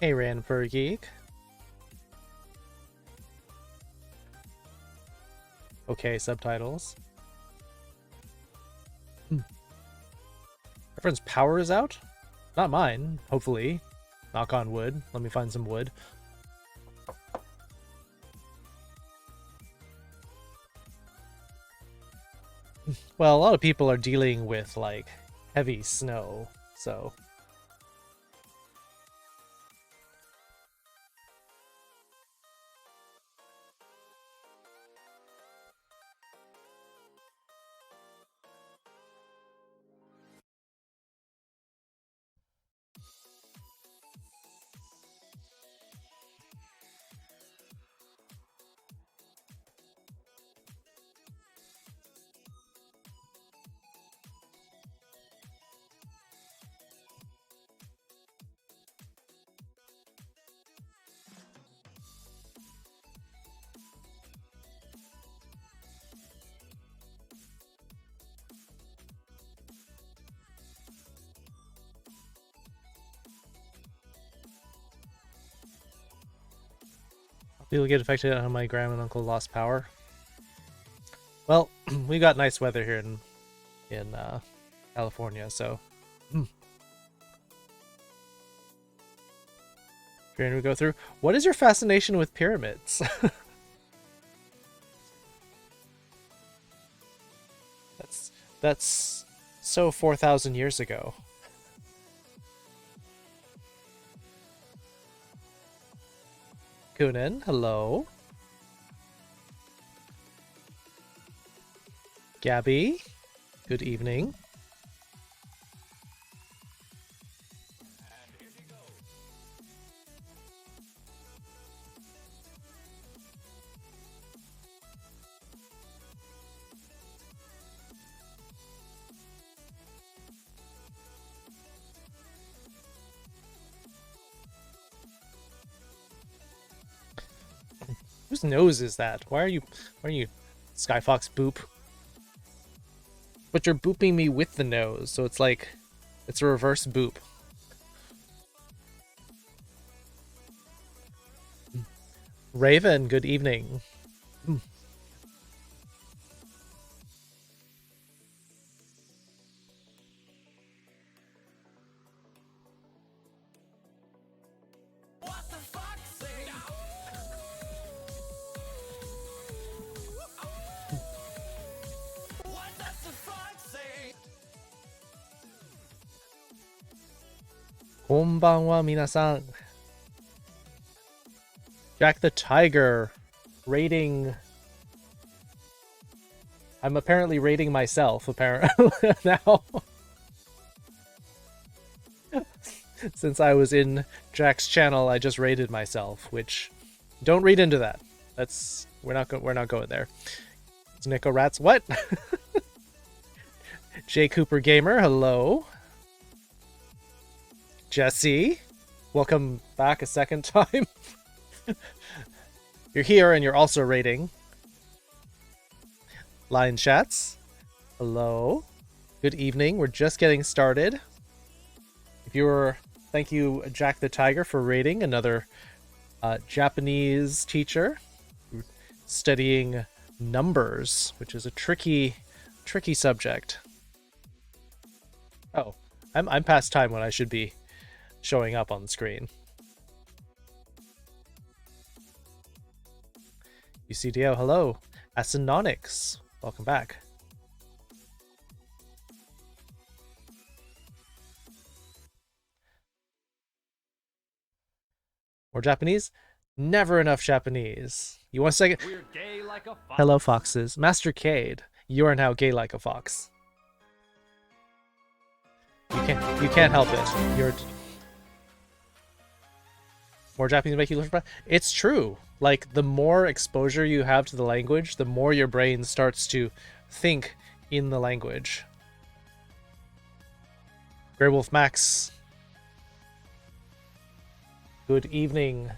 Hey, Rand Fur Geek. Okay, subtitles. My friend's power is out? Not mine, hopefully. Knock on wood. Let me find some wood. Well, a lot of people are dealing with, like, heavy snow, so... People get affected how my grandma and uncle lost power. Well, we got nice weather here in California, so journey we go through. What is your fascination with pyramids? That's so 4,000 years ago. Kunin, hello. Gabby, good evening. Whose nose is that? Why are you Skyfox boop? But you're booping me with the nose, so it's like it's a reverse boop. Raven, good evening. Konbanwa minasan. Jack the Tiger rating. I'm apparently rating myself apparently now. Since I was in Jack's channel, I just rated myself, which don't read into that. That's we're not going there. It's Nico Rats. What? J Cooper Gamer, hello. Jesse, welcome back a second time. You're here and you're also rating. Lion Chats, hello. Good evening. We're just getting started. If you were, thank you, Jack the Tiger, for rating, another Japanese teacher studying numbers, which is a tricky subject. Oh, I'm past time when I should be showing up on the screen. UCDO, hello. Asinonics, welcome back. More Japanese? Never enough Japanese. You want a second? We're gay like a fox. Hello, foxes. Master Cade, you are now gay like a fox. You can't help it. You're... More Japanese make you look for... It's true. Like, the more exposure you have to the language, the more your brain starts to think in the language. Grey Wolf Max, good evening.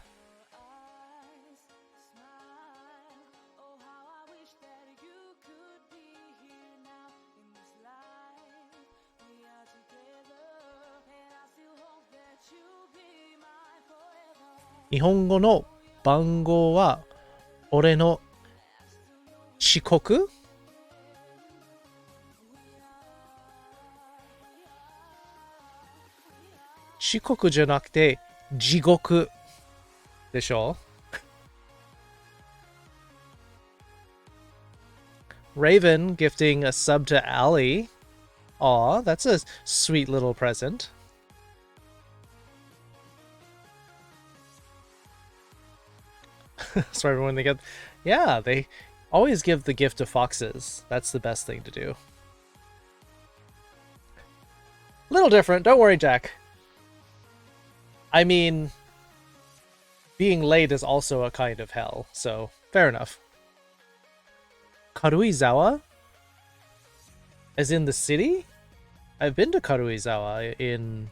日本語の番号は俺の遅刻？遅刻じゃなくて地獄でしょ？ Raven gifting a sub to Allie. Aw, that's a sweet little present. So everyone they get, yeah, they always give the gift to foxes. That's the best thing to do. Little different, don't worry, Jack. I mean, being late is also a kind of hell, so fair enough. Karuizawa? As in the city? I've been to Karuizawa in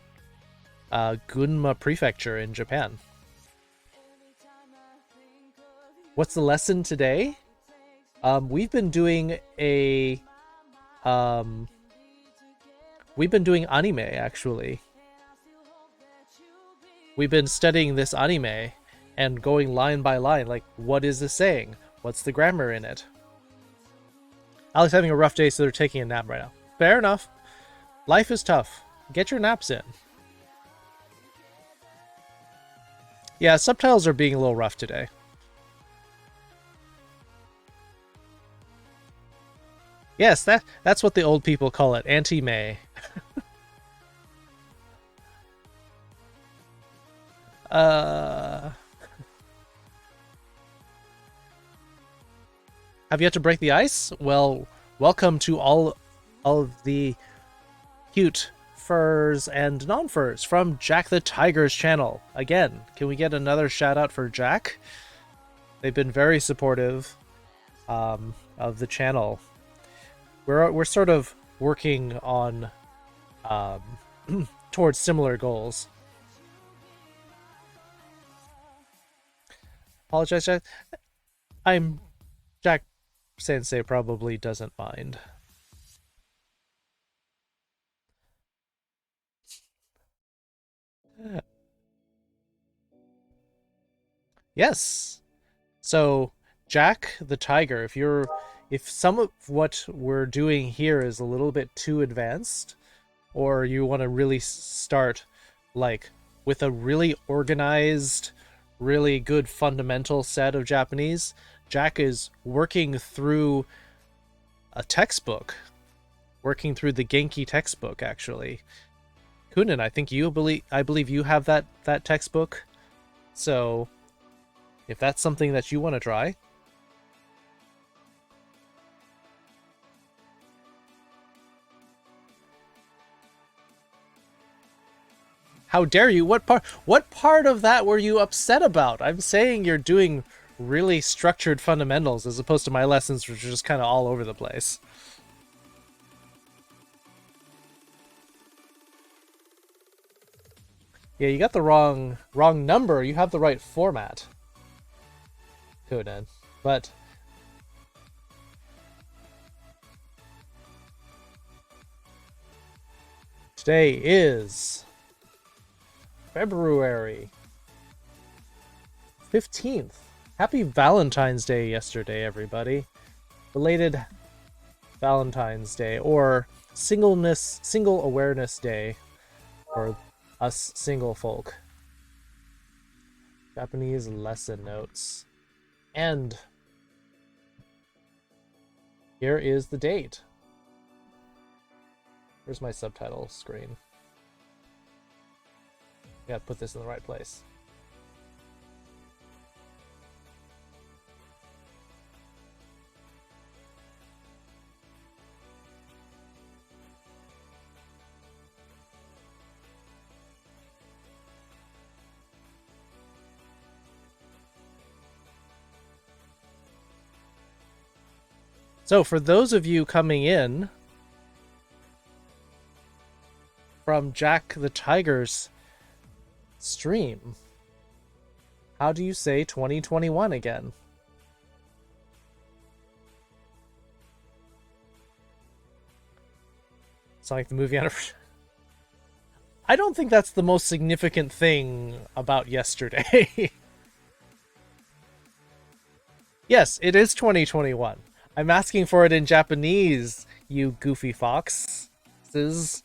Gunma Prefecture in Japan. What's the lesson today? We've been doing anime, actually. We've been studying this anime and going line by line, like, what is this saying? What's the grammar in it? Ali's having a rough day, so they're taking a nap right now. Fair enough. Life is tough. Get your naps in. Yeah, subtitles are being a little rough today. Yes, that's what the old people call it, anti-May. Have you yet to break the ice? Well, welcome to all of the cute furs and non-furs from Jack the Tiger's channel. Again, can we get another shout out for Jack? They've been very supportive of the channel. We're sort of working on towards similar goals. Apologize, Jack. Jack Sensei probably doesn't mind. Yes. So, Jack the Tiger, if some of what we're doing here is a little bit too advanced, or you want to really start like with a really organized, really good fundamental set of Japanese, Jack is working through a textbook, working through the Genki textbook, actually. Kunin, I believe you have that textbook. So if that's something that you want to try. How dare you? What part of that were you upset about? I'm saying you're doing really structured fundamentals as opposed to my lessons, which are just kind of all over the place. Yeah, you got the wrong number. You have the right format. Conan. But today is February 15th. Happy Valentine's Day yesterday, everybody. Belated Valentine's Day, or Single Awareness Day for us single folk. Japanese lesson notes. And here is the date. Where's my subtitle screen? Gotta put this in the right place. So for those of you coming in from Jack the Tiger's stream, how do you say 2021 again? It's like the movie anniversary. I don't think that's the most significant thing about yesterday. Yes, it is 2021. I'm asking for it in Japanese, you goofy foxes.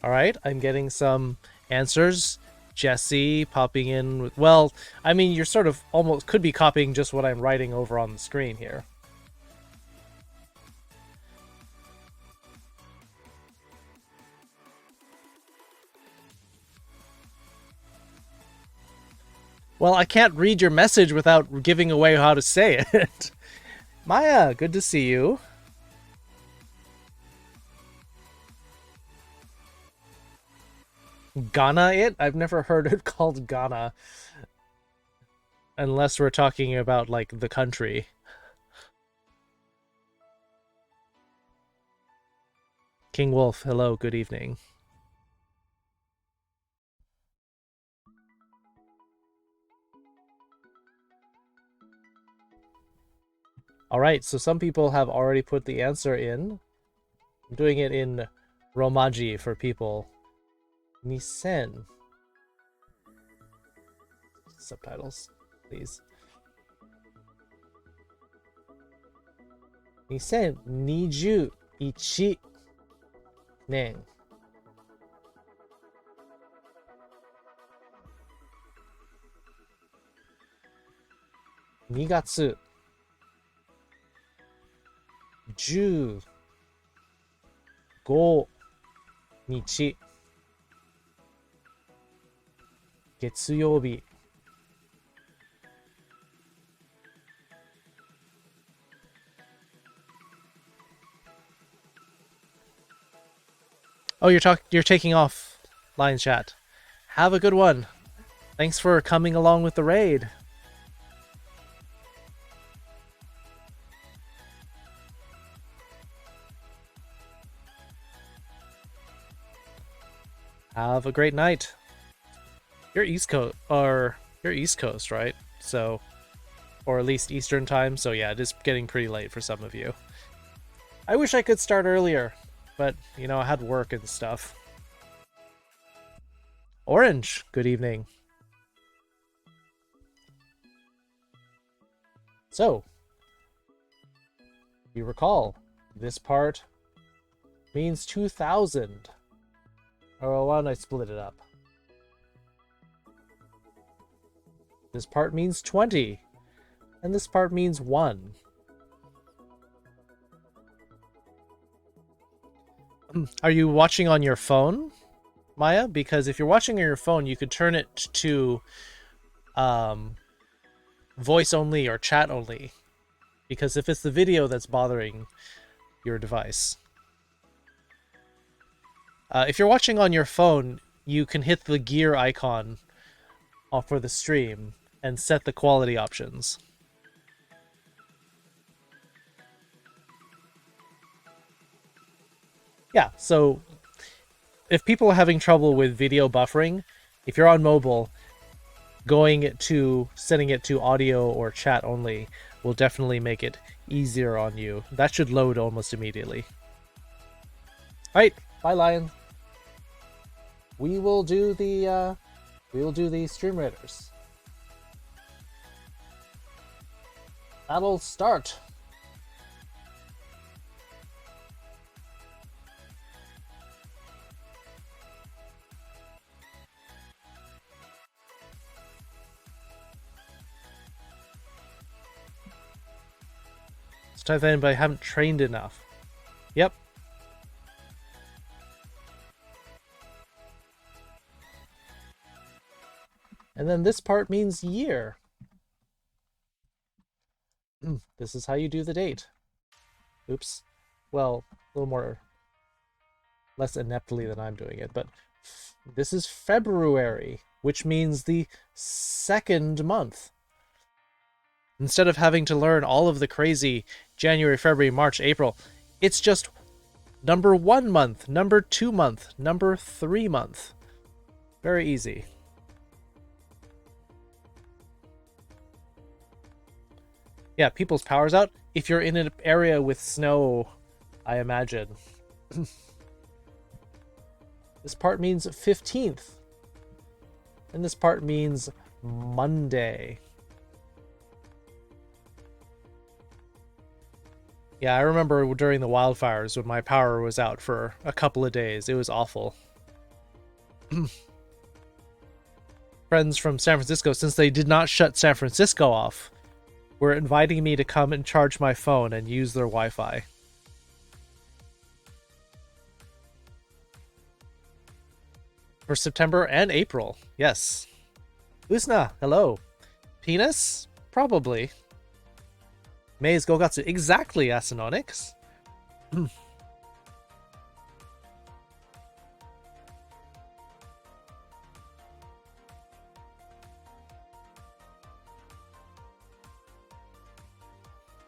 All right, I'm getting some answers. Jesse popping in with, well, I mean, you're sort of almost could be copying just what I'm writing over on the screen here. Well, I can't read your message without giving away how to say it. Maya, good to see you. Ghana it? I've never heard it called Ghana. Unless we're talking about, like, the country. King Wolf, hello, good evening. Alright, so some people have already put the answer in. I'm doing it in Romaji for people. Nisen. Subtitles, please. 2021年 2月15日月曜日 Oh, you're taking off, Lion Chat. Have a good one. Thanks for coming along with the raid. Have a great night. You're East Coast, right? So, or at least Eastern time. So yeah, it is getting pretty late for some of you. I wish I could start earlier, but you know, I had work and stuff. Orange, good evening. So, you recall, this part means 2000. Or why don't I split it up? This part means 20. And this part means 1. Are you watching on your phone, Maya? Because if you're watching on your phone, you could turn it to voice only or chat only. Because if it's the video that's bothering your device. If you're watching on your phone, you can hit the gear icon for the stream and set the quality options. Yeah, so if people are having trouble with video buffering, if you're on mobile, setting it to audio or chat only will definitely make it easier on you. That should load almost immediately. Alright, bye Lion. We will do the stream raiders. That'll start. Let's type that in, but I haven't trained enough. Yep. And then this part means year. This is how you do the date. Oops. Well, a little less ineptly than I'm doing it, but this is February, which means the 2nd month. Instead of having to learn all of the crazy January, February, March, April, it's just number 1 month, number 2 month, number 3 month. Very easy. Yeah, people's power's out. If you're in an area with snow, I imagine. This part means 15th. And this part means Monday. Yeah, I remember during the wildfires when my power was out for a couple of days. It was awful. Friends from San Francisco, since they did not shut San Francisco off, were inviting me to come and charge my phone and use their Wi-Fi. For September and April, yes. Usna, hello. Penis? Probably. Maze Gogatsu, exactly, Asinonix.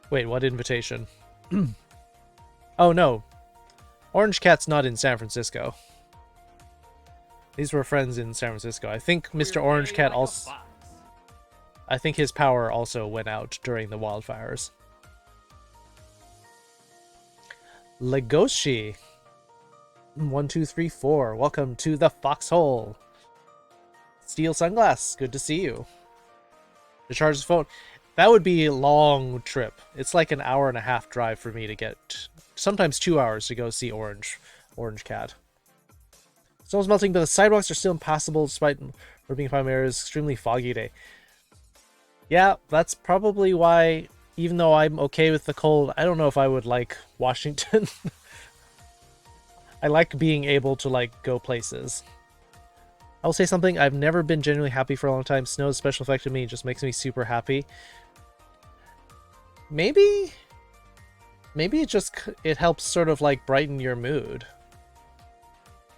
Wait, what invitation? Oh no. Orange Cat's not in San Francisco. These were friends in San Francisco. I think Mr. Orange Cat also... I think his power also went out during the wildfires. Legoshi. 1, 2, 3, 4. Welcome to the Foxhole. Steel Sunglass. Good to see you. To charge his phone. That would be a long trip. It's like an hour and a half drive for me to get, sometimes 2 hours to go see Orange Cat. Snow's melting, but the sidewalks are still impassable despite being 5 hours. Extremely foggy day. Yeah, that's probably why, even though I'm okay with the cold, I don't know if I would like Washington. I like being able to like go places. I'll say something, I've never been genuinely happy for a long time. Snow's special effect to me just makes me super happy. Maybe it helps sort of like brighten your mood.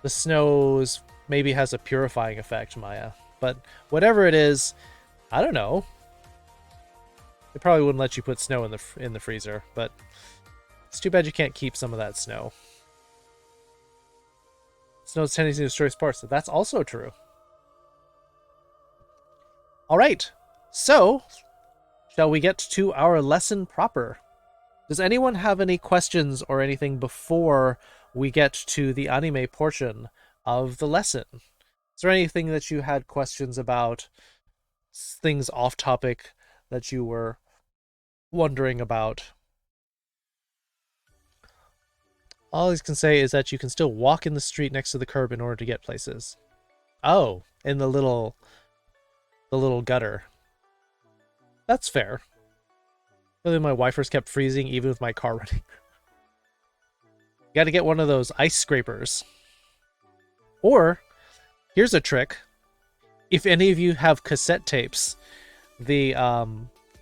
The snows maybe has a purifying effect, Maya. But whatever it is, I don't know. They probably wouldn't let you put snow in the freezer, but it's too bad you can't keep some of that snow. Snow's tendency to destroy sparks, so that's also true. Alright, so shall we get to our lesson proper? Does anyone have any questions or anything before we get to the anime portion of the lesson? Is there anything that you had questions about, things off topic that you were wondering about? All I can say is that you can still walk in the street next to the curb in order to get places. Oh, in the little gutter. That's fair. Really, my wipers kept freezing even with my car running. You gotta get one of those ice scrapers. Or, here's a trick. If any of you have cassette tapes, the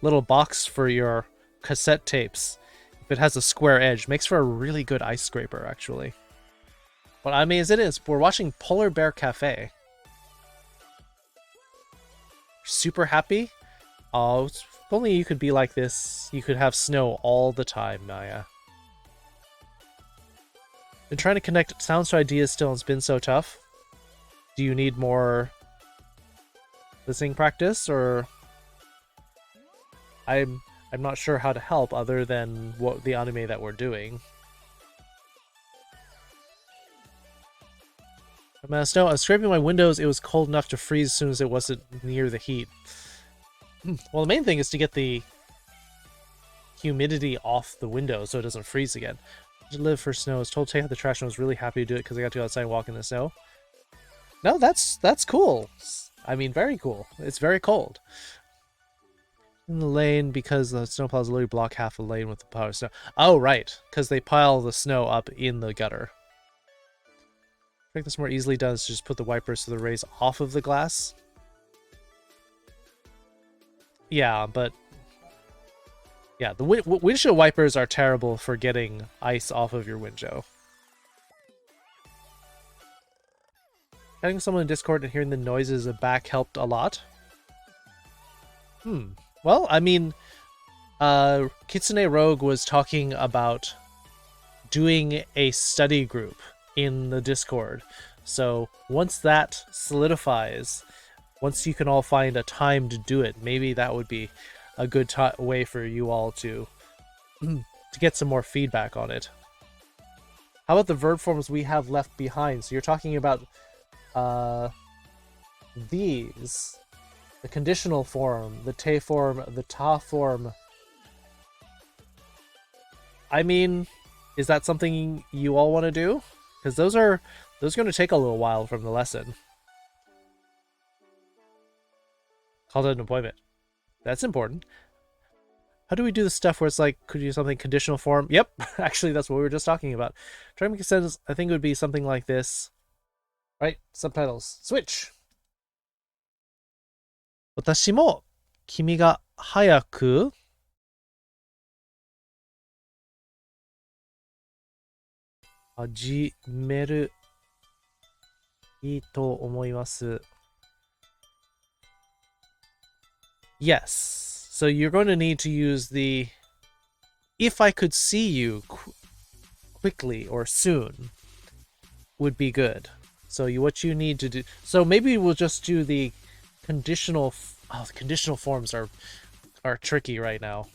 little box for your cassette tapes, if it has a square edge, makes for a really good ice scraper, actually. What I mean is we're watching Polar Bear Cafe. Super happy? Oh, if only you could be like this. You could have snow all the time, Maya. Been trying to connect sounds to ideas still, and it's been so tough. Do you need more listening practice, or I'm not sure how to help other than what the anime that we're doing. I'm snow. I was scraping my windows. It was cold enough to freeze as soon as it wasn't near the heat. Well, the main thing is to get the humidity off the window so it doesn't freeze again. To live for snow. I was told to take out the trash and I was really happy to do it because I got to go outside and walk in the snow. No, that's cool. I mean, very cool. It's very cold. In the lane because the snowplows literally block half the lane with the pile of snow. Oh, right. Because they pile the snow up in the gutter. I think this more easily done is to just put the wipers to the rays off of the glass. Yeah, but... yeah, the windshield wipers are terrible for getting ice off of your window. Having someone in Discord and hearing the noises of back helped a lot. Well, I mean, Kitsune Rogue was talking about doing a study group in the Discord. So once that solidifies, once you can all find a time to do it, maybe that would be a good way for you all to get some more feedback on it. How about the verb forms we have left behind? So you're talking about these, the conditional form, the te form, the ta form. I mean, is that something you all want to do? Because those are going to take a little while from the lesson. Called an appointment. That's important. How do we do the stuff where it's like, could you do something conditional form? Yep, actually that's what we were just talking about. Trying to make a sentence, I think it would be something like this. Right, subtitles. Switch! 私も君が早く始めるいいと思います。Yes. So you're going to need to use the if I could see you quickly or soon would be good. So what you need to do. So maybe we'll just do the conditional. Oh, the conditional forms are tricky right now.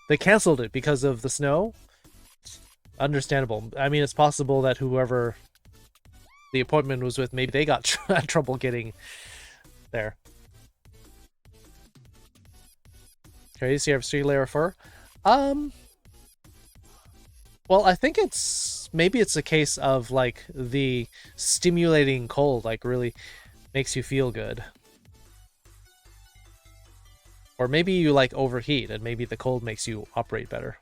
They canceled it because of the snow. Understandable. I mean, it's possible that whoever the appointment was with, maybe they got trouble getting there. Okay, so you have 3-layer fur. Well, I think maybe it's a case of like the stimulating cold, like really makes you feel good. Or maybe you like overheat and maybe the cold makes you operate better.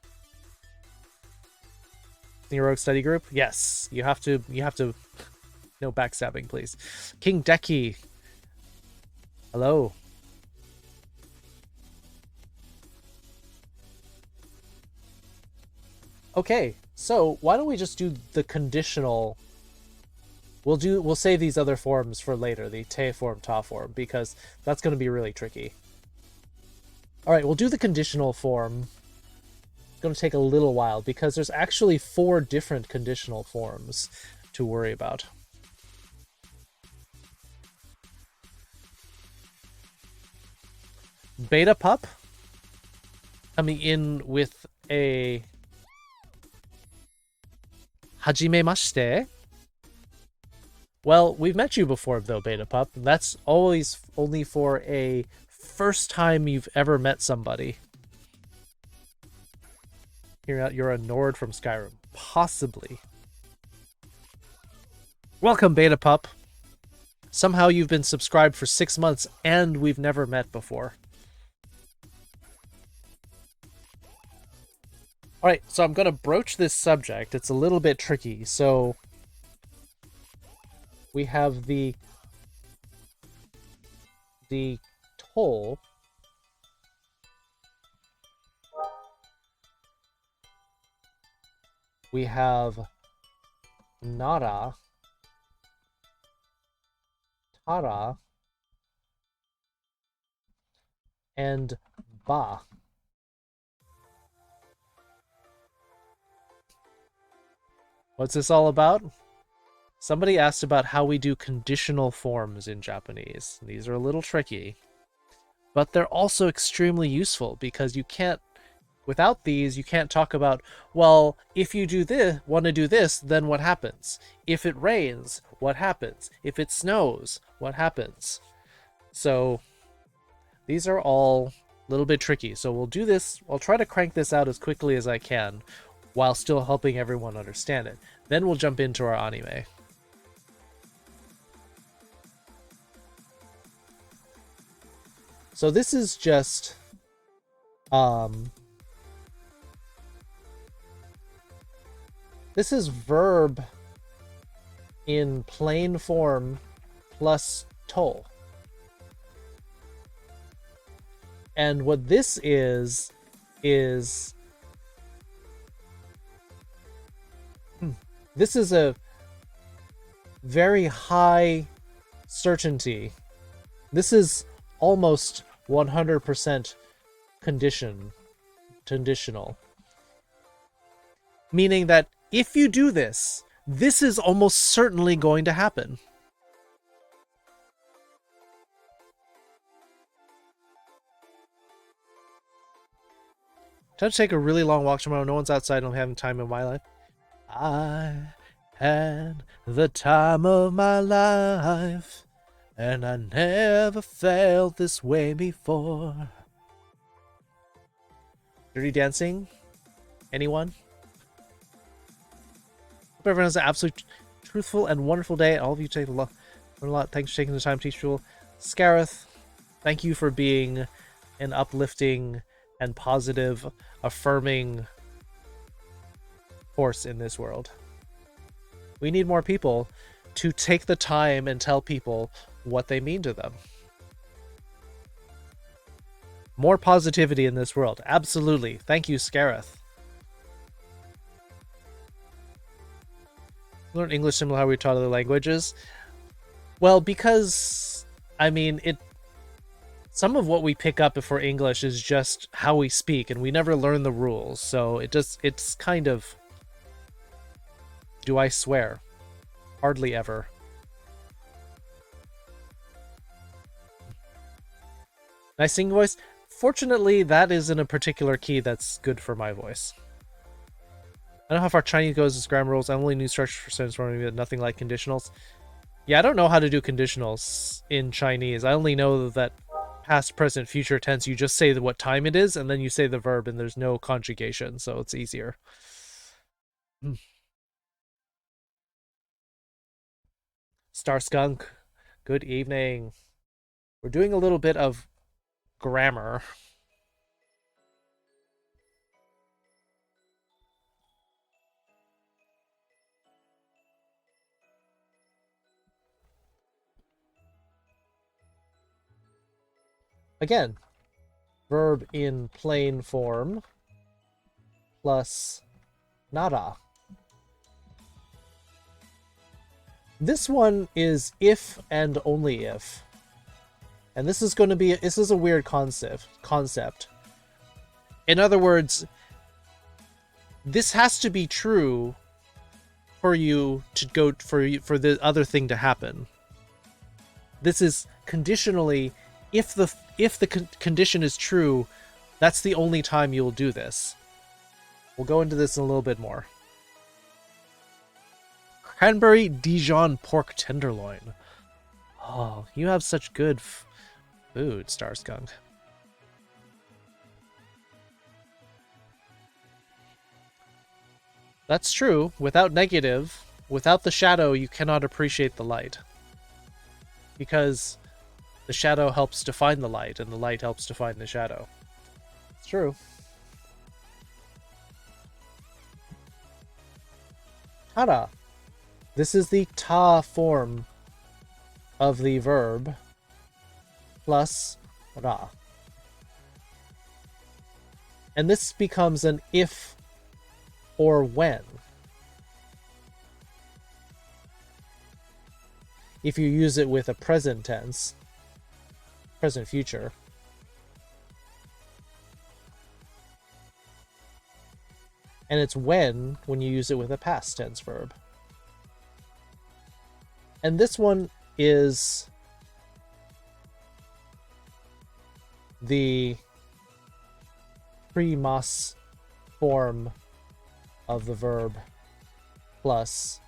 Your rogue study group? Yes, you have to no backstabbing, please. King Decky. Hello. Okay, so why don't we just do the conditional? We'll save these other forms for later, the te form, ta form, because that's going to be really tricky. All right, we'll do the conditional form. It's going to take a little while because there's actually 4 different conditional forms to worry about. Beta Pup coming in with a Hajimemashite. Well, we've met you before though, Beta Pup. That's always only for a first time you've ever met somebody. You're a Nord from Skyrim. Possibly. Welcome, Beta Pup. Somehow you've been subscribed for 6 months and we've never met before. Alright, so I'm going to broach this subject. It's a little bit tricky. So we have the toll. We have nara, tara, and ba. What's this all about? Somebody asked about how we do conditional forms in Japanese. These are a little tricky, but they're also extremely useful because you can't, without these, you can't talk about, well, if you do this, want to do this, then what happens? If it rains, what happens? If it snows, what happens? So these are all a little bit tricky. So we'll do this. I'll try to crank this out as quickly as I can while still helping everyone understand it. Then we'll jump into our anime. So this is just this is verb in plain form plus toll. And what this is this is a very high certainty. This is almost 100% conditional. Meaning that if you do this, this is almost certainly going to happen. Time to take a really long walk tomorrow. No one's outside. I'm having time in my life. I had the time of my life, and I never felt this way before. Dirty Dancing? Anyone? Hope everyone has an absolute truthful and wonderful day. All of you take a lot. Thanks for taking the time to teach people. Scareth, thank you for being an uplifting and positive, affirming force in this world. We need more people to take the time and tell people what they mean to them. More positivity in this world. Absolutely. Thank you, Scareth. Learn English similar to how we taught other languages. Well, because, I mean, some of what we pick up for English is just how we speak, and we never learn the rules, so it's kind of... Do I swear? Hardly ever. Nice singing voice? Fortunately, that is in a particular key that's good for my voice. I don't know how far Chinese goes as grammar rules. I only knew structure for sentence forming, but nothing like conditionals. Yeah, I don't know how to do conditionals in Chinese. I only know that past, present, future tense, you just say what time it is, and then you say the verb, and there's no conjugation, so it's easier. Star Skunk, good evening. We're doing a little bit of grammar. Again, verb in plain form plus nada. This one is if and only if. And this is going to be, this is a weird concept. In other words, this has to be true for you to go, for the other thing to happen. This is conditionally, if the condition is true, that's the only time you'll do this. We'll go into this in a little bit more. Cranberry Dijon pork tenderloin. Oh, you have such good food, Star Skunk. That's true. Without negative, without the shadow, you cannot appreciate the light. Because the shadow helps define the light, and the light helps define the shadow. It's true. Tada! This is the ta form of the verb plus ra. And this becomes an if or when. If you use it with a present tense, present future. And it's when you use it with a past tense verb. And this one is the pre-mas form of the verb plus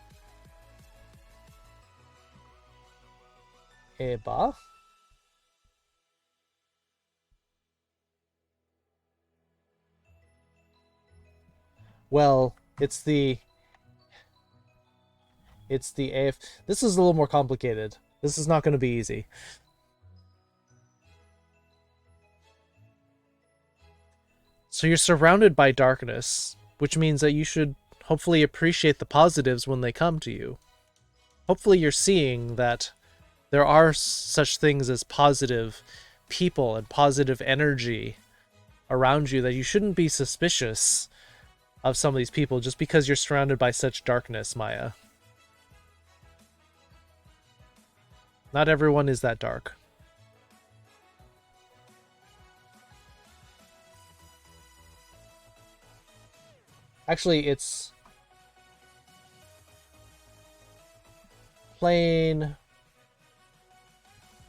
eba. Well, it's the AF. This is a little more complicated. This is not going to be easy. So you're surrounded by darkness, which means that you should hopefully appreciate the positives when they come to you. Hopefully you're seeing that there are such things as positive people and positive energy around you, that you shouldn't be suspicious of some of these people just because you're surrounded by such darkness, Maya. Not everyone is that dark. Actually, it's plain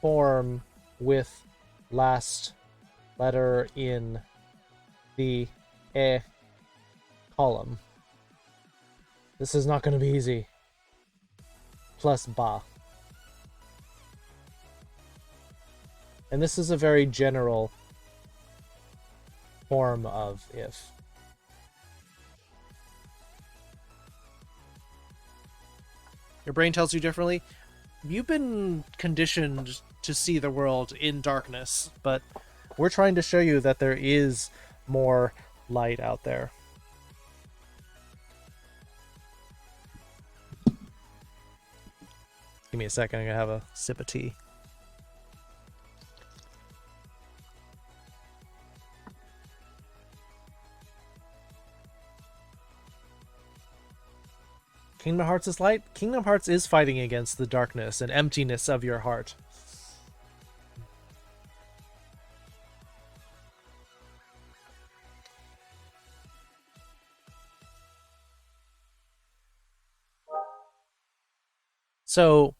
form with last letter in the a column. This is not going to be easy. Plus ba. And this is a very general form of if. Your brain tells you differently. You've been conditioned to see the world in darkness, but we're trying to show you that there is more light out there. Give me a second, I'm gonna have a sip of tea. Kingdom Hearts is light? Kingdom Hearts is fighting against the darkness and emptiness of your heart. So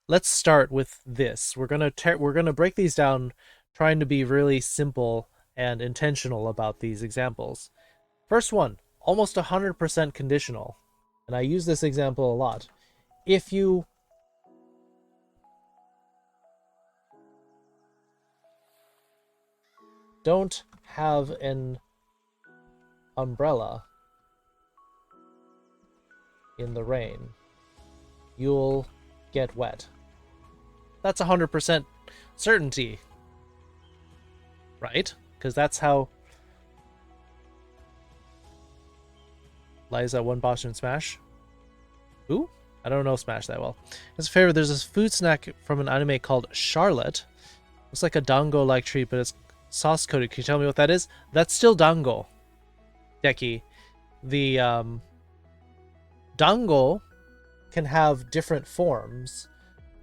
let's start with this. We're gonna break these down, trying to be really simple and intentional about these examples. First one, almost 100% conditional. And I use this example a lot. If you don't have an umbrella in the rain, you'll get wet. That's 100% certainty, right? Because that's how Liza won Boston Smash. Who? I don't know Smash that well. As a favor, there's this food snack from an anime called Charlotte. Looks like a dango-like treat, but it's sauce-coated. Can you tell me what that is? That's still dango, Deki. The dango can have different forms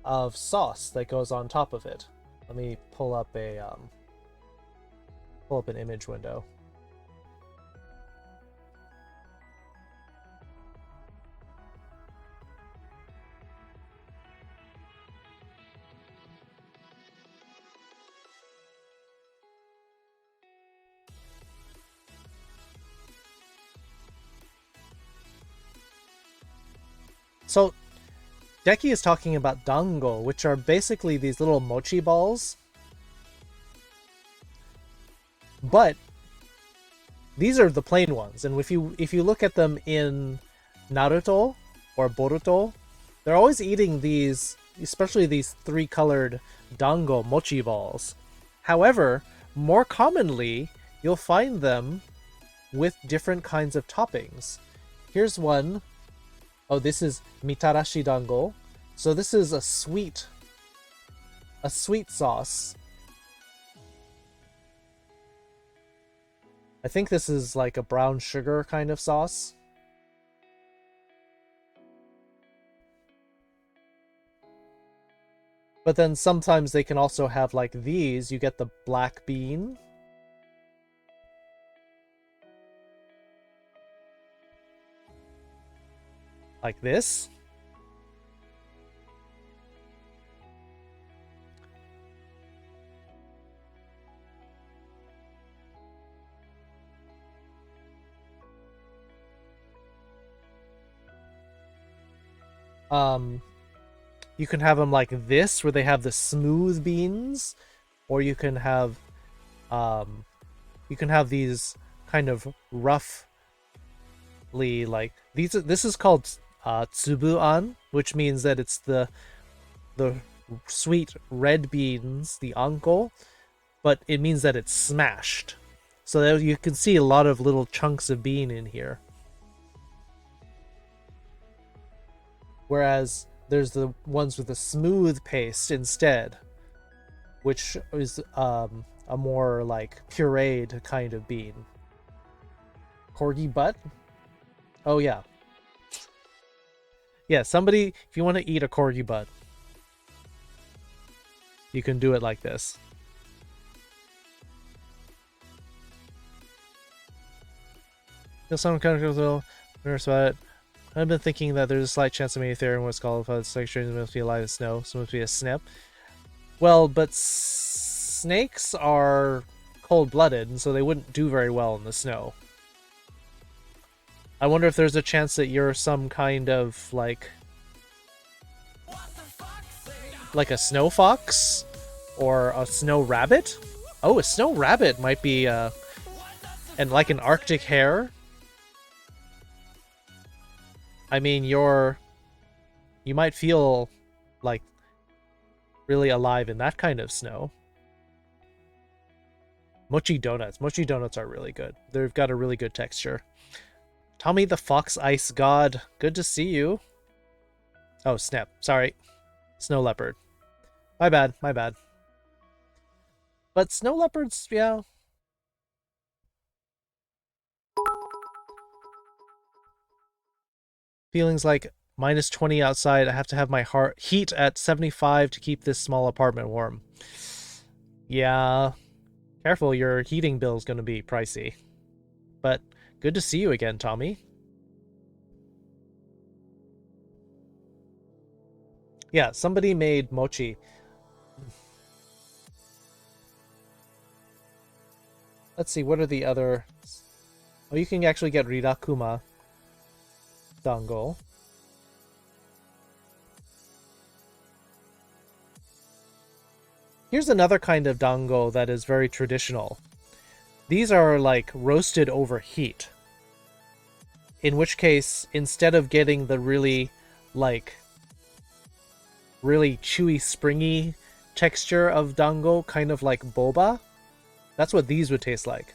of sauce that goes on top of it. Let me pull up an image window. So, Deki is talking about dango, which are basically these little mochi balls. But these are the plain ones, and if you look at them in Naruto or Boruto, they're always eating these, especially these three-colored dango mochi balls. However, more commonly, you'll find them with different kinds of toppings. Here's one. Oh, this is mitarashi dango. So this is a sweet sauce. I think this is like a brown sugar kind of sauce. But then sometimes they can also have like these. You get the black bean. Like this. You can have them like this, where they have the smooth beans, or you can have these kind of roughly like these. This is called tsubu-an, which means that it's the sweet red beans, the anko, but it means that it's smashed. So that you can see a lot of little chunks of bean in here. Whereas there's the ones with the smooth paste instead, which is a more like pureed kind of bean. Corgi butt? Oh yeah. Yeah, somebody, if you want to eat a corgi butt, you can do it like this. Feel some kind of nervous about it. I've been thinking that there's a slight chance of maybe Ethereum was called if it's like strange must be alive as snow, so it must be a snip. Well, but snakes are cold-blooded, and so they wouldn't do very well in the snow. I wonder if there's a chance that you're some kind of, like a snow fox? Or a snow rabbit? Oh, a snow rabbit might be, and like an Arctic hare? I mean, you might feel, like, really alive in that kind of snow. Mochi donuts. Mochi donuts are really good. They've got a really good texture. Tommy the Fox Ice God. Good to see you. Oh, snap. Sorry. Snow leopard. My bad. My bad. But snow leopards, yeah. Feelings like minus 20 outside. I have to have my heat at 75 to keep this small apartment warm. Yeah. Careful, your heating bill is going to be pricey. But good to see you again, Tommy. Yeah, somebody made mochi. Let's see, what are the other... Oh, you can actually get Rirakuma dango. Here's another kind of dango that is very traditional. These are like roasted over heat. In which case, instead of getting the really chewy, springy texture of dango, kind of like boba, that's what these would taste like.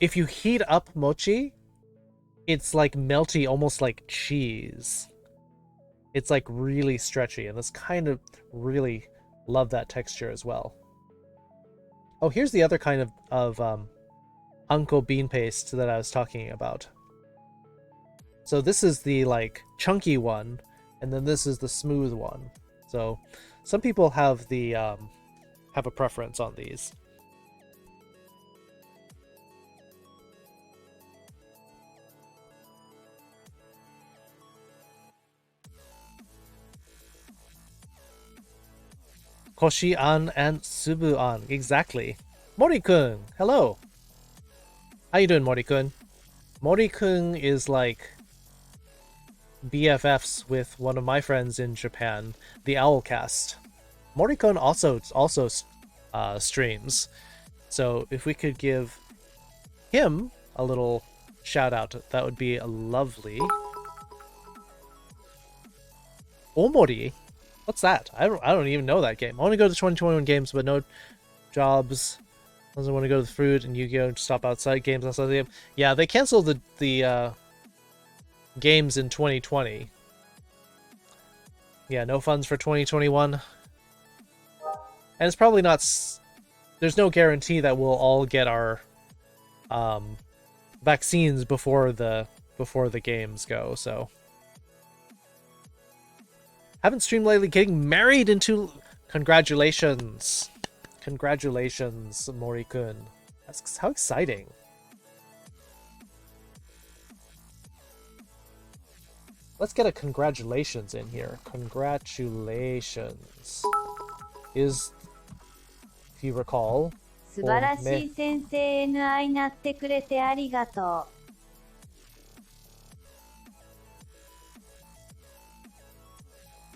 If you heat up mochi, it's like melty, almost like cheese. It's like really stretchy, and it's kind of really love that texture as well. Oh, here's the other kind of unko bean paste that I was talking about. So this is the like chunky one, and then this is the smooth one. So some people have the have a preference on these. Koshi-an and Subu-an. Exactly. Mori-kun, hello. How you doing, Mori-kun? Mori-kun is like BFFs with one of my friends in Japan, the Owlcast. Mori-kun also streams. So if we could give him a little shout out, that would be lovely. Omori? What's that? I don't even know that game. I want to go to 2021 games, but no jobs. Doesn't want to go to the fruit and Yu-Gi-Oh! Stop outside games outside the game. Yeah, they canceled the games in 2020. Yeah, no funds for 2021. And it's probably not... There's no guarantee that we'll all get our vaccines before the games go, so... Haven't streamed lately. Getting married in 2... Congratulations. Congratulations, Mori-kun. That's how exciting. Let's get a congratulations in here. Congratulations. Is, if you recall... 素晴らしい先生 NI なってくれてありがとう。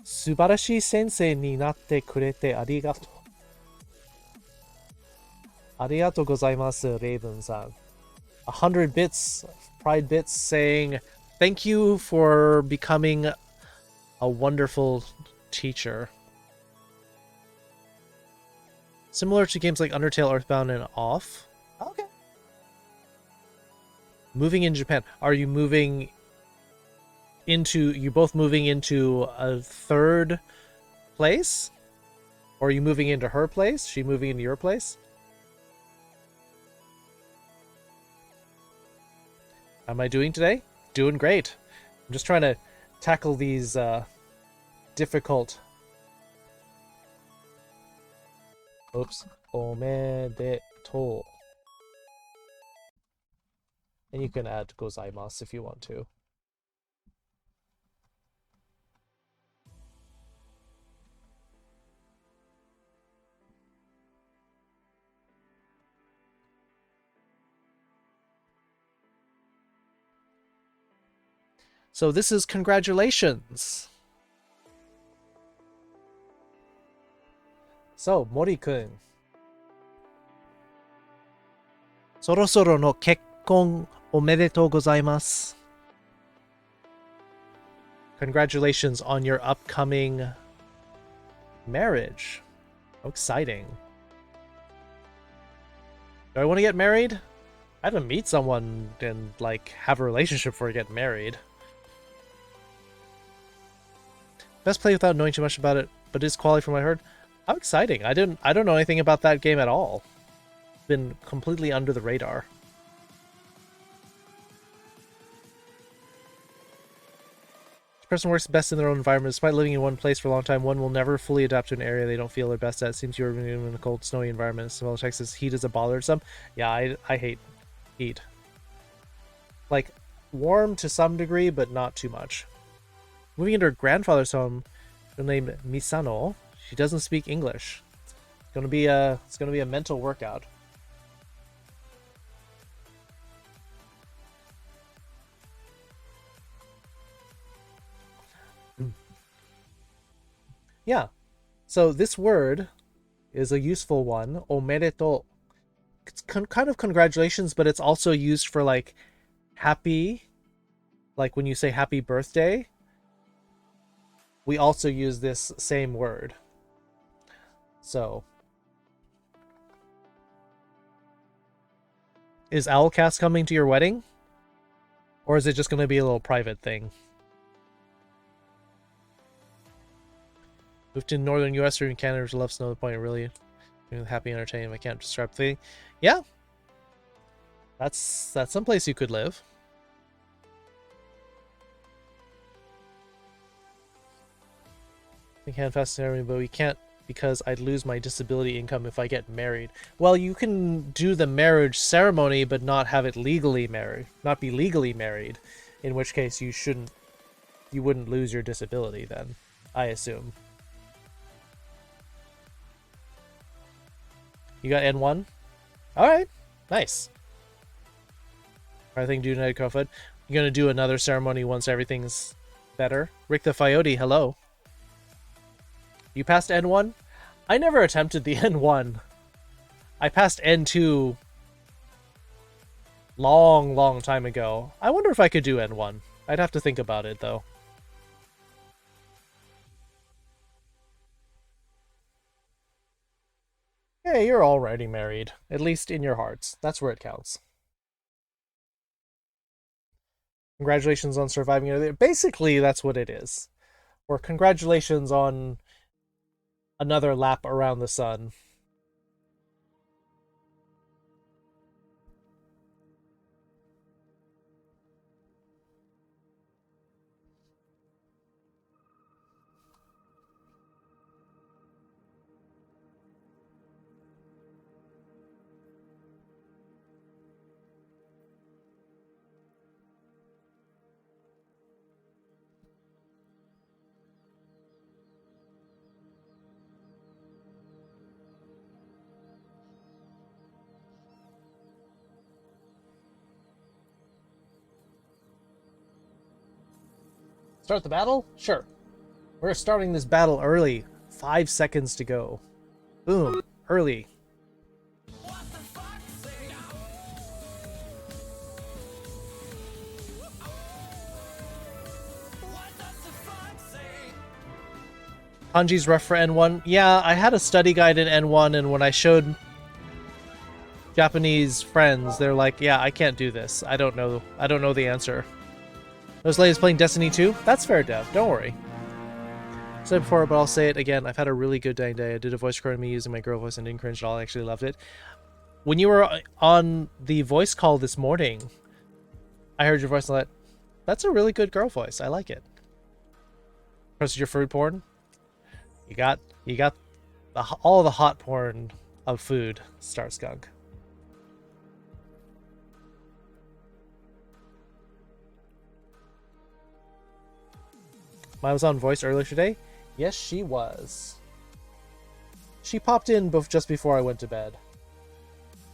素晴らしい先生になってくれてありがとう。ありがとうございます、Raven さん。100 bits, Pride bits saying, thank you for becoming a wonderful teacher. Similar to games like Undertale, Earthbound, and Off. Okay. Moving in Japan. Are you moving into... You both moving into a third place? Or are you moving into her place? She moving into your place? How am I doing today? Doing great. I'm just trying to tackle these difficult... Oops. Omedetou. And you can add gozaimasu if you want to. So this is congratulations. So, Mori-kun. そろそろの結婚おめでとうございます。Congratulations on your upcoming marriage. How exciting. Do I want to get married? I have to meet someone and, like, have a relationship before I get married. Best play without knowing too much about it, but it's quality from what I heard. How exciting. I don't know anything about that game at all. Been completely under the radar. Each person works best in their own environment. Despite living in one place for a long time, one will never fully adapt to an area they don't feel their best at. It seems you're in a cold, snowy environment. Well, Texas heat is a bother to some. Yeah, I hate heat. Like, warm to some degree, but not too much. Moving into her grandfather's home, named Misano. She doesn't speak English. It's gonna be a mental workout. Yeah. So this word is a useful one. Omedeto. It's kind of congratulations, but it's also used for like happy, like when you say happy birthday. We also use this same word. So, is Owlcast coming to your wedding? Or is it just going to be a little private thing? Moved to northern US or in Canada to love snow, the point of really happy and entertaining. I can't describe the thing. Yeah. That's someplace you could live. We can fast ceremony, but we can't because I'd lose my disability income if I get married. Well, you can do the marriage ceremony, but not have it legally married, not be legally married, in which case you wouldn't lose your disability then, I assume. You got N1? Alright, nice. I think do United Crowfoot. You're gonna do another ceremony once everything's better. Rick the Coyote, hello. You passed N1? I never attempted the N1. I passed N2 long time ago. I wonder if I could do N1. I'd have to think about it, though. Hey, you're already married. At least in your hearts. That's where it counts. Congratulations on surviving it. Basically, that's what it is. Or congratulations on another lap around the sun. Start the battle? Sure. We're starting this battle early. 5 seconds to go. Boom. Early. Kanji's rough for N1. Yeah, I had a study guide in N1, and when I showed Japanese friends, they're like, yeah, I can't do this. I don't know the answer. Those ladies playing Destiny 2? That's fair, Dev. Don't worry. I said it before, but I'll say it again. I've had a really good day. I did a voice recording of me using my girl voice and didn't cringe at all. I actually loved it. When you were on the voice call this morning, I heard your voice and I thought, that's a really good girl voice. I like it. Press your food porn? You got all the hot porn of food, Star Skunk. I was on voice earlier today. Yes, she was. She popped in just before I went to bed.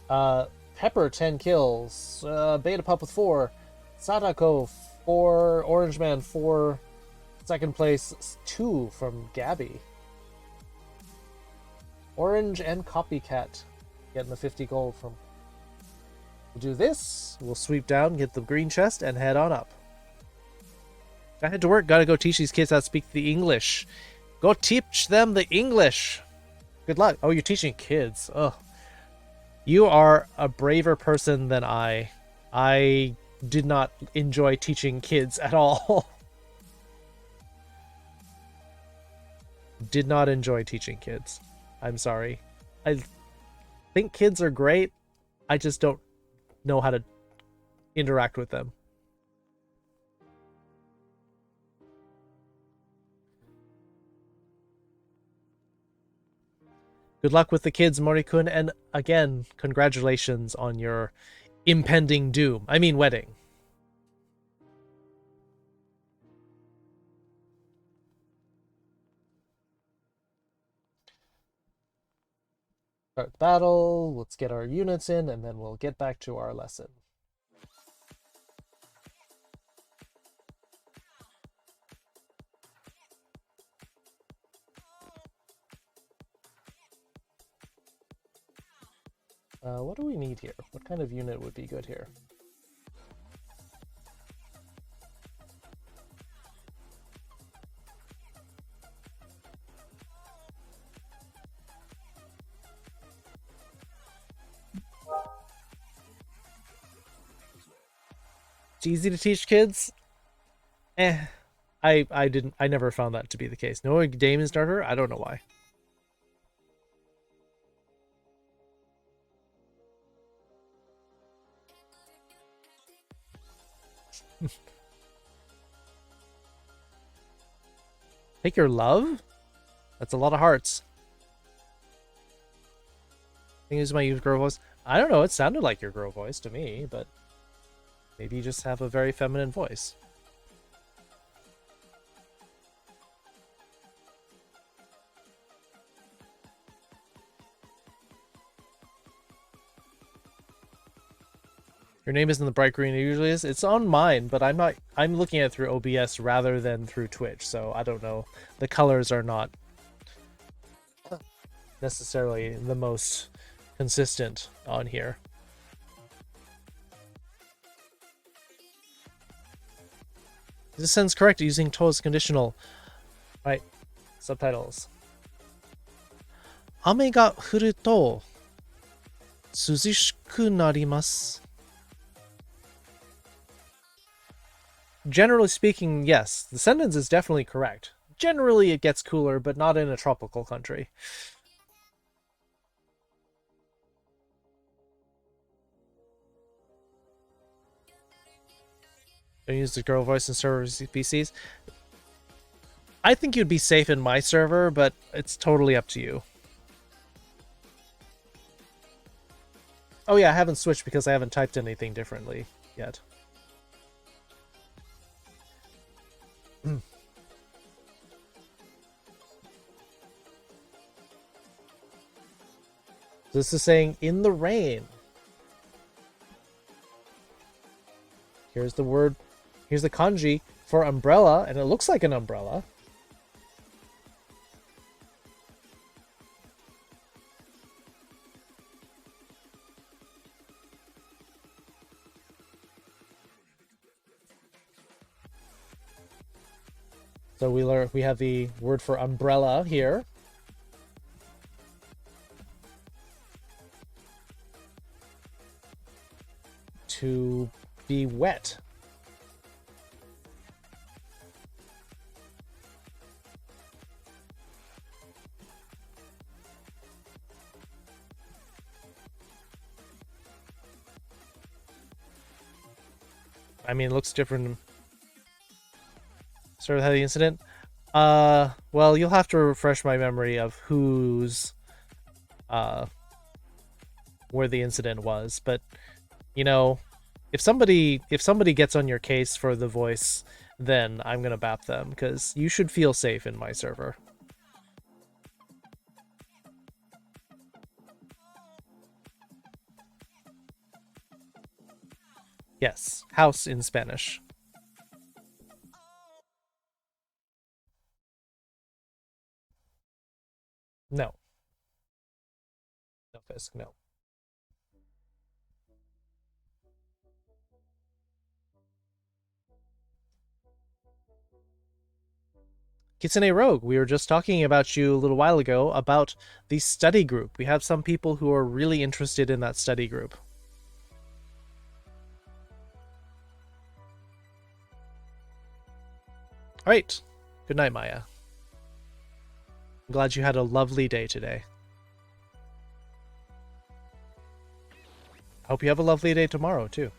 Pepper 10 kills. Beta Pup with 4. Sadako 4, Orange Man 4, second place 2 from Gabby. Orange and Copycat getting the 50 gold from. We'll do this. We'll sweep down, get the green chest, and head on up. I head to work. Gotta go teach these kids how to speak the English. Go teach them the English. Good luck. Oh, you're teaching kids. Ugh. You are a braver person than I. I did not enjoy teaching kids at all. Did not enjoy teaching kids. I'm sorry. I think kids are great. I just don't know how to interact with them. Good luck with the kids, Morikun, and again, congratulations on your impending doom. I mean wedding. Start battle, let's get our units in, and then we'll get back to our lesson. What do we need here? What kind of unit would be good here? It's easy to teach kids. I never found that to be the case. No Damon starter? I don't know why. Take your love? That's a lot of hearts. I think this is my girl voice. I don't know, it sounded like your girl voice to me, but maybe you just have a very feminine voice. Your name isn't the bright green it usually is. It's on mine, but I'm looking at it through OBS rather than through Twitch, so I don't know. The colors are not necessarily the most consistent on here. This sounds correct using To's conditional. Right. Subtitles. 雨が降ると涼しくなります。Generally speaking, yes. The sentence is definitely correct. Generally, it gets cooler, but not in a tropical country. Don't use the girl voice in server PCs. I think you'd be safe in my server, but it's totally up to you. Oh yeah, I haven't switched because I haven't typed anything differently yet. This is saying in the rain. Here's the word, here's the kanji for umbrella, and it looks like an umbrella. So we have the word for umbrella here. To be wet. I mean, it looks different. Sort of how the incident. Well, you'll have to refresh my memory of whose, where the incident was. But, you know, if somebody gets on your case for the voice, then I'm gonna bap them because you should feel safe in my server. Yes, house in Spanish. Fisk, no. Kitsune Rogue, we were just talking about you a little while ago about the study group. We have some people who are really interested in that study group. All right. Good night, Maya. I'm glad you had a lovely day today. I hope you have a lovely day tomorrow, too.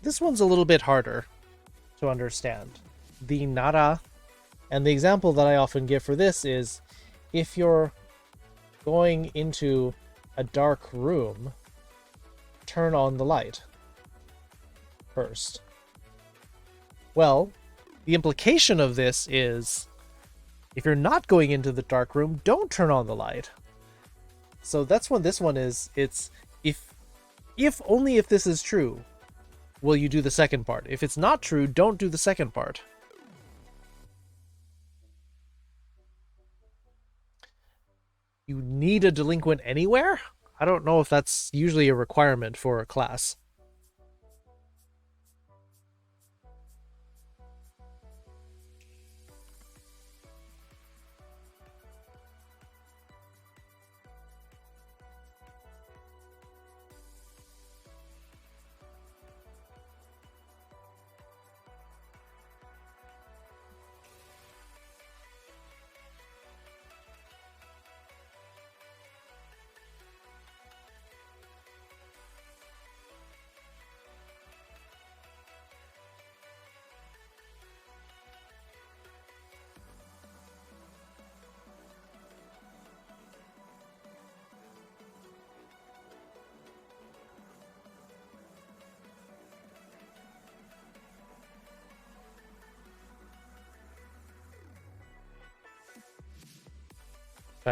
This one's a little bit harder to understand. The nara, and the example that I often give for this is if you're going into a dark room, turn on the light first. Well, the implication of this is if you're not going into the dark room, don't turn on the light. So that's what this one is. It's if only if this is true will you do the second part. If it's not true, don't do the second part. You need a delinquent anywhere? I don't know if that's usually a requirement for a class.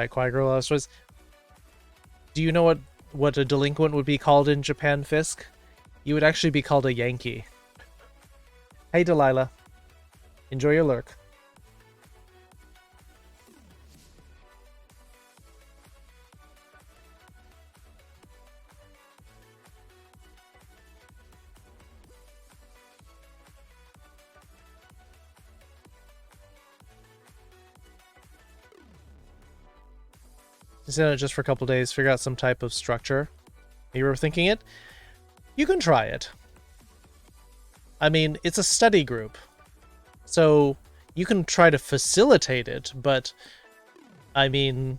Quiet Girl Lost Toys. Do you know what a delinquent would be called in Japan, Fisk? You would actually be called a Yankee. Hey, Delilah. Enjoy your lurk. Sit on it just for a couple days, figure out some type of structure. You were thinking it? You can try it. I mean, it's a study group, so you can try to facilitate it, but I mean,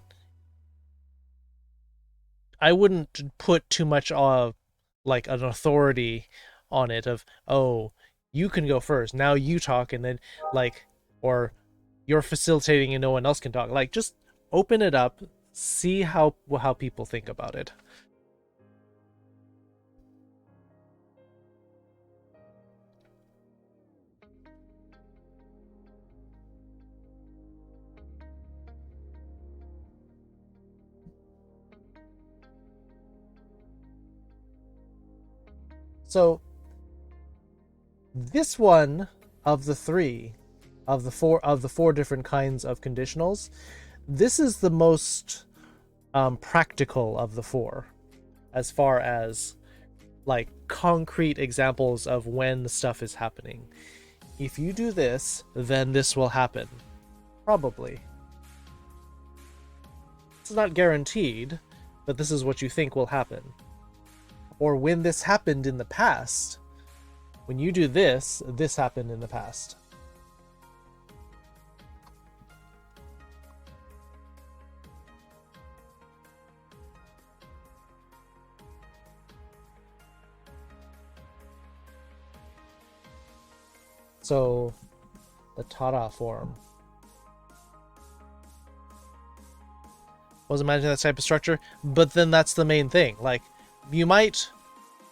I wouldn't put too much of like an authority on it of, oh, you can go first, now you talk, and then like, or you're facilitating and no one else can talk. Like, just open it up, see how people think about it. So this one of the four different kinds of conditionals, this is the most practical of the four, as far as like concrete examples of when the stuff is happening. If you do this, then this will happen. Probably. It's not guaranteed, but this is what you think will happen. Or when this happened in the past, when you do this, this happened in the past. So, the Tara form. Wasn't imagining that type of structure, but then that's the main thing. Like, you might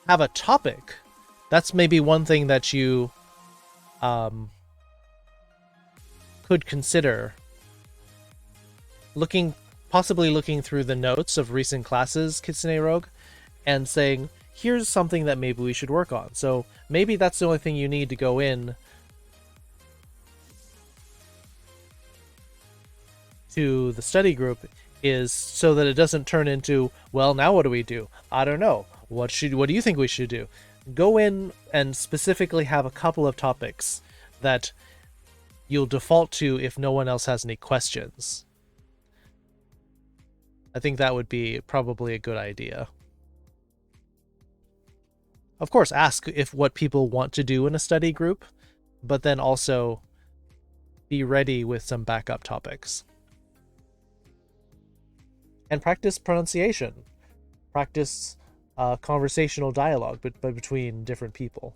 have a topic, that's maybe one thing that you could consider possibly looking through the notes of recent classes, Kitsune Rogue, and saying, here's something that maybe we should work on. So maybe that's the only thing you need to go in to the study group, is so that it doesn't turn into, well, now what do we do? I don't know. What do you think we should do? Go in and specifically have a couple of topics that you'll default to if no one else has any questions. I think that would be probably a good idea. Of course, ask if what people want to do in a study group, but then also be ready with some backup topics. And practice pronunciation. Practice conversational dialogue between different people.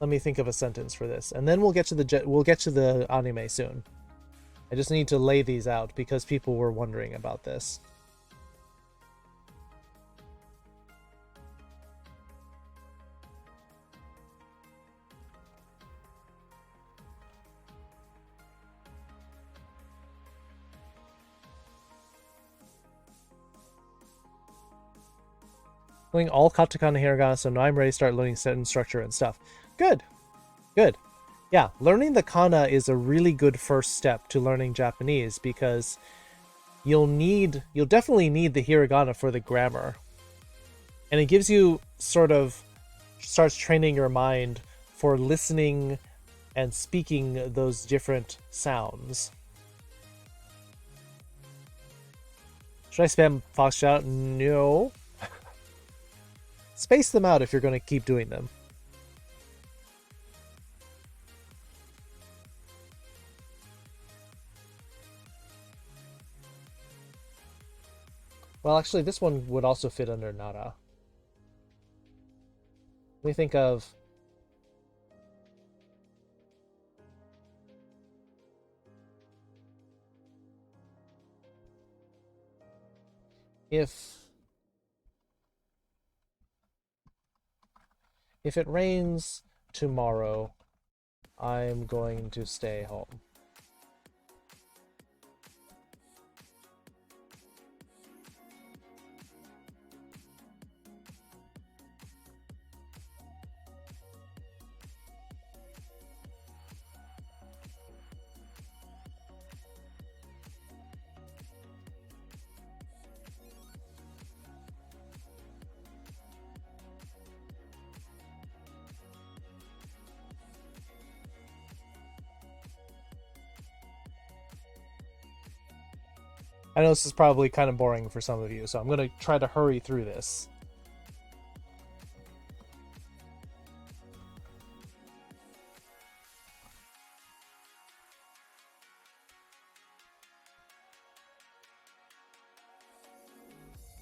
Let me think of a sentence for this, and then we'll get to the anime soon. I just need to lay these out because people were wondering about this. Learning all katakana hiragana, so now I'm ready to start learning sentence structure and stuff. Good. Good. Yeah, learning the kana is a really good first step to learning Japanese, because you'll definitely need the hiragana for the grammar. And it gives you starts training your mind for listening and speaking those different sounds. Should I spam Fox shout? No. Space them out if you're going to keep doing them. Well, actually, this one would also fit under nara. Let me think of... If it rains tomorrow, I'm going to stay home. I know this is probably kind of boring for some of you, so I'm going to try to hurry through this.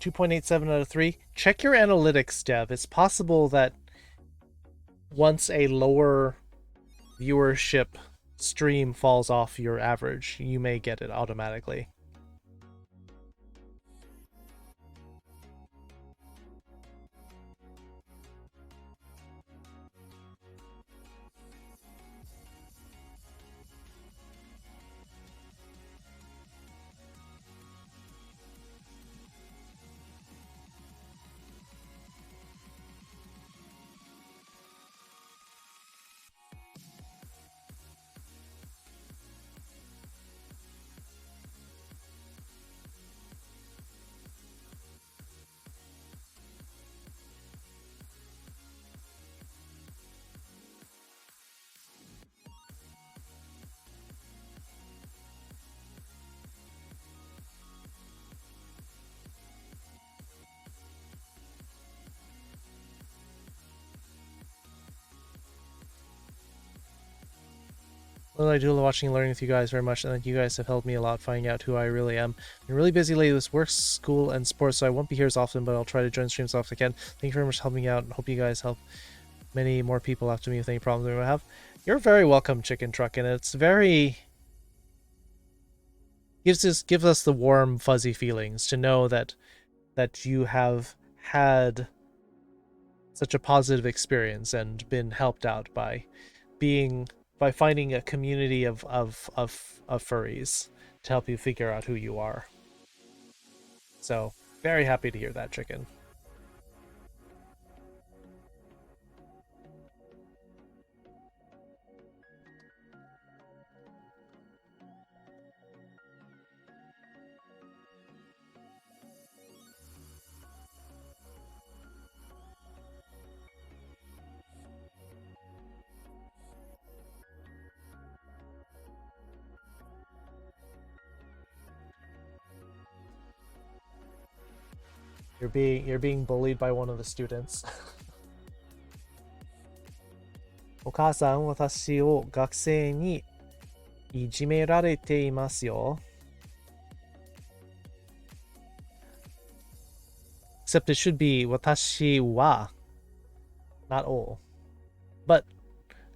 .87 out of 3. Check your analytics, Dev. It's possible that once a lower viewership stream falls off your average, you may get it automatically. Well, I do love watching and learning with you guys very much, and you guys have helped me a lot finding out who I really am. I'm really busy lately with work, school, and sports, so I won't be here as often, but I'll try to join streams as often as I can. Thank you very much for helping me out, and hope you guys help many more people after me with any problems they might have. You're very welcome, Chicken Truck, and it's very gives us the warm, fuzzy feelings to know that you have had such a positive experience and been helped out by finding a community of furries to help you figure out who you are. So very happy to hear that, Chicken. You're being bullied by one of the students. お母さん、私を学生にいじめられていますよ。Except it should be 私は not all. But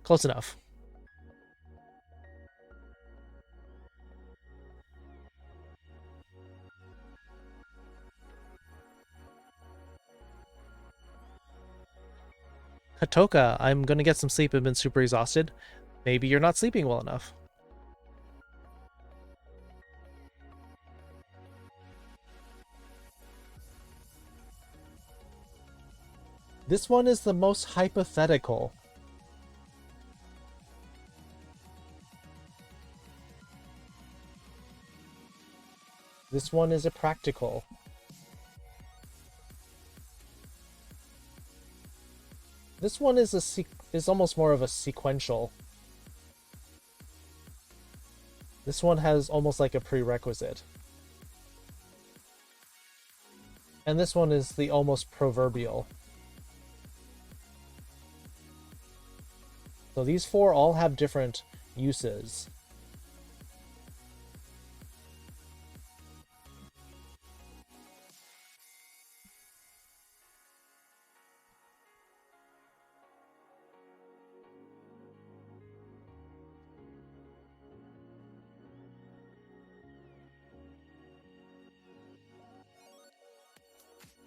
close enough. Hatoka, I'm gonna get some sleep. I've been super exhausted. Maybe you're not sleeping well enough. This one is the most hypothetical. This one is a practical. This one is almost more of a sequential. This one has almost like a prerequisite. And this one is the almost proverbial. So these four all have different uses.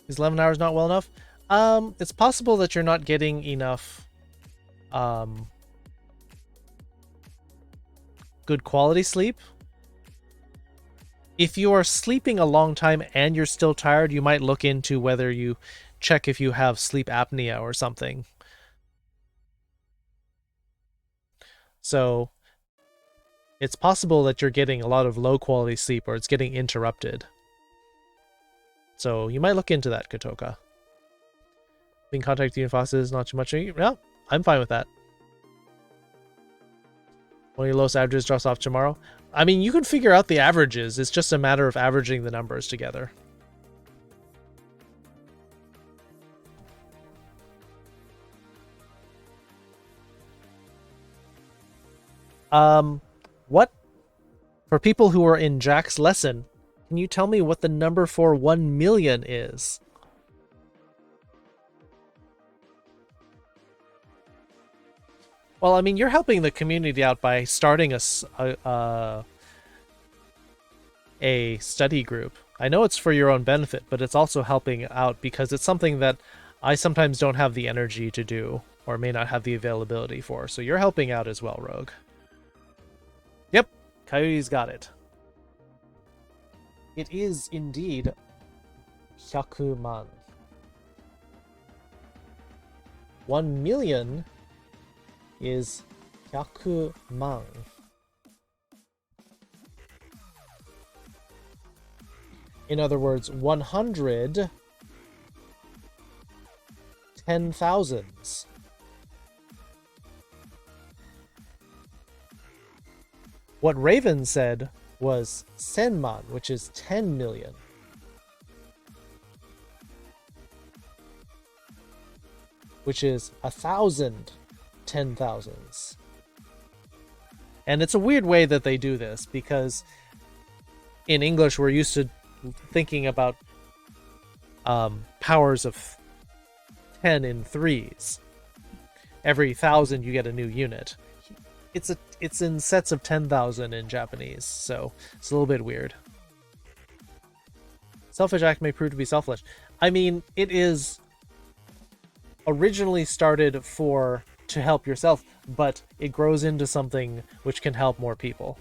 Is 11 hours not well enough? It's possible that you're not getting enough good quality sleep. If you are sleeping a long time and you're still tired, you might look into whether you check if you have sleep apnea or something. So it's possible that you're getting a lot of low quality sleep or it's getting interrupted. So you might look into that, Kotoka. Being contacted Unifosses, not too much. No, I'm fine with that. One of your lowest averages drops off tomorrow. I mean, you can figure out the averages. It's just a matter of averaging the numbers together. What? For people who are in Jack's lesson, can you tell me what the number for 1 million is? Well, I mean, you're helping the community out by starting a study group. I know it's for your own benefit, but it's also helping out because it's something that I sometimes don't have the energy to do or may not have the availability for. So you're helping out as well, Rogue. Yep, Coyote's got it. It is indeed 100 man. 1 million is 100 man. In other words, 100 10,000s. What Raven said was Senman, which is 10 million. Which is 1,000 10,000s. And it's a weird way that they do this because in English we're used to thinking about powers of 10 in threes. Every 1,000 you get a new unit. it's in sets of 10,000 in Japanese, so it's a little bit weird. Selfish act may prove to be selfish. I mean, it is originally started to help yourself, but it grows into something which can help more people.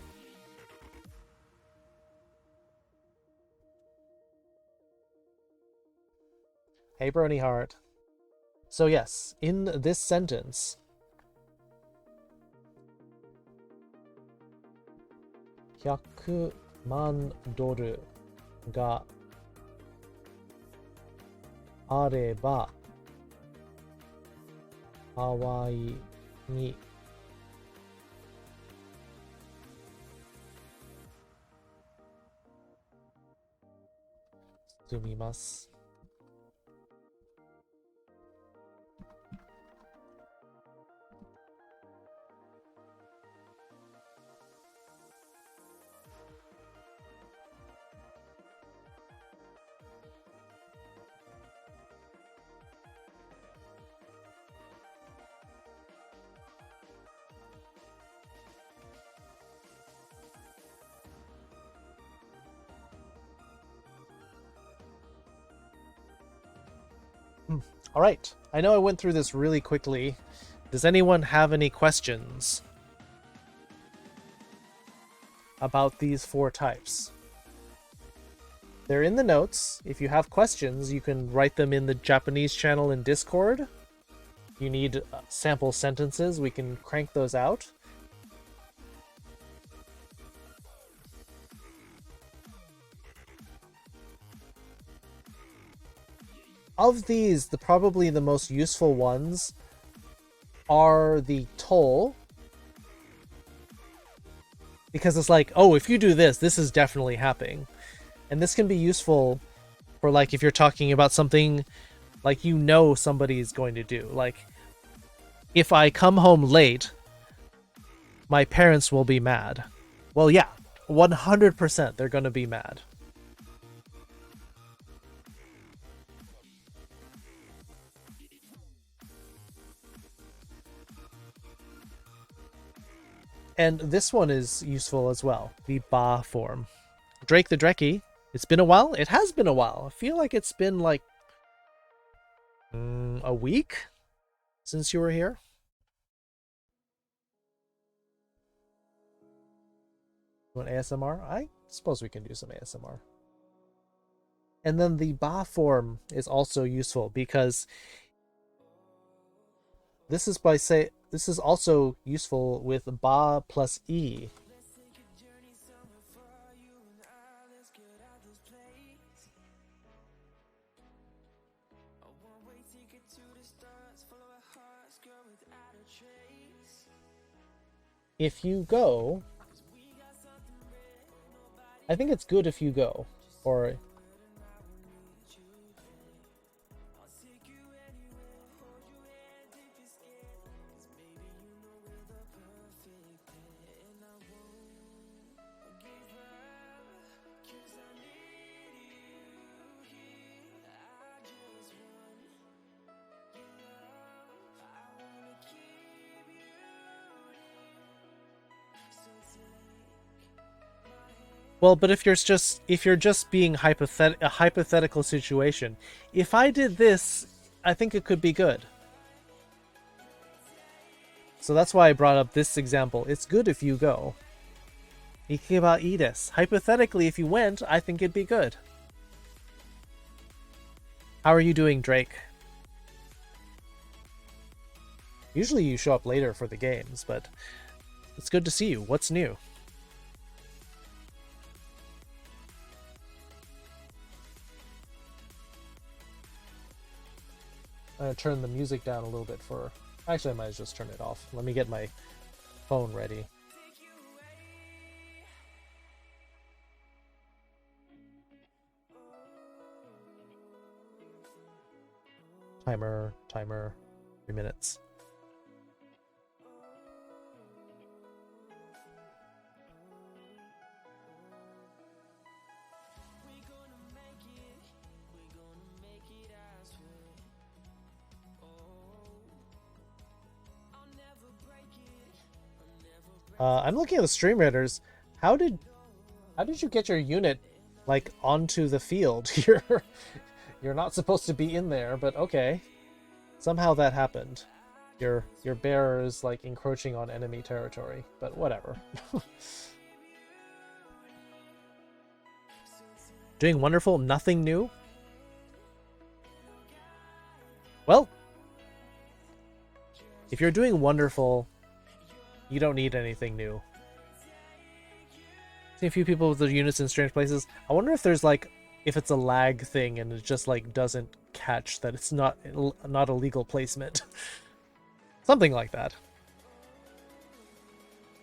Hey, Brony Heart. So yes, in this sentence, 100万ドルがあればハワイに住みます。All right. I know I went through this really quickly. Does anyone have any questions about these 4 types? They're in the notes. If you have questions, you can write them in the Japanese channel in Discord. If you need sample sentences, we can crank those out. Of these, probably the most useful ones are the toll. Because it's like, oh, if you do this, this is definitely happening. And this can be useful for, like, if you're talking about something like you know somebody's going to do. Like, if I come home late, my parents will be mad. Well, yeah, 100% they're going to be mad. And this one is useful as well, the ba form. Drake the Drekkie, it's been a while? It has been a while. I feel like it's been like a week since you were here. You want ASMR? I suppose we can do some ASMR. And then the ba form is also useful because this is also useful with ba plus e. If you go, I think it's good if you go, or well, but if you're just being a hypothetical situation, if I did this, I think it could be good. So that's why I brought up this example. It's good if you go. Ikeba ii desu. Hypothetically, if you went, I think it'd be good. How are you doing, Drake? Usually you show up later for the games, but it's good to see you. What's new? I'm going to turn the music down a little bit for... Actually, I might just turn it off. Let me get my phone ready. Timer, 3 minutes. I'm looking at the stream raiders. How did you get your unit like onto the field? You're not supposed to be in there, but okay. Somehow that happened. Your bear is like encroaching on enemy territory, but whatever. Doing wonderful, nothing new? Well, if you're doing wonderful, you don't need anything new. See a few people with their units in strange places. I wonder if there's like, if it's a lag thing and it just like doesn't catch that it's not a legal placement. Something like that.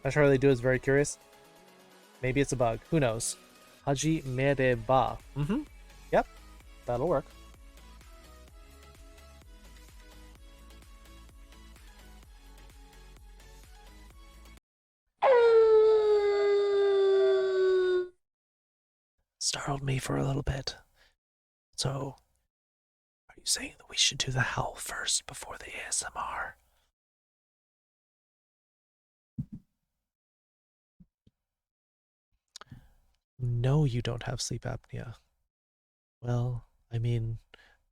Not sure how they do is very curious. Maybe it's a bug. Who knows? Haji mereba. Yep. That'll work. Startled me for a little bit. So, are you saying that we should do the howl first before the ASMR? No, you don't have sleep apnea. Well, I mean,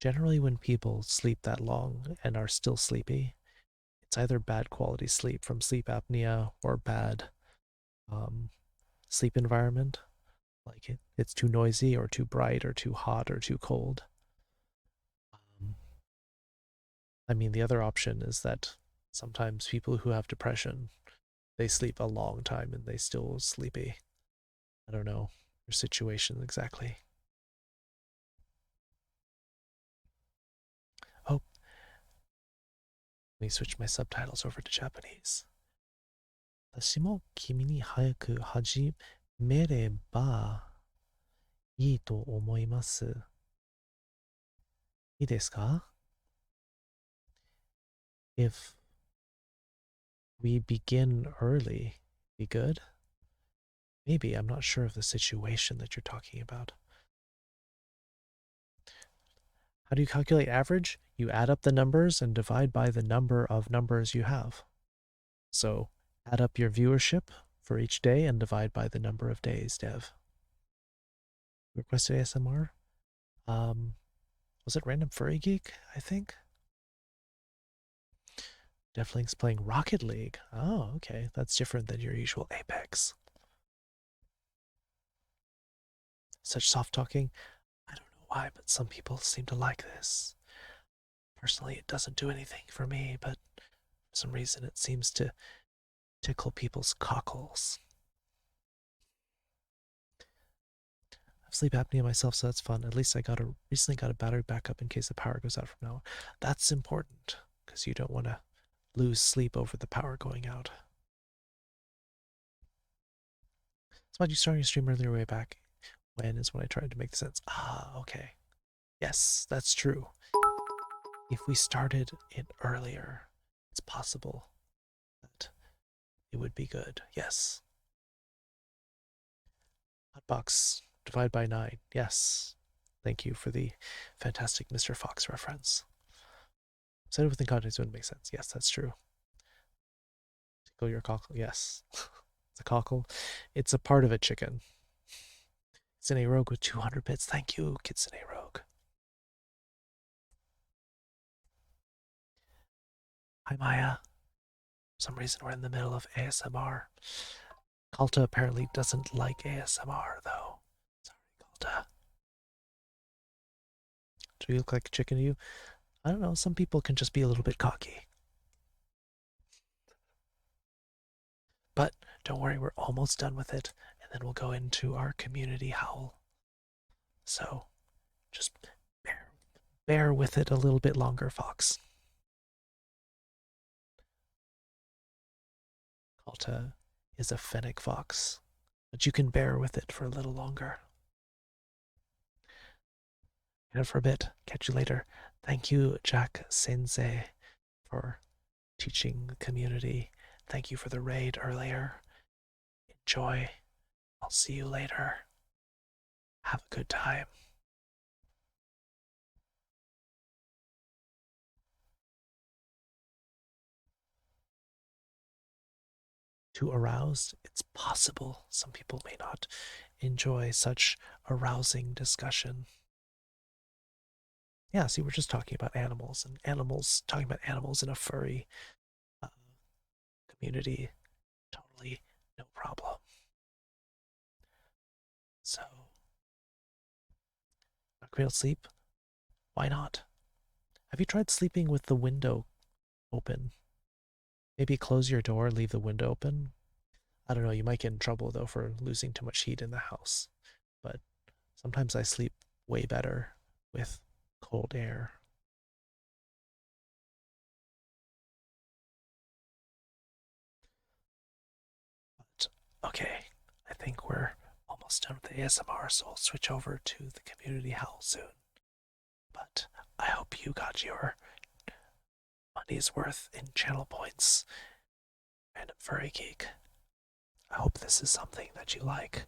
generally when people sleep that long and are still sleepy, it's either bad quality sleep from sleep apnea or bad sleep environment. Like it's too noisy or too bright or too hot or too cold. I mean, the other option is that sometimes people who have depression, they sleep a long time and they still sleepy. I don't know your situation exactly. Oh, let me switch my subtitles over to Japanese. 私も君に早く始めればいいと思います。いいですか? If we begin early, be good? Maybe, I'm not sure of the situation that you're talking about. How do you calculate average? You add up the numbers and divide by the number of numbers you have. So add up your viewership for each day and divide by the number of days, Dev. Requested ASMR? Was it Random Furry Geek, I think? Devlink's playing Rocket League. Oh, okay. That's different than your usual Apex. Such soft talking. I don't know why, but some people seem to like this. Personally, it doesn't do anything for me, but for some reason it seems to tickle people's cockles. I have sleep apnea myself, so that's fun. At least I recently got a battery backup in case the power goes out from now on. That's important, because you don't want to lose sleep over the power going out. So why'd you start your stream earlier way back? When is when I tried to make sense. Ah, okay. Yes, that's true. If we started it earlier, it's possible that it would be good. Yes. Hotbox, divide by 9. Yes. Thank you for the fantastic Mr. Fox reference. Said it within context wouldn't make sense. Yes, that's true. Tickle your cockle. Yes. It's a cockle. It's a part of a chicken. Kitsune Rogue with 200 bits. Thank you, Kitsune Rogue. Hi, Maya. For some reason, we're in the middle of ASMR. Kalta apparently doesn't like ASMR, though. Sorry, Kalta. Do you look like a chicken to you? I don't know. Some people can just be a little bit cocky. But don't worry, we're almost done with it, and then we'll go into our community howl. So just bear with it a little bit longer, Fox. Kalta is a fennec fox, but you can bear with it for a little longer. And for a bit. Catch you later. Thank you, Jack Sensei, for teaching the community. Thank you for the raid earlier. Enjoy. I'll see you later. Have a good time. too aroused? It's possible. Some people may not enjoy such arousing discussion. Yeah, see, we're just talking about animals, and talking about animals in a furry community. Totally no problem. So, not gonna be able to sleep? Why not? Have you tried sleeping with the window open? Maybe close your door, leave the window open. I don't know, you might get in trouble though for losing too much heat in the house. But sometimes I sleep way better with cold air. But okay, I think we're almost done with the ASMR, so I'll switch over to the community howl soon. But I hope you got your money's worth in channel points. Random Furry Geek. I hope this is something that you like.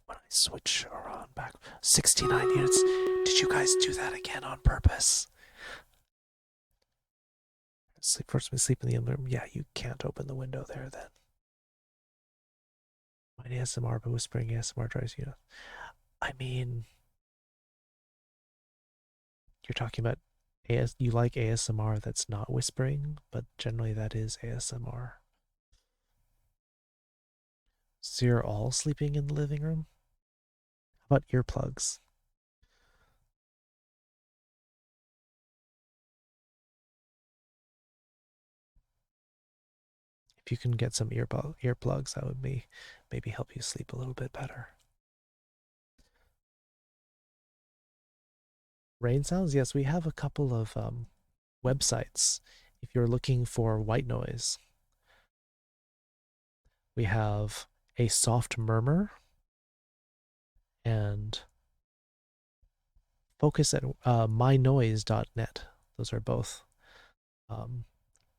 When I switch around back 69 units. Did you guys do that again on purpose? Force me to sleep in the other room. Yeah, you can't open the window there then. My ASMR, but whispering ASMR drives you. I mean, you're talking about you like ASMR that's not whispering, but generally that is ASMR. So you're all sleeping in the living room? How about earplugs? If you can get some earplugs, that would maybe help you sleep a little bit better. Rain sounds? Yes, we have a couple of websites. If you're looking for white noise, we have a soft murmur and focus at mynoise.net. Those are both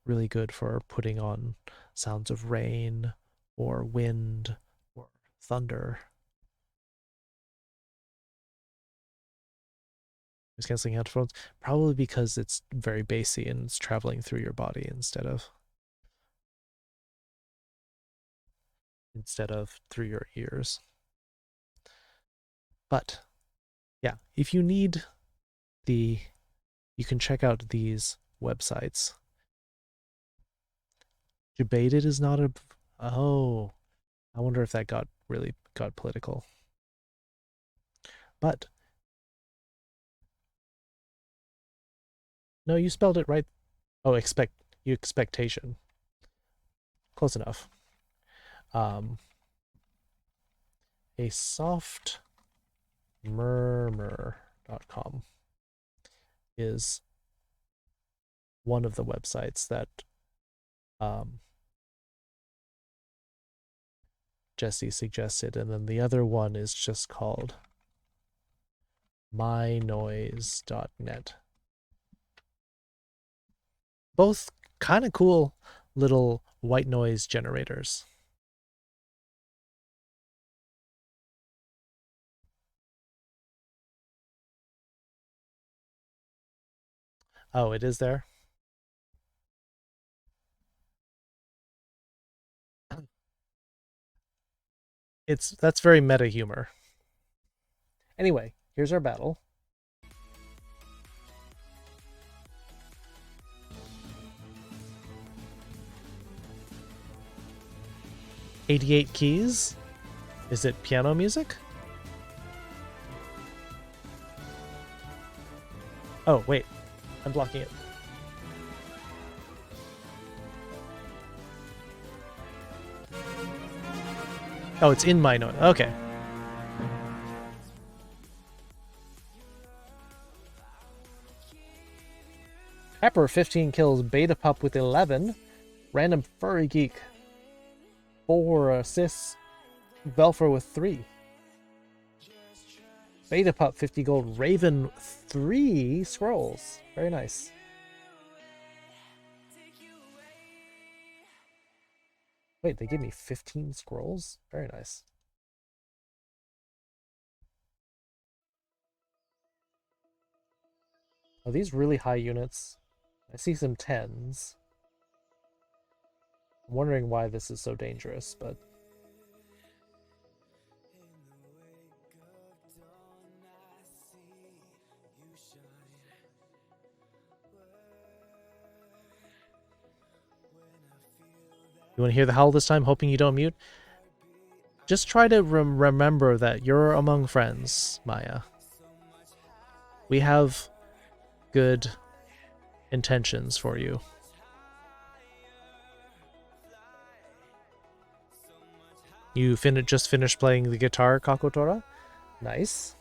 really good for putting on sounds of rain or wind or thunder. Noise canceling headphones, probably because it's very bassy and it's traveling through your body instead of through your ears. But yeah, if you need you can check out these websites. Debated is not a. Oh, I wonder if that got political. But no, you spelled it right. Oh, expectation. Close enough. A soft murmur.com is one of the websites that Jesse suggested, and then the other one is just called mynoise.net. Both kind of cool little white noise generators. Oh, it is there? That's very meta humor. Anyway, here's our battle. "88 keys? Is it piano music?" Oh, wait. I'm blocking it. Oh, it's in my note. Okay. Pepper 15 kills, Beta Pup with 11, Random Furry Geek 4 assists, Velfer with 3. Beta Pup 50 gold, Raven 3 scrolls. Very nice. Wait, they gave me 15 scrolls? Very nice. Are these really high units? I see some 10s. I'm wondering why this is so dangerous, but you want to hear the howl this time, hoping you don't mute? Just try to remember that you're among friends, Maya. We have good intentions for you. You just finished playing the guitar, Kakotora? Nice.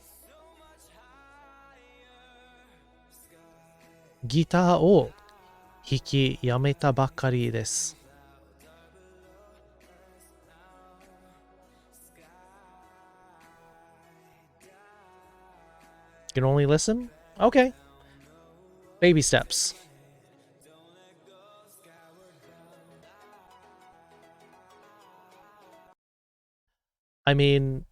ギターを弾きやめたばかりです。You can only listen? Okay. Baby steps. I mean,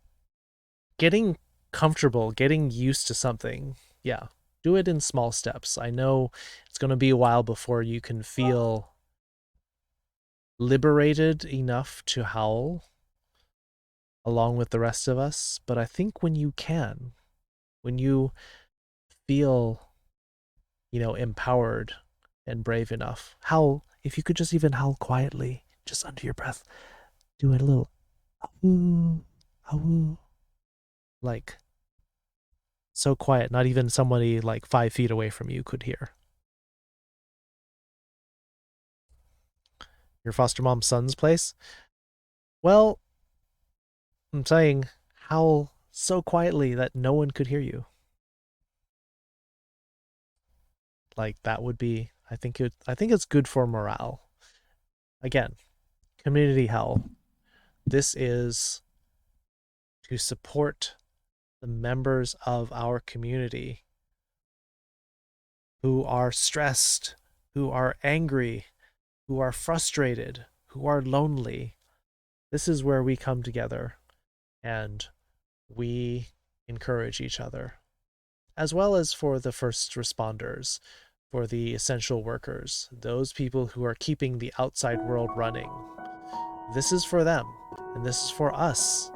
getting comfortable, getting used to something, yeah. Do it in small steps. I know it's going to be a while before you can feel liberated enough to howl along with the rest of us, but I think when you can, when you feel, empowered and brave enough, howl. If you could just even howl quietly, just under your breath, do it a little, awoo, awoo, like so quiet, not even somebody like 5 feet away from you could hear. Your foster mom's son's place? Well, I'm saying howl so quietly that no one could hear you. Like that would be, I think it's good for morale. Again, community howl. This is to support the members of our community who are stressed, who are angry, who are frustrated, who are lonely. This is where we come together and we encourage each other, as well as for the first responders, for the essential workers, those people who are keeping the outside world running. This is for them, and this is for us.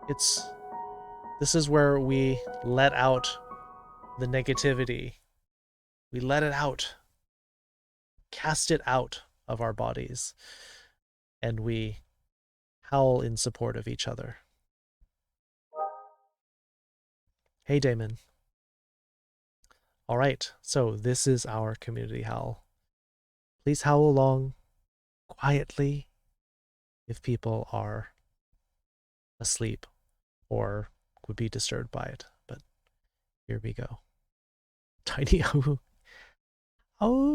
This is where we let out the negativity. We let it out, cast it out of our bodies, and we howl in support of each other. Hey, Damon. All right, so this is our community howl. Please howl along quietly if people are asleep or would be disturbed by it. But here we go. Tiny ow. Oh.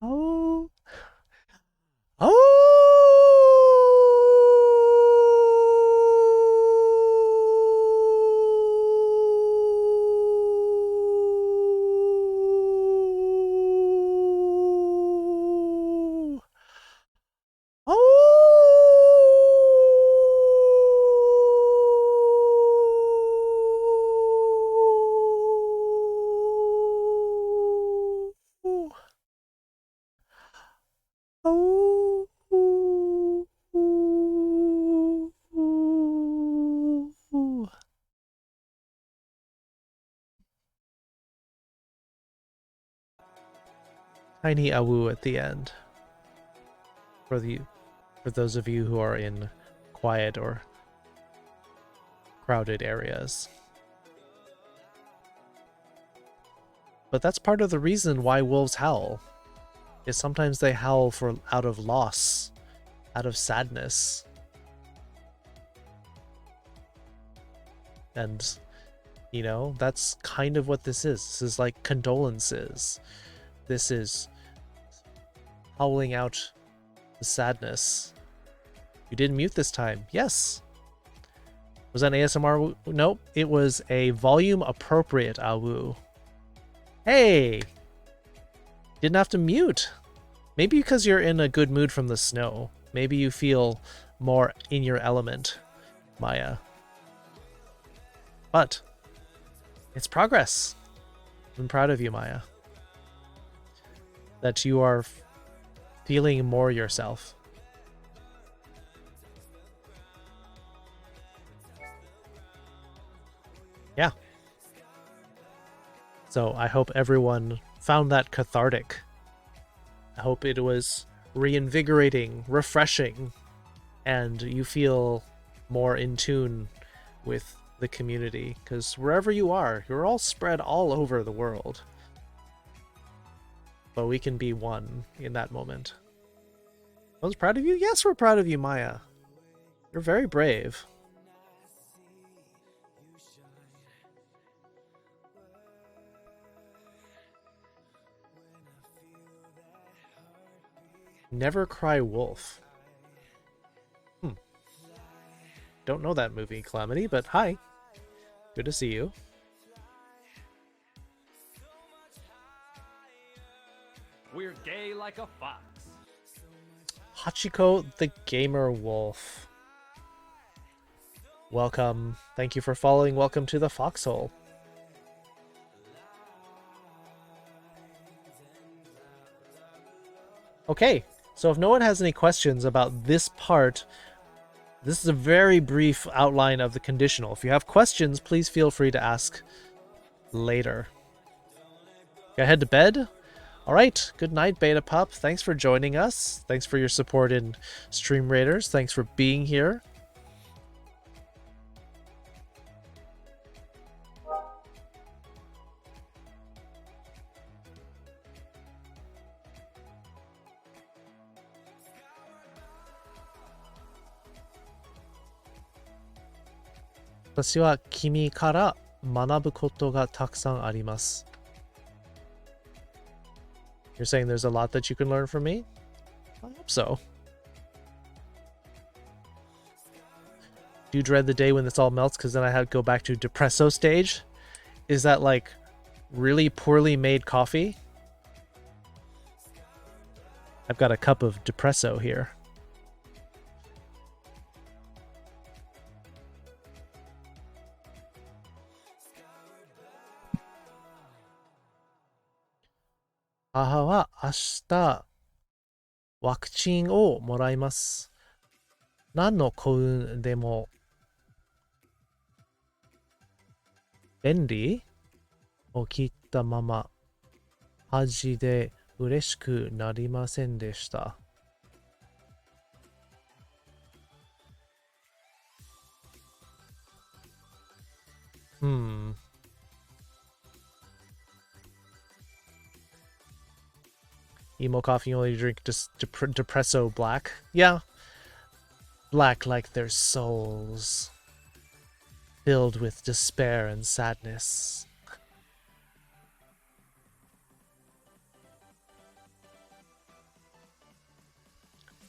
Oh. Tiny awoo at the end for those of you who are in quiet or crowded areas. But that's part of the reason why wolves howl, is sometimes they howl out of loss, out of sadness. And, that's kind of what this is. This is like condolences. This is howling out the sadness. You didn't mute this time. Yes. Was that an ASMR? Nope. It was a volume appropriate awoo. Hey! Didn't have to mute. Maybe because you're in a good mood from the snow. Maybe you feel more in your element, Maya. But it's progress. I'm proud of you, Maya. That you are feeling more yourself. Yeah. So I hope everyone found that cathartic. I hope it was reinvigorating, refreshing, and you feel more in tune with the community, because wherever you are, you're all spread all over the world. But we can be one in that moment. I was proud of you? Yes, we're proud of you, Maya. You're very brave. Never Cry Wolf. Don't know that movie, Calamity, but hi. Good to see you. We're gay like a fox. Hachiko the Gamer Wolf. Welcome. Thank you for following. Welcome to the Foxhole. Okay, so if no one has any questions about this part, this is a very brief outline of the conditional. If you have questions, please feel free to ask later. Gotta head to bed? Alright, good night, Beta Pup. Thanks for joining us. Thanks for your support in Stream Raiders. Thanks for being here. You're saying there's a lot that you can learn from me? I hope so. Do you dread the day when this all melts because then I had to go back to depresso stage? Is that like really poorly made coffee? I've got a cup of depresso here. Haha wa ashita wakuchin o moraimasu. Nan no koun demo benri o kitta mama haji de ureshiku narimasen deshita. Emo coffee, you only drink just depresso black? Yeah. Black like their souls. Filled with despair and sadness.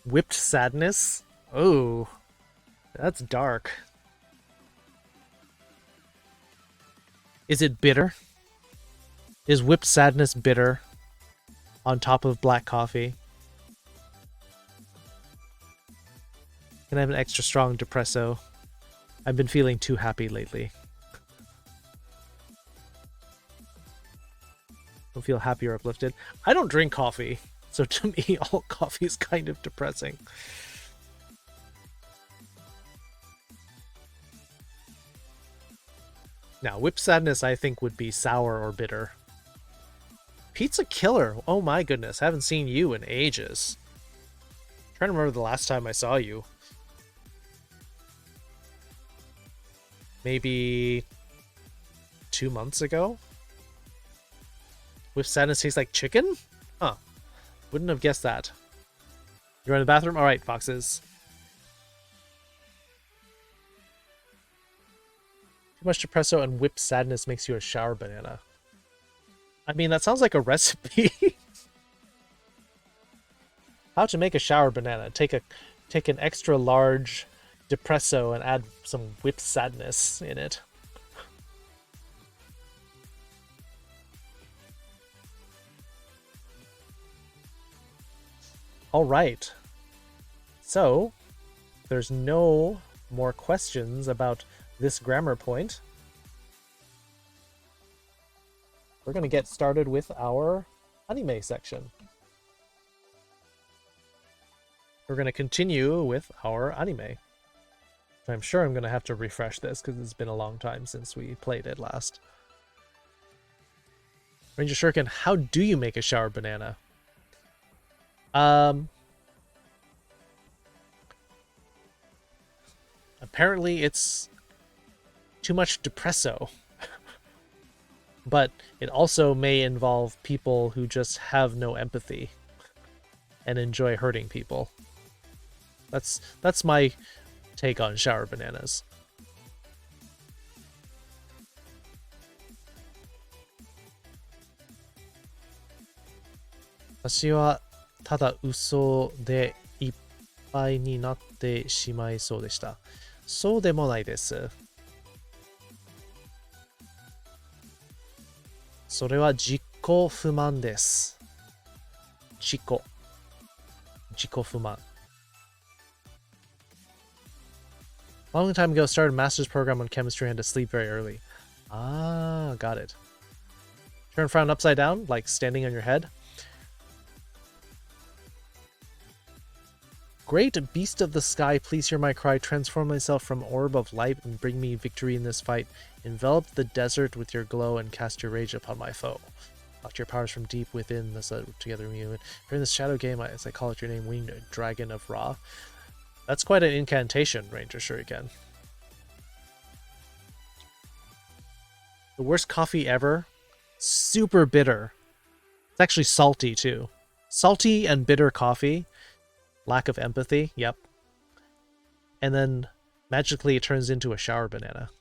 Whipped sadness? Oh, that's dark. Is it bitter? Is whipped sadness bitter? On top of black coffee? Can I have an extra strong depresso? I've been feeling too happy lately. Don't feel happy or uplifted. I don't drink coffee, so to me all coffee is kind of depressing. Now, whipped sadness I think would be sour or bitter. Pizza Killer. Oh my goodness, I haven't seen you in ages. I'm trying to remember the last time I saw you. Maybe 2 months ago? With sadness tastes like chicken? Huh. Wouldn't have guessed that. You're in the bathroom? Alright, foxes. Too much depresso and whipped sadness makes you a shower banana. I mean, that sounds like a recipe. How to make a shower banana. Take an extra large depresso and add some whipped sadness in it. Alright. So, there's no more questions about this grammar point. we're going to get started with our anime section. We're going to continue with our anime. I'm sure I'm going to have to refresh this because it's been a long time since we played it last. Ranger Shuriken, how do you make a shower banana? Apparently it's too much depresso. But it also may involve people who just have no empathy and enjoy hurting people. That's my take on shower bananas. Watashi wa tada uso de ippai ni natte shimai sou deshita. Sou demo nai desu. それは自己不満です。自己不満。Long time ago, started a master's program on chemistry and had to sleep very early. Ah, got it. Turn frown upside down, like standing on your head. Great beast of the sky, please hear my cry. Transform myself from orb of light and bring me victory in this fight. Envelop the desert with your glow and cast your rage upon my foe. Lock your powers from deep within the sun together with you. During this shadow game, as I call it your name, winged dragon of Ra. That's quite an incantation, Ranger Shuriken. The worst coffee ever. Super bitter. It's actually salty too. Salty and bitter coffee. Lack of empathy, yep. And then magically it turns into a shower banana.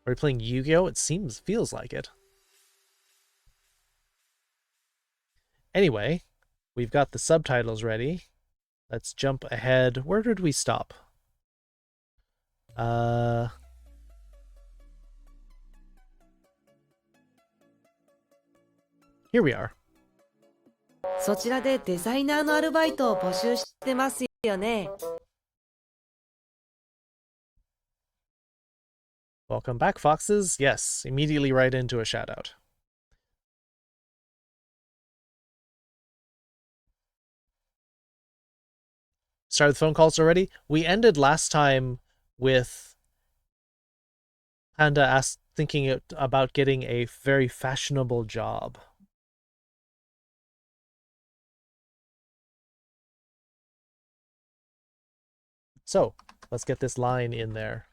Are we playing Yu-Gi-Oh? It feels like it. Anyway, we've got the subtitles ready. Let's jump ahead. Where did we stop? Here we are. そちらでデザイナーのアルバイトを募集してますよね。Welcome back, foxes. Yes, immediately right into a shout out. Started the phone calls already? We ended last time with Panda thinking about getting a very fashionable job. So, let's get this line in there.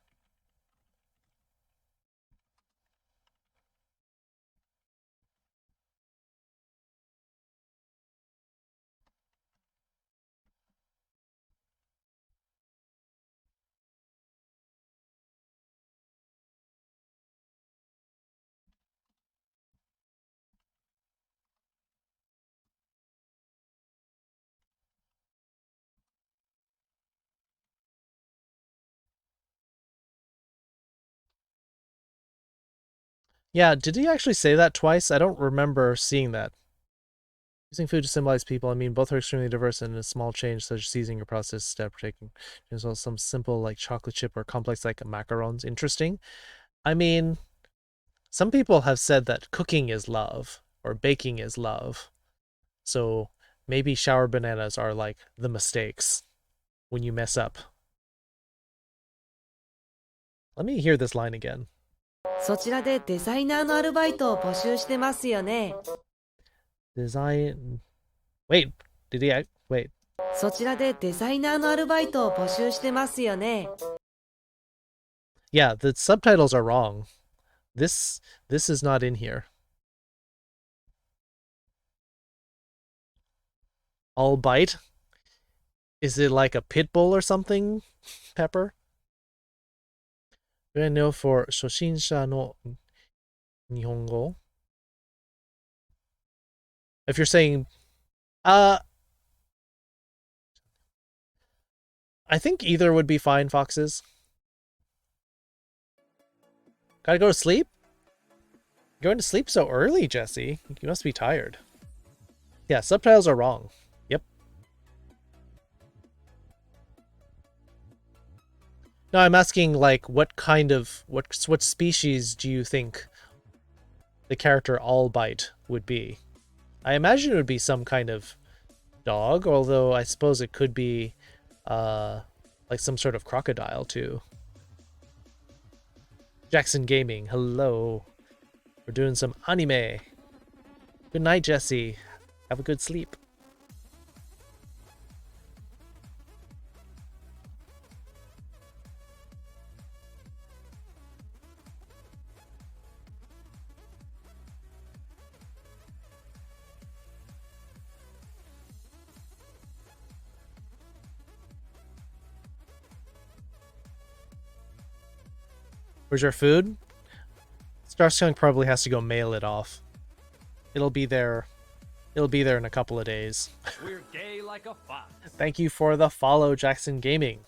Yeah, did he actually say that twice? I don't remember seeing that. Using food to symbolize people, I mean, both are extremely diverse, and a small change such as seasoning your process step or taking as well as some simple like chocolate chip or complex like macarons. Interesting. I mean, some people have said that cooking is love or baking is love. So maybe shower bananas are like the mistakes when you mess up. Let me hear this line again. そちらでデザイナーのアルバイトを募集してますよね。Design. Wait, did he act? Wait. そちらでデザイナーのアルバイトを募集してますよね。Yeah, the subtitles are wrong. This is not in here. All bite? Is it like a pit bull or something, Pepper? Do I know for 初心者の日本語? If you're saying, I think either would be fine, foxes. Gotta go to sleep? Going to sleep so early, Jesse. You must be tired. Yeah, subtitles are wrong. Yep. No, I'm asking, like, what kind of, what species do you think the character Albite would be. I imagine it would be some kind of dog, although I suppose it could be like some sort of crocodile too. Jackson Gaming, hello. We're doing some anime. Good night, Jesse. Have a good sleep. Where's your food? Starsky probably has to go mail it off. It'll be there. It'll be there in a couple of days. We're gay like a fox. Thank you for the follow, Jackson Gaming.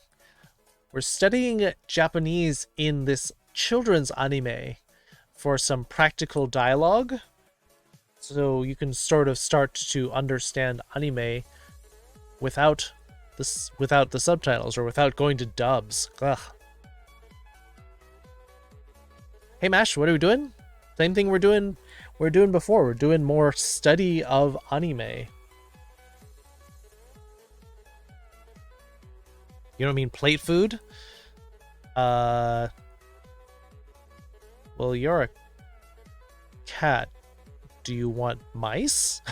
We're studying Japanese in this children's anime for some practical dialogue, so you can sort of start to understand anime without the subtitles or without going to dubs. Ugh. Hey Mash, what are we doing? Same thing we're doing before. We're doing more study of anime. You don't mean plate food? Well, you're a cat. Do you want mice?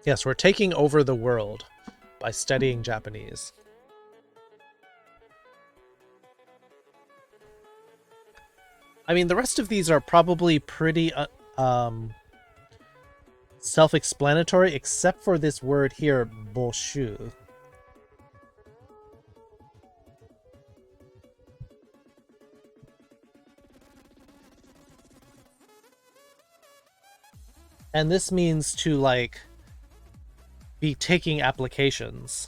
Yes, we're taking over the world by studying Japanese. I mean, the rest of these are probably pretty self-explanatory, except for this word here, boshu. And this means to, like, be taking applications.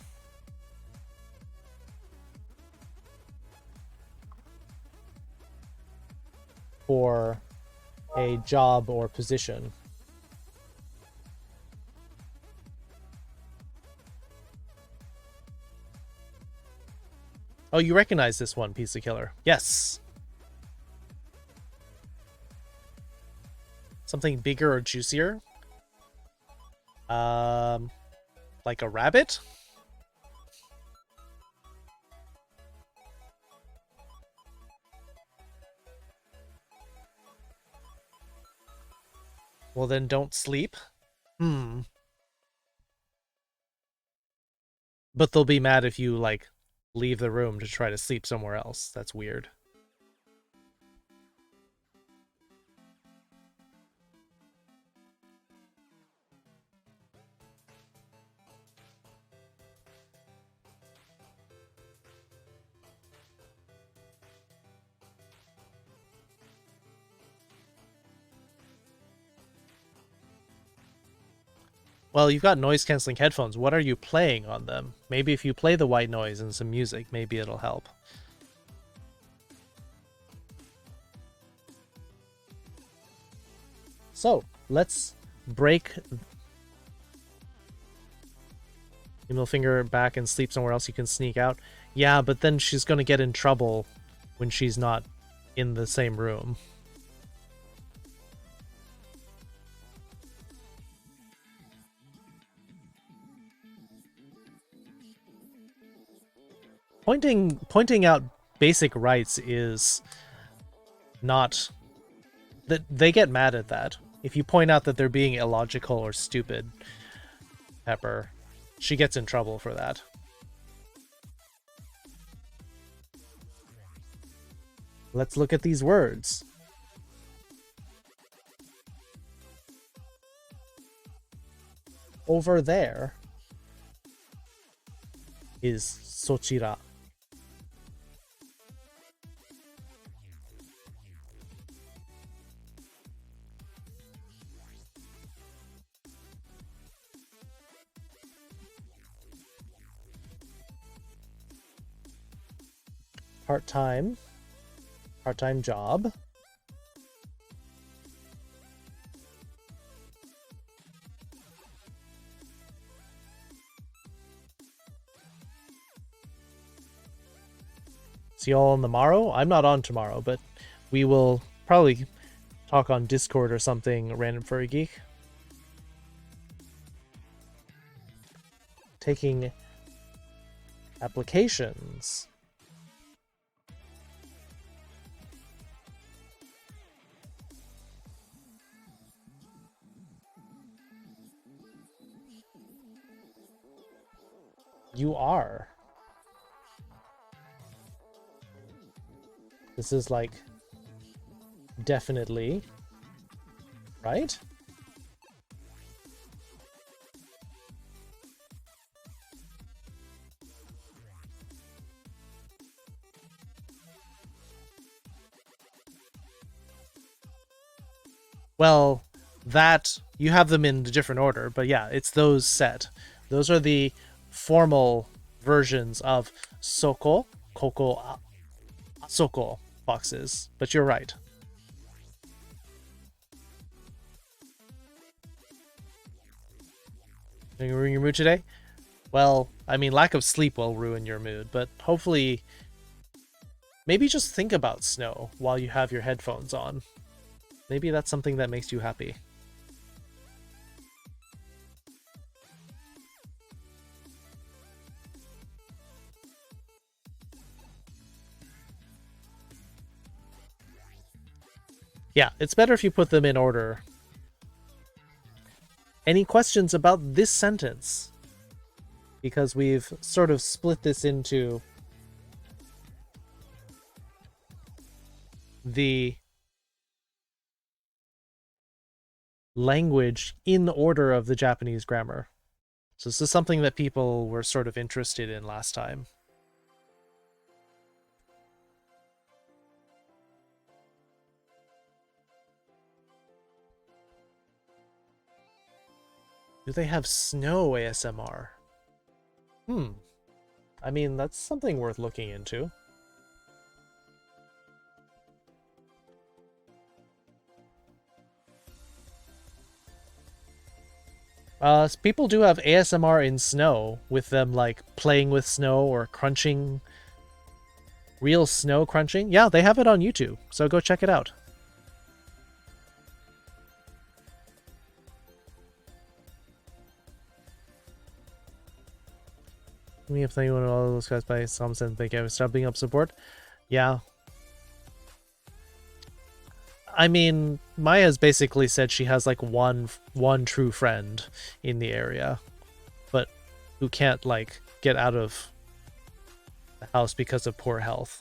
For a job or position. Oh, you recognize this one, Pizza Killer. Yes. Something bigger or juicier. Like a rabbit? Well, then don't sleep. But they'll be mad if you, like, leave the room to try to sleep somewhere else. That's weird. Well, you've got noise-canceling headphones. What are you playing on them? Maybe if you play the white noise and some music, maybe it'll help. So, let's break... Middle finger back and sleep somewhere else you can sneak out. Yeah, but then she's going to get in trouble when she's not in the same room. Pointing out basic rights is not that they get mad at that. If you point out that they're being illogical or stupid, Pepper, she gets in trouble for that. Let's look at these words. Over there is sochira. Part-time job. See you all on the morrow. I'm not on tomorrow, but we will probably talk on Discord or something, Random Furry Geek. Taking applications. You are. This is like definitely right? Well, that you have them in a different order, but yeah, it's those set. Those are the formal versions of Soko, Koko, Asoko boxes, but you're right. Are you ruin your mood today? Well, I mean, lack of sleep will ruin your mood, but hopefully, maybe just think about snow while you have your headphones on. Maybe that's something that makes you happy. Yeah, it's better if you put them in order. Any questions about this sentence? Because we've sort of split this into the language in order of the Japanese grammar. So this is something that people were sort of interested in last time. Do they have snow ASMR? I mean, that's something worth looking into. People do have ASMR in snow, with them like playing with snow or crunching. Real snow crunching? Yeah, they have it on YouTube, so go check it out. We have playing one of all those guys by some sense think I was stepping up support. Yeah. I mean, Maya's basically said she has like one true friend in the area, but who can't like get out of the house because of poor health.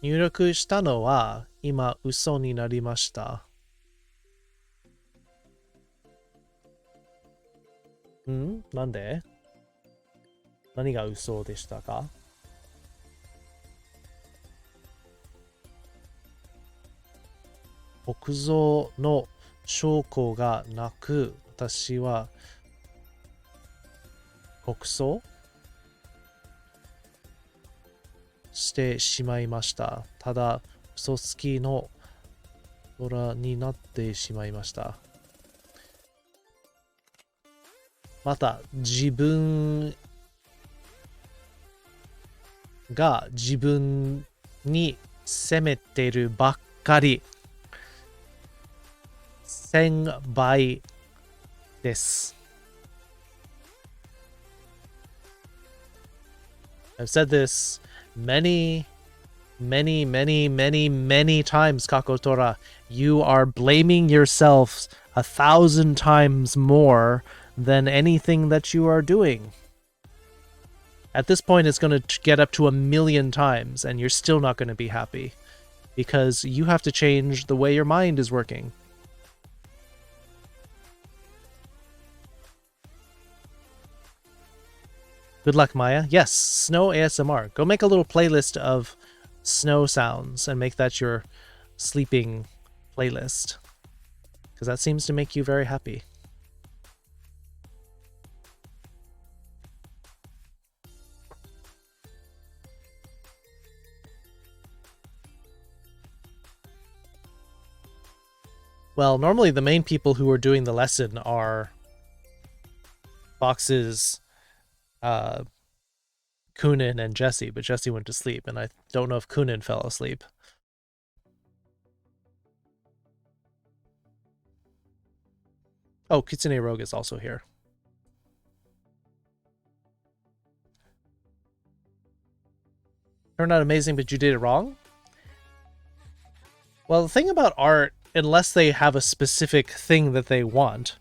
入力したのは今嘘になりました。なんで？何が嘘でしたか？木造の証拠がなく、私は告訴してしまいました。ただ、嘘つきの空になってしまいました。また、自分が自分に責めてるばっかり。1000倍です。I've said this many times, Kakotora. You are blaming yourself 1,000 times more than anything that you are doing. At this point, it's going to get up to 1,000,000 times, and you're still not going to be happy. Because you have to change the way your mind is working. Good luck, Maya. Yes, snow ASMR. Go make a little playlist of snow sounds and make that your sleeping playlist. Because that seems to make you very happy. Well, normally the main people who are doing the lesson are Fox's Kunin and Jesse, but Jesse went to sleep, and I don't know if Kunin fell asleep. Oh, Kitsune Rogue is also here. Turned out amazing, but you did it wrong? Well, the thing about art, unless they have a specific thing that they want,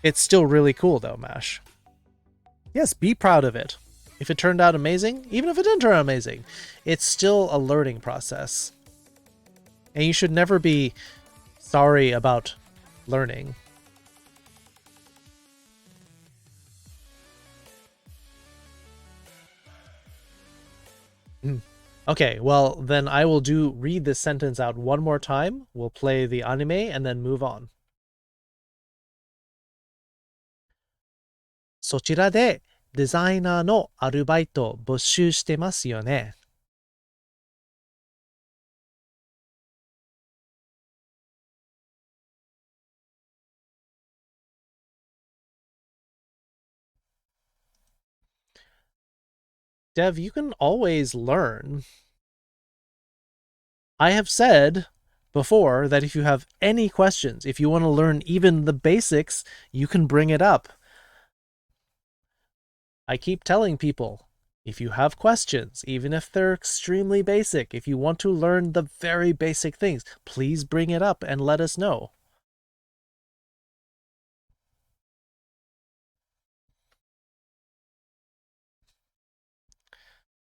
it's still really cool though, Mash. Yes, be proud of it. If it turned out amazing, even if it didn't turn out amazing, it's still a learning process. And you should never be sorry about learning. Okay, well, then I will read this sentence out one more time. We'll play the anime and then move on. そちらでデザイナーのアルバイト募集してますよね。Dev, you can always learn. I have said before that if you have any questions, if you want to learn even the basics, you can bring it up. I keep telling people, if you have questions, even if they're extremely basic, if you want to learn the very basic things, please bring it up and let us know.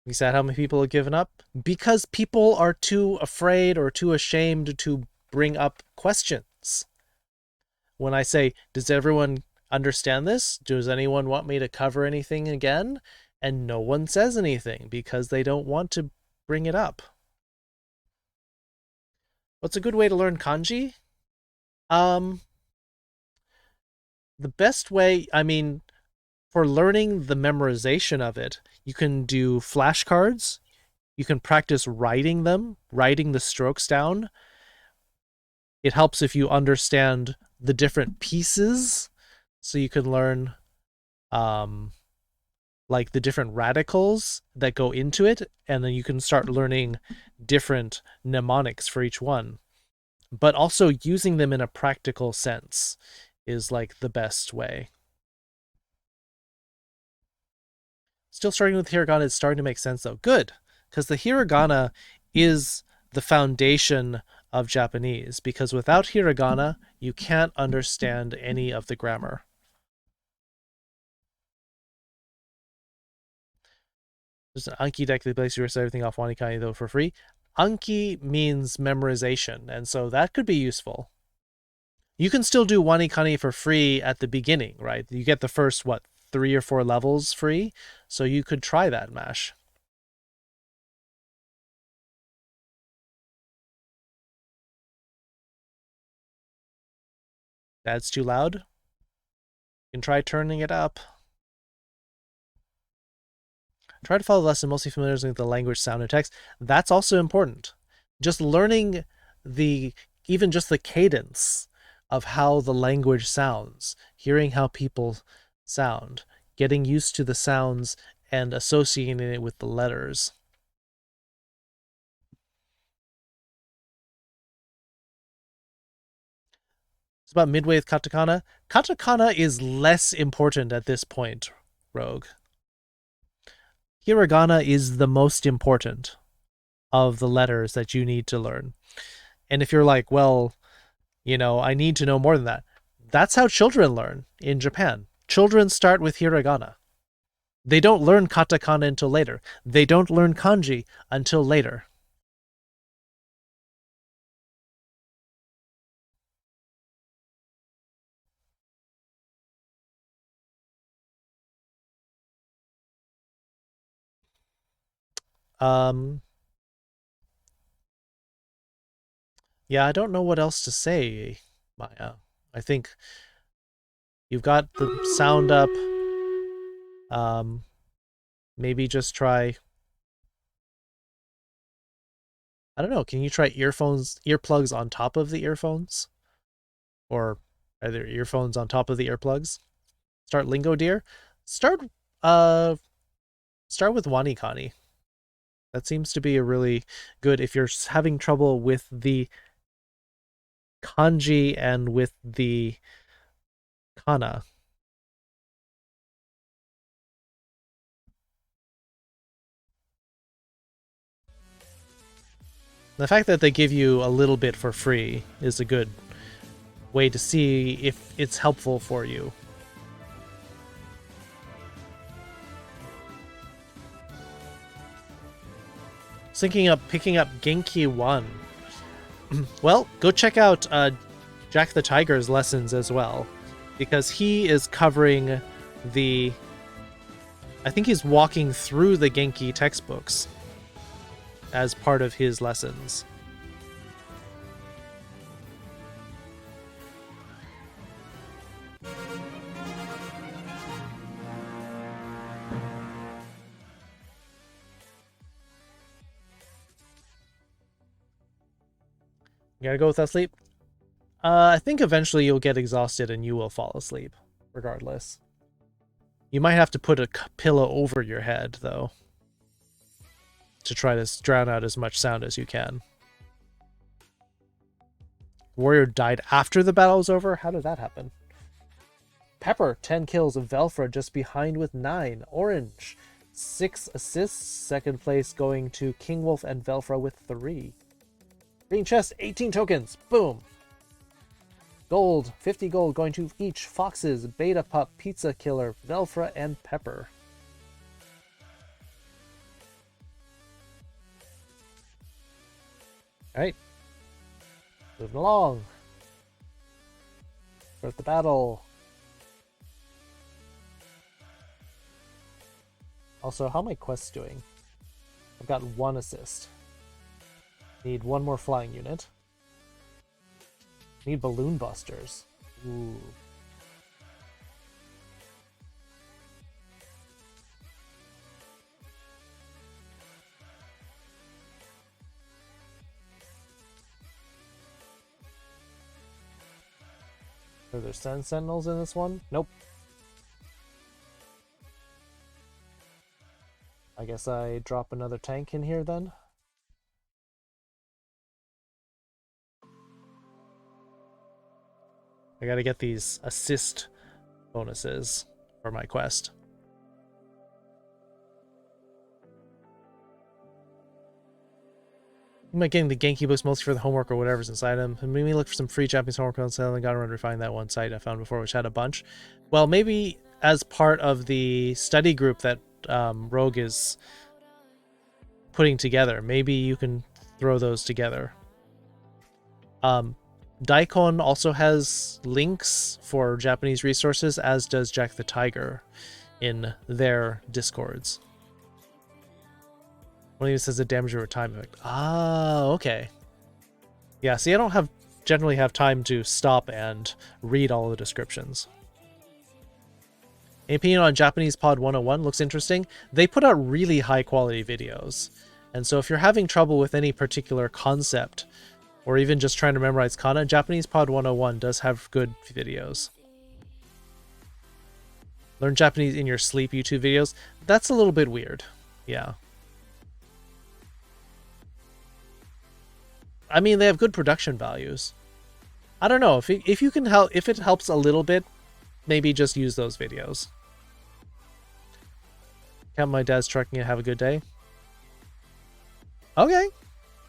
We said how many people have given up? Because people are too afraid or too ashamed to bring up questions. When I say, does everyone understand this? Does anyone want me to cover anything again? And no one says anything because they don't want to bring it up. What's a good way to learn kanji? The best way, for learning the memorization of it, you can do flashcards. You can practice writing them, writing the strokes down. It helps if you understand the different pieces, so you can learn like the different radicals that go into it, and then you can start learning different mnemonics for each one. But also using them in a practical sense is like the best way. Still starting with hiragana is starting to make sense though. Good, because the hiragana is the foundation of Japanese, because without hiragana, you can't understand any of the grammar. There's an Anki deck that lets you rest everything off Wanikani though for free. Anki means memorization, and so that could be useful. You can still do Wanikani for free at the beginning, right? You get the first, 3 or 4 levels free, so you could try that, Mash. That's too loud? You can try turning it up. Try to follow the lesson, mostly familiar with the language, sound, and text. That's also important. Just learning even just the cadence of how the language sounds, hearing how people sound, getting used to the sounds and associating it with the letters. It's about midway with katakana. Katakana is less important at this point, Rogue. Hiragana is the most important of the letters that you need to learn. And if you're like, well, I need to know more than that. That's how children learn in Japan. Children start with hiragana. They don't learn katakana until later. They don't learn kanji until later. Yeah, I don't know what else to say, Maya. I think you've got the sound up. Maybe just try I don't know. Can you try earplugs on top of the earphones? Or either earphones on top of the earplugs? Start Lingo Deer? Start with Wanikani. That seems to be a really good if you're having trouble with the kanji and with the kana. The fact that they give you a little bit for free is a good way to see if it's helpful for you. Thinking of picking up Genki 1. Well, go check out Jack the Tiger's lessons as well, because he is covering the... I think he's walking through the Genki textbooks as part of his lessons. You gotta go without sleep? I think eventually you'll get exhausted and you will fall asleep, regardless. You might have to put a pillow over your head, though, to try to drown out as much sound as you can. Warrior died after the battle was over? How did that happen? Pepper, 10 kills. Velfra just behind with 9. Orange, 6 assists. Second place going to King Wolf and Velfra with 3. Green chest, 18 tokens. Boom. Gold, 50 gold going to each. Foxes, Beta Pup, Pizza Killer, Velfra, and Pepper. Alright. Moving along. Start the battle. Also, how are my quests doing? I've got 1 assist. Need 1 more flying unit. Need balloon busters. Ooh. Are there Sun Sentinels in this one? Nope. I guess I drop another tank in here then. I gotta get these assist bonuses for my quest. You might getting the Genki books mostly for the homework or whatever's inside them. And maybe look for some free Japanese homework on sale and got around to find that one site I found before, which had a bunch. Well, maybe as part of the study group that Rogue is putting together, maybe you can throw those together. Daikon also has links for Japanese resources, as does Jack the Tiger in their discords. One even says the damage over time effect. Ah, okay. Yeah, see, I don't generally have time to stop and read all the descriptions. Any opinion on Japanese Pod 101? Looks interesting. They put out really high quality videos. And so if you're having trouble with any particular concept, or even just trying to memorize kana, Japanese Pod 101 does have good videos. Learn Japanese in your sleep YouTube videos. That's a little bit weird. Yeah. I mean, they have good production values. I don't know, if you can help, if it helps a little bit, maybe just use those videos. Count my dad's trucking and have a good day. Okay.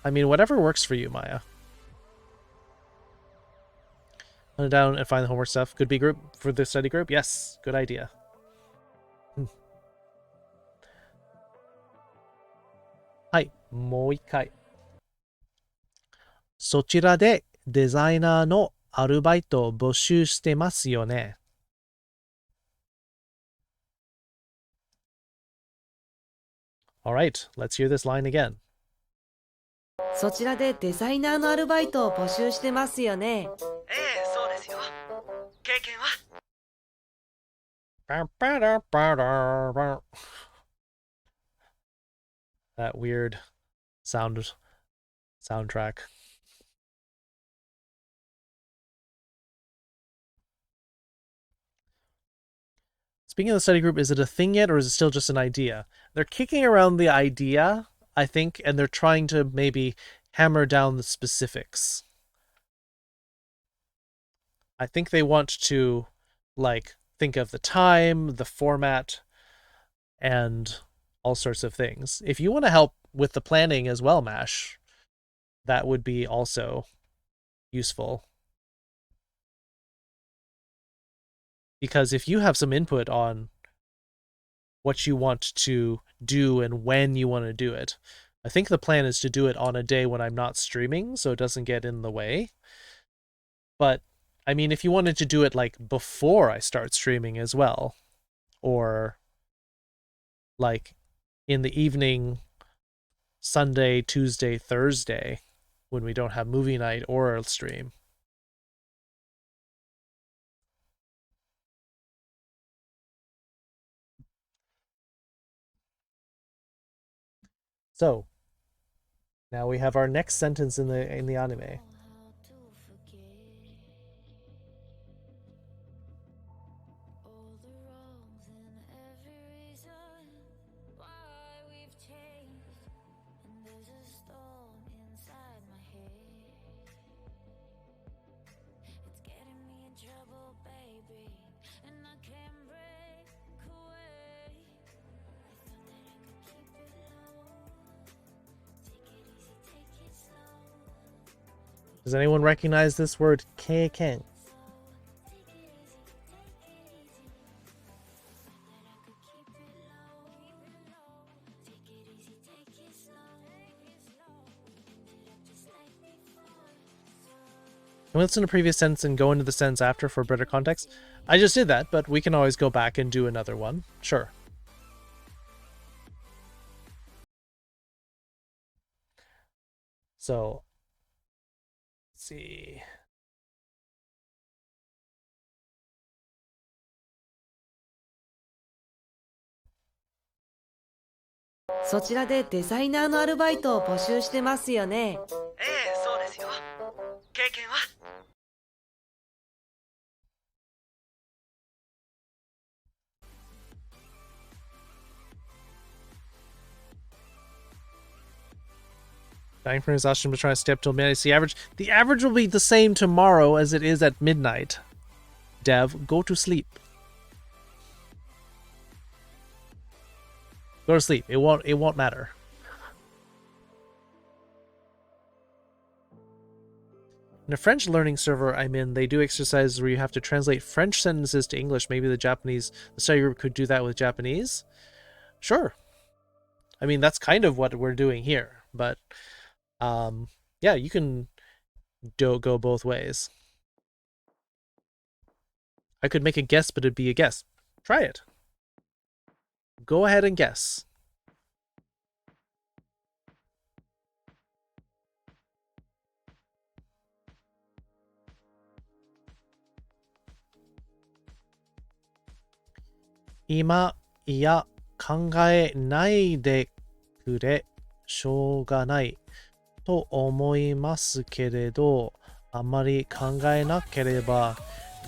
I mean, whatever works for you, Maya. Hunt it down and find the homework stuff. Could be group for the study group. Yes, good idea. はい、もう一回。そちらでデザイナーのアルバイトを募集してますよね。Alright, let's hear this line again. そちらでデザイナーのアルバイトを募集してますよね。ええ、そうですよ。経験は That weird sound soundtrack. Speaking of the study group, is it a thing yet, or is it still just an idea? They're kicking around the idea, I think, and they're trying to maybe hammer down the specifics. I think they want to, like, think of the time, the format, and all sorts of things. If you want to help with the planning as well, Mash, that would be also useful. Because if you have some input on what you want to do and when you want to do it, I think the plan is to do it on a day when I'm not streaming, so it doesn't get in the way. But, I mean, if you wanted to do it, like, before I start streaming as well, or, like, in the evening, Sunday, Tuesday, Thursday, when we don't have movie night or a stream. So, now we have our next sentence in the anime. Does anyone recognize this word, keiken? Can we listen to the previous sentence and go into the sentence after for better context? I just did that, but we can always go back and do another one. Sure. So, let's see. そちらでデザイナーのアルバイトを募集してますよね。ええ、そうですよ。経験は？ Dying from exhaustion, but trying to stay up till midnight. It's the average. The average will be the same tomorrow as it is at midnight. Dev, go to sleep. Go to sleep. It won't matter. In a French learning server I'm in, they do exercises where you have to translate French sentences to English. Maybe the study group could do that with Japanese. Sure. I mean, that's kind of what we're doing here, but yeah, you can go both ways. I could make a guess, but it'd be a guess. Try it. Go ahead and guess. Ima, iya, 考えないでくれ、しょうがないと思いますけれど、あまり考えなければ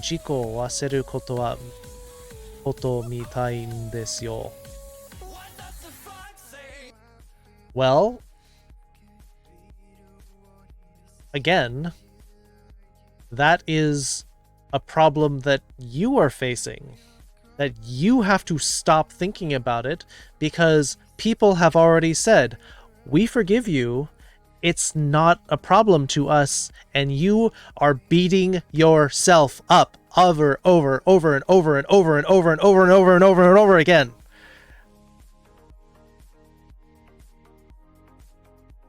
自己を忘れることみたいんですよ。Well, again, that is a problem that you are facing. That you have to stop thinking about it because people have already said, we forgive you, it's not a problem to us, and you are beating yourself up over and over and over and over and over and over and over and over and over again.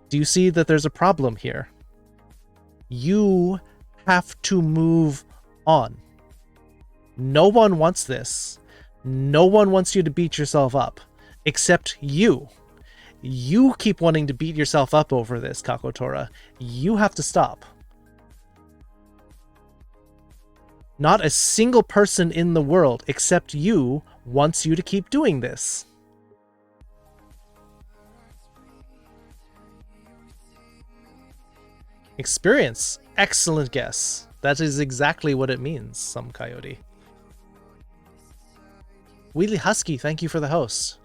Do you see that there's a problem here? You have to move on. No one wants this. No one wants you to beat yourself up. Except you. You keep wanting to beat yourself up over this, Kakotora. You have to stop. Not a single person in the world except you wants you to keep doing this. Experience. Excellent guess. That is exactly what it means, some coyote. Wheatley Husky, thank you for the host.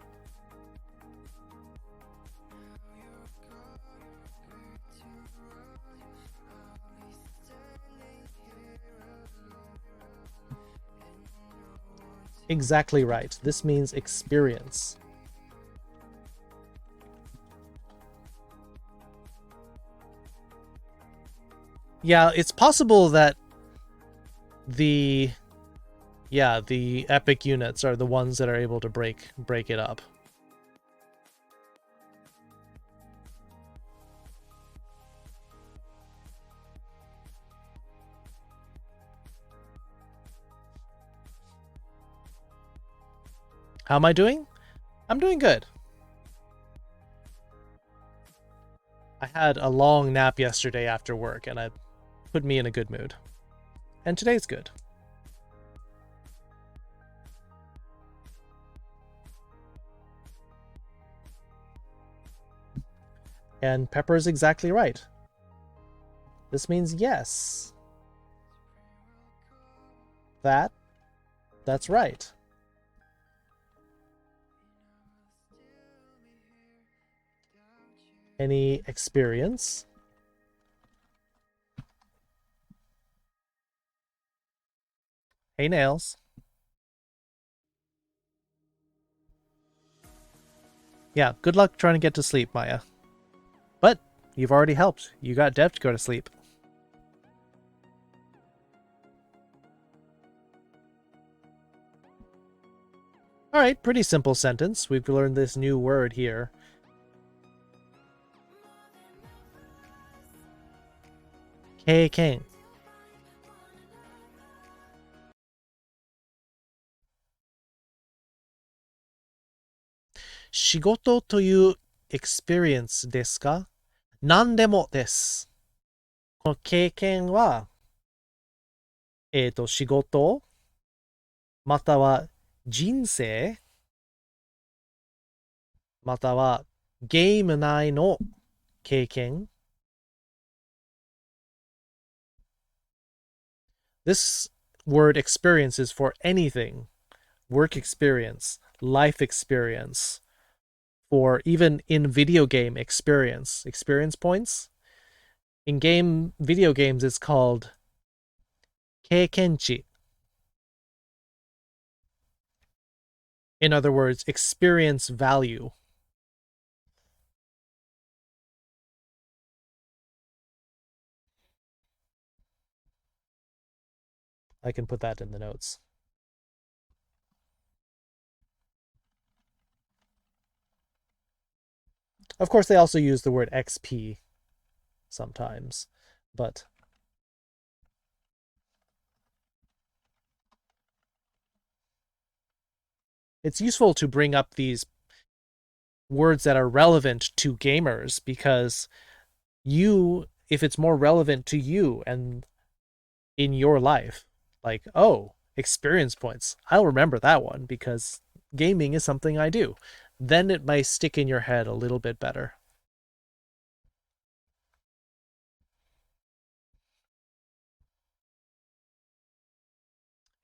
Exactly right. This means experience. Yeah, it's possible that the epic units are the ones that are able to break it up. How am I doing? I'm doing good. I had a long nap yesterday after work, and it put me in a good mood. And today's good. And Pepper is exactly right. This means yes. That's right. Any experience? Hey, Nails. Yeah, good luck trying to get to sleep, Maya. But you've already helped. You got Dev to go to sleep. Alright, pretty simple sentence. We've learned this new word here. Keiken. 仕事というエクスペリエンスですか？何でもです。この経験は、仕事、または人生、またはゲーム内の経験。This word experience is for anything. Work experience, life experience, or even in video game experience. Experience points. In video games, it's called 経験値. In other words, experience value. I can put that in the notes. Of course, they also use the word XP sometimes, but it's useful to bring up these words that are relevant to gamers because if it's more relevant to you and in your life, like, oh, experience points, I'll remember that one because gaming is something I do, then it might stick in your head a little bit better.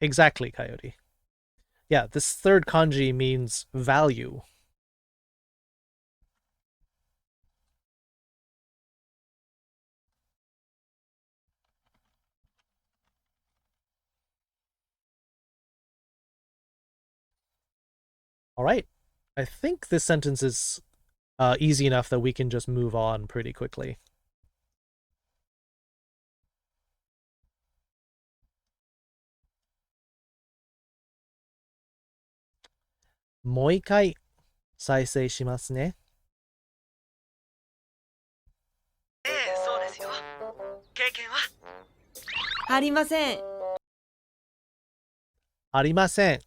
Exactly, Coyote. Yeah, this third kanji means value. All right. I think this sentence is easy enough that we can just move on pretty quickly. もう一回再生しますね。ええ、そうですよ。経験は？ありません。ありません。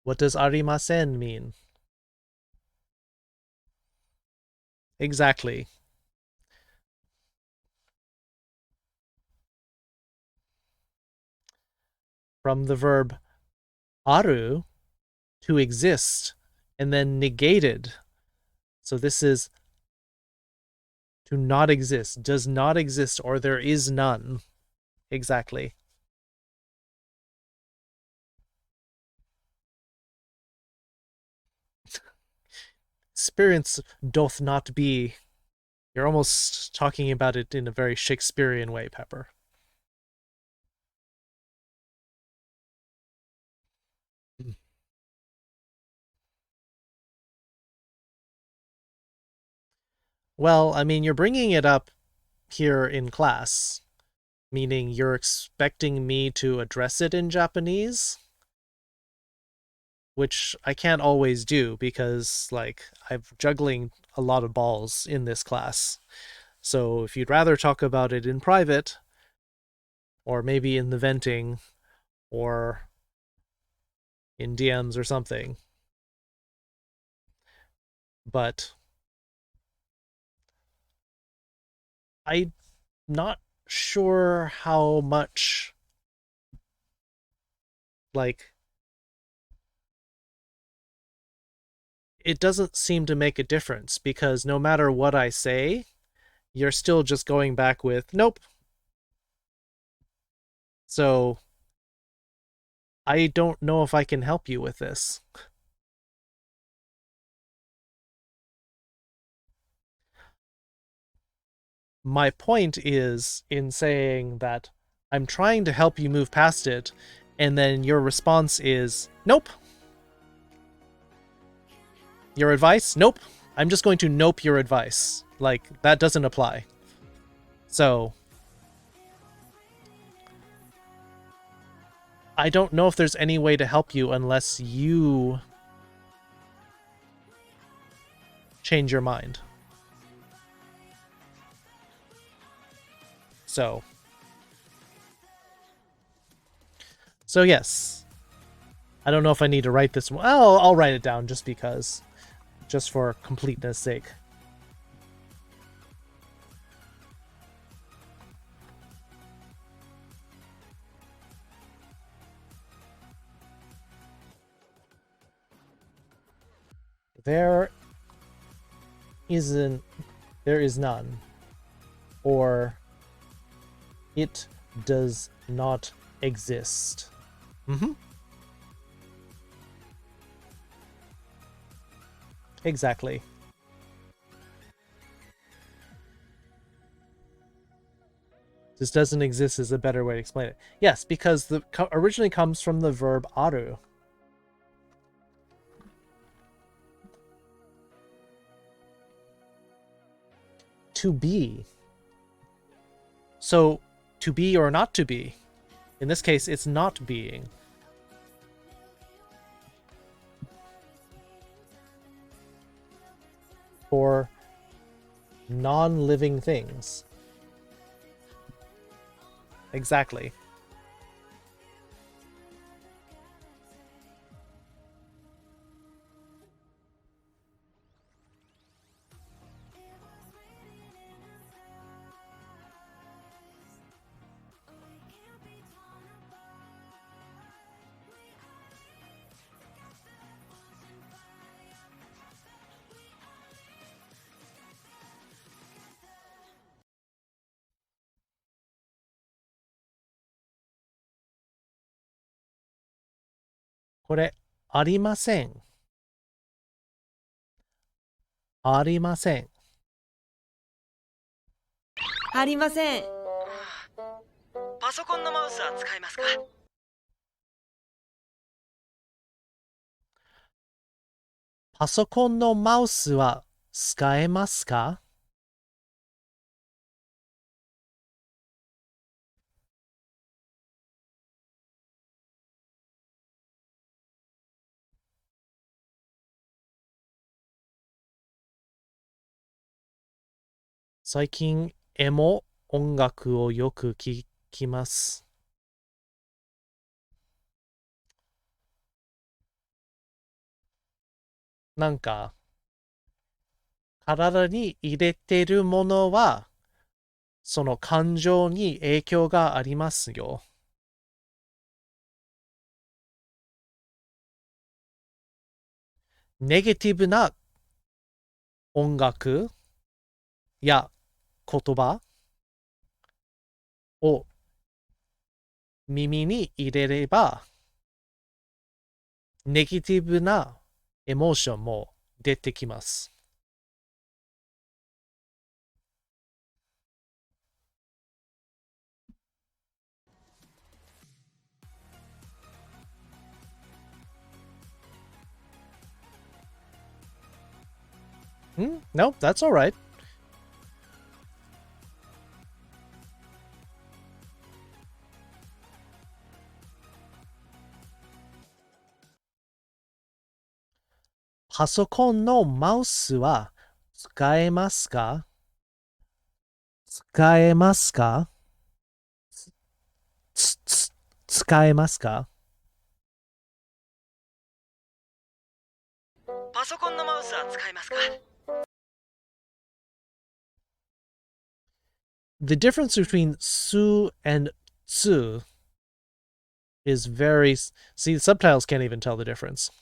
What does ありません mean? Exactly. from the verb aru, to exist, and then negated. So this is to not exist, does not exist, or there is none. Exactly. Experience doth not be. You're almost talking about it in a very Shakespearean way, Pepper. Well, I mean, you're bringing it up here in class, meaning you're expecting me to address it in Japanese, which I can't always do because, like, I'm juggling a lot of balls in this class. So if you'd rather talk about it in private, or maybe in the venting, or in DMs or something. But I'm not sure how much, like, it doesn't seem to make a difference because no matter what I say, you're still just going back with, nope. So I don't know if I can help you with this. My point is in saying that I'm trying to help you move past it, and then your response is, nope. Your advice? Nope. I'm just going to nope your advice. Like, that doesn't apply. So I don't know if there's any way to help you unless you change your mind. So yes. I don't know if I need to write this one. I'll write it down just because. Just for completeness sake. There is none. Or it does not exist. Exactly. This doesn't exist is a better way to explain it. Yes, because the originally comes from the verb aru. To be. So, to be or not to be. In this case, it's not being. For non-living things. Exactly. Kore, ありません。ありません。ありません。パソコンのマウスは使いますか？パソコンのマウスは使えますか？最近、エモ音楽をよく聴きます。なんか、体に入れてるものは、その感情に影響がありますよ。ネガティブな音楽や言葉を耳に入れれば、ネガティブなエモーションも出てきます。No, that's all right. パソコンのマウスは使えますか？使えますか？使えますか？パソコンのマウスは使えますか？ The difference between su and tsu is very... See, the subtitles can't even tell the difference.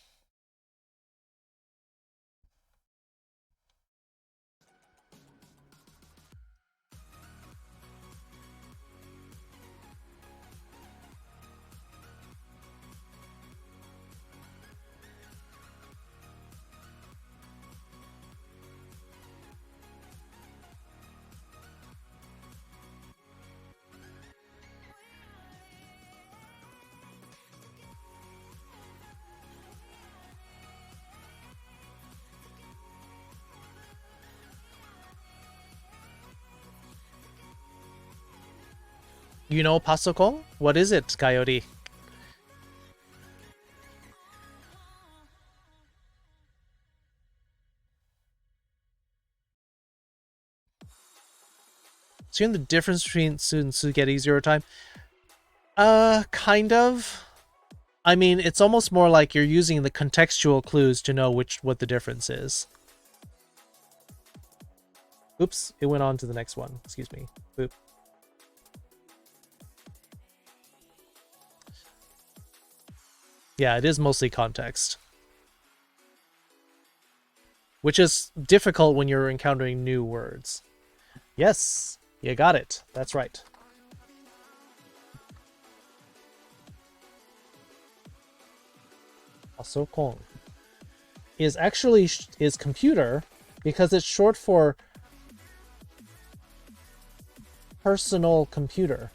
You know pasokon? What is it, Coyote? So you know the difference between su and su get easier over time? Kind of. I mean, it's almost more like you're using the contextual clues to know what the difference is. Oops, it went on to the next one. Excuse me. Boop. Yeah, it is mostly context. Which is difficult when you're encountering new words. Yes, you got it. That's right. Pasokon is actually is computer because it's short for personal computer.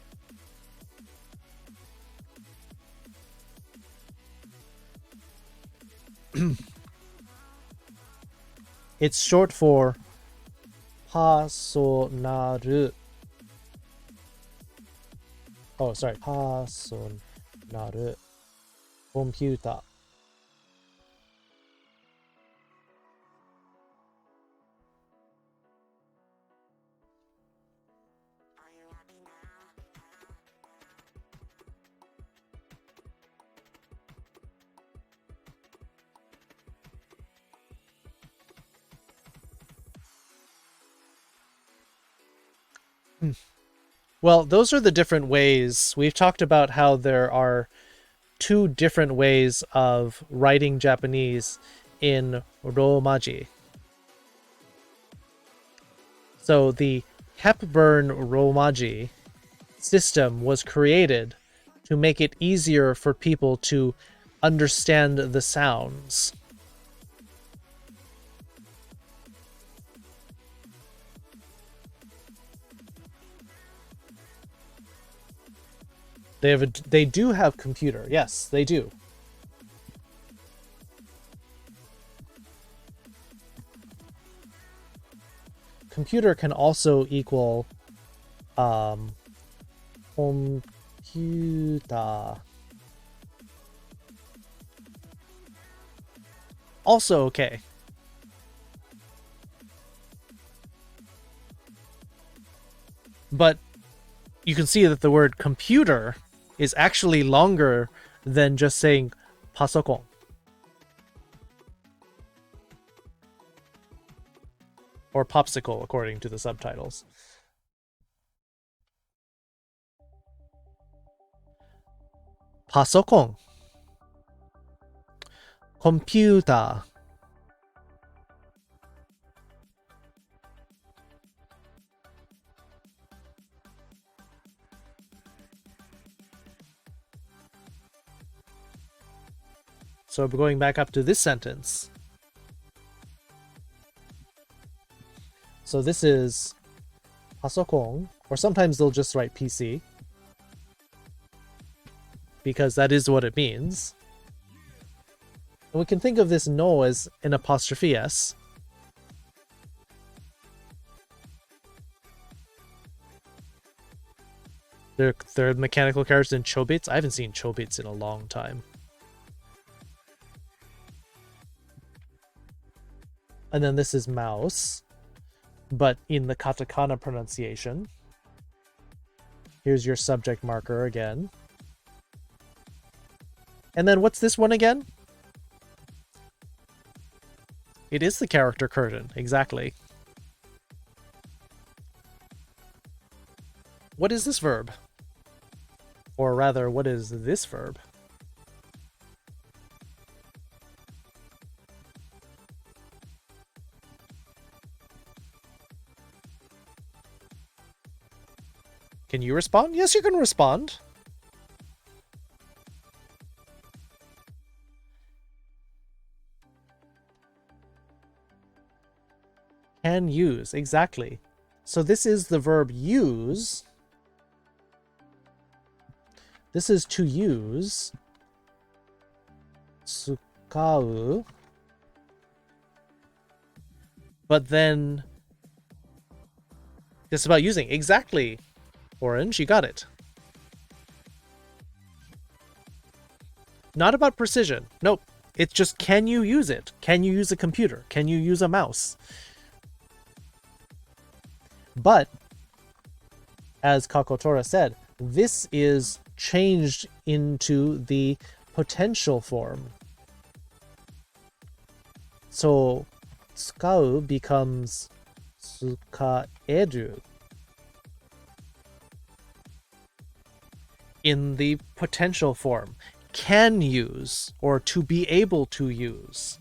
It's short for personal. Oh, sorry. Personal computer. Well, those are the different ways. We've talked about how there are two different ways of writing Japanese in Romaji. So the Hepburn Romaji system was created to make it easier for people to understand the sounds. They do have computer. Yes, they do. Computer can also equal computer. Also okay. But you can see that the word computer is actually longer than just saying pasokon. Or popsicle, according to the subtitles. Pasokon. Computer. So we're going back up to this sentence. So this is pasokon, or sometimes they'll just write PC, because that is what it means. And we can think of this no as an apostrophe s. They're mechanical characters in chobits. I haven't seen chobits in a long time. And then this is mouse, but in the katakana pronunciation. Here's your subject marker again. And then what's this one again? It is the character curtain, exactly. What is this verb? Or rather, what is this verb? Can you respond? Yes, you can respond. Can use, exactly. So this is the verb use. This is to use. Tsukau. But then it's about using. Exactly. Orange, you got it. Not about precision. Nope. It's just, can you use it? Can you use a computer? Can you use a mouse? But, as Kakotora said, this is changed into the potential form. So, tsukau becomes tsukaeru. In the potential form. Can use, or to be able to use.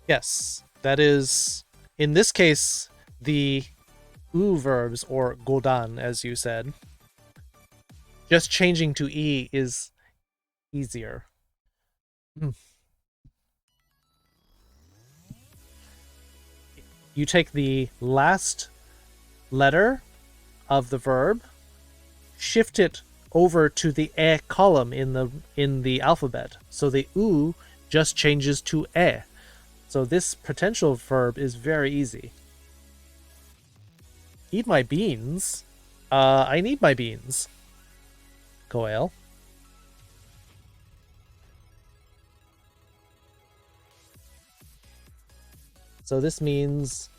Yes, that is, in this case, the u verbs, or godan, as you said. Just changing to e is easier. You take the last letter of the verb, shift it over to the e column in the alphabet. So the u just changes to e. So this potential verb is very easy. Eat my beans. I need my beans. Goel. So this means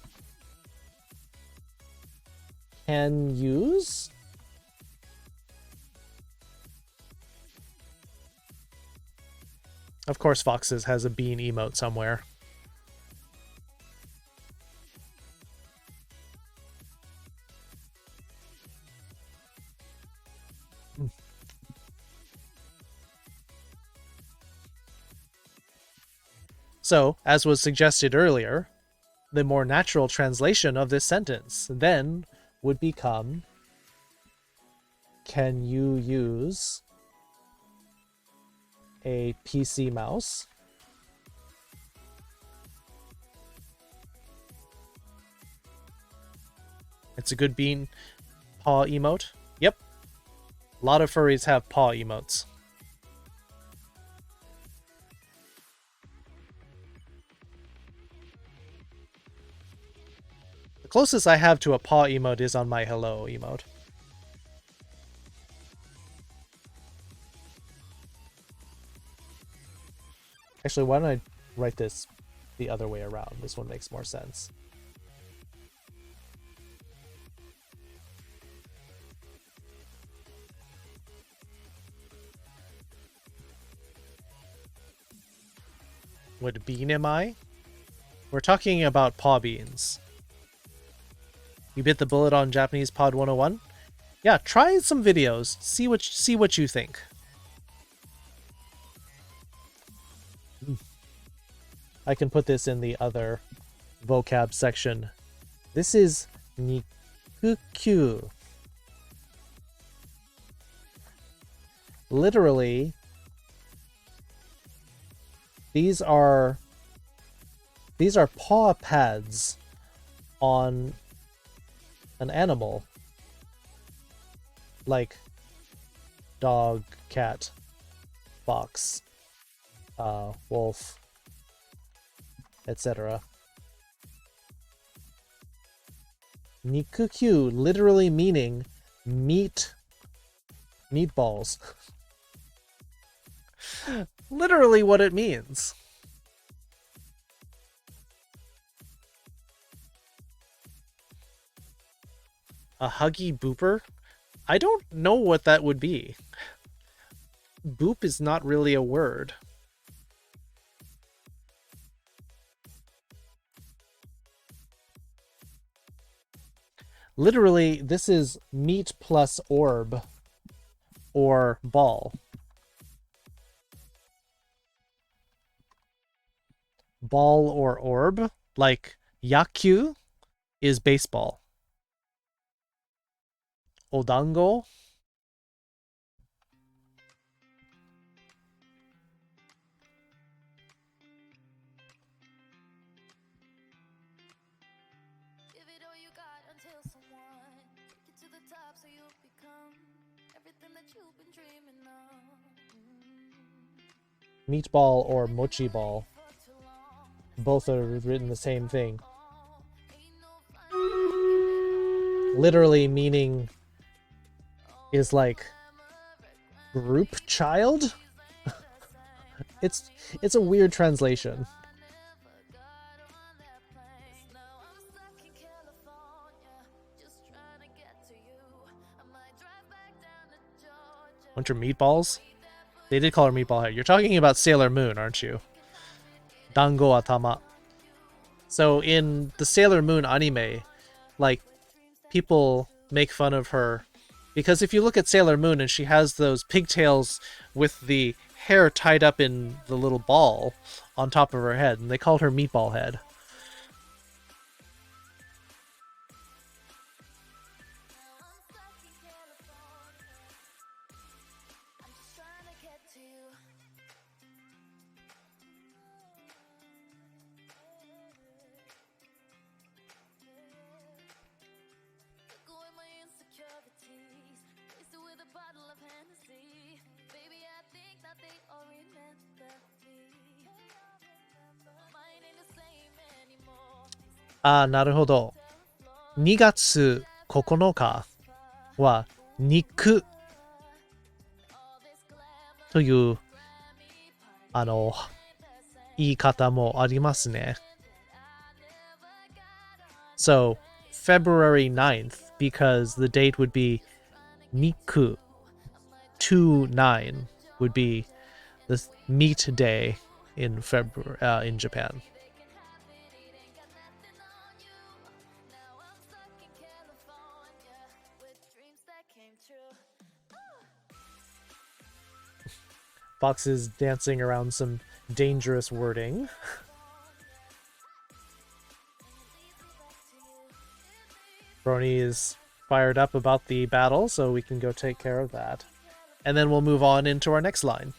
can use. Of course, Foxes has a bean emote somewhere. So, as was suggested earlier, the more natural translation of this sentence then would become, can you use a PC mouse? It's a good bean paw emote. Yep. A lot of furries have paw emotes. The closest I have to a paw emote is on my hello emote. Actually, why don't I write this the other way around? This one makes more sense. What bean am I? We're talking about paw beans. You bit the bullet on Japanese Pod 101? Yeah, try some videos. See what you think. I can put this in the other vocab section. This is niku. Nikukyu. Literally, these are paw pads on an animal, like dog, cat, fox, wolf, etc. Nikukyu literally meaning meatballs. Literally what it means. A huggy booper? I don't know what that would be. Boop is not really a word. Literally, this is meat plus orb or ball. Ball or orb, like yakyu is baseball. Odango. Meatball or mochi ball. Both are written the same thing. Literally meaning is like group child? It's a weird translation. Want your meatballs? They did call her Meatball Head. You're talking about Sailor Moon, aren't you? Dango Atama. So in the Sailor Moon anime, like, people make fun of her because if you look at Sailor Moon and she has those pigtails with the hair tied up in the little ball on top of her head, and they called her Meatball Head. Ah, なるほど。2月9日は肉という言い方もありますね。So, February 9th, because the date would be Niku 29 would be the meat day in February in Japan. Fox is dancing around some dangerous wording. Brony is fired up about the battle, so we can go take care of that. And then we'll move on into our next line.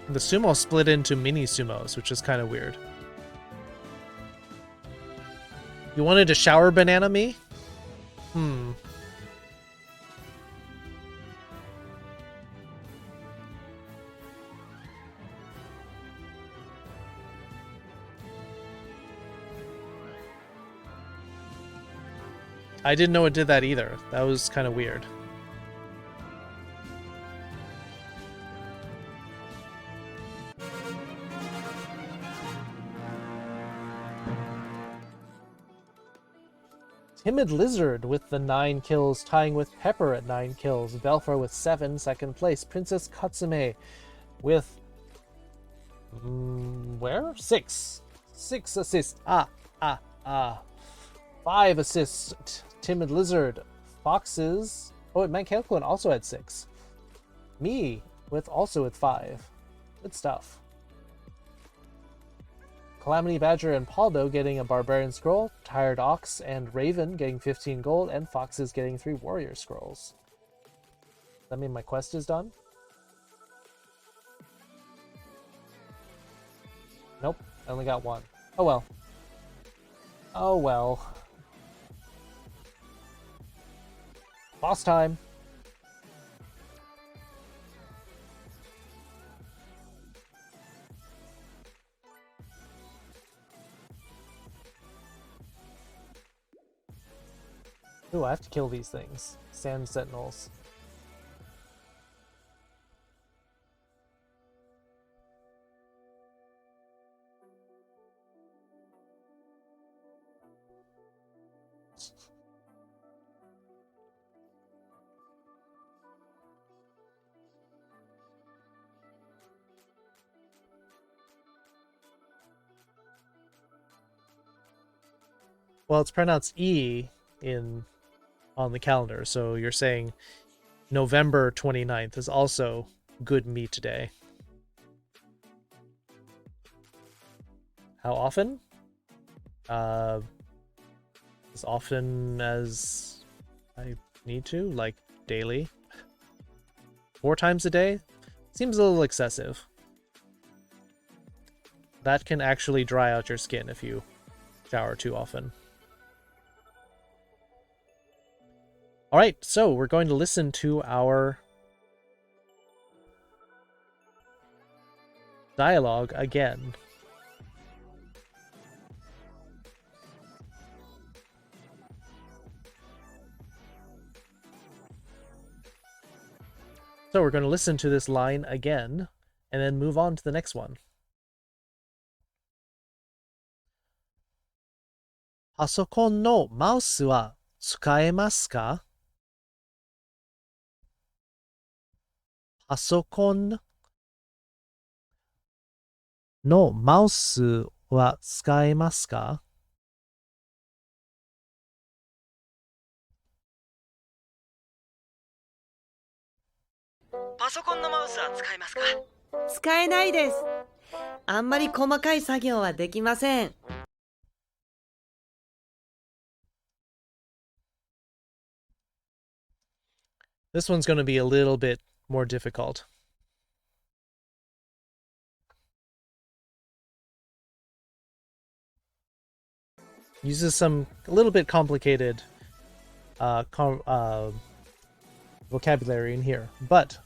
The sumo split into mini sumos, which is kind of weird. You wanted to shower banana me? I didn't know it did that either. That was kind of weird. Timid Lizard with the 9 kills, tying with Pepper at 9 kills. Belfar with 7, second place. Princess Katsume with Where? 6. 6 assists. 5 assists. Timid Lizard. Foxes. Oh, and Mankelkun also had 6. Me also with 5. Good stuff. Calamity Badger and Paldo getting a Barbarian Scroll. Tired Ox and Raven getting 15 gold. And Foxes getting 3 Warrior Scrolls. Does that mean my quest is done? Nope, I only got 1. Oh well. Oh well. Boss time. Ooh, I have to kill these things. Sand Sentinels. Well, it's pronounced E on the calendar, so you're saying November 29th is also good meat day. How often? As often as I need to, like daily. 4 times a day? Seems a little excessive. That can actually dry out your skin if you shower too often. Alright, so we're going to listen to our dialogue again. So we're going to listen to this line again, and then move on to the next one. パソコンのマウスは使えますか? パソコンのマウスは使えますか? パソコンのマウスは使えますか? 使えないです。あんまり細かい作業はできません。This one's going to be a little bit more difficult. Uses some a little bit complicated vocabulary in here, but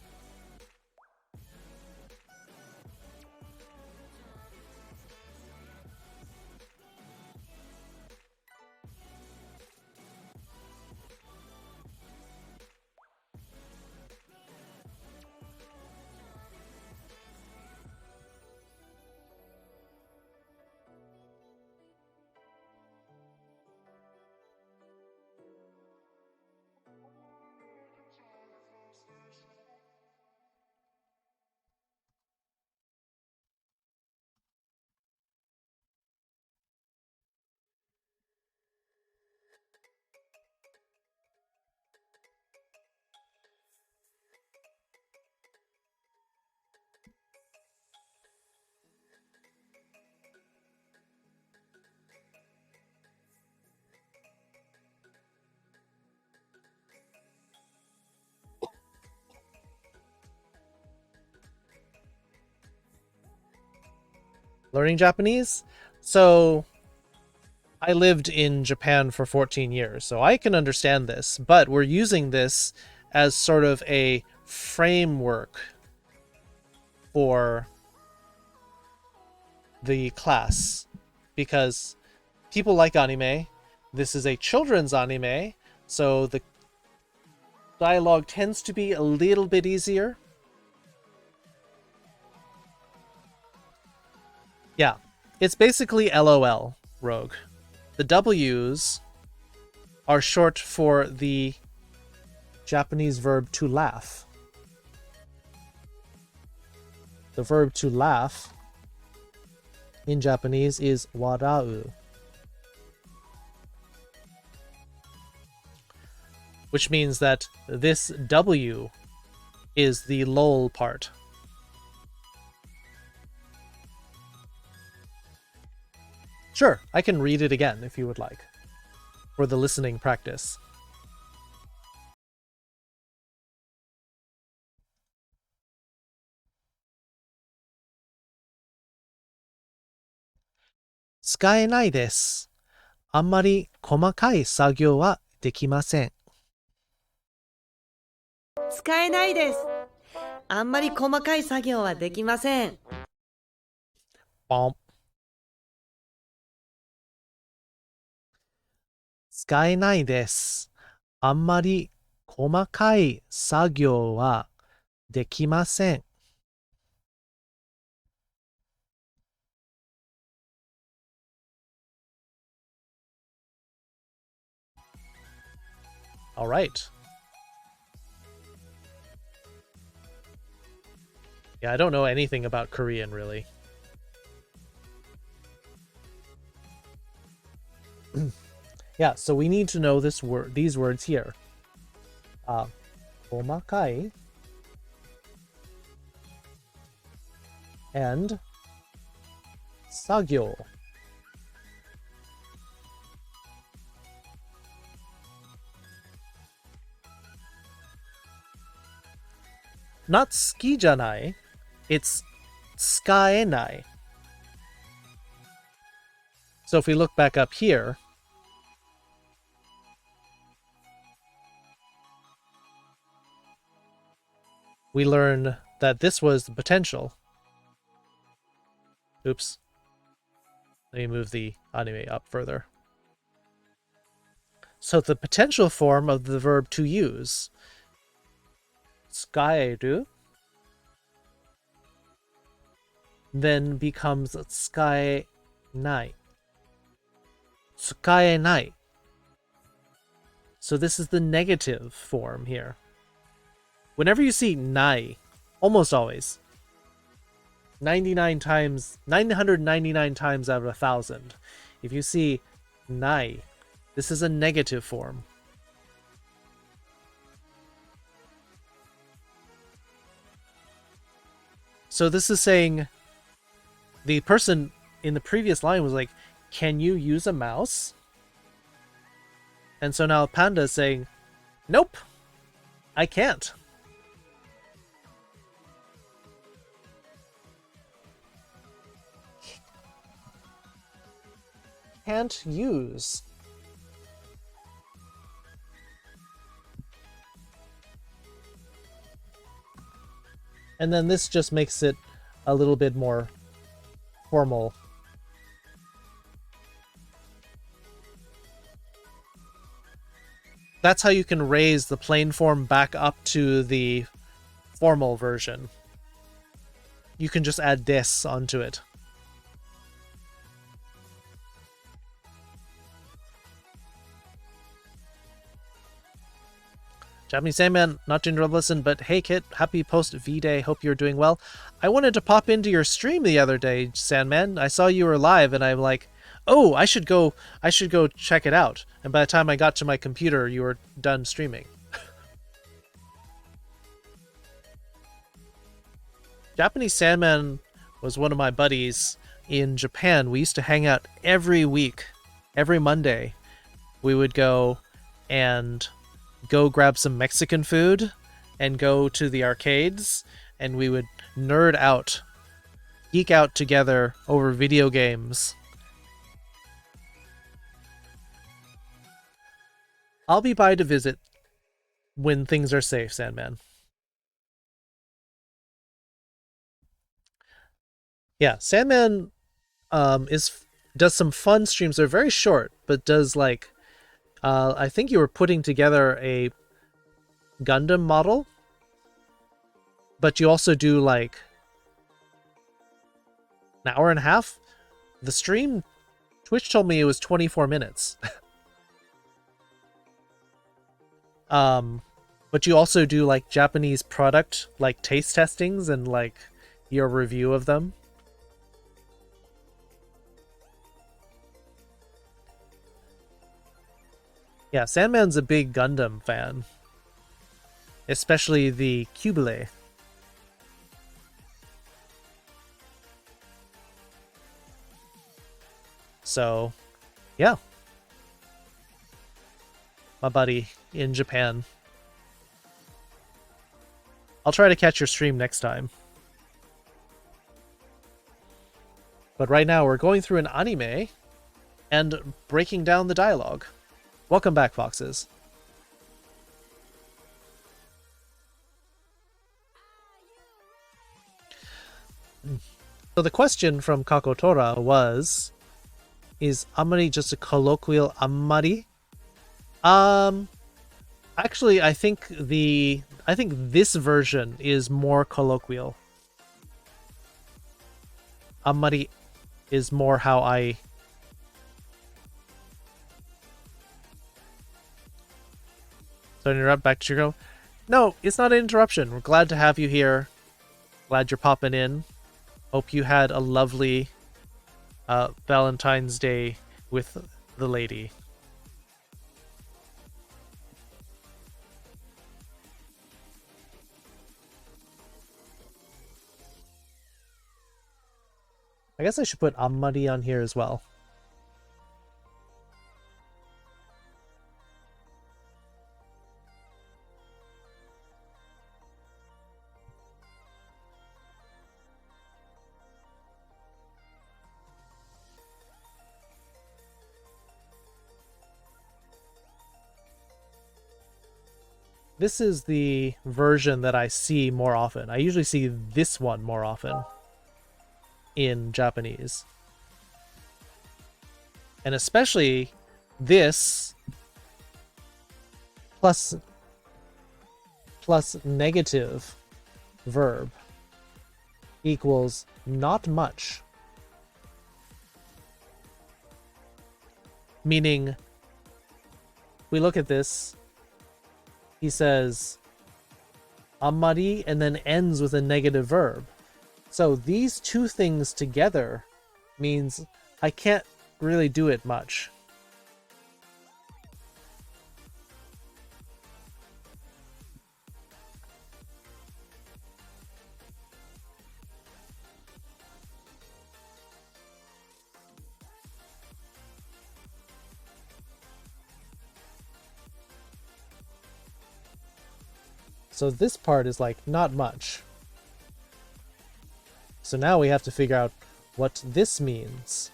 learning Japanese. So I lived in Japan for 14 years, so I can understand this, but we're using this as sort of a framework for the class because people like anime. This is a children's anime, so the dialogue tends to be a little bit easier. Yeah, it's basically LOL, Rogue. The W's are short for the Japanese verb to laugh. The verb to laugh in Japanese is warau, which means that this W is the lol part. Sure, I can read it again if you would like, for the listening practice. Tsukaenai desu. あんまり細かい作業はできません。使えないです。あんまり細かい作業はできません。Bomb. 使えないです。あんまり細かい作業はできません。All right. Yeah, I don't know anything about Korean, really. Yeah, so we need to know these words here. 細かい and 作業. Not 好きじゃない it's 使えない. So if we look back up here, we learn that this was the potential. Oops. Let me move the anime up further. So the potential form of the verb to use, 使える, then becomes 使えない. 使えない. So this is the negative form here. Whenever you see ない, almost always, 999 times out of 1,000, if you see ない, this is a negative form. So this is saying the person in the previous line was like, can you use a mouse? And so now Panda is saying, nope, I can't. Can't use. And then this just makes it a little bit more formal. That's how you can raise the plain form back up to the formal version. You can just add des onto it. Japanese Sandman, not to interrupt listen, but hey Kit, happy post V-Day, hope you're doing well. I wanted to pop into your stream the other day, Sandman. I saw you were live and I'm like, oh, I should go check it out. And by the time I got to my computer, you were done streaming. Japanese Sandman was one of my buddies in Japan. We used to hang out every week, every Monday. We would go grab some Mexican food and go to the arcades, and we would nerd out, geek out together over video games. I'll be by to visit when things are safe, Sandman. Yeah, Sandman does some fun streams. They're very short, but does like I think you were putting together a Gundam model, but you also do like an hour and a half. The stream, Twitch told me it was 24 minutes. But you also do like Japanese product, like taste testings and like your review of them. Yeah, Sandman's a big Gundam fan. Especially the Cubile. So, yeah. My buddy in Japan. I'll try to catch your stream next time. But right now we're going through an anime and breaking down the dialogue. Welcome back, Foxes. So the question from Kakotora was, is Amari just a colloquial Amari? Actually, I think this version is more colloquial. Amari is more how I... So interrupt, back to Chico. No, it's not an interruption. We're glad to have you here. Glad you're popping in. Hope you had a lovely Valentine's Day with the lady. I guess I should put Amari on here as well. This is the version that I see more often. I usually see this one more often in Japanese. And especially this plus negative verb equals not much. Meaning, we look at this, he says amari and then ends with a negative verb. So these two things together means I can't really do it much. So this part is like not much. So now we have to figure out what this means.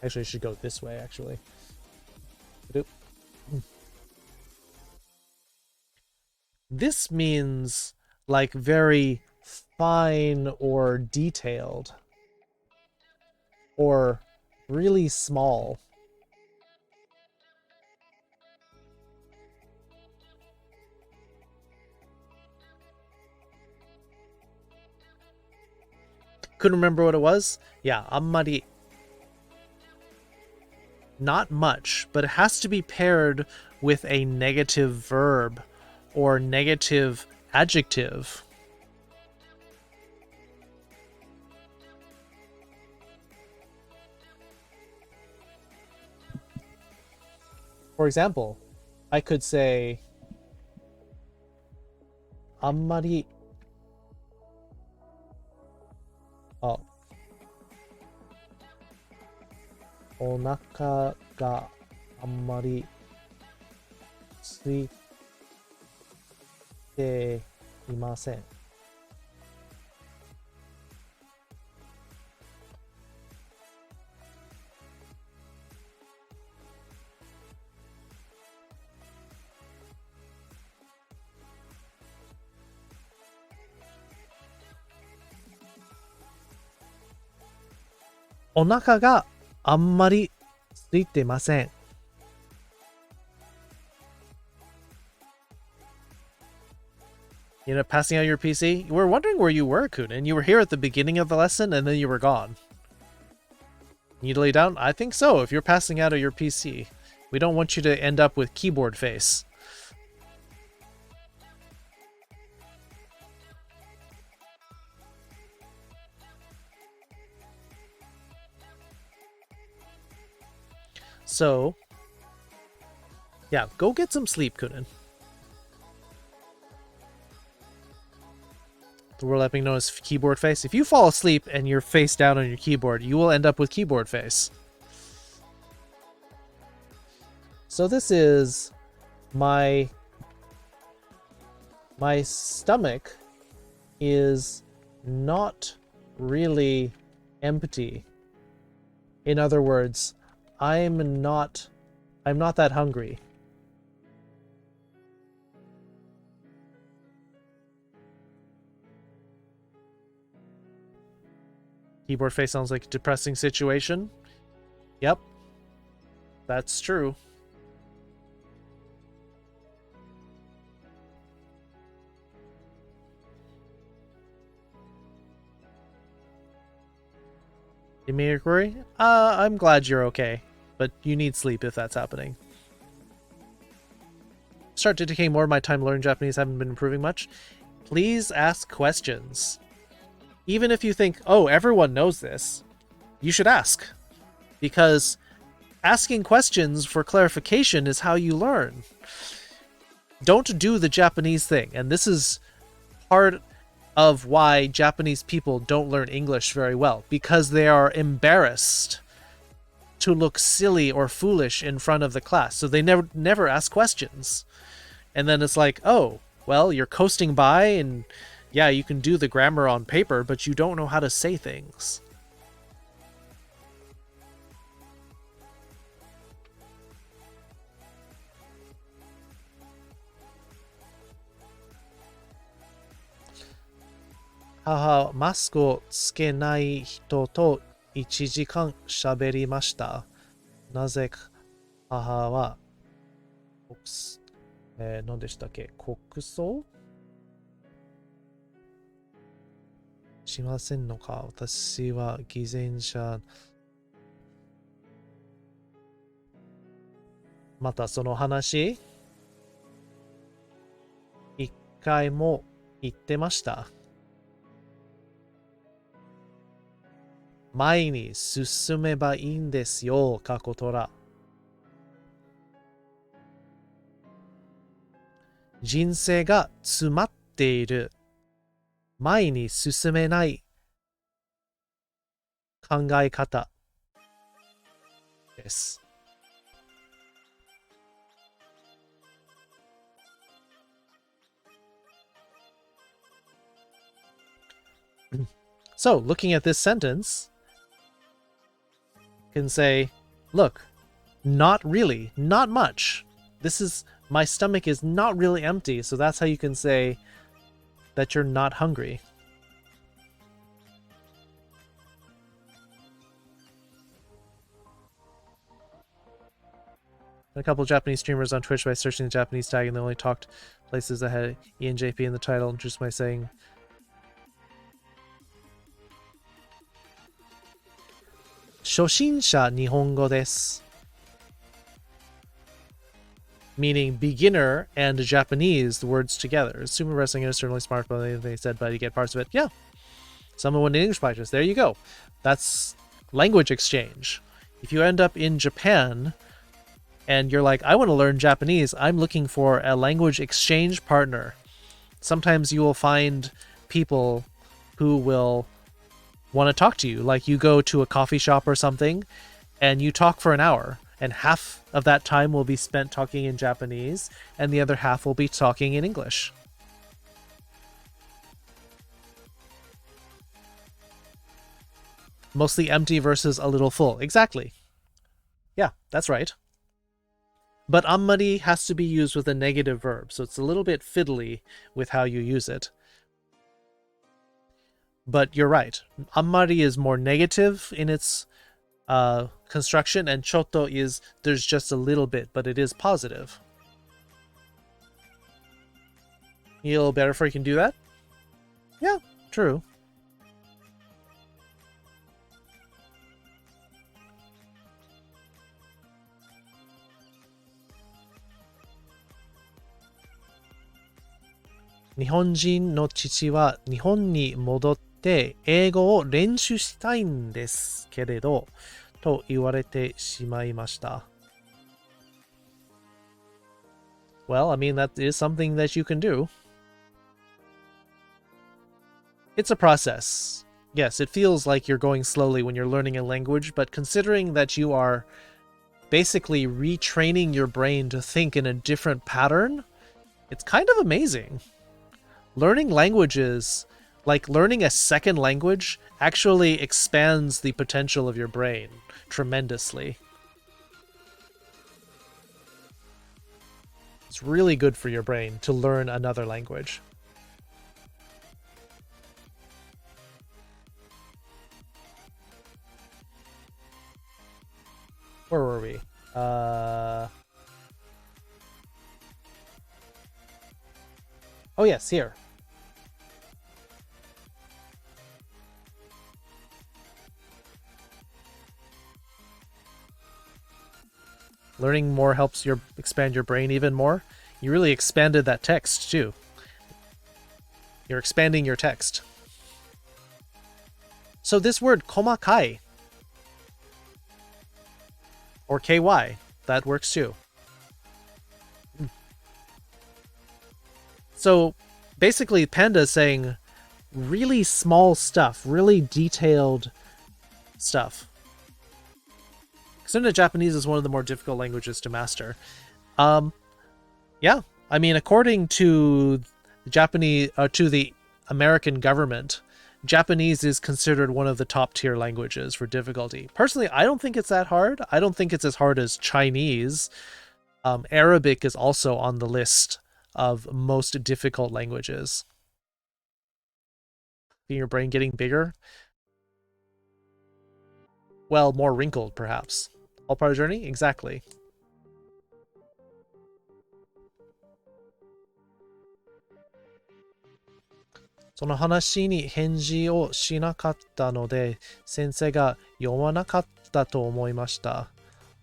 Actually, I should go this way, actually. This means like very fine or detailed. Or really small. Couldn't remember what it was? Yeah, ammari. Not much, but it has to be paired with a negative verb or negative adjective. For example, I could say, ammari. Oh. お腹があんまり空いていません。お腹があんまり空いてません。You know, passing out your PC? We're wondering where you were, Kunin. You were here at the beginning of the lesson and then you were gone. Need to lay down? I think so, if you're passing out of your PC. We don't want you to end up with keyboard face. So, yeah, go get some sleep, Kunin. The world epic known as keyboard face. If you fall asleep and you're face down on your keyboard, you will end up with keyboard face. So this is my stomach is not really empty. In other words, I'm not that hungry. Keyboard face sounds like a depressing situation. Yep. That's true. You may agree? I'm glad you're okay, but you need sleep if that's happening. Start dedicating more of my time learning Japanese, haven't been improving much. Please ask questions. Even if you think, oh, everyone knows this, you should ask. Because asking questions for clarification is how you learn. Don't do the Japanese thing, and this is part of why Japanese people don't learn English very well, because they are embarrassed to look silly or foolish in front of the class, so they never ask questions. And then it's like, oh, well, you're coasting by, and yeah, you can do the grammar on paper, but you don't know how to say things. Haha, マスクをつけない人と1時間喋りました。なぜか母は何でしたっけ、国葬しませんのか。私は偽善者。またその話一回も言ってました。前に進めばいいんですよ、過去トラ。人生が詰まっている。前に進めない考え方です。So, looking at this sentence, can say, look, not really, not much. My stomach is not really empty, so that's how you can say that you're not hungry. A couple of Japanese streamers on Twitch by searching the Japanese tag, and they only talked places that had ENJP in the title, just by saying, Shoshinsha Nihongo desu. Meaning beginner and Japanese, the words together. Sumo wrestling is certainly smart, but they said, but you get parts of it. Yeah. Someone in English practice. There you go. That's language exchange. If you end up in Japan and you're like, I want to learn Japanese, I'm looking for a language exchange partner. Sometimes you will find people who will want to talk to you. Like you go to a coffee shop or something and you talk for an hour. And half of that time will be spent talking in Japanese, and the other half will be talking in English. Mostly empty versus a little full. Exactly. Yeah, that's right. But ammari has to be used with a negative verb, so it's a little bit fiddly with how you use it. But you're right. Ammari is more negative in its construction, and chotto is there's just a little bit, but it is positive. You a little better before you can do that? Yeah, true. Nihonjin no chichi wa Nihon ni modotte eigo o renshu shitai n desu keredo と言われてしまいました。Well, I mean, that is something that you can do. It's a process. Yes, it feels like you're going slowly when you're learning a language, but considering that you are basically retraining your brain to think in a different pattern, it's kind of amazing. Learning languages, like learning a second language, actually expands the potential of your brain tremendously. It's really good for your brain to learn another language. Where were we? Oh yes, here. Learning more helps expand your brain even more. You really expanded that text too. You're expanding your text. So this word komakai or ky, that works too. So basically Panda is saying really small stuff, really detailed stuff. Because Japanese is one of the more difficult languages to master. Yeah, I mean, according to the American government, Japanese is considered one of the top tier languages for difficulty. Personally, I don't think it's that hard. I don't think it's as hard as Chinese. Arabic is also on the list of most difficult languages. Your brain getting bigger? Well, more wrinkled, perhaps. All part of the journey? Exactly. So の話に返事をしなかったので、先生が読まなかったと思いました。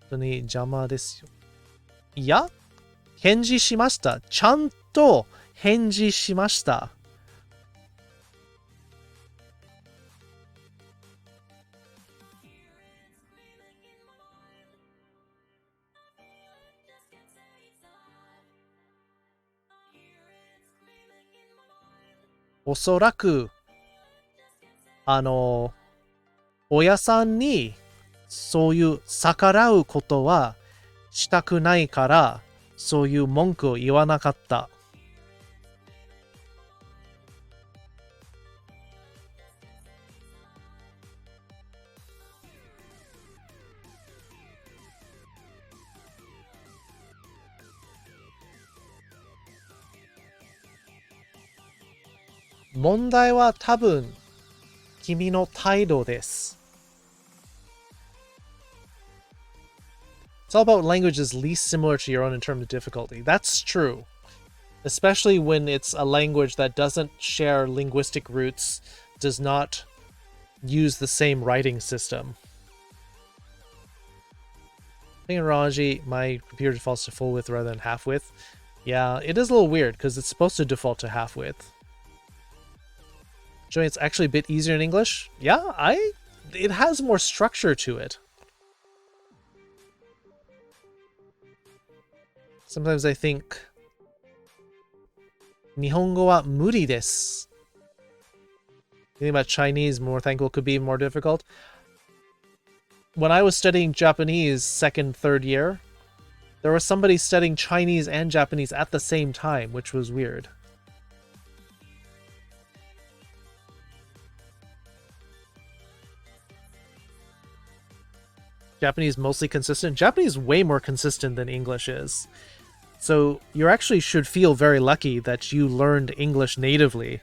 本当に邪魔ですよ。いや、返事しました。ちゃんと返事しました。おそらく、親さんにそういう逆らうことはしたくないから、そういう文句を言わなかった。問題は多分君の態度です。It's all about languages least similar to your own in terms of difficulty. That's true. Especially when it's a language that doesn't share linguistic roots, does not use the same writing system. I think in Raji, my computer defaults to full width rather than half width. Yeah, it is a little weird because it's supposed to default to half width. Showing it's actually a bit easier in English. Yeah, it has more structure to it. Sometimes I think 日本語は無理です。You think about Chinese, more thankful could be more difficult. When I was studying Japanese second, third year, there was somebody studying Chinese and Japanese at the same time, which was weird. Japanese mostly consistent. Japanese way more consistent than English is. So you actually should feel very lucky that you learned English natively,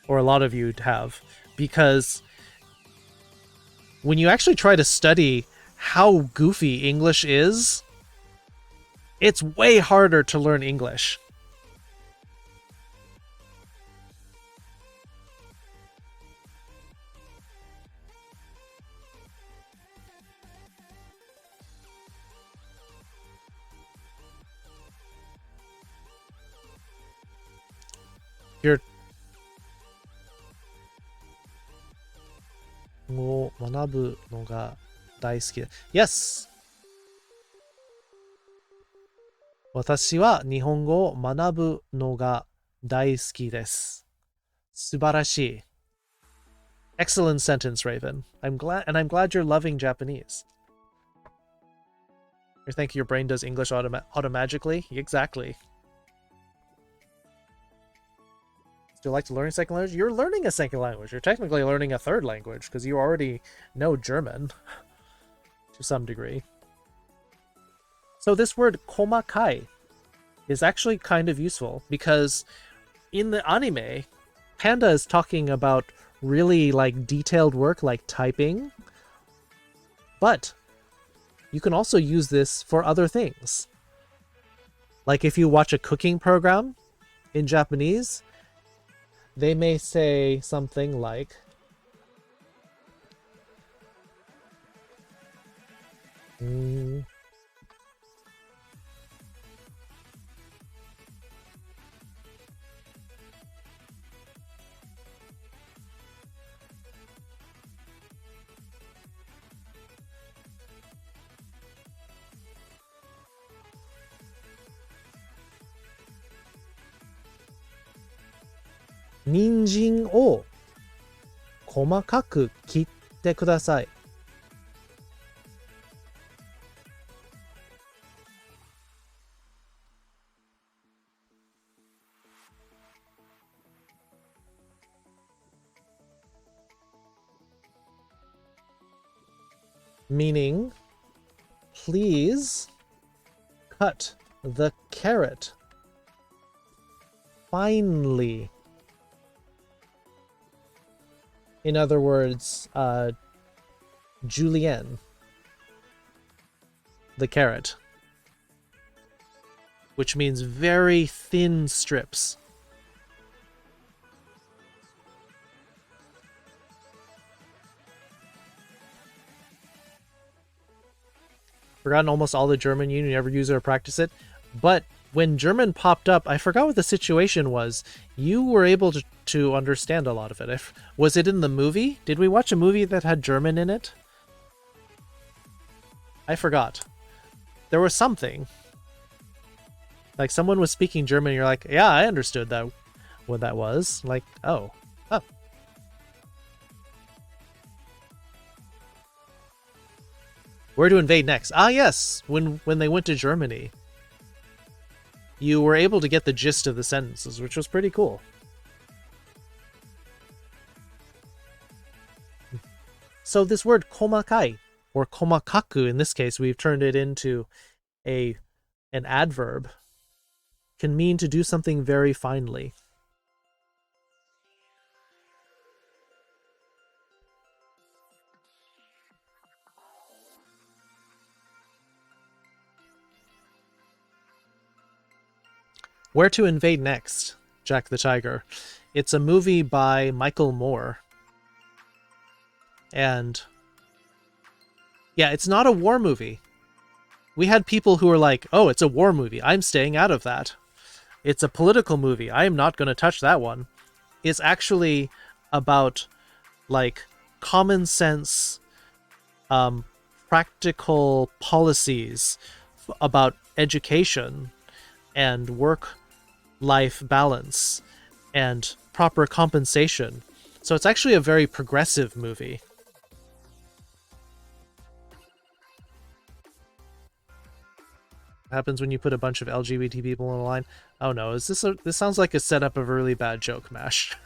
or a lot of you have, because when you actually try to study how goofy English is, it's way harder to learn English. You're を学ぶのが大好きだ。Yes! 私は日本語を学ぶのが大好きです。素晴らしい。Excellent sentence, Raven. I'm glad you're loving Japanese. You're thinking your brain does English automagically? Exactly. Do you like to learn a second language? You're learning a second language. You're technically learning a third language because you already know German to some degree. So this word komakai is actually kind of useful because in the anime, Panda is talking about really like detailed work like typing, but you can also use this for other things. Like if you watch a cooking program in Japanese, they may say something like,人参を細かく切ってください。Meaning, please cut the carrot finely. In other words, julienne, the carrot, which means very thin strips. Forgotten almost all the German you never use it or practice it, but when German popped up, I forgot what the situation was. You were able to understand a lot of it. Was it in the movie? Did we watch a movie that had German in it? I forgot. There was something. Like someone was speaking German and you're like, yeah, I understood that, what that was. Like, oh. Where to invade next? Ah, yes, when they went to Germany. You were able to get the gist of the sentences, which was pretty cool. So this word komakai, or komakaku in this case, we've turned it into an adverb, can mean to do something very finely. Where to Invade Next, Jack the Tiger. It's a movie by Michael Moore. And yeah, it's not a war movie. We had people who were like, oh, it's a war movie. I'm staying out of that. It's a political movie. I am not going to touch that one. It's actually about like common sense, practical policies about education and work-life balance and proper compensation. So it's actually a very progressive movie. What happens when you put a bunch of LGBT people on the line? Oh no, this sounds like a setup of a really bad joke, Mash.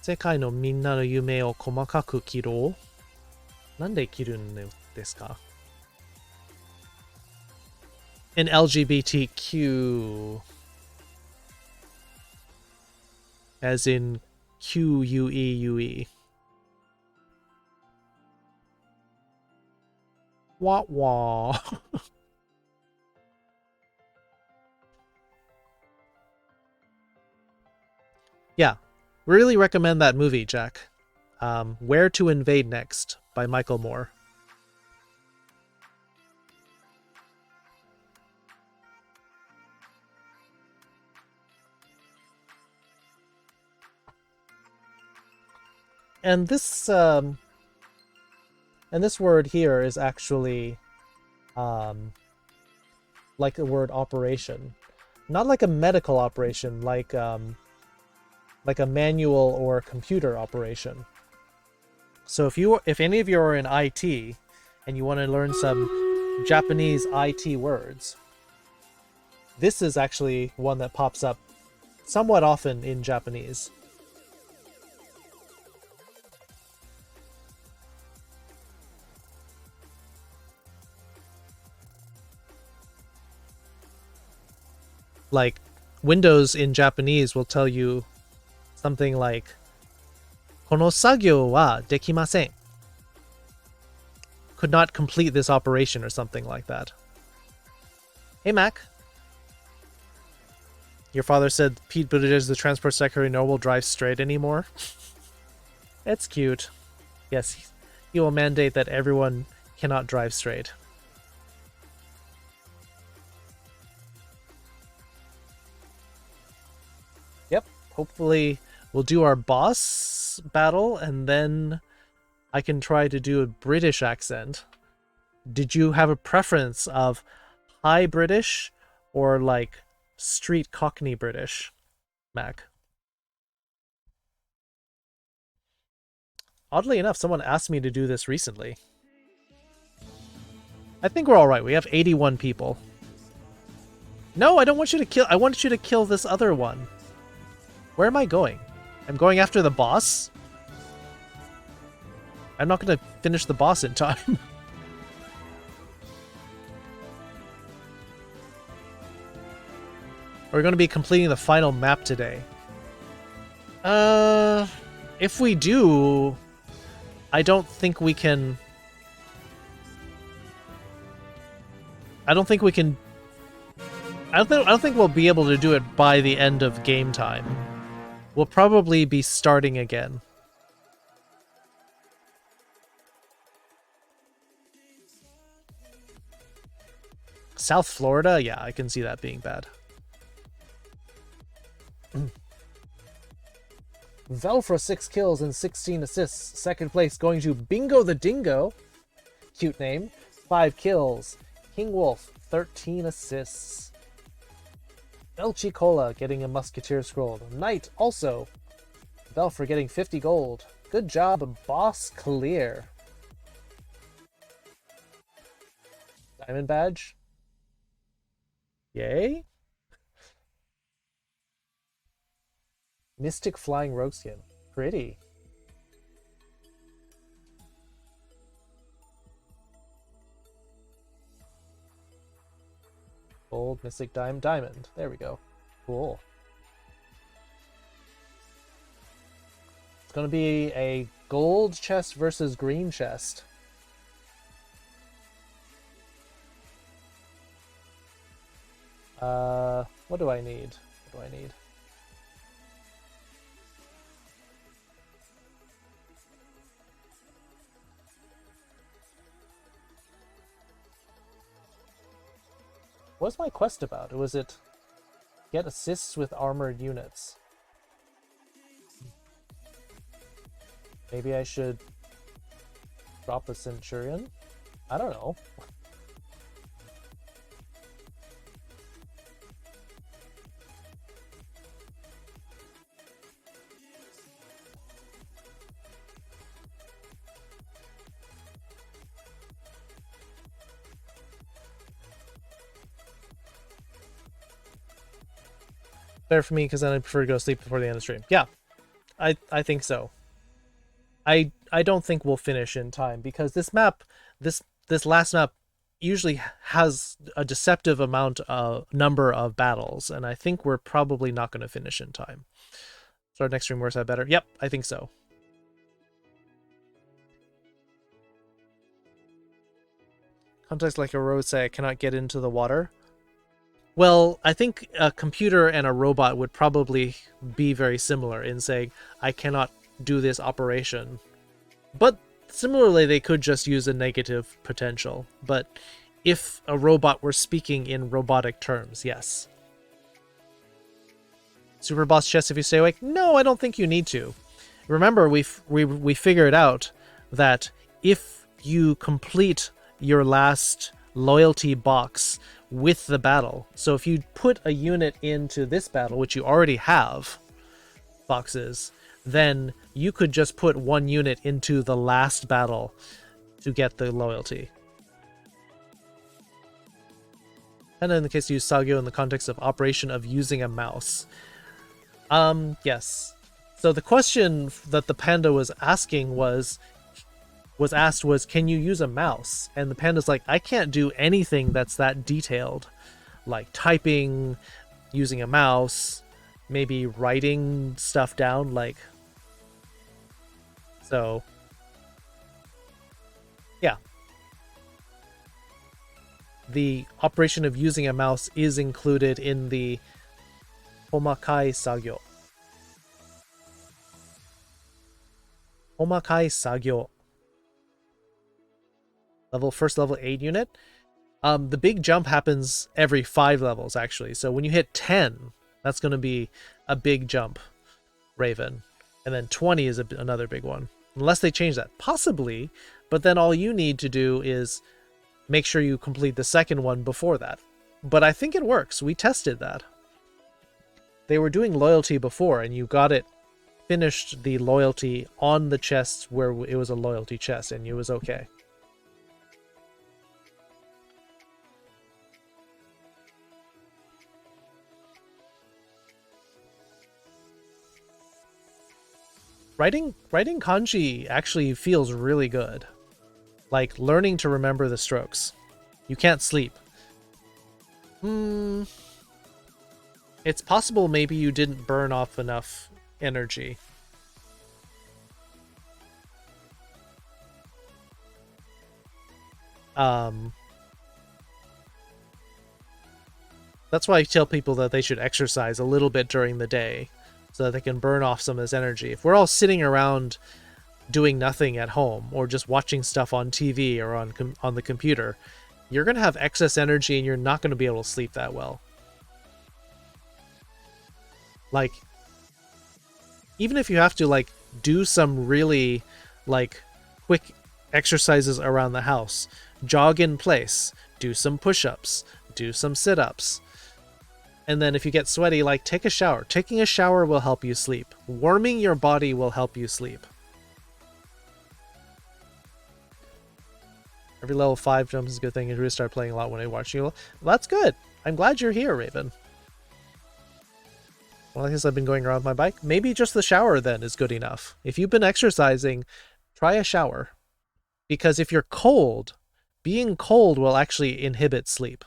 世界のみんなの夢を細かく切ろう。なんで切るんですか？ In LGBTQ, as in QUEUE. Wah wah. Yeah, really recommend that movie, Jack. Where to Invade Next by Michael Moore. and this word here is actually like the word operation, not like a medical operation, like a manual or computer operation. So if any of you are in IT and you want to learn some Japanese IT words, this is actually one that pops up somewhat often in Japanese. Like, Windows in Japanese will tell you something like この作業はできません. Could not complete this operation or something like that. Hey, Mac. Your father said Pete Buttigieg, the transport secretary, no will drive straight anymore. It's cute. Yes, he will mandate that everyone cannot drive straight. Yep, hopefully we'll do our boss battle and then I can try to do a British accent. Did you have a preference of high British or like street Cockney British, Mac? Oddly enough, someone asked me to do this recently. I think we're alright. We have 81 people. No, I don't want you to kill... I want you to kill this other one. Where am I going? I'm going after the boss? I'm not going to finish the boss in time. We're going to be completing the final map today. If we do, I don't think we can... I don't think we'll be able to do it by the end of game time. We'll probably be starting again. South Florida? Yeah, I can see that being bad. Vel for 6 kills and 16 assists. Second place going to Bingo the Dingo. Cute name. 5 kills. King Wolf, 13 assists. Belchi Cola getting a Musketeer Scroll. Knight also. Vel for getting 50 gold. Good job, boss clear. Diamond badge. Yay. Mystic Flying Rogue Skin. Pretty. Gold, Mystic Diamond. There we go. Cool. It's going to be a gold chest versus green chest. What do I need? What do I need? What's my quest about? Was it get assists with armored units? Maybe I should drop a Centurion? I don't know. Better for me because then I prefer to go to sleep before the end of the stream. Yeah, I think so. I don't think we'll finish in time because this map, this last map, usually has a deceptive number of battles, and I think we're probably not going to finish in time. So our next stream works out better. Yep, I think so. Context like a road say I cannot get into the water. Well, I think a computer and a robot would probably be very similar in saying, I cannot do this operation. But similarly, they could just use a negative potential. But if a robot were speaking in robotic terms, yes. Super boss chest if you stay awake? No, I don't think you need to. remember we figured out that if you complete your last loyalty box with the battle, so if you put a unit into this battle, which you already have boxes, then you could just put one unit into the last battle to get the loyalty. And in the case you use Sagyo in the context of operation of using a mouse. Yes. So the question that the panda was asking was can you use a mouse? And the panda's like, I can't do anything that's that detailed, like typing, using a mouse, maybe writing stuff down, like. So yeah, the operation of using a mouse is included in the Homakai Sagyo. Homakai Sagyo. First level 8 unit. The big jump happens every 5 levels, actually. So when you hit 10, that's going to be a big jump, Raven. And then 20 is another big one. Unless they change that. Possibly, but then all you need to do is make sure you complete the second one before that. But I think it works. We tested that. They were doing loyalty before, and you got it finished the loyalty on the chest where it was a loyalty chest, and it was okay. Writing kanji actually feels really good. Like learning to remember the strokes. You can't sleep. It's possible maybe you didn't burn off enough energy. That's why I tell people that they should exercise a little bit during the day so that they can burn off some of this energy. If we're all sitting around doing nothing at home or just watching stuff on TV or on the computer, you're going to have excess energy and you're not going to be able to sleep that well. Like, even if you have to like do some really like quick exercises around the house, jog in place, do some push-ups, do some sit-ups, and then if you get sweaty, like take a shower. Taking a shower will help you sleep. Warming your body will help you sleep. Every level 5 jump is a good thing. I really start playing a lot when I watch you. Well, that's good. I'm glad you're here, Raven. Well, I guess I've been going around with my bike. Maybe just the shower then is good enough. If you've been exercising, try a shower. Because if you're cold, being cold will actually inhibit sleep.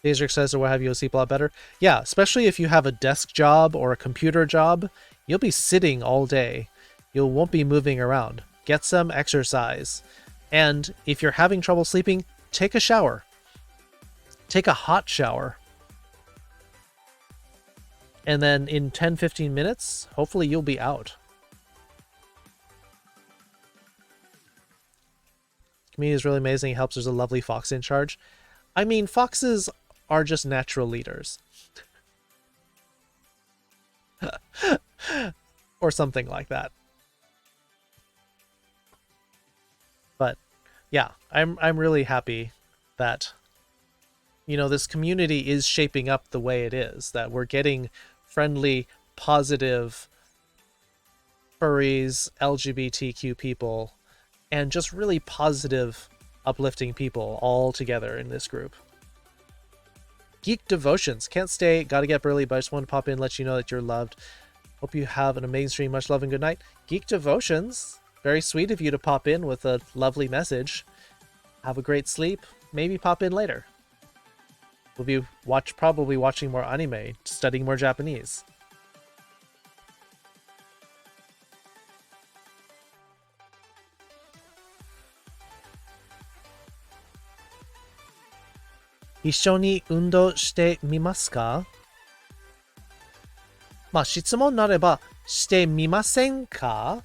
Days exercise or what have you will sleep a lot better. Yeah, especially if you have a desk job or a computer job, you'll be sitting all day. You won't be moving around. Get some exercise. And if you're having trouble sleeping, take a shower. Take a hot shower. And then in 10-15 minutes, hopefully you'll be out. Community is really amazing. It helps. There's a lovely fox in charge. I mean, foxes are just natural leaders. Or something like that. But yeah, I'm really happy that, you know, this community is shaping up the way it is, that we're getting friendly, positive furries, LGBTQ people, and just really positive, uplifting people all together in this group. Geek Devotions. Can't stay, gotta get early, but I just want to pop in, let you know that you're loved. Hope you have an amazing stream. Much love and good night. Geek Devotions. Very sweet of you to pop in with a lovely message. Have a great sleep. Maybe pop in later. We'll be probably watching more anime, studying more Japanese. Ishoni undo shite mimasu ka? まあ、質問になれば、してみませんか?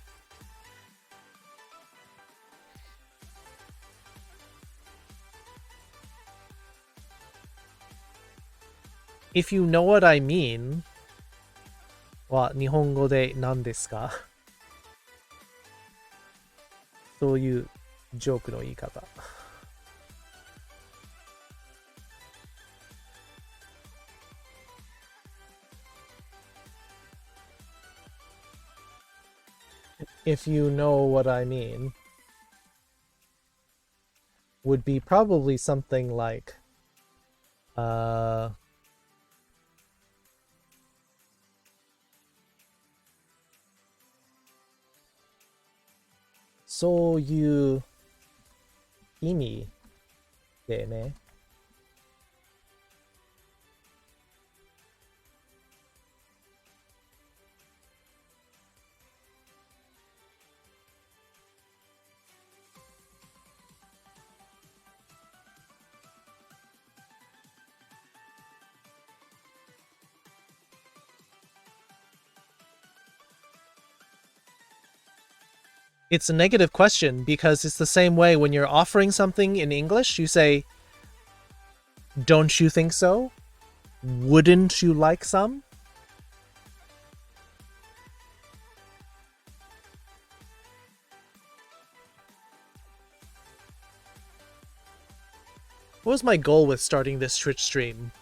If you know what I mean は日本語で何ですか？そういうジョークの言い方。If you know what I mean would be probably something likeそういう意味でね。It's a negative question because it's the same way when you're offering something in English, you say, don't you think so? Wouldn't you like some? What was my goal with starting this Twitch stream?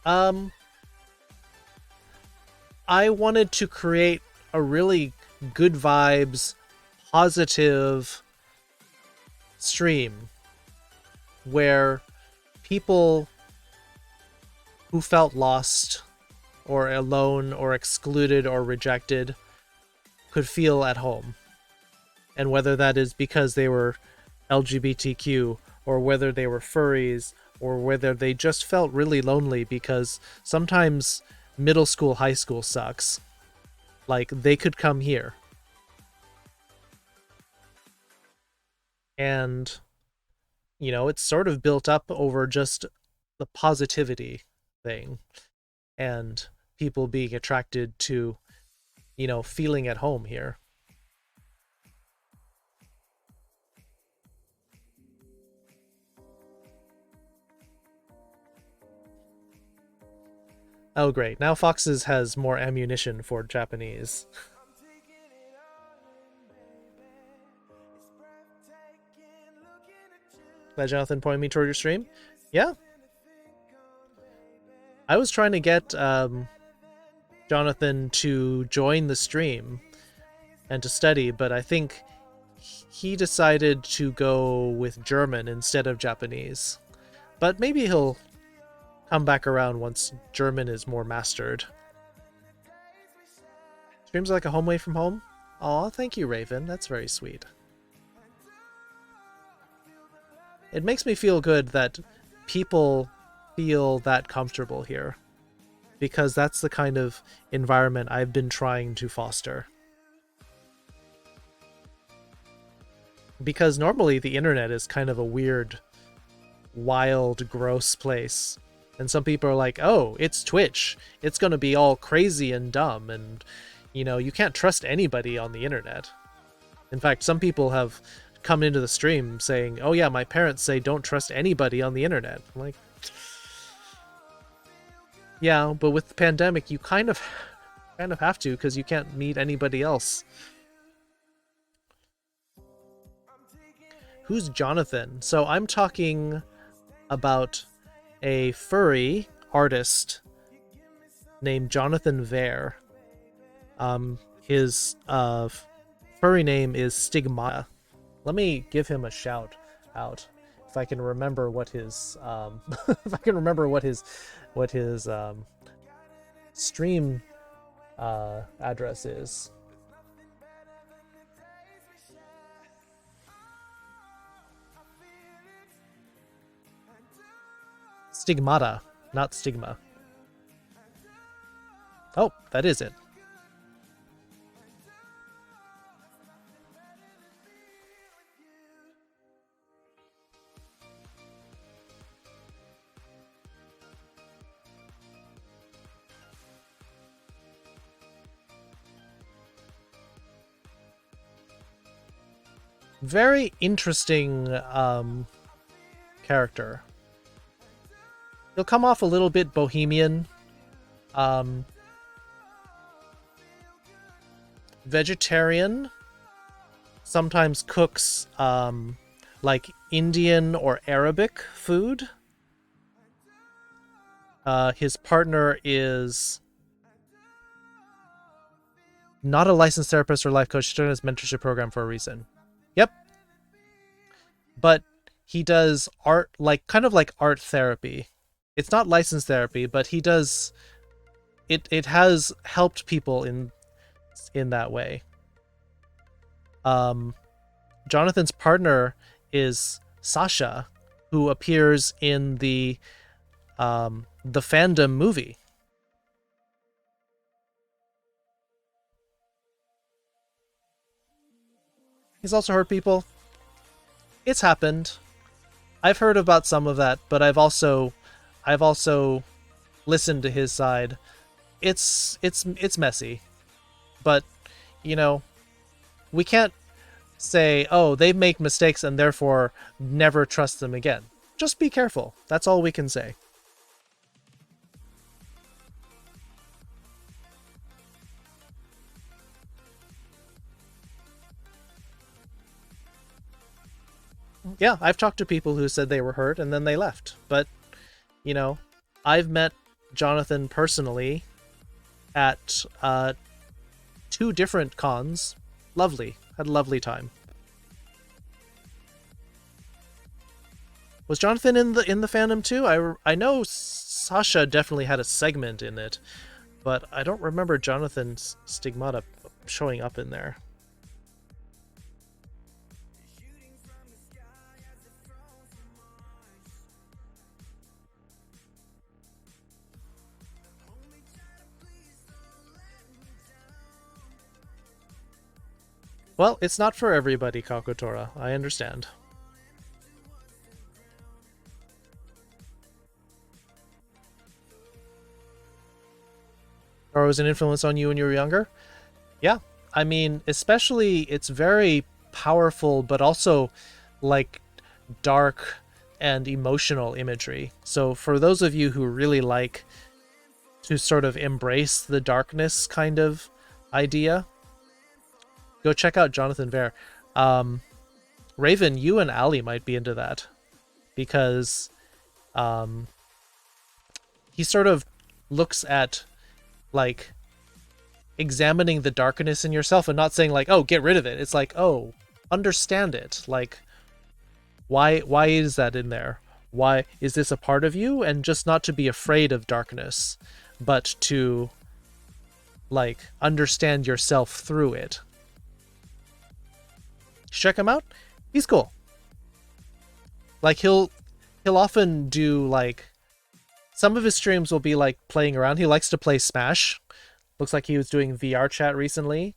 I wanted to create a really good vibes, positive stream where people who felt lost or alone or excluded or rejected could feel at home. And whether that is because they were LGBTQ or whether they were furries or whether they just felt really lonely because sometimes middle school, high school sucks. Like, they could come here. And, you know, it's sort of built up over just the positivity thing and people being attracted to, you know, feeling at home here. Oh, great. Now Foxes has more ammunition for Japanese. That Jonathan pointed me toward your stream? Yeah. I was trying to get Jonathan to join the stream and to study, but I think he decided to go with German instead of Japanese. But maybe he'll come back around once German is more mastered. Streams like a home away from home? Aw, thank you, Raven. That's very sweet. It makes me feel good that people feel that comfortable here, because that's the kind of environment I've been trying to foster. Because normally the internet is kind of a weird, wild, gross place. And some people are like, oh, it's Twitch. It's going to be all crazy and dumb. And, you know, you can't trust anybody on the internet. In fact, some people have come into the stream saying, oh yeah, my parents say don't trust anybody on the internet. I'm like, yeah, but with the pandemic, you kind of have to, because you can't meet anybody else. Who's Jonathan? So I'm talking about a furry artist named Jonathan Vare. His furry name is Stigmata. Let me give him a shout out if I can remember what his if I can remember what his stream address is. Stigmata, not stigma. Oh, that is it. Very interesting character. He'll come off a little bit bohemian. Vegetarian. Sometimes cooks like Indian or Arabic food. His partner is not a licensed therapist or life coach. She's doing his mentorship program for a reason. Yep. But he does art, like kind of like art therapy. It's not licensed therapy, but he does it has helped people in that way. Jonathan's partner is Sasha, who appears in the Fandom movie. He's also hurt people. It's happened. I've heard about some of that, but I've also listened to his side. It's messy. But, you know, we can't say, oh, they make mistakes and therefore never trust them again. Just be careful. That's all we can say. Yeah, I've talked to people who said they were hurt and then they left. But, you know, I've met Jonathan personally at 2 different cons. Lovely. Had a lovely time. Was Jonathan in the fandom too? I know Sasha definitely had a segment in it, but I don't remember Jonathan's Stigmata showing up in there. Well, it's not for everybody, Kakotora. I understand. Or was an influence on you when you were younger? Yeah. I mean, especially it's very powerful, but also like dark and emotional imagery. So for those of you who really like to sort of embrace the darkness kind of idea, go check out Jonathan Ver. Raven, you and Ali might be into that because he sort of looks at like examining the darkness in yourself and not saying like, oh, get rid of it. It's like, oh, understand it. Like, why is that in there? Why is this a part of you? And just not to be afraid of darkness, but to like understand yourself through it. Check him out. He's cool. Like he'll often do like some of his streams will be like playing around. He likes to play Smash. Looks like he was doing VR chat recently.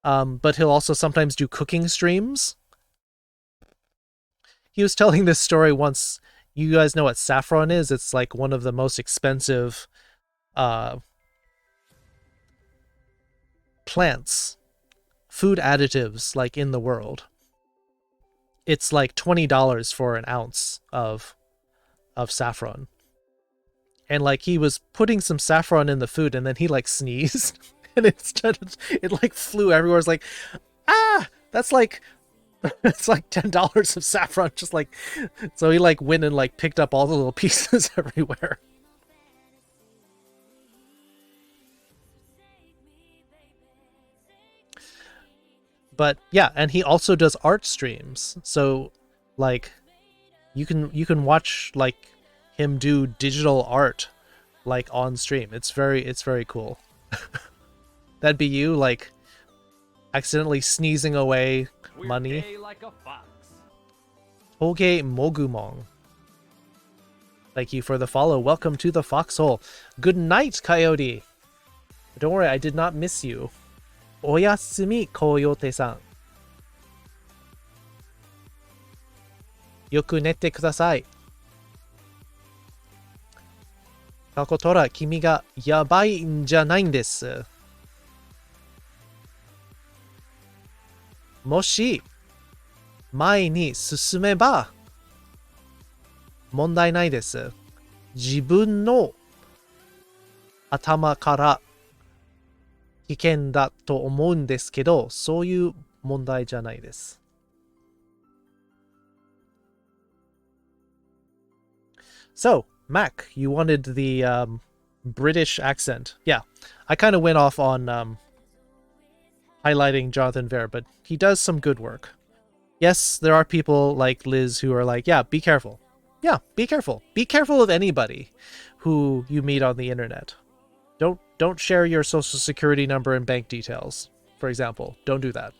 But he'll also sometimes do cooking streams. He was telling this story once. You guys know what saffron is? It's like one of the most expensive plants, food additives like in the world. It's like $20 for an ounce of saffron. And like he was putting some saffron in the food and then he like sneezed and it like flew everywhere. It's like, ah, that's like it's like $10 of saffron, just like, so he like went and like picked up all the little pieces everywhere. But yeah, and he also does art streams. So like you can watch like him do digital art like on stream. It's very cool. That'd be you like accidentally sneezing away money. We're gay like a fox. Toge Mogumon. Thank you for the follow. Welcome to the foxhole. Good night, Coyote. Don't worry, I did not miss you. Oyasumi, Coyote-san. Yoku nette kudasai. Kakotora, kimi ga yabaiんじゃないんです。もし前に進めば問題ないです。自分の頭から危険だと思うんですけど、そういう問題じゃないです。So, Mac, you wanted the British accent. Yeah, I kind of went off on highlighting Jonathan Ver, but he does some good work. Yes, there are people like Liz who are like, yeah, be careful. Yeah, be careful. Be careful of anybody who you meet on the internet. Don't share your social security number and bank details, for example. Don't do that.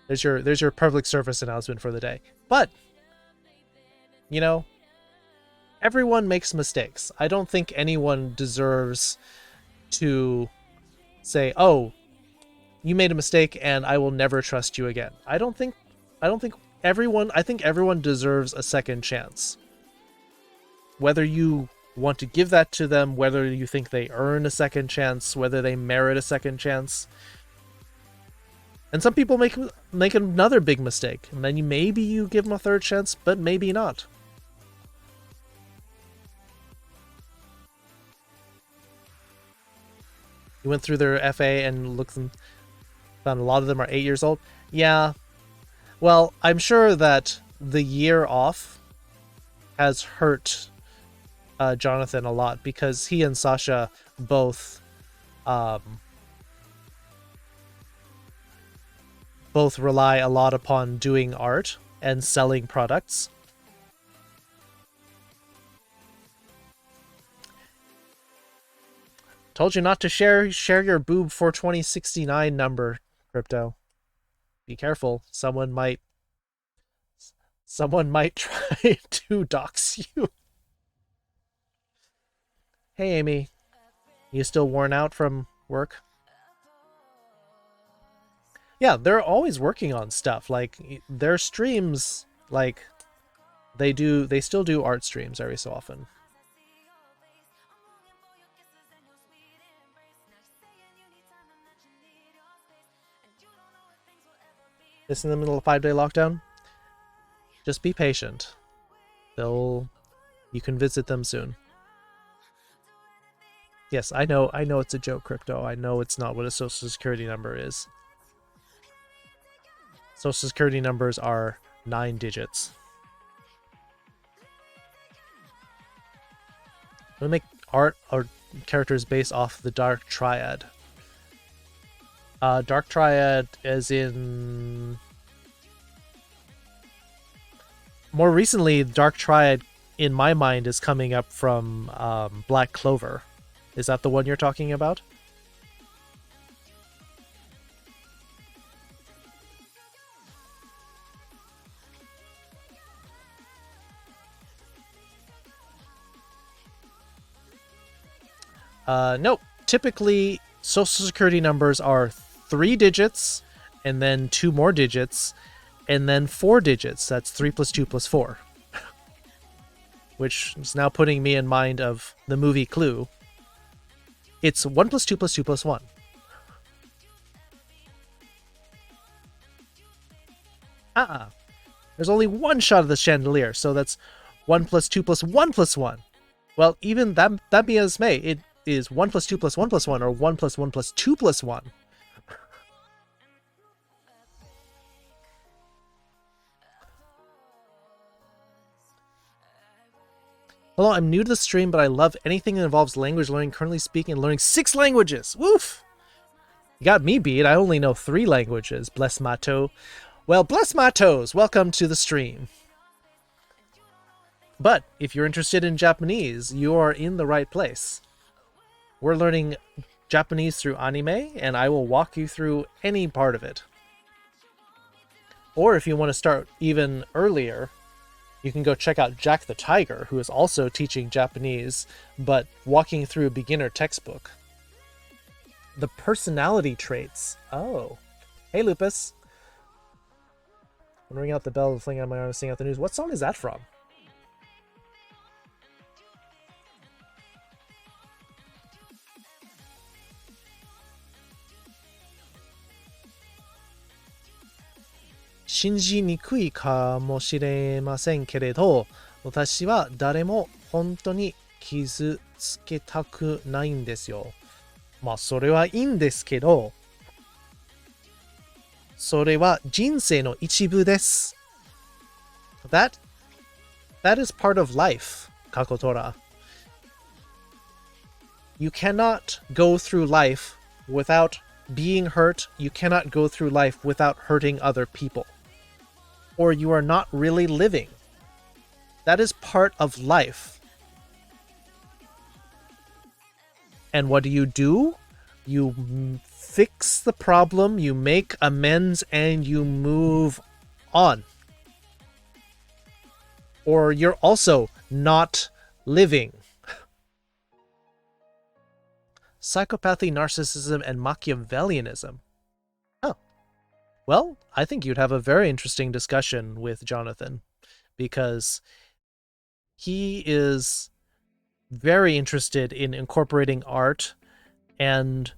There's your public service announcement for the day. But, you know, everyone makes mistakes. I don't think anyone deserves to say, "Oh, you made a mistake and I will never trust you again." I think everyone deserves a second chance. Whether you want to give that to them, whether you think they earn a second chance, whether they merit a second chance. And some people make another big mistake, and then maybe you give them a third chance, but maybe not. You went through their FA and looked them, found a lot of them are 8 years old. Yeah. Well, I'm sure that the year off has hurt Jonathan a lot, because he and Sasha both rely a lot upon doing art and selling products. Told you not to share your boob for 2069 number, Crypto. Be careful. Someone might try to dox you. Hey Amy, you still worn out from work? Yeah, they're always working on stuff. Like, their streams, like, they still do art streams every so often. This in the middle of a 5-day lockdown? Just be patient. You can visit them soon. Yes, I know it's a joke, Crypto. I know it's not what a social security number is. Social security numbers are 9 digits. We make art or characters based off the Dark Triad. Dark Triad as in... More recently, Dark Triad, in my mind, is coming up from Black Clover. Is that the one you're talking about? Nope. Typically, social security numbers are 3 digits, and then 2 more digits, and then 4 digits. That's 3 plus 2 plus 4. Which is now putting me in mind of the movie Clue. It's 1 plus 2 plus 2 plus 1. There's only one shot of the chandelier, so that's 1 plus 2 plus 1 plus 1. Well, even that be as may, it is 1 plus 2 plus 1 plus 1, or 1 plus 1 plus 2 plus 1. Hello, I'm new to the stream, but I love anything that involves language learning. Currently speaking and learning 6 languages. Woof! You got me beat. I only know 3 languages. Bless my toe. Well, bless my toes. Welcome to the stream. But if you're interested in Japanese, you are in the right place. We're learning Japanese through anime, and I will walk you through any part of it. Or if you want to start even earlier, you can go check out Jack the Tiger, who is also teaching Japanese, but walking through a beginner textbook. The personality traits. Oh. Hey, Lupus. I'm ringing out the bell, flinging out my arm, singing out the news. What song is that from? Shinji nikui ka mo shiremasen keredo, watashi wa dare mo 本当に傷つけたくないんですよ。まあそれはいいんですけど、それは人生の一部です。That is part of life, Kakotora. You cannot go through life without being hurt. You cannot go through life without hurting other people. Or you are not really living. That is part of life. And what do? You fix the problem, you make amends, and you move on. Or you're also not living. Psychopathy, narcissism, and Machiavellianism. Oh. Well, I think you'd have a very interesting discussion with Jonathan, because he is very interested in incorporating art and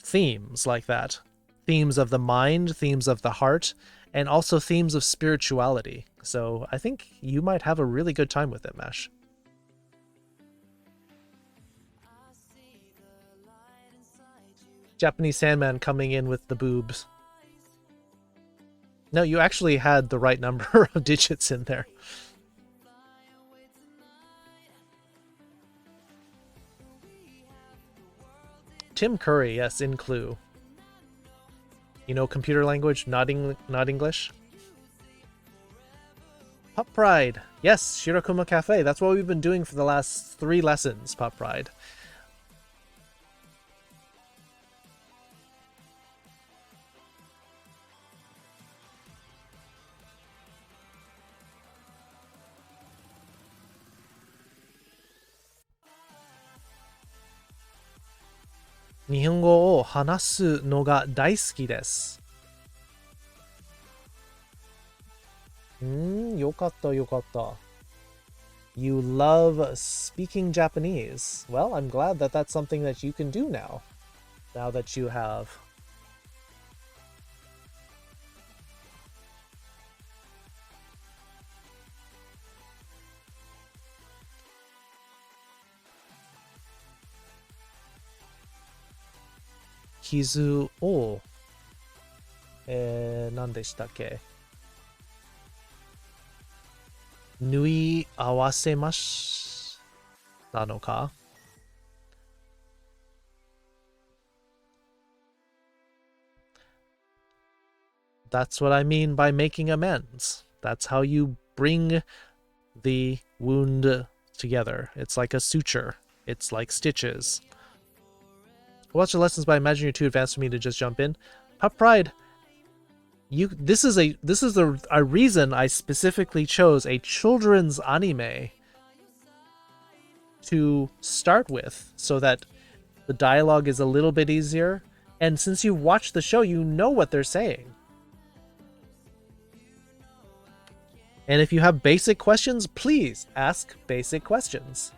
themes like that. Themes of the mind, themes of the heart, and also themes of spirituality. So I think you might have a really good time with it, Mash. Japanese Sandman coming in with the boobs. No, you actually had the right number of digits in there. Tim Curry, yes, in Clue. You know computer language, not English? Pop Pride. Yes, Shirokuma Cafe. That's what we've been doing for the last 3 lessons, Pop Pride. Nihongo o hanasu no ga daisuki desu. よかったよかった. You love speaking Japanese. Well, I'm glad that that's something that you can do now. Now that you have. Kizu o 何でしたっけ? 縫い合わせましたのか? That's what I mean by making amends. That's how you bring the wound together. It's like a suture. It's like stitches. Watch the lessons, but I imagine you're too advanced for me to just jump in. Pop Pride. This is a reason I specifically chose a children's anime to start with, so that the dialogue is a little bit easier, and since you've watched the show, you know what they're saying. And if you have basic questions, please ask basic questions.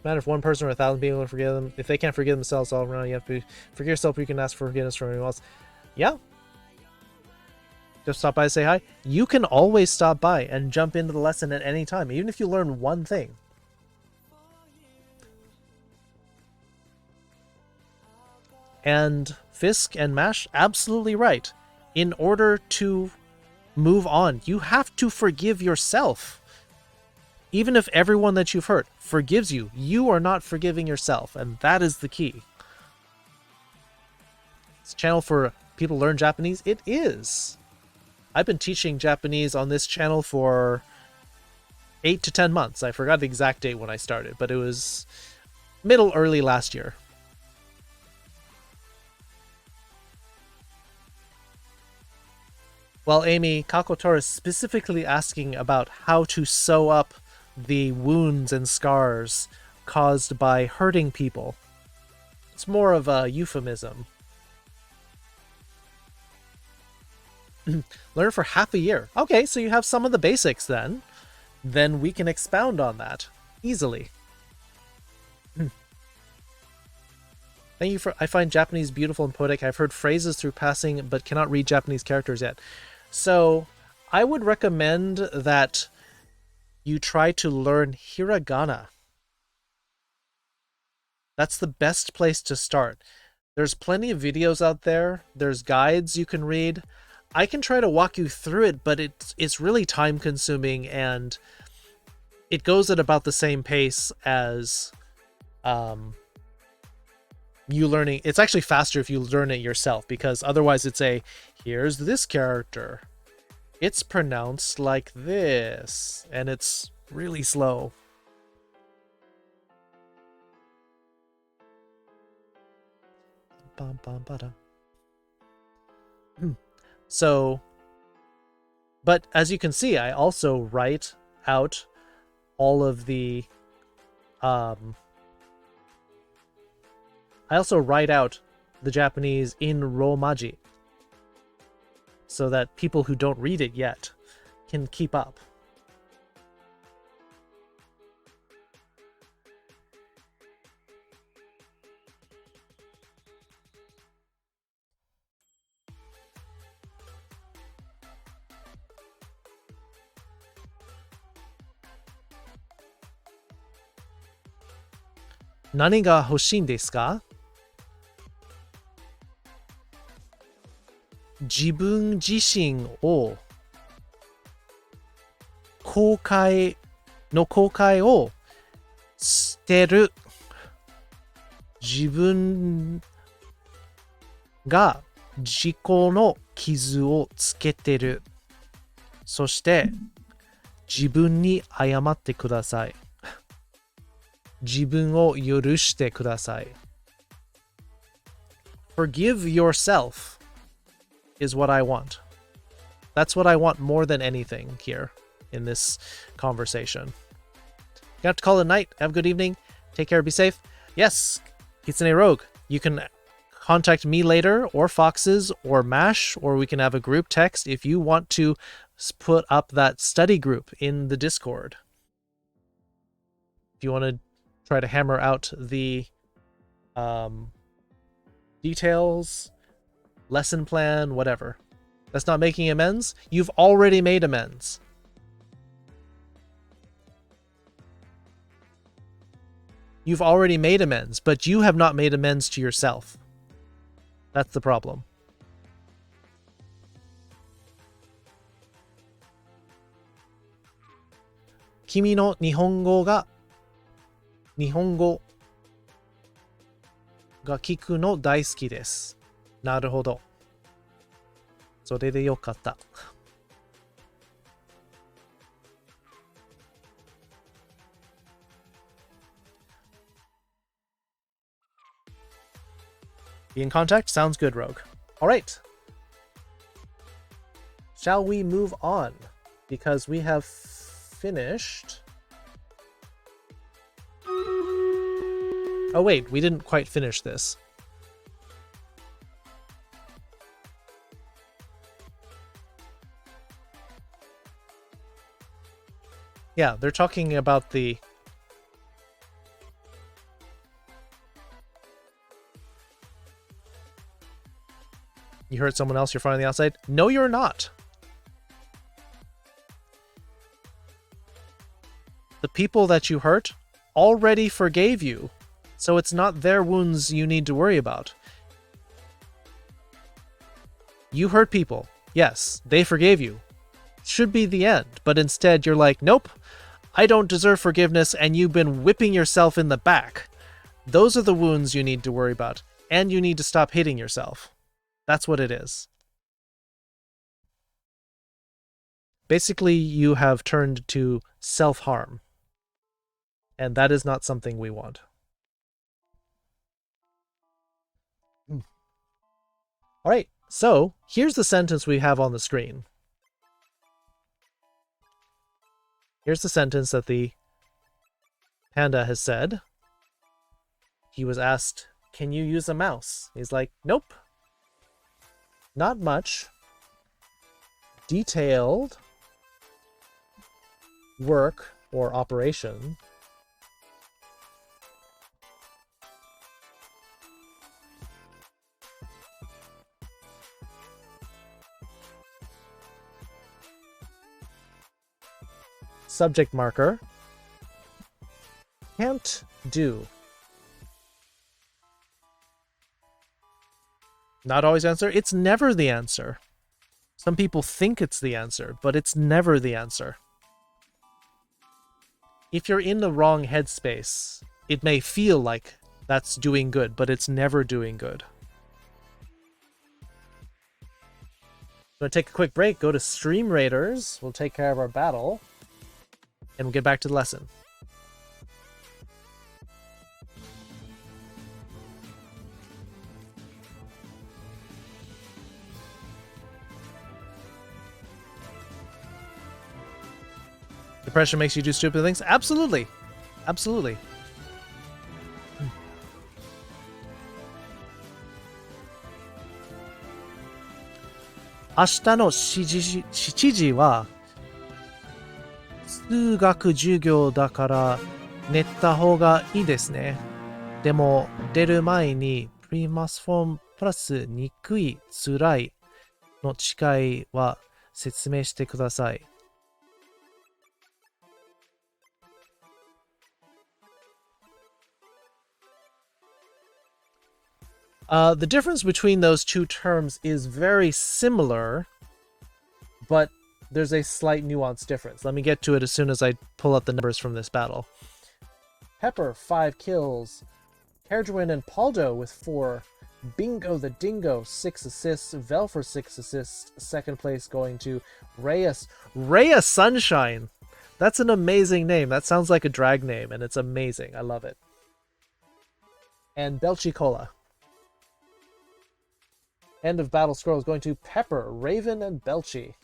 Matter if one person or 1,000 people can forgive them. If they can't forgive themselves all around, you have to forgive yourself, or you can ask for forgiveness from anyone else. Yeah. Just stop by and say hi. You can always stop by and jump into the lesson at any time, even if you learn one thing. And Fisk and Mash, absolutely right. In order to move on, you have to forgive yourself. Even if everyone that you've hurt forgives you, you are not forgiving yourself, and that is the key. It's a channel for people to learn Japanese. It is. I've been teaching Japanese on this channel for 8 to 10 months. I forgot the exact date when I started, but it was early last year. Well, Amy, Kakotora is specifically asking about how to sew up the wounds and scars caused by hurting people. It's more of a euphemism. Learn for half a year. Okay, so you have some of the basics then. Then we can expound on that easily. Thank you for... I find Japanese beautiful and poetic. I've heard phrases through passing, but cannot read Japanese characters yet. So I would recommend that you try to learn hiragana. That's the best place to start. There's plenty of videos out there. There's guides you can read. I can try to walk you through it, but it's really time consuming, and it goes at about the same pace as you learning. It's actually faster if you learn it yourself, because otherwise it's here's this character. It's pronounced like this, and it's really slow. So, but as you can see, I also write out all of the I also write out the Japanese in Romaji so that people who don't read it yet can keep up. Nani ga hoshin desu ka? 自分自身を公開をしてる自分が自己の傷をつけてる。そして自分に謝ってください。自分を許してください。Forgive yourself is what I want. That's what I want more than anything here in this conversation. You have to call it a night. Have a good evening. Take care. Be safe. Yes, Kitsune Rogue. You can contact me later, or Foxes, or Mash, or we can have a group text if you want to put up that study group in the Discord. If you want to try to hammer out the details, lesson plan, whatever. That's not making amends. You've already made amends. You've already made amends, but you have not made amends to yourself. That's the problem. Kimi no Nihongo ga Nihongo ga kiku no daisuki desu. なるほど。それでよかった。Be in contact? Sounds good, Rogue. All right. Shall we move on? Because we have finished. Oh, wait, we didn't quite finish this. Yeah, they're talking about the... You hurt someone else, you're fine on the outside? No, you're not. The people that you hurt already forgave you, so it's not their wounds you need to worry about. You hurt people. Yes, they forgave you. Should be the end, but instead you're like, nope, I don't deserve forgiveness, and you've been whipping yourself in the back. Those are the wounds you need to worry about, and you need to stop hitting yourself. That's what it is. Basically, you have turned to self-harm, and that is not something we want. All right, so here's the sentence we have on the screen. Here's the sentence that the panda has said. He was asked, can you use a mouse? He's like, nope. Not much. Detailed work or operation subject marker. Can't do. Not always answer. It's never the answer. Some people think it's the answer, but it's never the answer. If you're in the wrong headspace, it may feel like that's doing good, but it's never doing good. I'm going to take a quick break, go to Stream Raiders. We'll take care of our battle, and we'll get back to the lesson. Depression makes you do stupid things? Absolutely. Absolutely. 明日の7時は数学授業だから寝た方がいいですね。でも出る前にプリマスフォームプラス憎い辛いの違いは説明してください。The difference between those two terms is very similar, but there's a slight nuance difference. Let me get to it as soon as I pull up the numbers from this battle. Pepper, 5 kills. Kerjwin and Paldo with 4. Bingo the Dingo, 6 assists. Velfor, 6 assists. Second place going to Reyes. Reyes Sunshine! That's an amazing name. That sounds like a drag name, and it's amazing. I love it. And Belchi Cola. End of battle scrolls going to Pepper, Raven, and Belchi.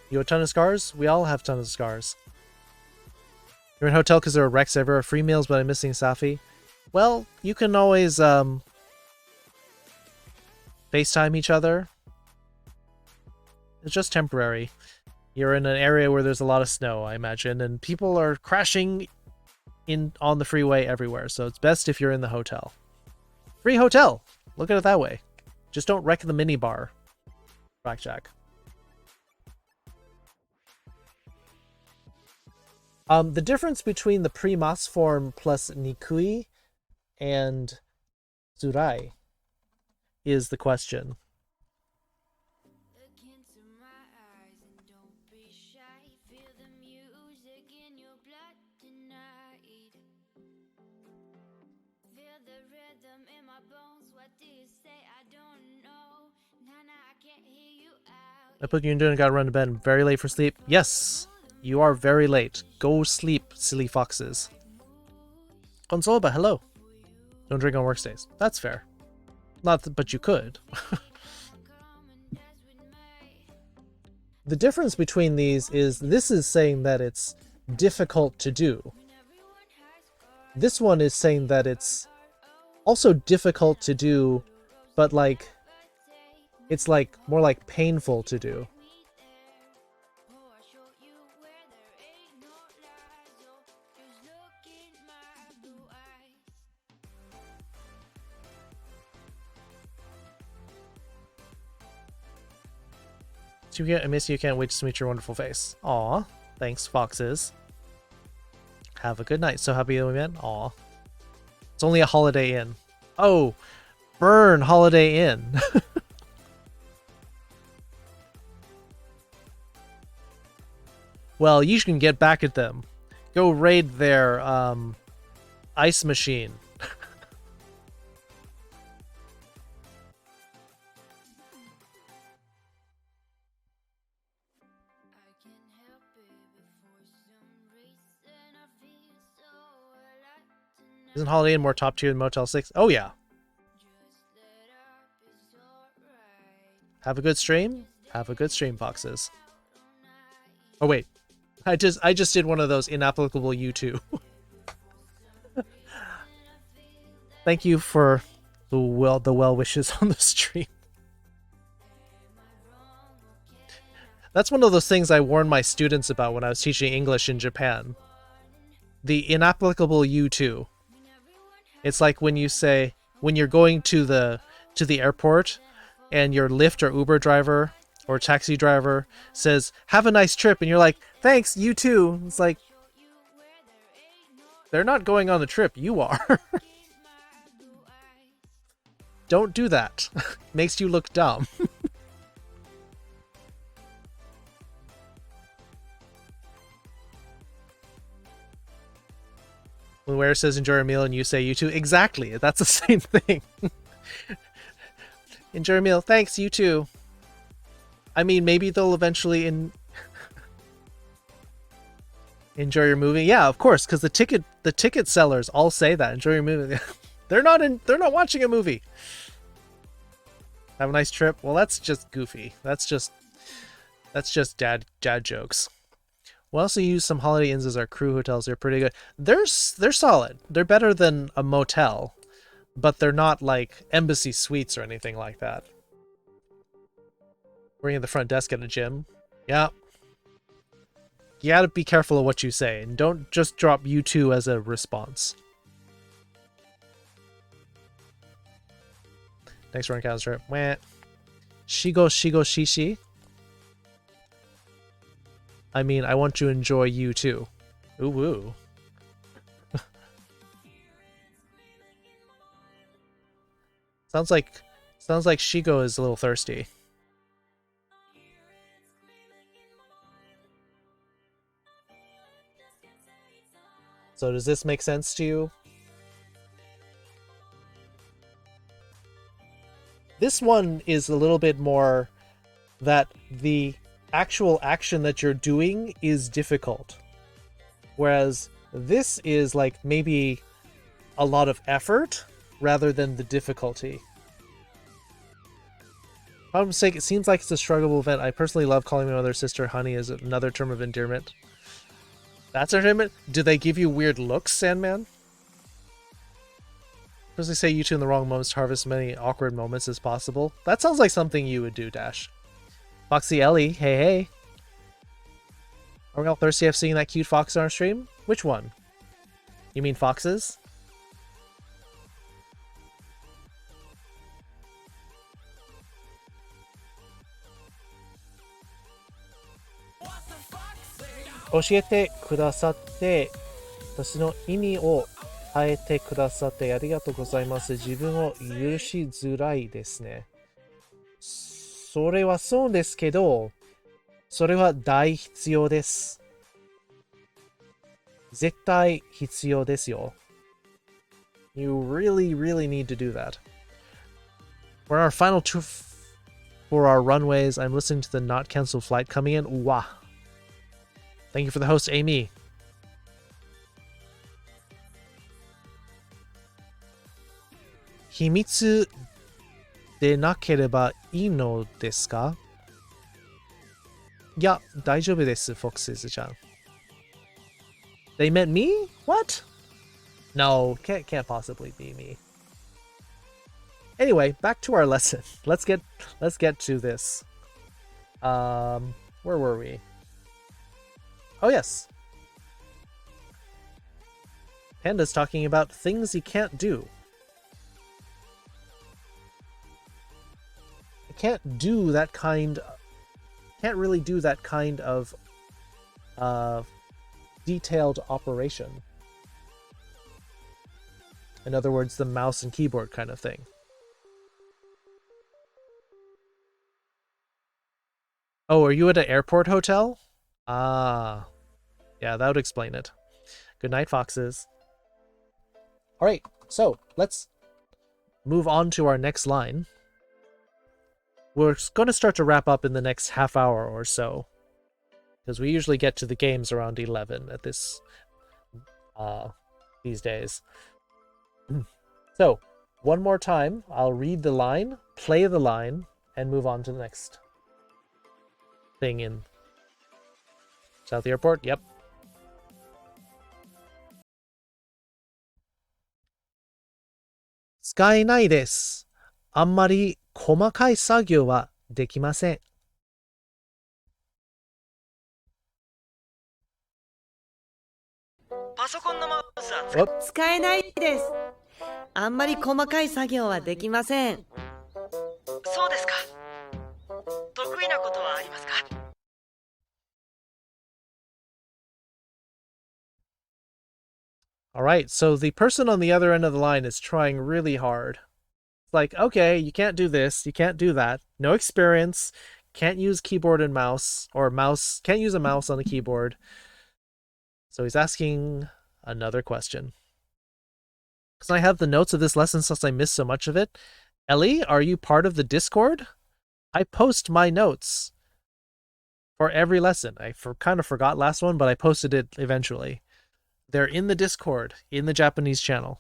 You have a ton of scars? We all have tons of scars. You're in a hotel because there are wrecks everywhere. Free meals, but I'm missing Safi. Well, you can always FaceTime each other. It's just temporary. You're in an area where there's a lot of snow, I imagine, and people are crashing on the freeway everywhere, so it's best if you're in the hotel. Free hotel! Look at it that way. Just don't wreck the minibar. Blackjack. The difference between the pre-mas form plus nikui and zurai is the question. I put you in and gotta run to bed. Very late for sleep. Yes! You are very late. Go sleep, silly foxes. Consolba, hello. Don't drink on work days. That's fair. But you could. The difference between these is this is saying that it's difficult to do. This one is saying that it's also difficult to do, but like, it's like more like painful to do. I miss you. Can't wait to meet your wonderful face. Aw. Thanks, foxes. Have a good night. So happy that we met. Aw. It's only a Holiday Inn. Oh. Burn Holiday Inn. Well, you can get back at them. Go raid their ice machine. Isn't Holiday Inn more top tier than Motel 6? Oh yeah. Have a good stream. Have a good stream, foxes. Oh wait. I just did one of those inapplicable you too. Thank you for the well wishes on the stream. That's one of those things I warned my students about when I was teaching English in Japan. The inapplicable you too. It's like when you say, when you're going to the airport and your Lyft or Uber driver or taxi driver says, "Have a nice trip," and you're like, "Thanks, you too." It's like, they're not going on the trip, you are. Don't do that. Makes you look dumb. When Ware says enjoy your meal and you say you too, exactly. That's the same thing. Enjoy your meal. Thanks, you too. I mean, maybe they'll eventually enjoy your movie. Yeah, of course, because the ticket sellers all say that. Enjoy your movie. They're not watching a movie. Have a nice trip. Well, that's just goofy. That's just dad jokes. We also use some Holiday Inns as our crew hotels. They're pretty good. They're solid. They're better than a motel, but they're not like embassy suites or anything like that. Working at the front desk at a gym. Yeah. You gotta be careful of what you say, and don't just drop you too as a response. Next run counter. Wah. Shigo shishi. I mean, I want to enjoy you too. Ooh woo. Sounds like Shigo is a little thirsty. So does this make sense to you? This one is a little bit more that the actual action that you're doing is difficult. Whereas this is like maybe a lot of effort rather than the difficulty. For my mistake, it seems like it's a struggleable event. I personally love calling my mother sister honey as another term of endearment. That's entertainment? Do they give you weird looks, Sandman? Personally say you two in the wrong moments to harvest as many awkward moments as possible. That sounds like something you would do, Dash. Foxy Ellie, hey. Are we all thirsty of seeing that cute fox on our stream? Which one? You mean foxes? Oshiete kudasatte, 私の意味を変えてくださってありがとうございます。自分を許しづらいですね。それはそうですけど、それは大必要です。絶対必要ですよ。You really, really need to do that. We're on our final two for our runways. I'm listening to the not canceled flight coming in. Wah. Thank you for the host, Amy. 秘密でなければいいのですか？いや、大丈夫です、Foxes ちゃん。They meant me? What? No, can't possibly be me. Anyway, back to our lesson. Let's get to this. Where were we? Oh yes. Panda's talking about things he can't do. Can't really do that kind of detailed operation. In other words, the mouse and keyboard kind of thing. Oh, are you at an airport hotel? Ah, yeah, that would explain it. Good night, foxes. All right, so let's move on to our next line. We're going to start to wrap up in the next half hour or so, because we usually get to the games around 11 at this these days. So, one more time, I'll read the line, play the line, and move on to the next thing in South Airport, yep. 使えないです。あんまり細かい作業はできません。パソコンのマウスは使お使えないです。あんまり細かい作業はできません。そうですか。得意なことはありますか？ All right, so the person on the other end of the line is trying really hard. It's like, okay, you can't do this, you can't do that. No experience, can't use keyboard and mouse, or mouse, can't use a mouse on a keyboard. So he's asking another question. Because I have the notes of this lesson since I missed so much of it. Ellie, are you part of the Discord? I post my notes for every lesson. I kind of forgot last one, but I posted it eventually. They're in the Discord, in the Japanese channel.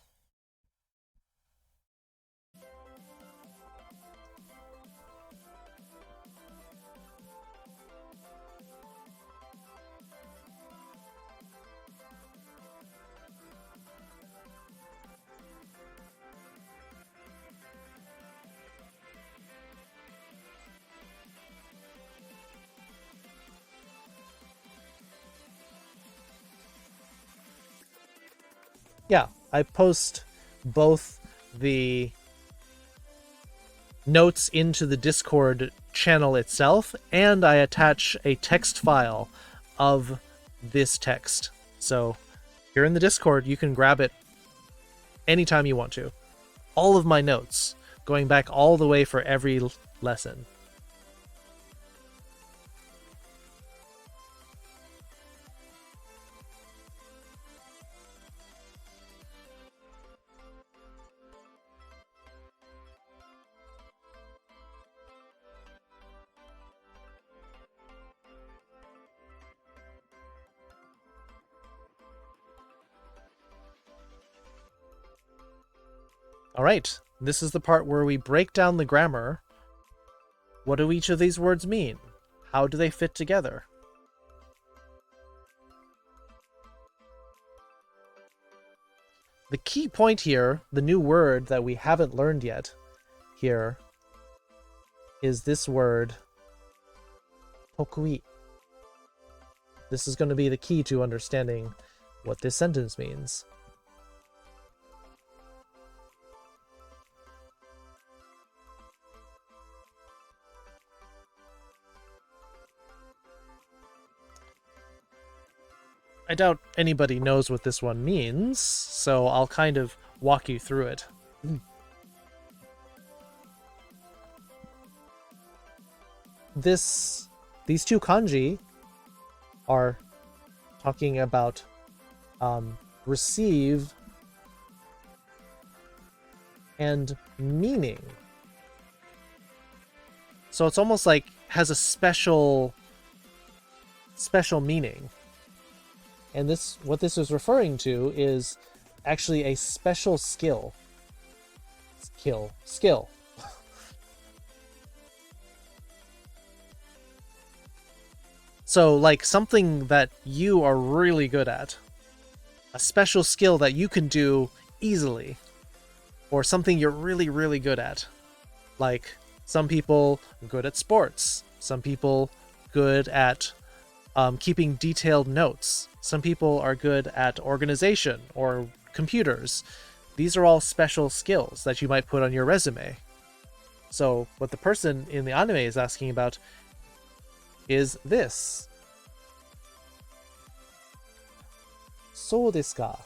Yeah, I post both the notes into the Discord channel itself, and I attach a text file of this text. So if you're in the Discord, you can grab it anytime you want to. All of my notes, going back all the way for every lesson. All right, this is the part where we break down the grammar. What do each of these words mean? How do they fit together? The key point here, the new word that we haven't learned yet here, is this word, tokui. This is going to be the key to understanding what this sentence means. I doubt anybody knows what this one means, so I'll kind of walk you through it. These two kanji are talking about receive and meaning. So it's almost like has a special meaning. And this, what this is referring to is actually a special skill. Skill. So like something that you are really good at. A special skill that you can do easily. Or something you're really, really good at. Like some people good at sports. Some people good at keeping detailed notes. Some people are good at organization or computers. These are all special skills that you might put on your resume. So what the person in the anime is asking about is this. そうですか.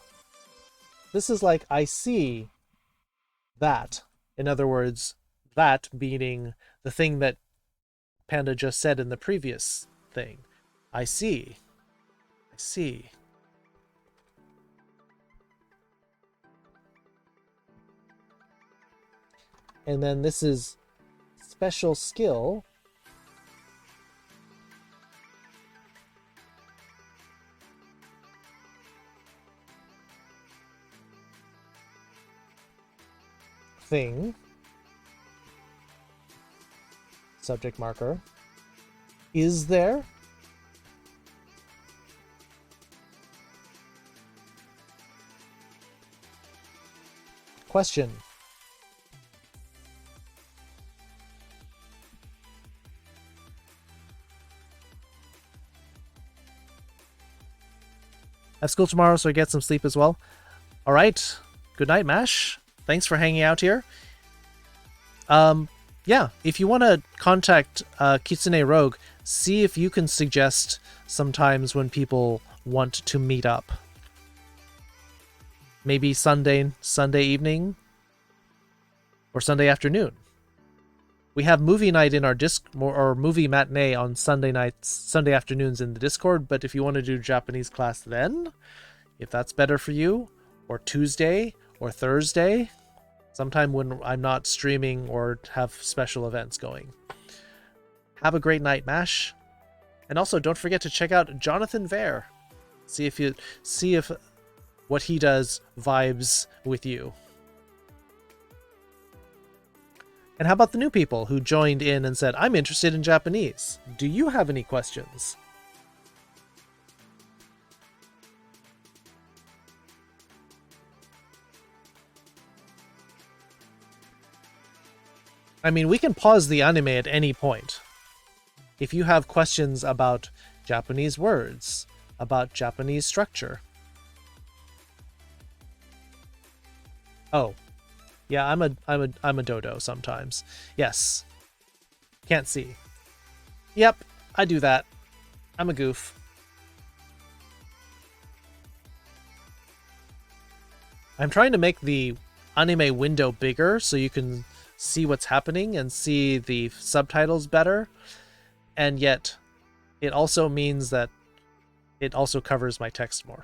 This is like, I see that. In other words, that meaning the thing that Panda just said in the previous thing. I see. I see. And then this is special skill. Thing. Subject marker. Is there? question. I have school tomorrow, so I get some sleep as well. All right. Good night, Mash. Thanks for hanging out here. Yeah, if you want to contact Kitsune Rogue, see if you can suggest sometimes when people want to meet up. Maybe Sunday evening or Sunday afternoon. We have movie night in our or movie matinee on Sunday afternoons in the Discord, but if you want to do Japanese class then, if that's better for you, or Tuesday or Thursday, sometime when I'm not streaming or have special events going. Have a great night, Mash. And also don't forget to check out Jonathan Vare. See if what he does vibes with you. And how about the new people who joined in and said, I'm interested in Japanese? Do you have any questions? I mean, we can pause the anime at any point. If you have questions about Japanese words, about Japanese structure. Oh. Yeah, I'm a dodo sometimes. Yes. Can't see. Yep, I do that. I'm a goof. I'm trying to make the anime window bigger so you can see what's happening and see the subtitles better. And yet, it also means that it also covers my text more.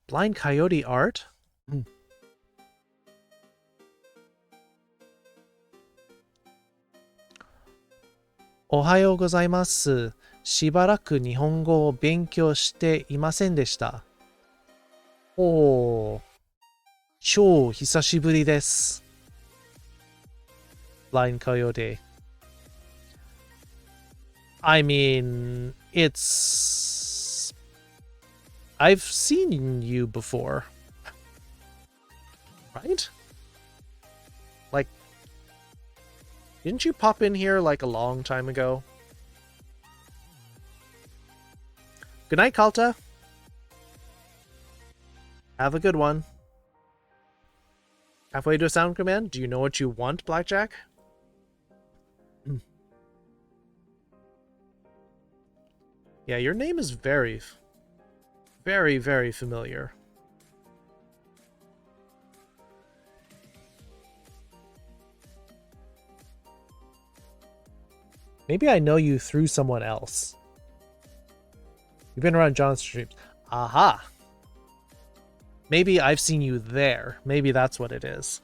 Blind Coyote art? Ohayou gozaimasu. しばらく日本語を勉強していませんでした。おー、超久しぶりです。Blind Coyote. I mean, I've seen you before. Right? Like, didn't you pop in here like a long time ago? Good night, Kalta. Have a good one. Halfway to a sound command? Do you know what you want, Blackjack? Yeah, your name is very, very, very familiar. Maybe I know you through someone else. You've been around John's streams. Aha! Maybe I've seen you there. Maybe that's what it is.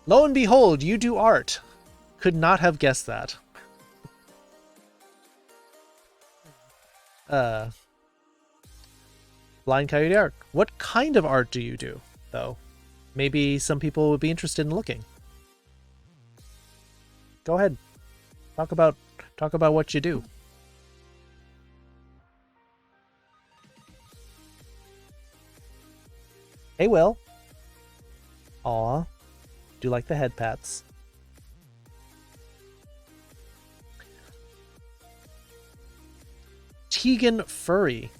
Lo and behold, you do art. Could not have guessed that. Blind Coyote art. What kind of art do you do, though? Maybe some people would be interested in looking. Go ahead. Talk about what you do. Hey, Will. Aw. Do you like the head pats? Tegan-furry.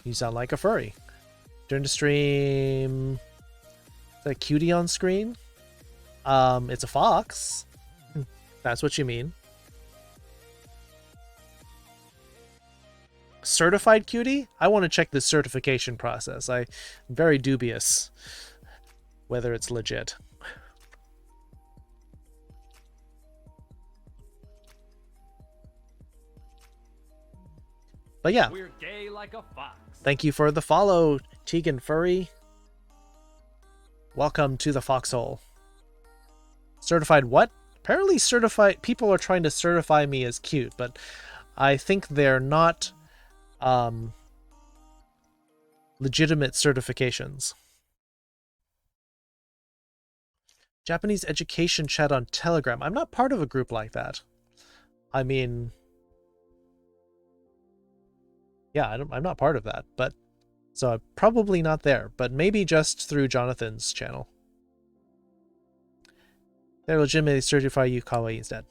You sound like a furry. Turn to stream. Is that a cutie on screen? It's a fox. That's what you mean. Certified cutie? I want to check the certification process. I'm very dubious whether it's legit. But yeah. We're gay like a fox. Thank you for the follow, Tegan-furry. Welcome to the foxhole. Certified what? Apparently certified people are trying to certify me as cute, but I think they're not legitimate certifications. Japanese education chat on Telegram. I'm not part of a group like that. I mean, yeah, I'm not part of that, but so I'm probably not there, but maybe just through Jonathan's channel. They legitimately certify you kawaii instead.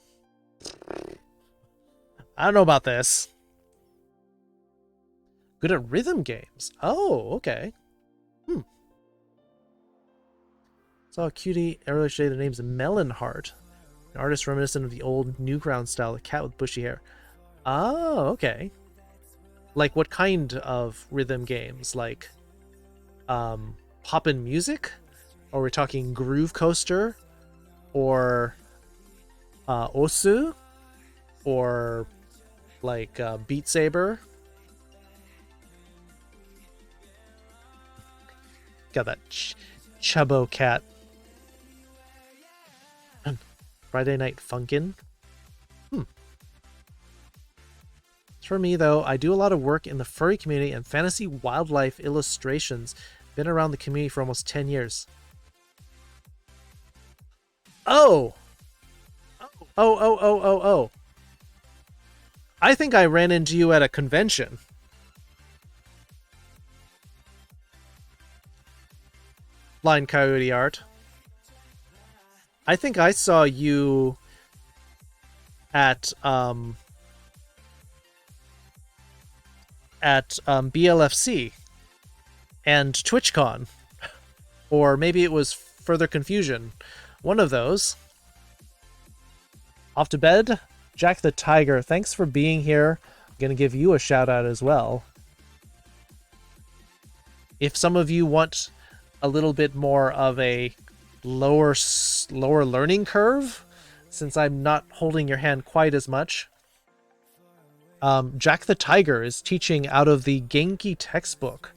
I don't know about this. Good at rhythm games. Oh, okay. Saw a cutie earlier today. The name's Melonheart. An artist reminiscent of the old Newground style, a cat with bushy hair. Oh, okay. Like what kind of rhythm games? Like poppin' music? Or we're talking Groove Coaster? Or Osu? Or like Beat Saber? Got that chubbo cat. Friday Night Funkin'. For me, though, I do a lot of work in the furry community and fantasy wildlife illustrations. Been around the community for almost 10 years. Oh! Oh. I think I ran into you at a convention. Blind Coyote Art. I think I saw you at BLFC and TwitchCon, or maybe it was Further Confusion. One of those. Off to bed, Jack the Tiger. Thanks for being here. I'm gonna give you a shout out as well. If some of you want a little bit more of a lower learning curve, since I'm not holding your hand quite as much, Jack the Tiger is teaching out of the Genki textbook.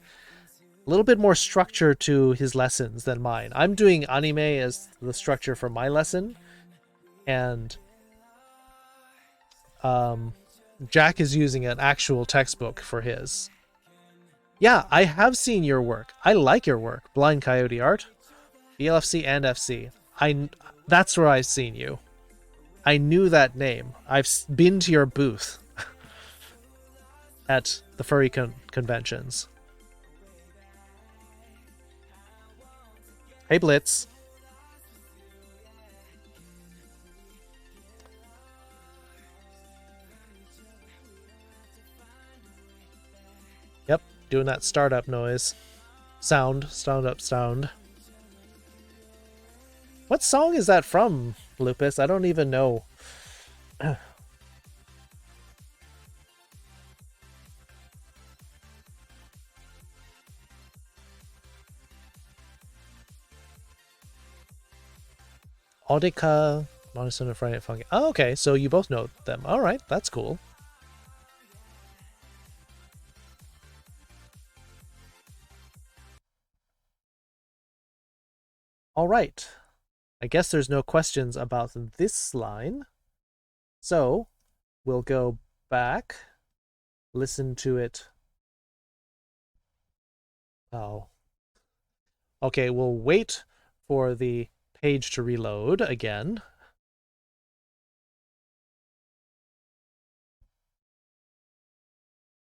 A little bit more structure to his lessons than mine. I'm doing anime as the structure for my lesson, and Jack is using an actual textbook for his. Yeah, I have seen your work. I like your work. Blind Coyote Art, BLFC and FC. That's where I've seen you. I knew that name. I've been to your booth at the furry conventions. Hey, Blitz. Yep, doing that startup noise. Sound. What song is that from, Lupus? I don't even know. Audica, Monotone and Friday Night Funkin'. Oh, okay, so you both know them. Alright, that's cool. Alright. I guess there's no questions about this line. So, we'll go back, listen to it. Oh. Okay, we'll wait for the page to reload again.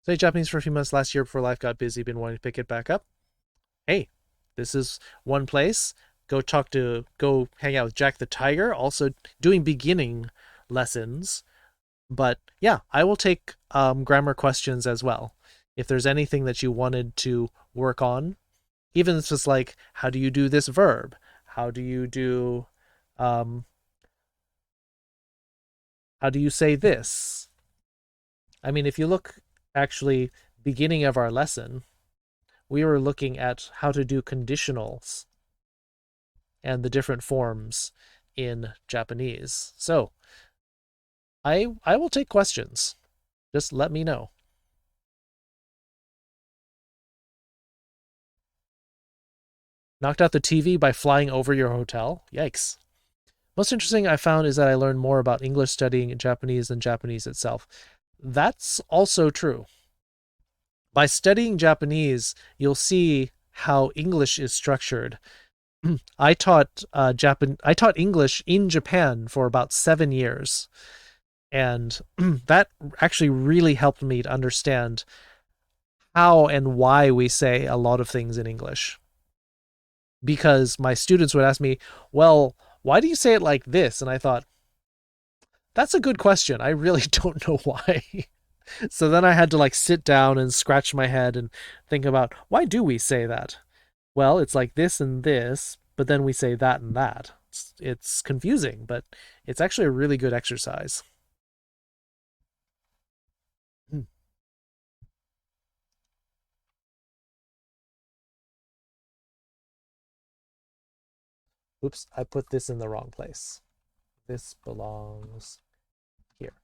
Studied Japanese for a few months last year before life got busy, been wanting to pick it back up. Hey, this is one place. Go hang out with Jack the Tiger, also doing beginning lessons. But yeah, I will take grammar questions as well. If there's anything that you wanted to work on, even if it's like, how do you do this verb? How do you do, how do you say this? I mean, if you look actually beginning of our lesson, we were looking at how to do conditionals and the different forms in Japanese. So I will take questions. Just let me know. Knocked out the TV by flying over your hotel? Yikes. Most interesting I found is that I learned more about English studying Japanese than Japanese itself. That's also true. By studying Japanese, you'll see how English is structured. I taught I taught English in Japan for about 7 years. And that actually really helped me to understand how and why we say a lot of things in English. Because my students would ask me, well, why do you say it like this? And I thought, that's a good question. I really don't know why. So then I had to like sit down and scratch my head and think about, why do we say that? Well, it's like this and this, but then we say that and that. It's confusing, but it's actually a really good exercise. Oops, I put this in the wrong place. This belongs here.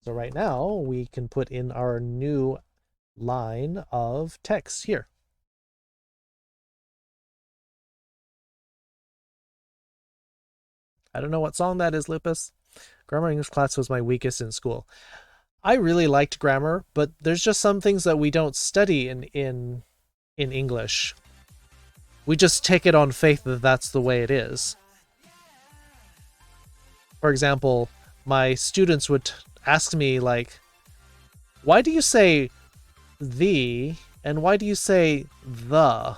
So right now we can put in our new line of text here. I don't know what song that is, Lupus. Grammar English class was my weakest in school. I really liked grammar, but there's just some things that we don't study in English. We just take it on faith that that's the way it is. For example, my students would ask me, like, why do you say the and why do you say the?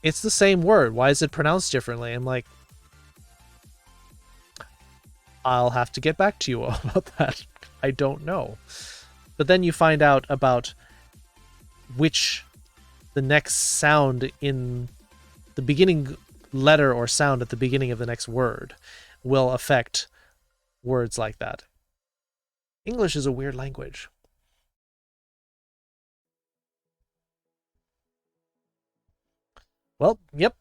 It's the same word. Why is it pronounced differently? I'm like, I'll have to get back to you about that. I don't know. But then you find out about which the next sound in the beginning letter or sound at the beginning of the next word will affect words like that. English is a weird language. Well, yep,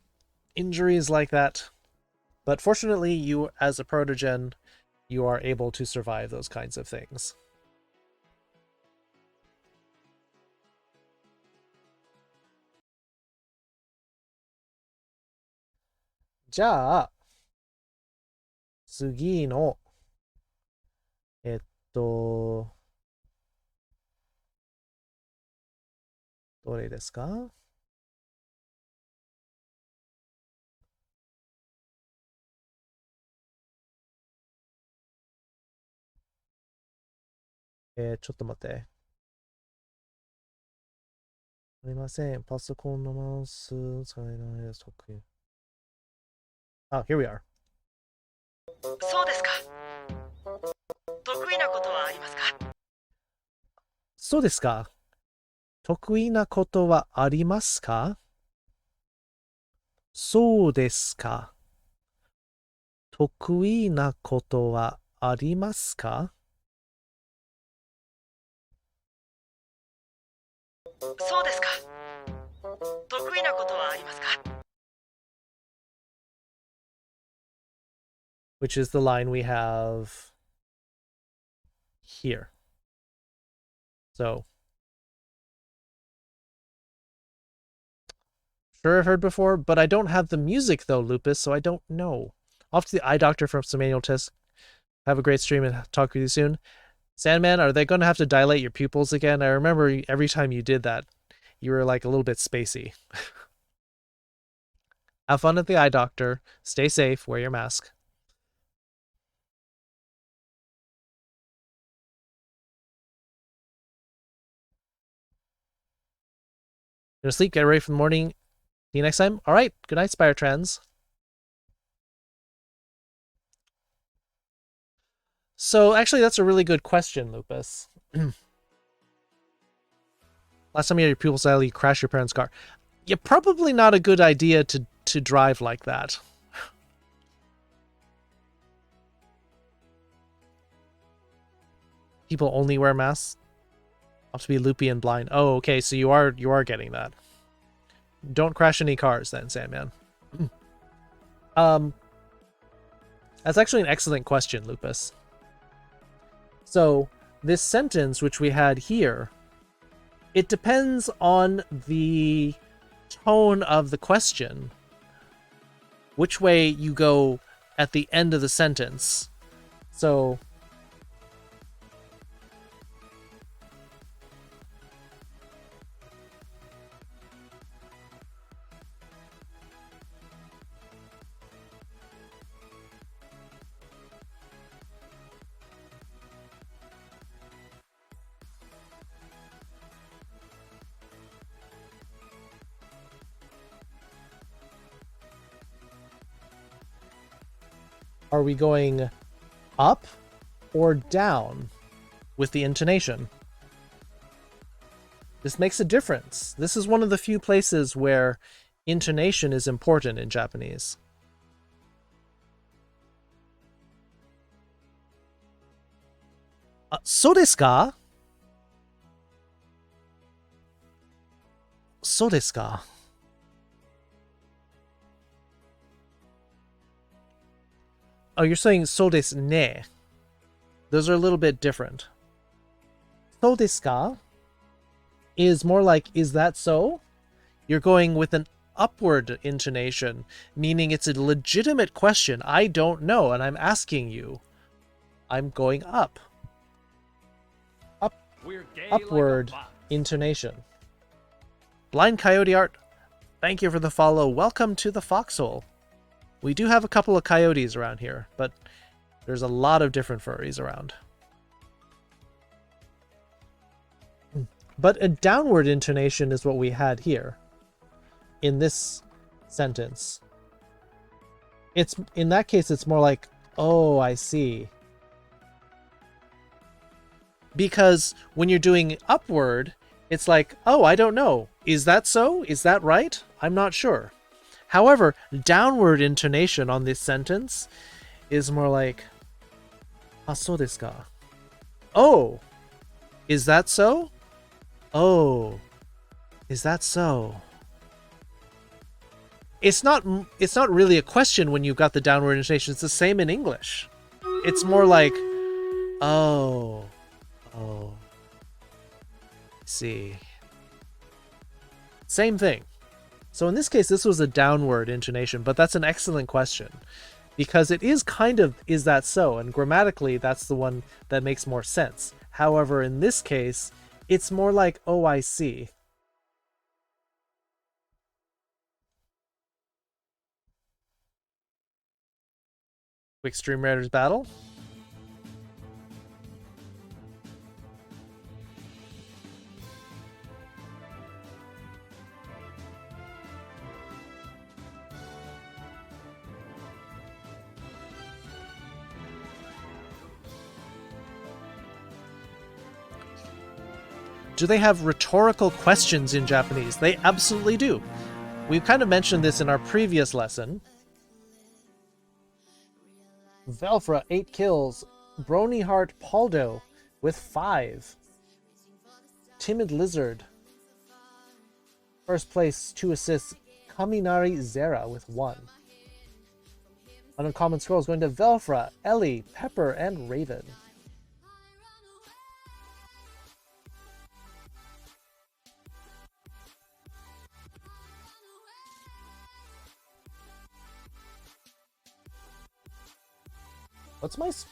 injuries like that. But fortunately, you, as a protogen, you are able to survive those kinds of things. Ja, 次の、どれですか？ちょっと待って。すみません。パソコンのマウス使えないです。得意。Ah, here we are. そうですか。得意なことはありますか？そうですか。得意なことはありますか？そうですか。得意なことはありますか？そうですか。得意なことはありますか？ Which is the line we have here. So, sure I've heard before, but I don't have the music though, Lupus, so I don't know. Off to the eye doctor for some manual tests. Have a great stream and talk with you soon. Sandman, are they going to have to dilate your pupils again? I remember every time you did that, you were like a little bit spacey. Have fun at the eye doctor. Stay safe. Wear your mask. Gonna sleep, get ready for the morning. See you next time. All right. Good night, Spire Trends. So actually, that's a really good question, Lupus. Last time you had your pupils dilate, you crashed your parents' car. Yeah, probably not a good idea to drive like that. People only wear masks. Have to be loopy and blind. Oh, okay, so you are getting that. Don't crash any cars then, Sandman. That's actually an excellent question, Lupus. So, this sentence which we had here, it depends on the tone of the question, which way you go at the end of the sentence. So, Are we going up or down with the intonation? This makes a difference. This is one of the few places where intonation is important in Japanese. So desu ka? So desu ka? Oh, you're saying so desu ne. Those are a little bit different. So desu ka is more like, is that so? You're going with an upward intonation, meaning it's a legitimate question. I don't know, and I'm asking you. I'm going up. We're gay Upward like a fox. intonation. Blind Coyote Art, thank you for the follow. Welcome to the Foxhole. We do have a couple of coyotes around here, but there's a lot of different furries around. But a downward intonation is what we had here in this sentence. It's in that case, it's more like, oh, I see. Because when you're doing upward, it's like, oh, I don't know. Is that so? Is that right? I'm not sure. However, downward intonation on this sentence is more like, ah, so desu ka? Oh, is that so? Oh, is that so? It's not really a question when you've got the downward intonation. It's the same in English. It's more like, oh, see. Same thing. So in this case, this was a downward intonation, but that's an excellent question. Because it is kind of, is that so? And grammatically, that's the one that makes more sense. However, in this case, it's more like, oh, I see. Quick Stream Raiders battle. Do they have rhetorical questions in Japanese? They absolutely do. We've kind of mentioned this in our previous lesson. Velfra, 8 kills. Bronyheart Paldo with 5. Timid Lizard. First place, 2 assists. Kaminari Zera with 1. Uncommon scrolls going to Velfra, Ellie, Pepper, and Raven.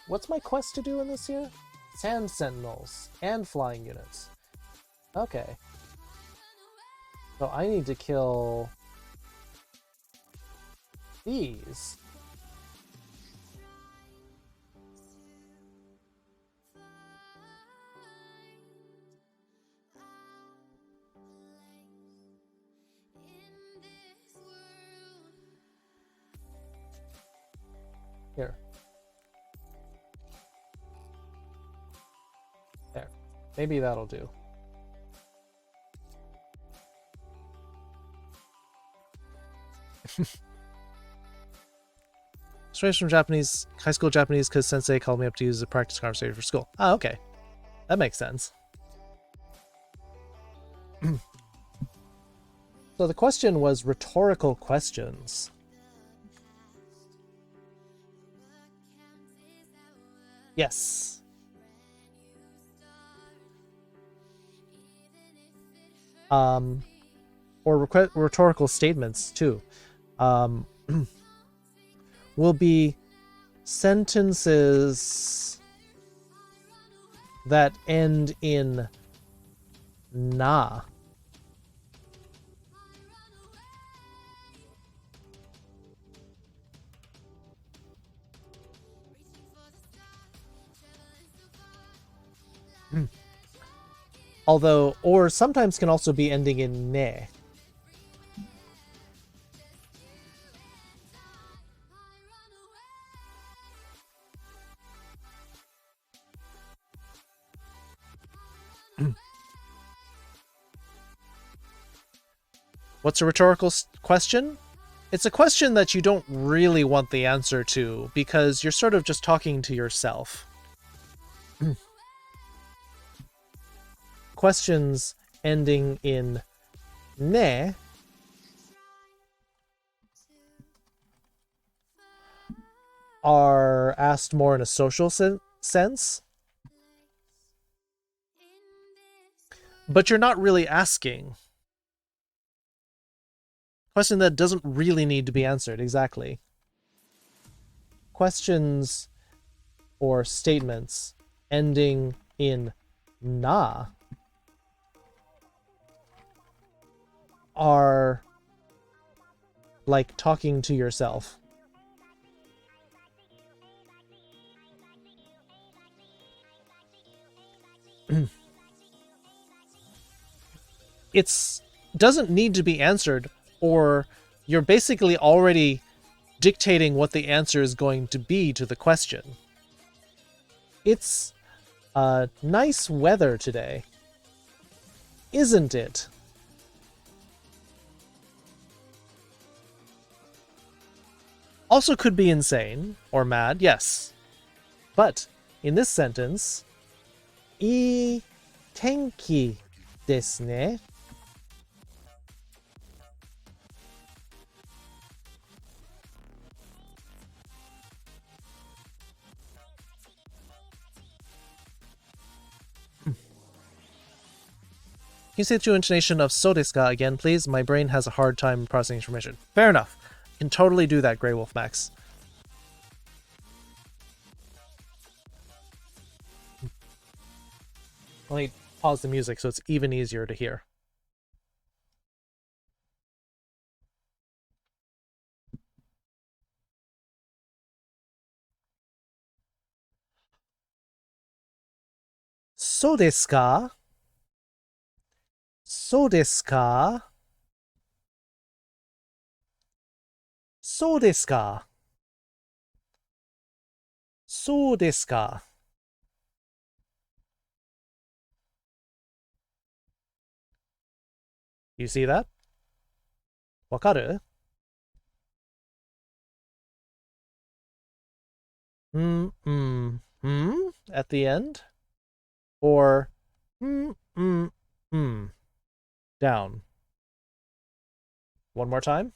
What's my quest to do in this here? Sand Sentinels and flying units. Okay. So I need to kill these. Here. There. Maybe that'll do. Straight from Japanese, high school Japanese, because Sensei called me up to use a practice conversation for school. Ah, okay. That makes sense. So the question was rhetorical questions. Yes. Or rhetorical statements too. Will be sentences that end in na. Although, or sometimes can also be ending in ne. What's a rhetorical question? It's a question that you don't really want the answer to because you're sort of just talking to yourself. Questions ending in ne are asked more in a social sense, but you're not really asking. Question that doesn't really need to be answered, exactly. Questions or statements ending in na are like talking to yourself. It doesn't need to be answered, or you're basically already dictating what the answer is going to be to the question. It's nice weather today, isn't it? Also could be insane or mad, yes. But in this sentence, いい天気ですね. Can you say the true intonation of "so desu ka" again, please? My brain has a hard time processing information. Fair enough. Can totally do that, Grey Wolf Max. Let me pause the music so it's even easier to hear. So desu ka? So desu ka? So desu ka? So desu ka? You see that? Wakaru? At the end? Or down. One more time.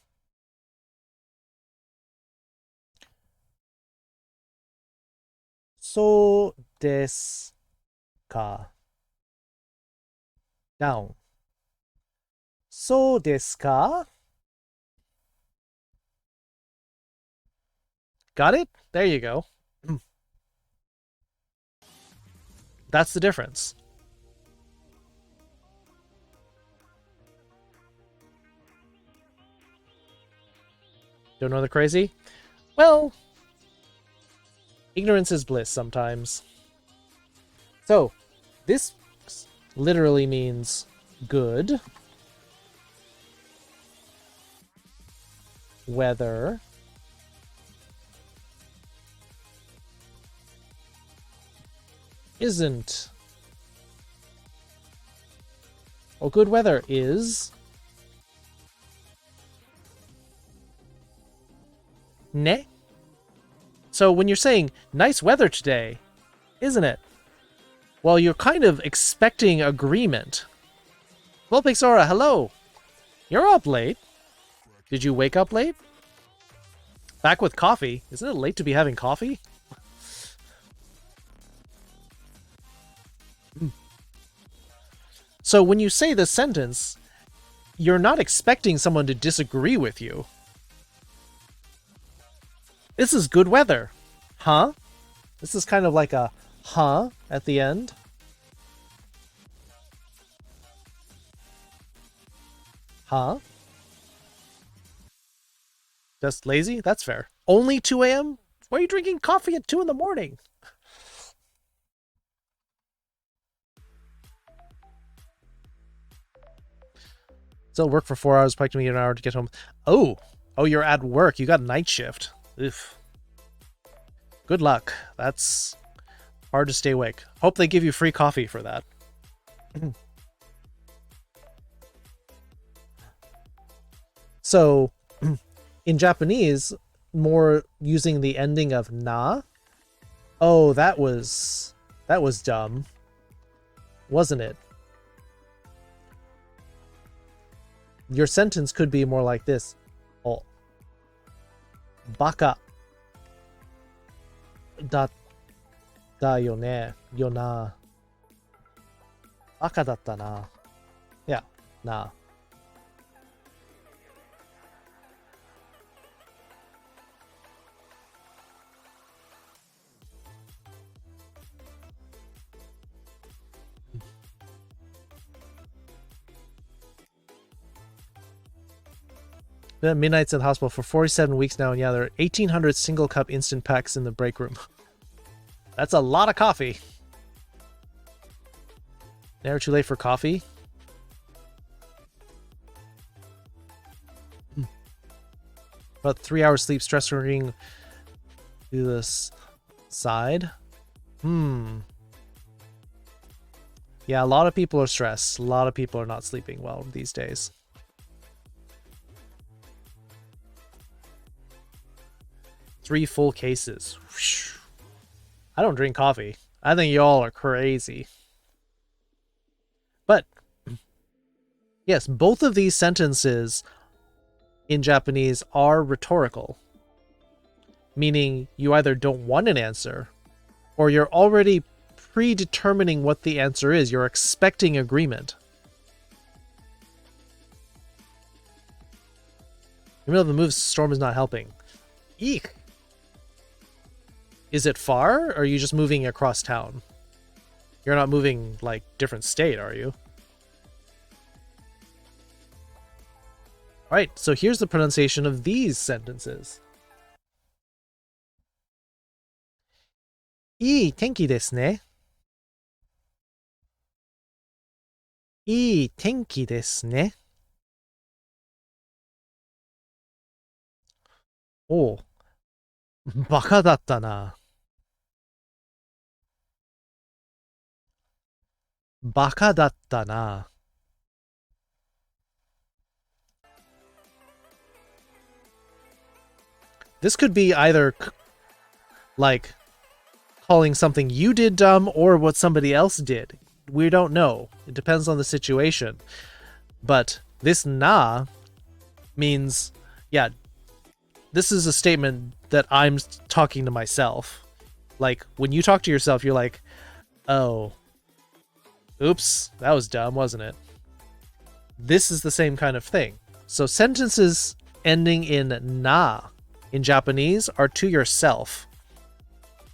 So desu ka? Down. So desu ka? Got it? There you go. That's the difference. Don't know the crazy? Well, ignorance is bliss sometimes. So, this literally means good weather isn't. Well, good weather is ne. So when you're saying nice weather today, isn't it? Well, you're kind of expecting agreement. Well, Pixora, hello. You're up late. Did you wake up late? Back with coffee. Isn't it late to be having coffee? So when you say this sentence, you're not expecting someone to disagree with you. This is good weather. Huh? This is kind of like a huh at the end. Huh? Just lazy? That's fair. Only 2 a.m.? Why are you drinking coffee at 2 in the morning? Still work for 4 hours, probably an hour to get home. Oh, you're at work. You got night shift. Oof. Good luck. That's hard to stay awake. Hope they give you free coffee for that. So in Japanese, more using the ending of na. Oh, that was dumb, wasn't it? Your sentence could be more like this. Oh, baka da yo ne, yo na. Baka datta na. Yeah, na. Been at Midnight's at the hospital for 47 weeks now, and yeah, there are 1,800 single cup instant packs in the break room. That's a lot of coffee. Never too late for coffee. About 3 hours sleep, stress ring to this side. Yeah, a lot of people are stressed. A lot of people are not sleeping well these days. Three full cases. I don't drink coffee. I think y'all are crazy. But yes, both of these sentences in Japanese are rhetorical, meaning you either don't want an answer or you're already predetermining what the answer is. You're expecting agreement. Even though the move storm is not helping. Eek! Is it far, or are you just moving across town? You're not moving, like, different state, are you? Alright, so here's the pronunciation of these sentences. いい天気ですね。いい天気ですね。おう、バカだったな。バカだったな。This could be either like calling something you did dumb or what somebody else did. We don't know. It depends on the situation. But this na means, yeah, this is a statement that I'm talking to myself. Like, when you talk to yourself, you're like, oh, oops, that was dumb, wasn't it? This is the same kind of thing. So sentences ending in na in Japanese are to yourself.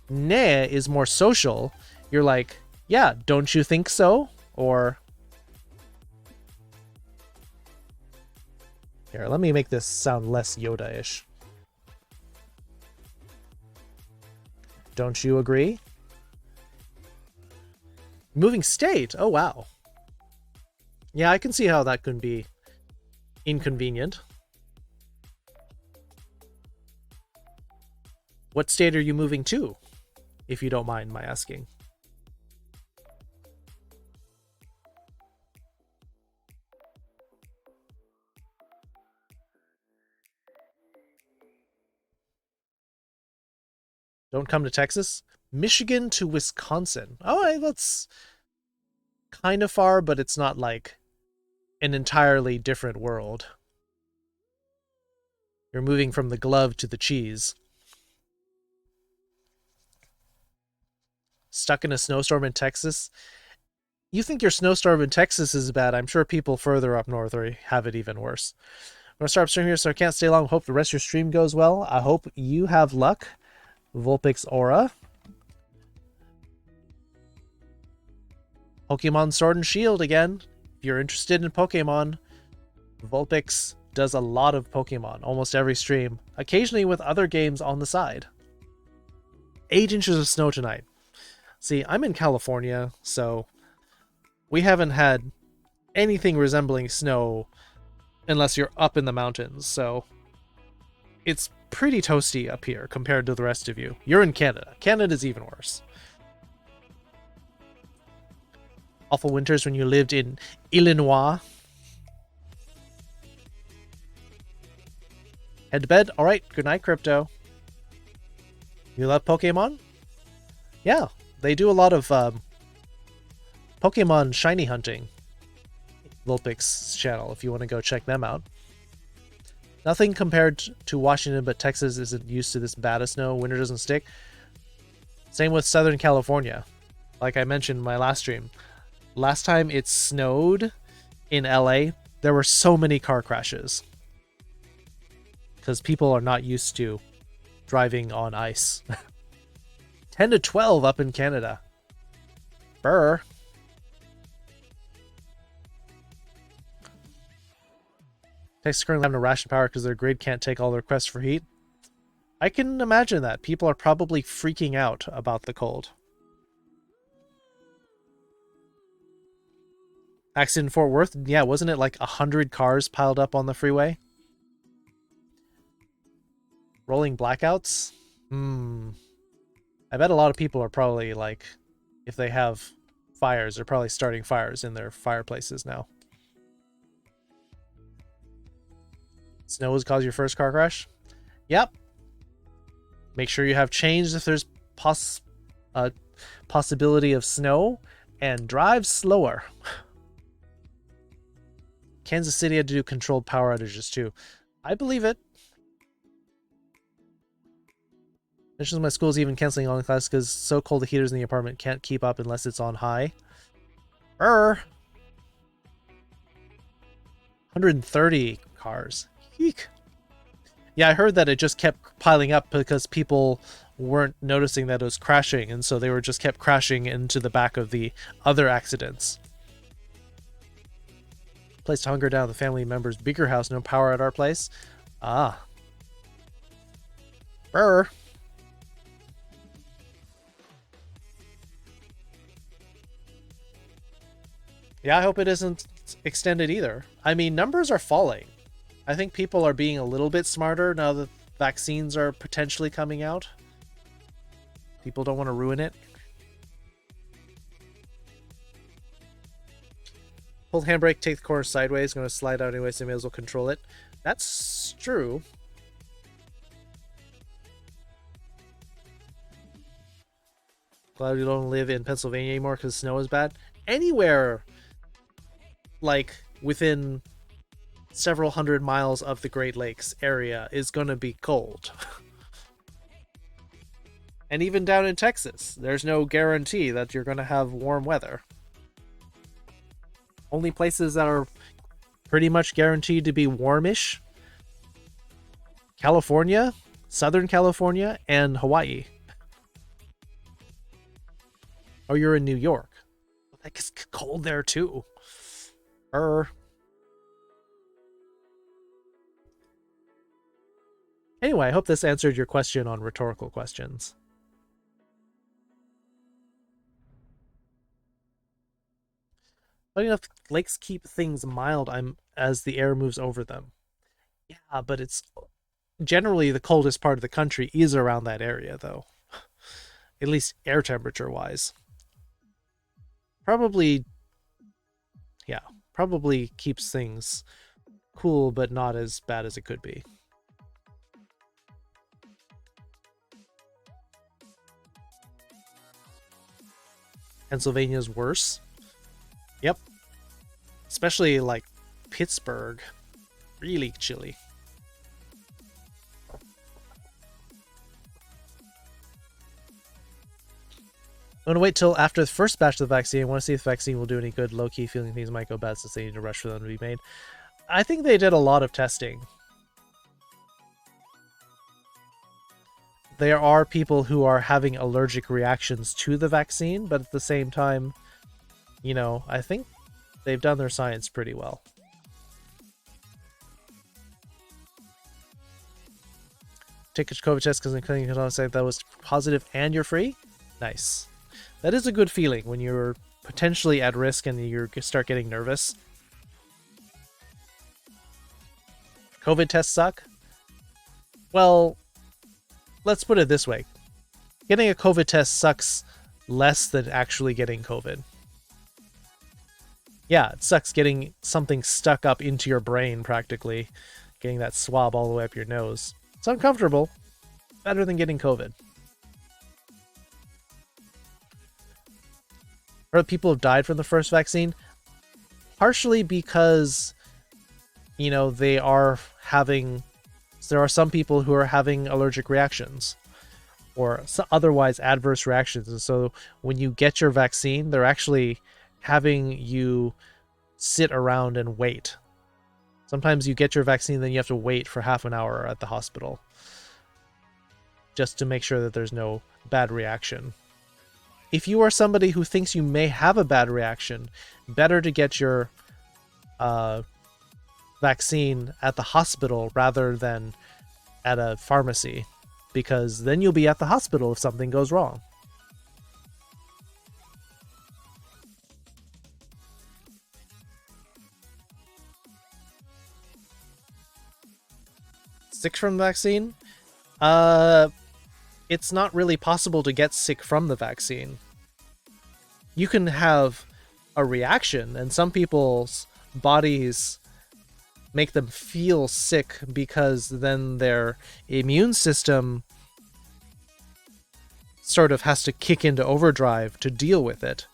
Ne is more social. You're like, yeah, don't you think so? Or, here, let me make this sound less Yoda-ish. Don't you agree? Moving state? Oh, wow. Yeah, I can see how that could be inconvenient. What state are you moving to, if you don't mind my asking? Don't come to Texas? Michigan to Wisconsin. Oh, that's kind of far, but it's not like an entirely different world. You're moving from the glove to the cheese. Stuck in a snowstorm in Texas? You think your snowstorm in Texas is bad. I'm sure people further up north have it even worse. I'm going to start streaming here, so I can't stay long. Hope the rest of your stream goes well. I hope you have luck. Vulpix Aura. Pokemon Sword and Shield again. If you're interested in Pokemon, Vulpix does a lot of Pokemon, almost every stream, occasionally with other games on the side. 8 inches of snow tonight. See, I'm in California, so we haven't had anything resembling snow unless you're up in the mountains, so it's pretty toasty up here compared to the rest of you. You're in Canada. Canada's even worse. Awful winters when you lived in Illinois. Head to bed. All right. Good night, Crypto. You love Pokemon? Yeah, they do a lot of Pokemon shiny hunting. Vulpix's channel, if you want to go check them out. Nothing compared to Washington, but Texas isn't used to this bad of snow. Winter doesn't stick. Same with Southern California. Like I mentioned in my last stream. Last time it snowed in LA, there were so many car crashes. Because people are not used to driving on ice. 10 to 12 up in Canada. Brr. Texas currently having to ration power because their grid can't take all the requests for heat. I can imagine that. People are probably freaking out about the cold. Accident in Fort Worth? Yeah, wasn't it like 100 cars piled up on the freeway? Rolling blackouts? I bet a lot of people are probably like, if they have fires, they're probably starting fires in their fireplaces now. Snow has caused your first car crash? Yep. Make sure you have changed if there's possibility of snow, and drive slower. Kansas City had to do controlled power outages too. I believe it. Mentions my school's even canceling online classes because so cold the heaters in the apartment can't keep up unless it's on high. 130 cars. Eek. Yeah, I heard that it just kept piling up because people weren't noticing that it was crashing, and so they were just kept crashing into the back of the other accidents. Place to hunker down the family member's bigger house, no power at our place. Ah. Brr. Yeah, I hope it isn't extended either. I mean, numbers are falling. I think people are being a little bit smarter now that vaccines are potentially coming out. People don't want to ruin it. Pull the handbrake, take the corner sideways. Going to slide out anyway, so you may as well control it. That's true. Glad we don't live in Pennsylvania anymore because snow is bad. Anywhere, like, within several hundred miles of the Great Lakes area is going to be cold. And even down in Texas, there's no guarantee that you're going to have warm weather. Only places that are pretty much guaranteed to be warmish: California, Southern California, and Hawaii. Oh, you're in New York. It's cold there too. Anyway, I hope this answered your question on rhetorical questions. Funny enough, lakes keep things mild as the air moves over them. Yeah, but it's generally the coldest part of the country is around that area, though. At least air temperature wise. Probably keeps things cool, but not as bad as it could be. Pennsylvania's worse. Yep. Especially like Pittsburgh. Really chilly. I'm going to wait till after the first batch of the vaccine. I want to see if the vaccine will do any good. Low-key feeling things might go bad since they need to rush for them to be made. I think they did a lot of testing. There are people who are having allergic reactions to the vaccine, but at the same time, you know, I think they've done their science pretty well. Take a COVID test because I'm clicking on saying that was positive and you're free. Nice. That is a good feeling when you're potentially at risk and you start getting nervous. COVID tests suck? Well, let's put it this way. Getting a COVID test sucks less than actually getting COVID. Yeah, it sucks getting something stuck up into your brain practically. getting that swab all the way up your nose. It's uncomfortable. Better than getting COVID. Or people have died from the first vaccine, partially because, you know, there are some people who are having allergic reactions or otherwise adverse reactions. And so when you get your vaccine, they're actually having you sit around and wait. Sometimes you get your vaccine, then you have to wait for half an hour at the hospital just to make sure that there's no bad reaction. If you are somebody who thinks you may have a bad reaction, better to get your vaccine at the hospital rather than at a pharmacy, because then you'll be at the hospital if something goes wrong. Sick from the vaccine? It's not really possible to get sick from the vaccine. You can have a reaction, and some people's bodies make them feel sick because then their immune system sort of has to kick into overdrive to deal with it.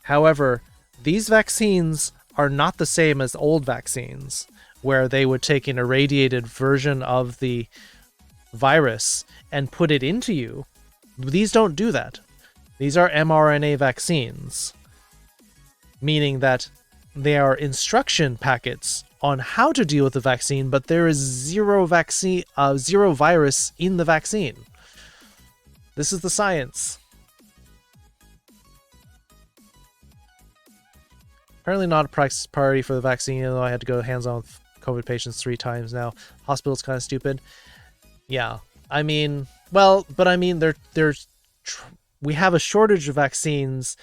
However, these vaccines are not the same as old vaccines, where they would take an irradiated version of the virus and put it into you. These don't do that. These are mRNA vaccines, meaning that they are instruction packets on how to deal with the vaccine, but there is zero virus in the vaccine. This is the science. Apparently not a priority for the vaccine, even though I had to go hands-on with COVID patients 3 times now. Hospital's kind of stupid. Yeah, I mean, well, but I mean, we have a shortage of vaccines,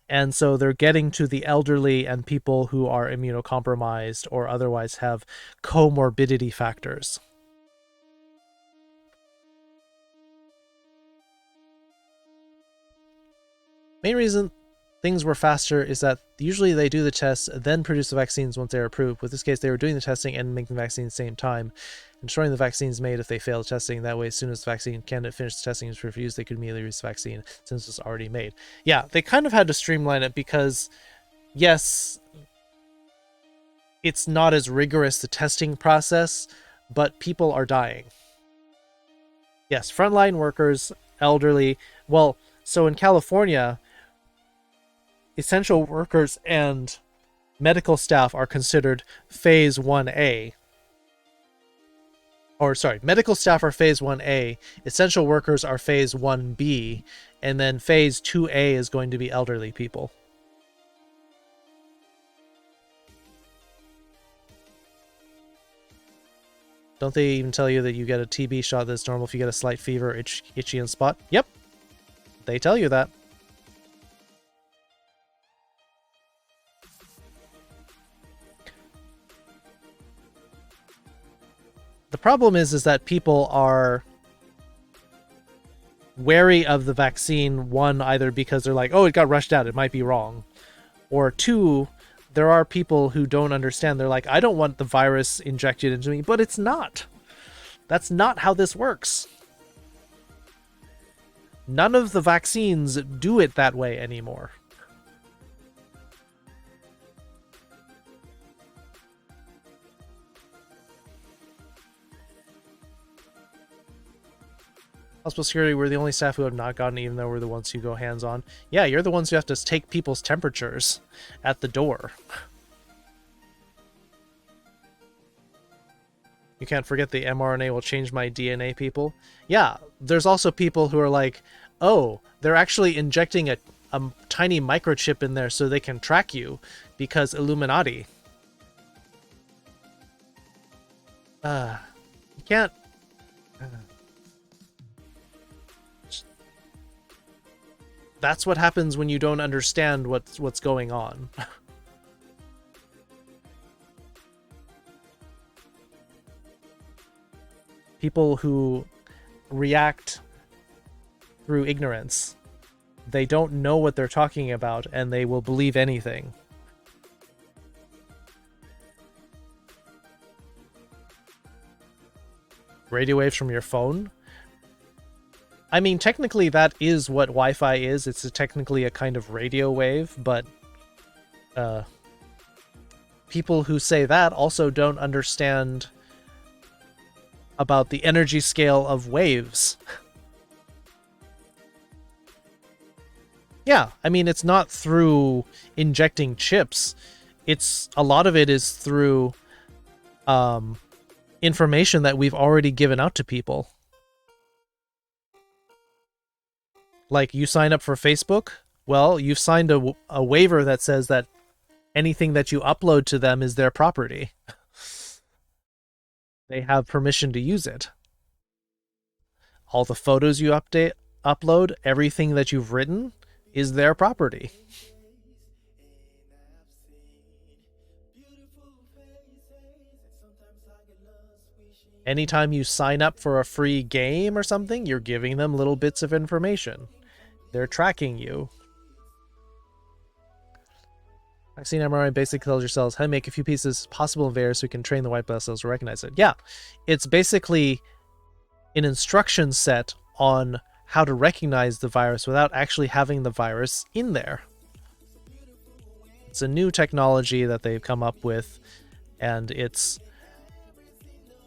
and so they're getting to the elderly and people who are immunocompromised or otherwise have comorbidity factors. Main reason things were faster is that usually they do the tests, then produce the vaccines once they're approved. With this case, they were doing the testing and making the vaccine at the same time, and destroying the vaccines made if they failed testing. That way, as soon as the vaccine candidate finished testing and was refused, they could immediately use the vaccine since it was already made. Yeah, they kind of had to streamline it because, yes, it's not as rigorous, the testing process, but people are dying. Yes, frontline workers, elderly. Well, so in California, essential workers and medical staff are considered phase 1A. Or sorry, medical staff are phase 1A, essential workers are phase 1B, and then phase 2A is going to be elderly people. Don't they even tell you that you get a TB shot that's normal if you get a slight fever, itchy and spot? Yep, they tell you that. The problem is that people are wary of the vaccine, one, either because they're like, oh, it got rushed out, it might be wrong. Or two, there are people who don't understand. They're like, I don't want the virus injected into me, but it's not. That's not how this works. None of the vaccines do it that way anymore. Hospital security, we're the only staff who have not gotten it, even though we're the ones who go hands-on. Yeah, you're the ones who have to take people's temperatures at the door. You can't forget the mRNA will change my DNA people. Yeah, there's also people who are like, oh, they're actually injecting a tiny microchip in there so they can track you because Illuminati. You can't... That's what happens when you don't understand what's going on. People who react through ignorance. They don't know what they're talking about, and they will believe anything. radio waves from your phone. I mean, technically that is what Wi-Fi is. It's technically a kind of radio wave, but people who say that also don't understand about the energy scale of waves. Yeah, I mean, it's not through injecting chips. A lot of it is through information that we've already given out to people. Like, you sign up for Facebook, well, you've signed a waiver that says that anything that you upload to them is their property. They have permission to use it. All the photos you upload, everything that you've written is their property. Anytime you sign up for a free game or something, you're giving them little bits of information. They're tracking you. Vaccine mRNA basically tells your cells how to make a few pieces possible in various so we can train the white blood cells to recognize it. Yeah, it's basically an instruction set on how to recognize the virus without actually having the virus in there. It's a new technology that they've come up with, and it's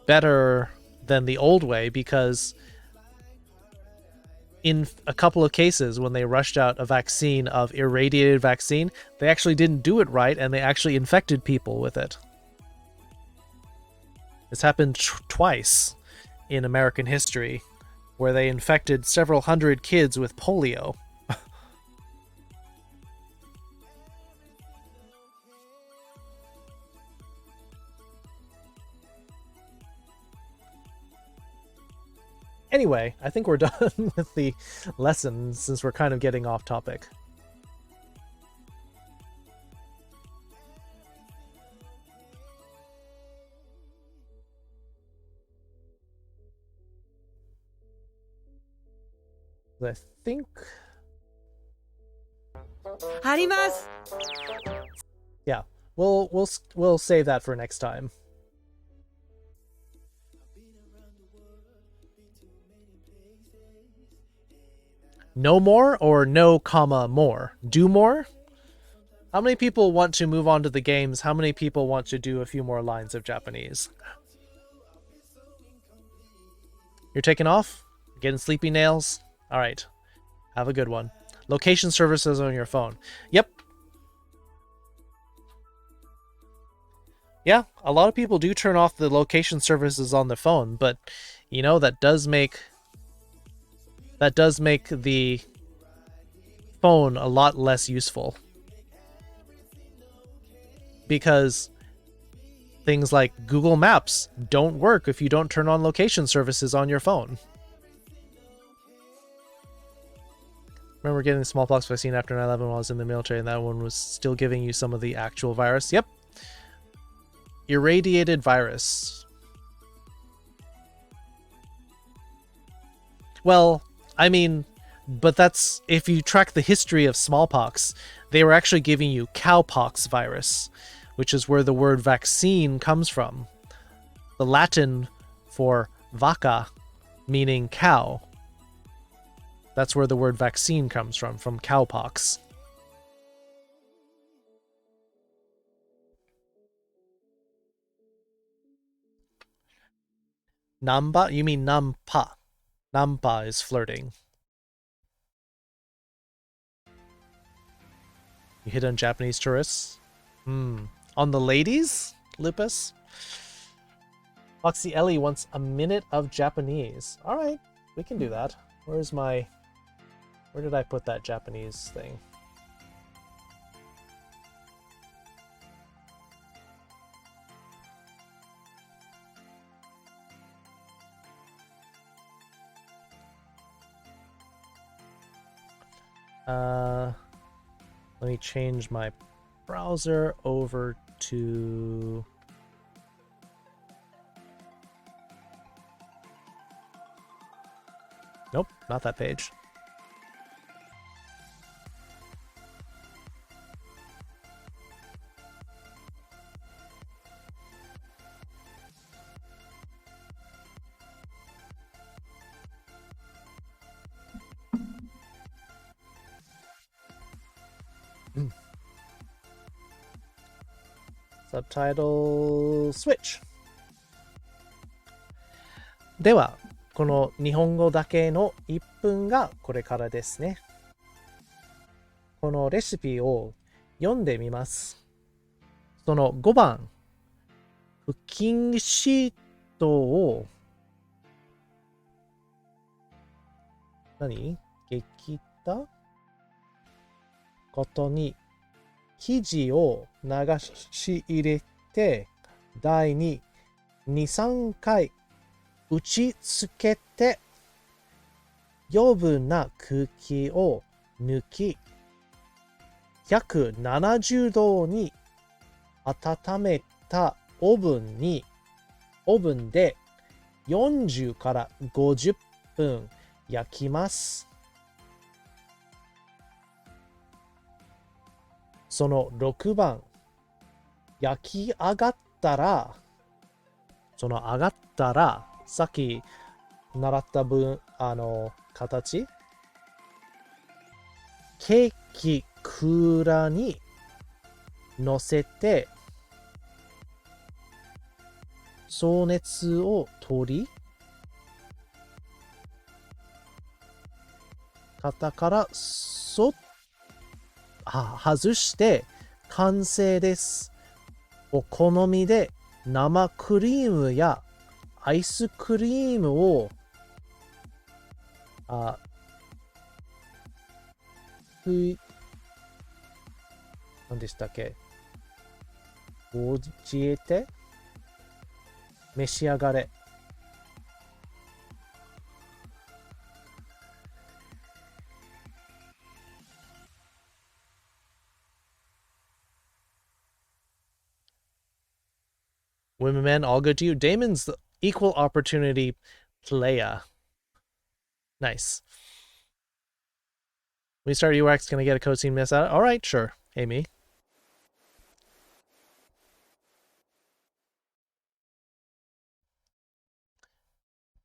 better than the old way because in a couple of cases when they rushed out a vaccine of irradiated vaccine, they actually didn't do it right and they actually infected people with it. It's happened twice in American history where they infected several hundred kids with polio. Anyway, I think we're done with the lesson since we're kind of getting off topic. I think... 貼ります。 Yeah, we'll save that for next time. No more or no comma more? Do more? How many people want to move on to the games? How many people want to do a few more lines of Japanese? You're taking off? Getting sleepy nails? Alright. Have a good one. Location services on your phone. Yep. Yeah, a lot of people do turn off the location services on their phone, but, you know, that does make the phone a lot less useful. Because things like Google Maps don't work if you don't turn on location services on your phone. Remember getting the smallpox vaccine after 9/11 while I was in the military, and that one was still giving you some of the actual virus? Yep. Irradiated virus. Well, I mean, but that's, if you track the history of smallpox, they were actually giving you cowpox virus, which is where the word vaccine comes from. The Latin for vacca, meaning cow. That's where the word vaccine comes from cowpox. Namba? You mean nampa. Nampa is flirting. You hit on Japanese tourists? On the ladies, Lupus? Foxy Ellie wants a minute of Japanese. Alright, we can do that. Where did I put that Japanese thing? Let me change my browser over to... Nope, not that page. Subtitle switch. では、この日本語だけの1分がこれからですね。このレシピを読んでみます。その5番、クッキングシートを激ったことに生地を流し入れて台に2、3回打ちつけて余分な空気を抜き170度に温めたオーブンで40から50分焼きます。その6番、焼き上がったら、さっき習った形、ケーキ蔵に乗せて、粗熱を取り、型から外して完成です。お好みで生クリームやアイスクリームを何でしたっけ、教えて召し上がれ。Women, men, all good to you. Damon's the equal opportunity player. Nice. When you start UX, can I get a code scene miss out? All right, sure, Amy.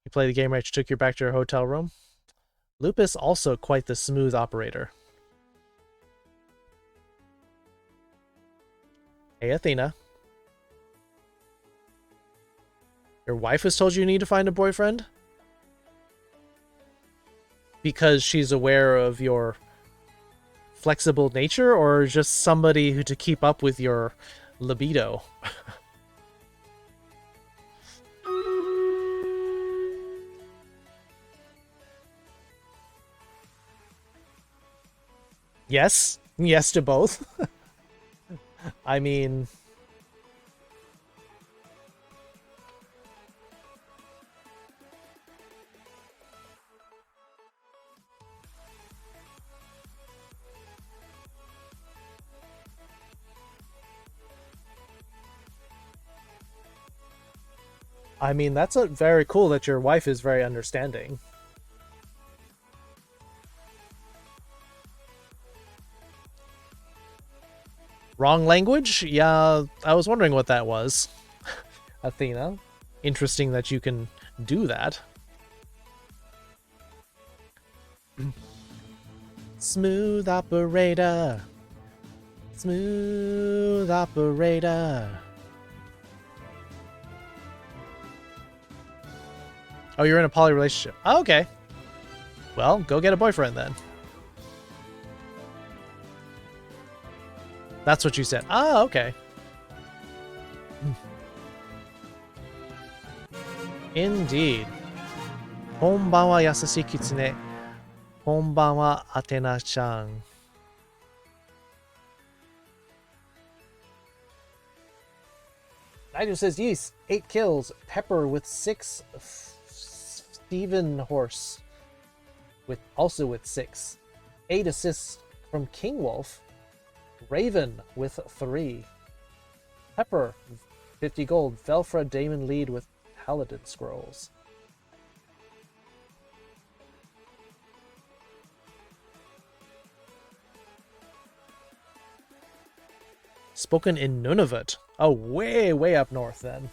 You play the game right, you took you back to your hotel room. Lupus also quite the smooth operator. Hey, Athena. Your wife has told you you need to find a boyfriend? Because she's aware of your flexible nature, or just somebody who to keep up with your libido? Yes. Yes to both. I mean... that's very cool that your wife is very understanding. Wrong language? Yeah, I was wondering what that was. Athena. Interesting that you can do that. Smooth operator. Smooth operator. Oh, you're in a poly relationship. Oh, okay. Well, go get a boyfriend then. That's what you said. Ah, okay. Indeed. こんばんは、優しいキツネ。こんばんは、アテナちゃん。Nigel says, yes, 8 kills. Pepper with 6. Steven Horse also with 6. 8 assists from King Wolf. Raven with 3. Pepper, 50 gold. Velfra Damon lead with Paladin Scrolls. Spoken in Nunavut. Oh, way up north then.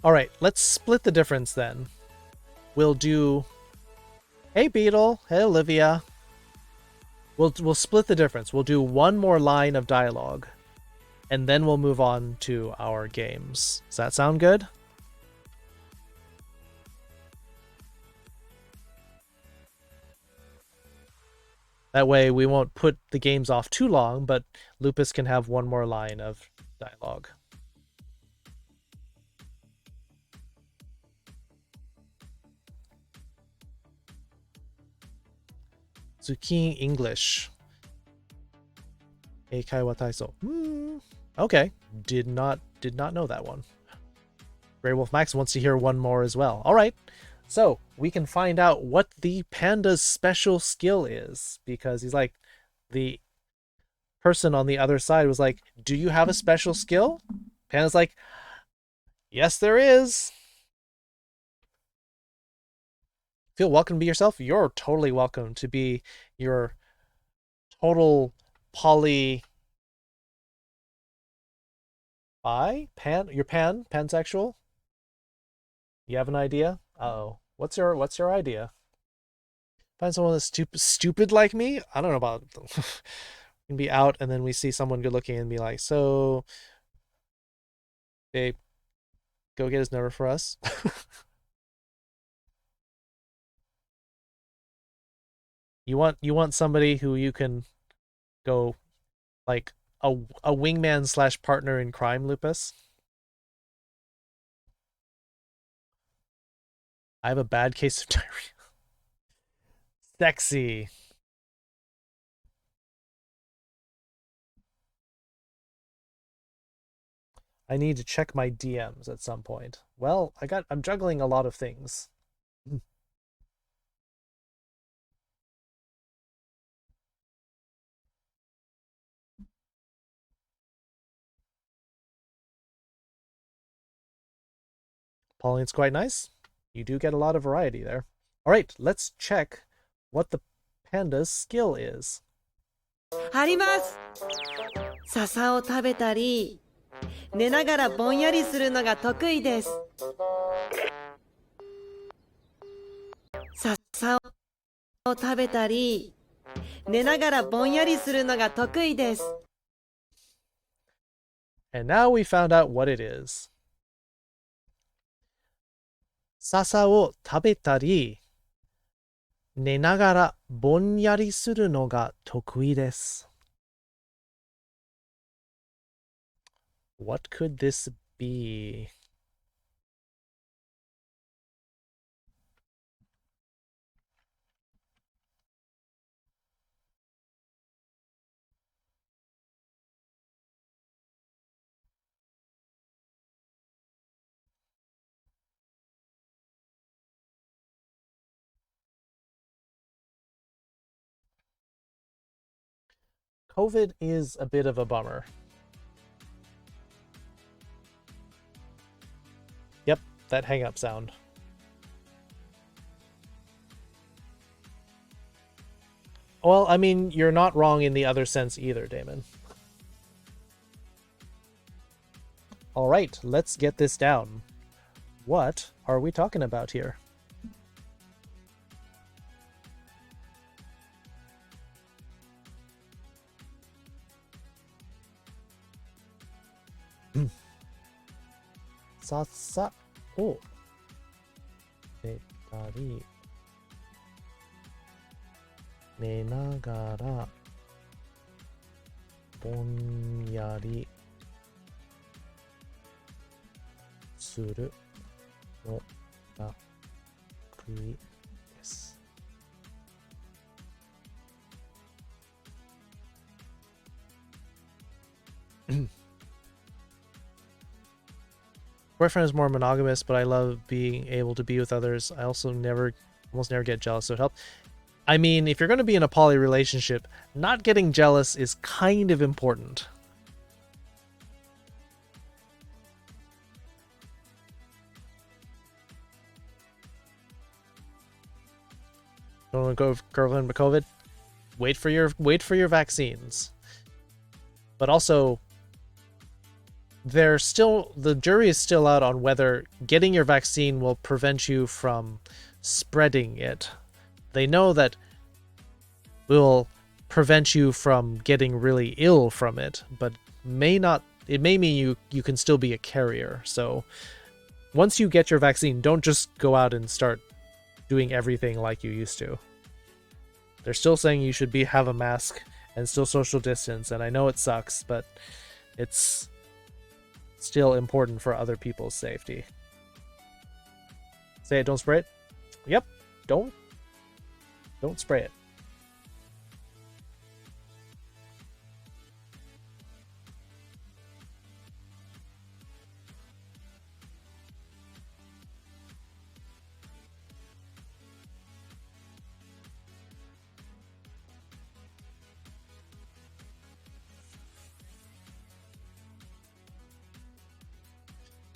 All right, let's split the difference then. We'll do... Hey, Beetle. Hey, Olivia. We'll split the difference. We'll do one more line of dialogue, and then we'll move on to our games. Does that sound good? That way we won't put the games off too long, but Lupus can have one more line of dialogue. Zucchini English. Eikaiwa wa taiso. Okay. Did not know that one. Grey Wolf Max wants to hear one more as well. All right. So we can find out what the panda's special skill is, because he's like, the person on the other side was like, do you have a special skill? Panda's like, yes, there is. Feel welcome to be yourself. You're totally welcome to be your total pansexual. You have an idea? Uh-oh. What's your idea? Find someone that's stupid like me? I don't know about we can be out and then we see someone good looking and be like, so babe, go get his number for us. You want somebody who you can go like a wingman / partner in crime, Lupus? I have a bad case of diarrhea. Sexy. I need to check my DMs at some point. Well, I'm juggling a lot of things. Pauline's quite nice. You do get a lot of variety there. All right, let's check what the panda's skill is. あります。笹を食べたり、寝ながらぼんやりするのが得意です。笹を食べたり、寝ながらぼんやりするのが得意です。And now we found out what it is. 笹を食べたり、寝ながらぼんやりするのが得意です。What could this be? COVID is a bit of a bummer. Yep, that hang up sound. Well, I mean, you're not wrong in the other sense either, Damon. All right, let's get this down. What are we talking about here? Sasa o betari ne nagara bonyari suru no ga kui desu. Boyfriend is more monogamous, but I love being able to be with others. I also almost never get jealous, so it helps. I mean, if you're going to be in a poly relationship, not getting jealous is kind of important. Don't want to go with girlfriend with COVID? Wait for your vaccines. But also, the jury is still out on whether getting your vaccine will prevent you from spreading it. They know that will prevent you from getting really ill from it, but it may mean you can still be a carrier. So once you get your vaccine, don't just go out and start doing everything like you used to. They're still saying you should have a mask and still social distance, and I know it sucks, but it's still important for other people's safety. Say it, don't spray it. Yep, don't spray it.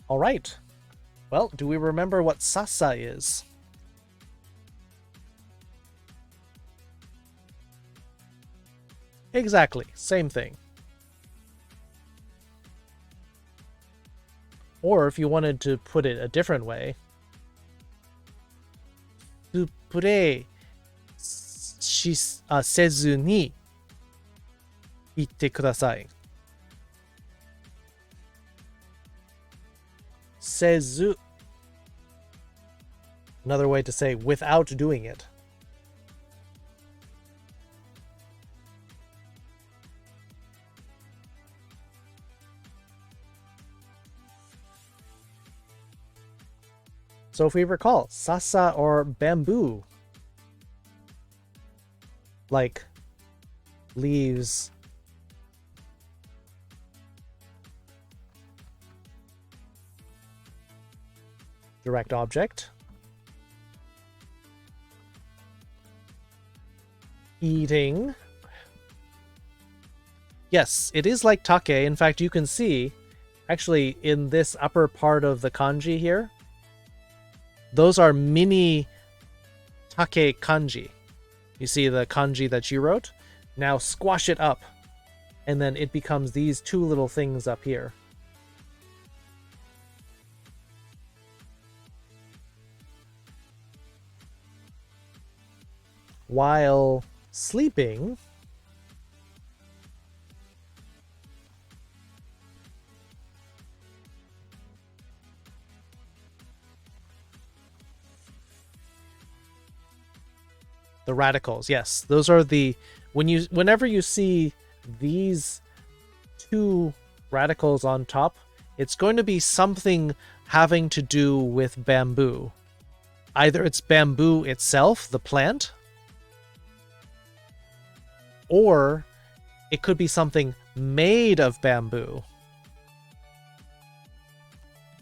All right. Well, do we remember what sasa is? Exactly, same thing. Or if you wanted to put it a different way, プレイせずに言ってください。せず. Another way to say without doing it. So if we recall, sasa or bamboo, like leaves, direct object, eating. Yes, it is like take. In fact, you can see, actually, in this upper part of the kanji here, those are mini take kanji. You see the kanji that you wrote? Now squash it up, and then it becomes these two little things up here. While sleeping, the radicals, yes, those are the whenever you see these two radicals on top, it's going to be something having to do with bamboo. Either it's bamboo itself, the plant, or it could be something made of bamboo.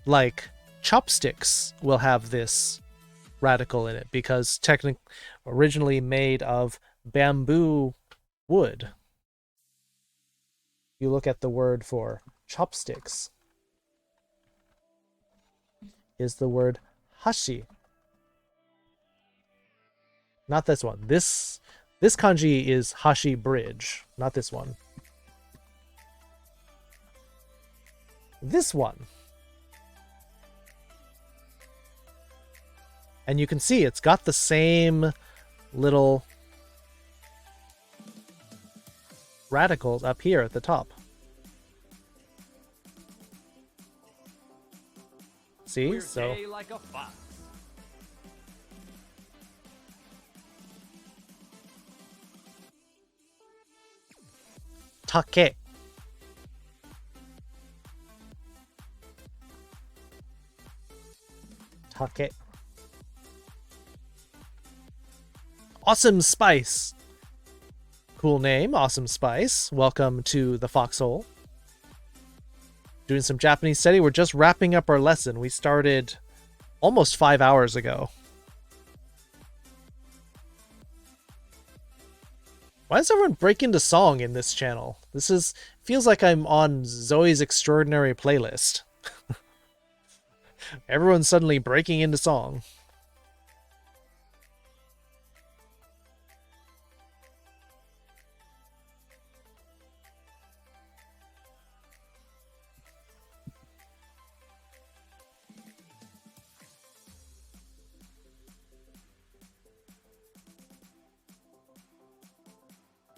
Like chopsticks will have this radical in it because originally made of bamboo wood. You look at the word for chopsticks is the word hashi. Not this one. This kanji is hashi bridge, not this one. This one. And you can see it's got the same little radicals up here at the top. See? We're so gay like a fox. take. Take. Awesome Spice. Cool name, Awesome Spice. Welcome to the Foxhole. Doing some Japanese study. We're just wrapping up our lesson. We started almost 5 hours ago. Why does everyone break into song in this channel? Feels like I'm on Zoe's Extraordinary Playlist. Everyone's suddenly breaking into song.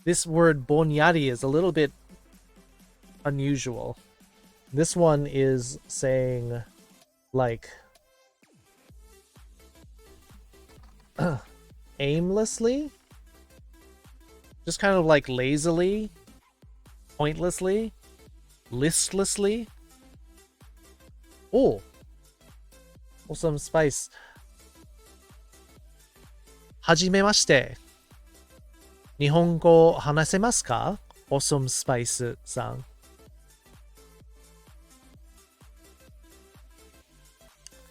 this word bonyari is a little bit unusual. This one is saying like aimlessly, just kind of like lazily, pointlessly, listlessly. Oh, awesome spice. Hajimemashite. Nihongo hanasemasu ka? Awesome spice san.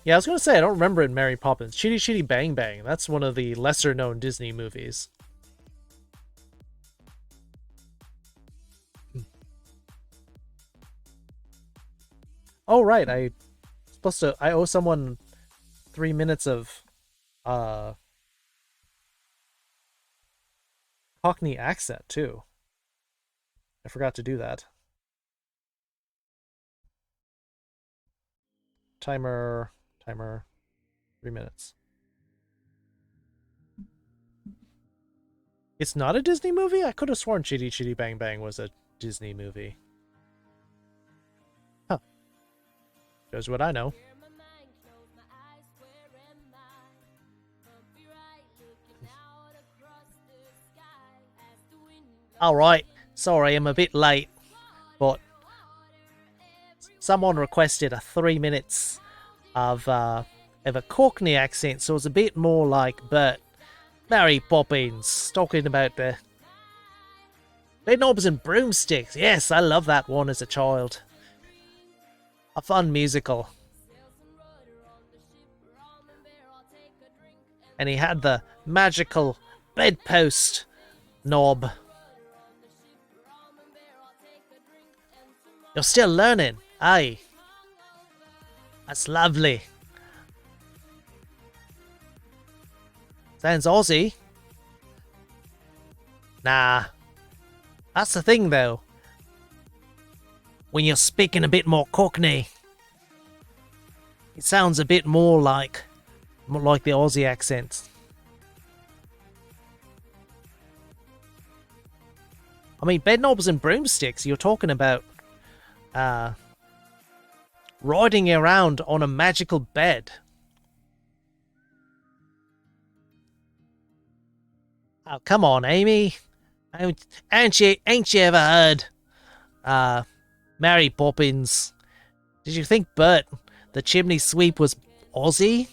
Yeah, I was gonna say, I don't remember in Mary Poppins. Chitty Chitty Bang Bang. That's one of the lesser known Disney movies. Oh, right. I owe someone 3 minutes of Cockney accent too. I forgot to do that. Timer, 3 minutes. It's not a Disney movie? I could have sworn Chitty Chitty Bang Bang was a Disney movie. Huh. Shows what I know. Alright, sorry I'm a bit late, but someone requested a 3 minutes of a Cockney accent, so it's a bit more like Bert. Mary Poppins, talking about the Bedknobs and Broomsticks. Yes, I love that one as a child. A fun musical. And he had the magical bedpost knob. You're still learning, aye. That's lovely. Sounds Aussie. Nah. That's the thing, though. When you're speaking a bit more Cockney, it sounds a bit more like the Aussie accent. I mean, Bedknobs and Broomsticks, you're talking about riding around on a magical bed. Oh, come on, Amy. Ain't you ever heard Mary Poppins? Did you think Bert, the chimney sweep, was Aussie?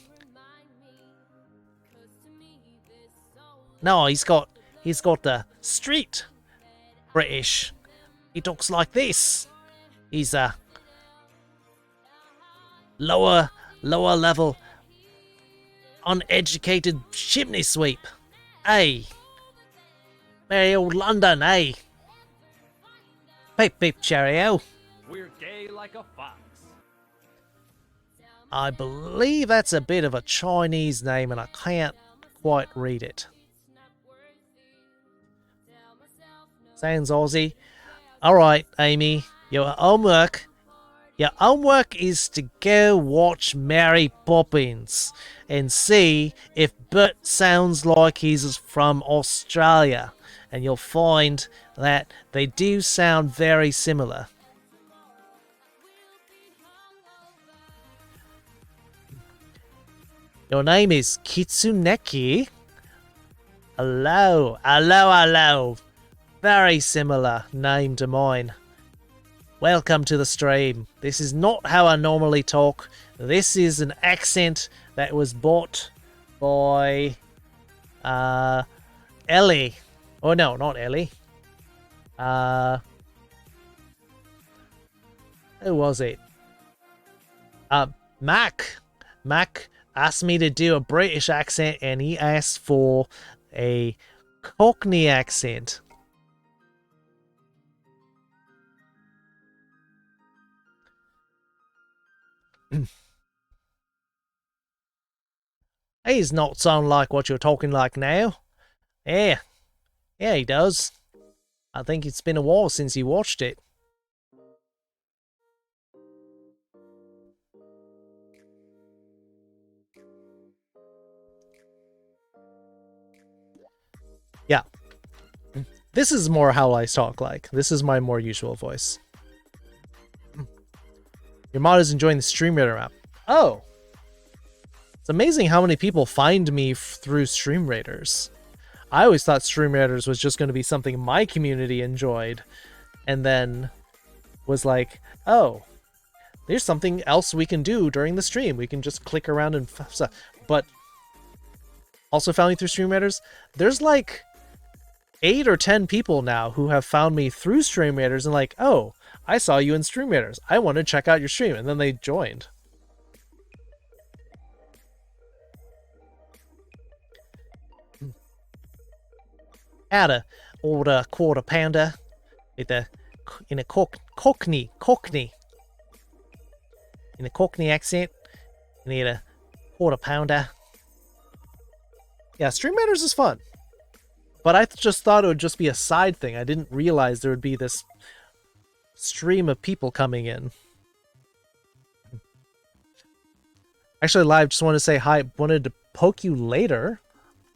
No, he's got the street British. He talks like this. He's a lower level uneducated chimney sweep. Hey. Merry old London, eh? Pip pip cheerio. We're gay like a fox. I believe that's a bit of a Chinese name and I can't quite read it. Sounds Aussie. Alright, Amy, your homework is to go watch Mary Poppins and see if Bert sounds like he's from Australia. And you'll find that they do sound very similar. Your name is Kitsuneki? Hello. Very similar name to mine. Welcome to the stream. This is not how I normally talk. This is an accent that was bought by Ellie. Oh no, not Ellie. Who was it? Mac. Mac asked me to do a British accent and he asked for a Cockney accent. He's not sound like what you're talking like now. Yeah, he does. I think it's been a while since you watched it. Yeah. This is more how I talk like. This is my more usual voice. Your mod is enjoying the StreamRaider app. Oh! It's amazing how many people find me through StreamRaiders. I always thought StreamRaiders was just going to be something my community enjoyed, and then was like, oh, there's something else we can do during the stream. We can just click around and stuff. But also found me through StreamRaiders. There's like 8 or 10 people now who have found me through StreamRaiders and like, oh, I saw you in StreamRaiders. I want to check out your stream. And then they joined. Had order quarter pounder in a cockney in a cockney accent. You need a quarter pounder. Yeah, StreamRaiders is fun. But I just thought it would just be a side thing. I didn't realize there would be this stream of people coming in. Actually, Live, just wanted to say hi. Wanted to poke you later.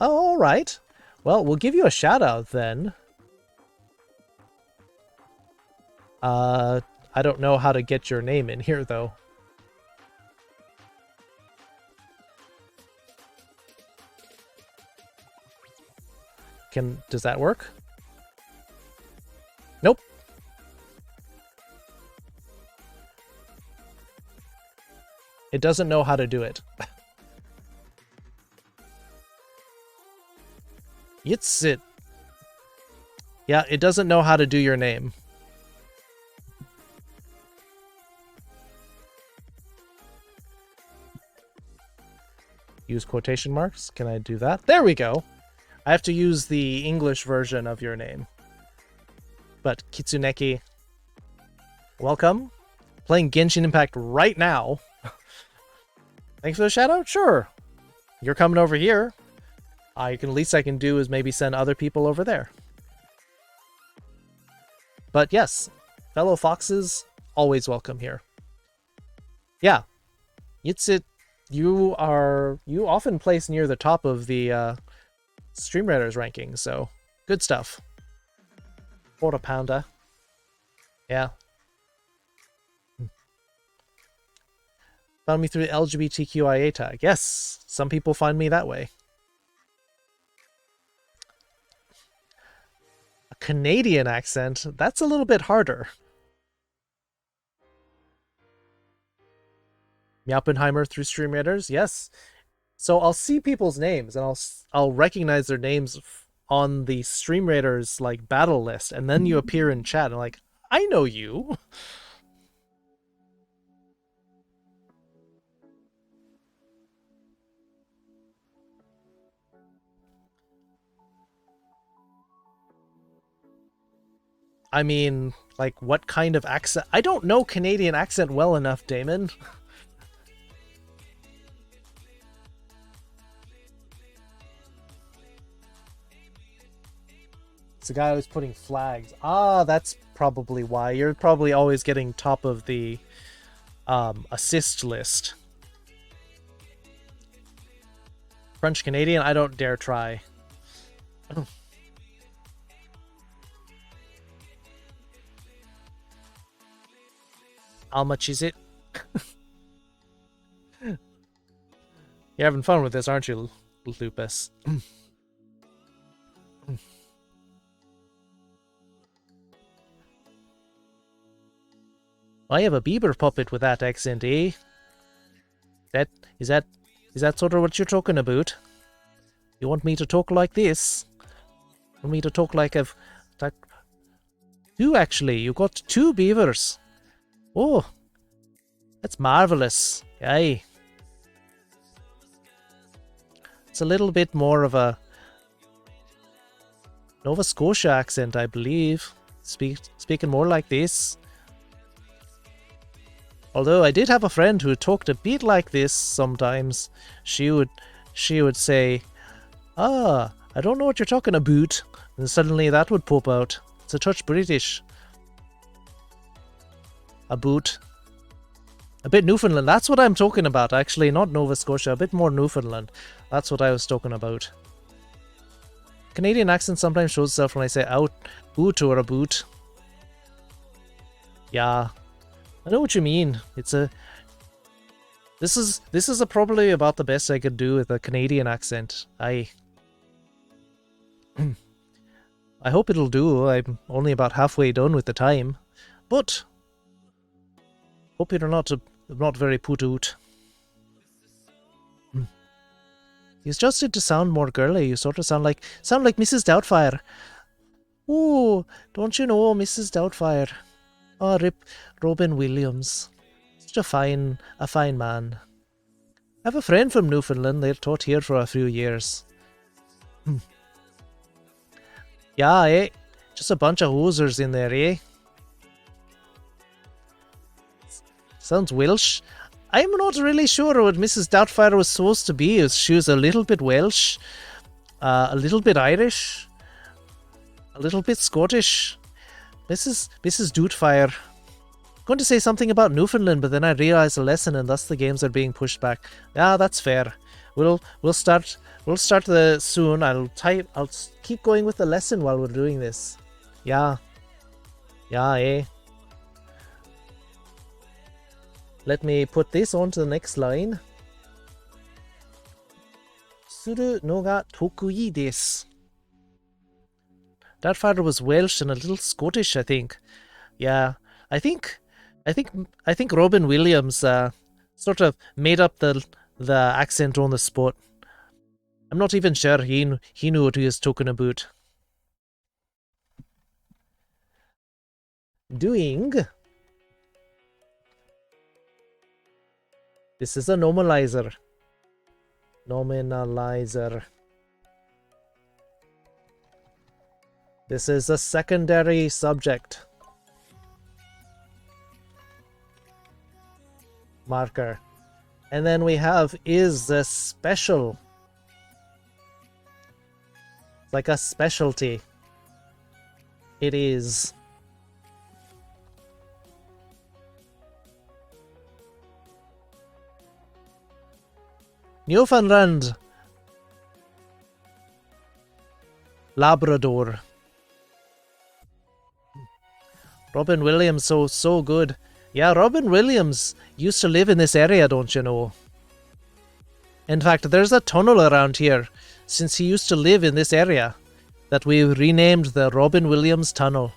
Oh, all right. Well, we'll give you a shout out then. I don't know how to get your name in here though. Does that work? Nope. It doesn't know how to do it. It's it. Yeah, it doesn't know how to do your name. Use quotation marks. Can I do that? There we go. I have to use the English version of your name. But Kitsuneki, welcome. Playing Genshin Impact right now. Thanks for the shout out? Sure. You're coming over here. Least I can do is maybe send other people over there. But yes, fellow foxes, always welcome here. Yeah. Yitsit, you often place near the top of the StreamRaiders ranking, so good stuff. Quarter pounder. Yeah. Found me through the LGBTQIA tag. Yes, some people find me that way. A Canadian accent, that's a little bit harder. Meowpenheimer through StreamRaiders, yes. So I'll see people's names and I'll recognize their names on the StreamRaiders like battle list, and then you appear in chat and like, I know you. I mean, like, what kind of accent? I don't know Canadian accent well enough, Damon. It's the guy who's putting flags. Ah, that's probably why. You're probably always getting top of the assist list. French Canadian? I don't dare try. How much is it? You're having fun with this, aren't you, Lupus? I have a Bieber puppet with that accent, eh? Is that sort of what you're talking about? You want me to talk like this? You want me to talk like I've... Two, actually. You got 2 beavers. Oh, that's marvelous. Aye. It's a little bit more of a Nova Scotia accent, I believe. Speaking more like this. Although I did have a friend who talked a bit like this sometimes. She would say, "Ah, I don't know what you're talking about." And suddenly that would pop out. It's a touch British. A boot. A bit Newfoundland. That's what I'm talking about, actually. Not Nova Scotia. A bit more Newfoundland. That's what I was talking about. Canadian accent sometimes shows itself when I say out, boot or a boot. Yeah, I know what you mean. It's a... This is probably about the best I could do with a Canadian accent. I hope it'll do. I'm only about halfway done with the time. But hope you're not very put-out. You adjusted to sound more girly. You sort of sound like Mrs. Doubtfire. Ooh, don't you know Mrs. Doubtfire? Oh, rip Robin Williams. Such a fine man. I have a friend from Newfoundland. They're taught here for a few years. Yeah, eh? Just a bunch of hosers in there, eh? Sounds Welsh. I'm not really sure what Mrs. Doubtfire was supposed to be. She was a little bit Welsh, a little bit Irish, a little bit Scottish. Mrs. Doubtfire. Going to say something about Newfoundland, but then I realized the lesson, and thus the games are being pushed back. Yeah, that's fair. We'll start soon. I'll keep going with the lesson while we're doing this. Yeah, eh. Let me put this on to the next line. するのが得意です. That father was Welsh and a little Scottish, I think. Yeah, I think Robin Williams sort of made up the accent on the spot. I'm not even sure he knew what he was talking about. Doing. This is a nominalizer. This is a secondary subject. Marker. And then we have is a special. It's like a specialty. It is. Newfoundland. Labrador. Robin Williams, so good. Yeah, Robin Williams used to live in this area, don't you know? In fact, there's a tunnel around here, since he used to live in this area, that we renamed the Robin Williams Tunnel.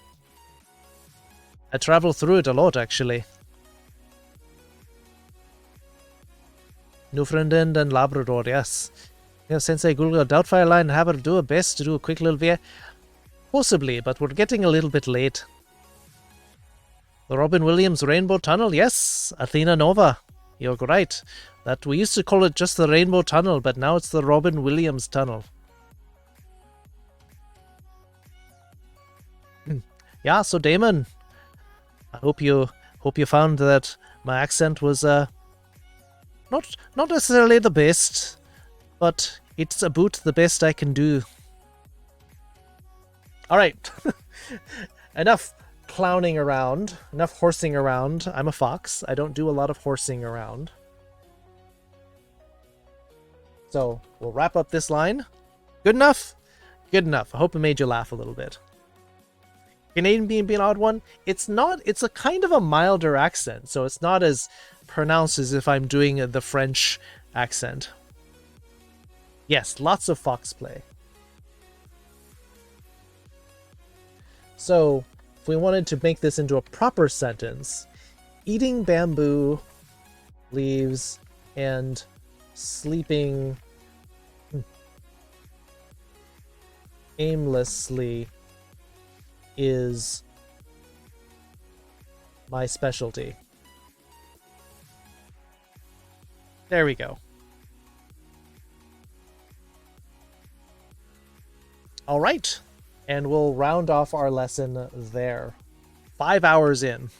I travel through it a lot, actually. Newfoundland and Labrador, yes. Yeah, Sensei Google Doubtfire line, have her do her best to do a quick little video. Possibly, but we're getting a little bit late. The Robin Williams Rainbow Tunnel, yes, Athena Nova. You're right. That we used to call it just the Rainbow Tunnel, but now it's the Robin Williams Tunnel. Yeah, so Damon, I hope you found that my accent was not necessarily the best, but it's about the best I can do. All right, enough clowning around, enough horsing around. I'm a fox. I don't do a lot of horsing around. So we'll wrap up this line. Good enough? Good enough. I hope it made you laugh a little bit. Canadian being an odd one, it's not, it's a kind of a milder accent, so it's not as pronounced as if I'm doing the French accent. Yes, lots of fox play. So, if we wanted to make this into a proper sentence, eating bamboo leaves and sleeping aimlessly is my specialty. There we go. All right, and we'll round off our lesson there. 5 hours in.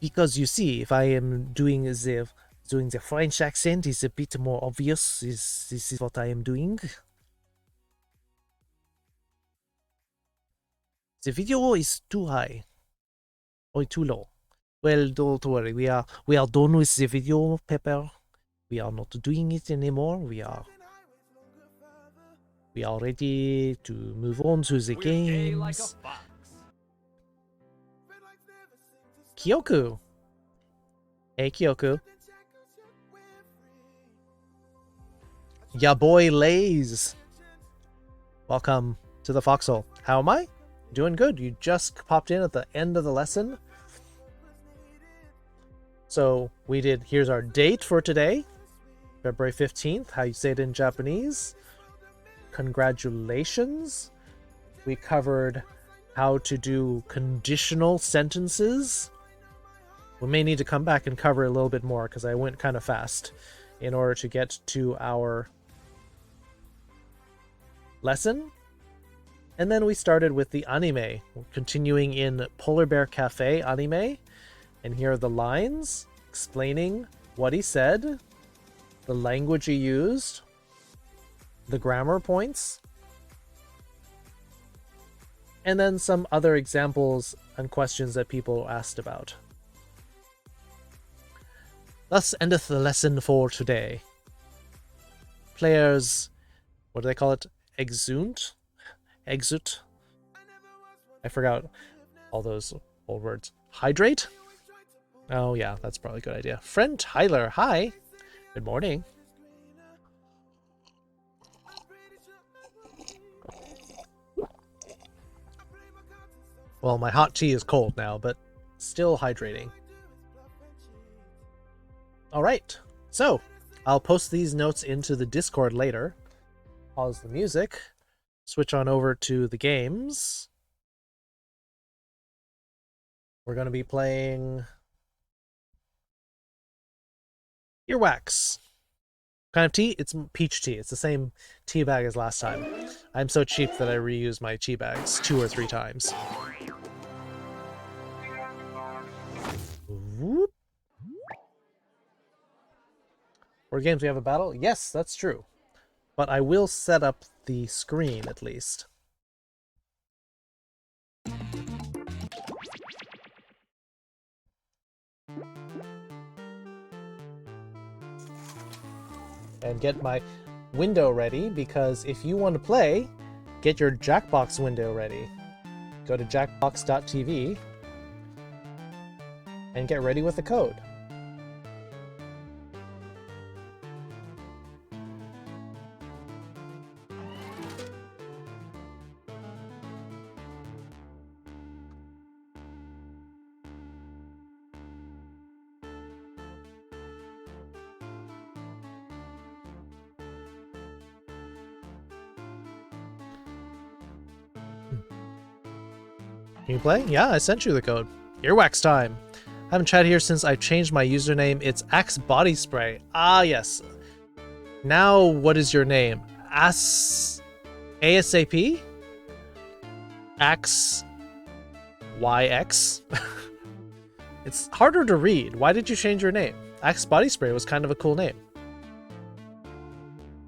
Because you see, if I am doing the French accent, is a bit more obvious. This is what I am doing. The video is too high or too low. Well, don't worry. We are done with the video, Pepper. We are not doing it anymore. We are ready to move on to the We're gay like a games. fox. Kyoku. Hey, Kyoku. Ya boy Lays. Welcome to the foxhole. How am I? Doing good. You just popped in at the end of the lesson. So we did, here's our date for today. February 15th, how you say it in Japanese. Congratulations. We covered how to do conditional sentences. We may need to come back and cover a little bit more because I went kind of fast in order to get to our lesson. And then we started with the anime, continuing in Polar Bear Cafe anime. And here are the lines explaining what he said, the language he used, the grammar points, and then some other examples and questions that people asked about. Thus endeth the lesson for today. Players, what do they call it? Exunt? I forgot all those old words. Hydrate? Oh yeah, that's probably a good idea. Friend Tyler, hi. Good morning. Well, my hot tea is cold now, but still hydrating. Alright, so I'll post these notes into the Discord later. Pause the music. Switch on over to the games. We're going to be playing Earwax. What kind of tea? It's peach tea. It's the same tea bag as last time. I'm so cheap that I reuse my tea bags 2 or 3 times. Whoop. For games we have a battle? Yes, that's true. But I will set up the screen at least. And get my window ready, because if you want to play, get your Jackbox window ready. Go to jackbox.tv and get ready with the code. Can you play? Yeah, I sent you the code. Earwax time. I haven't chatted here since I changed my username. It's Axe Body Spray. Ah, yes. Now, what is your name? ASAP? Axe YX? It's harder to read. Why did you change your name? Axe Body Spray was kind of a cool name.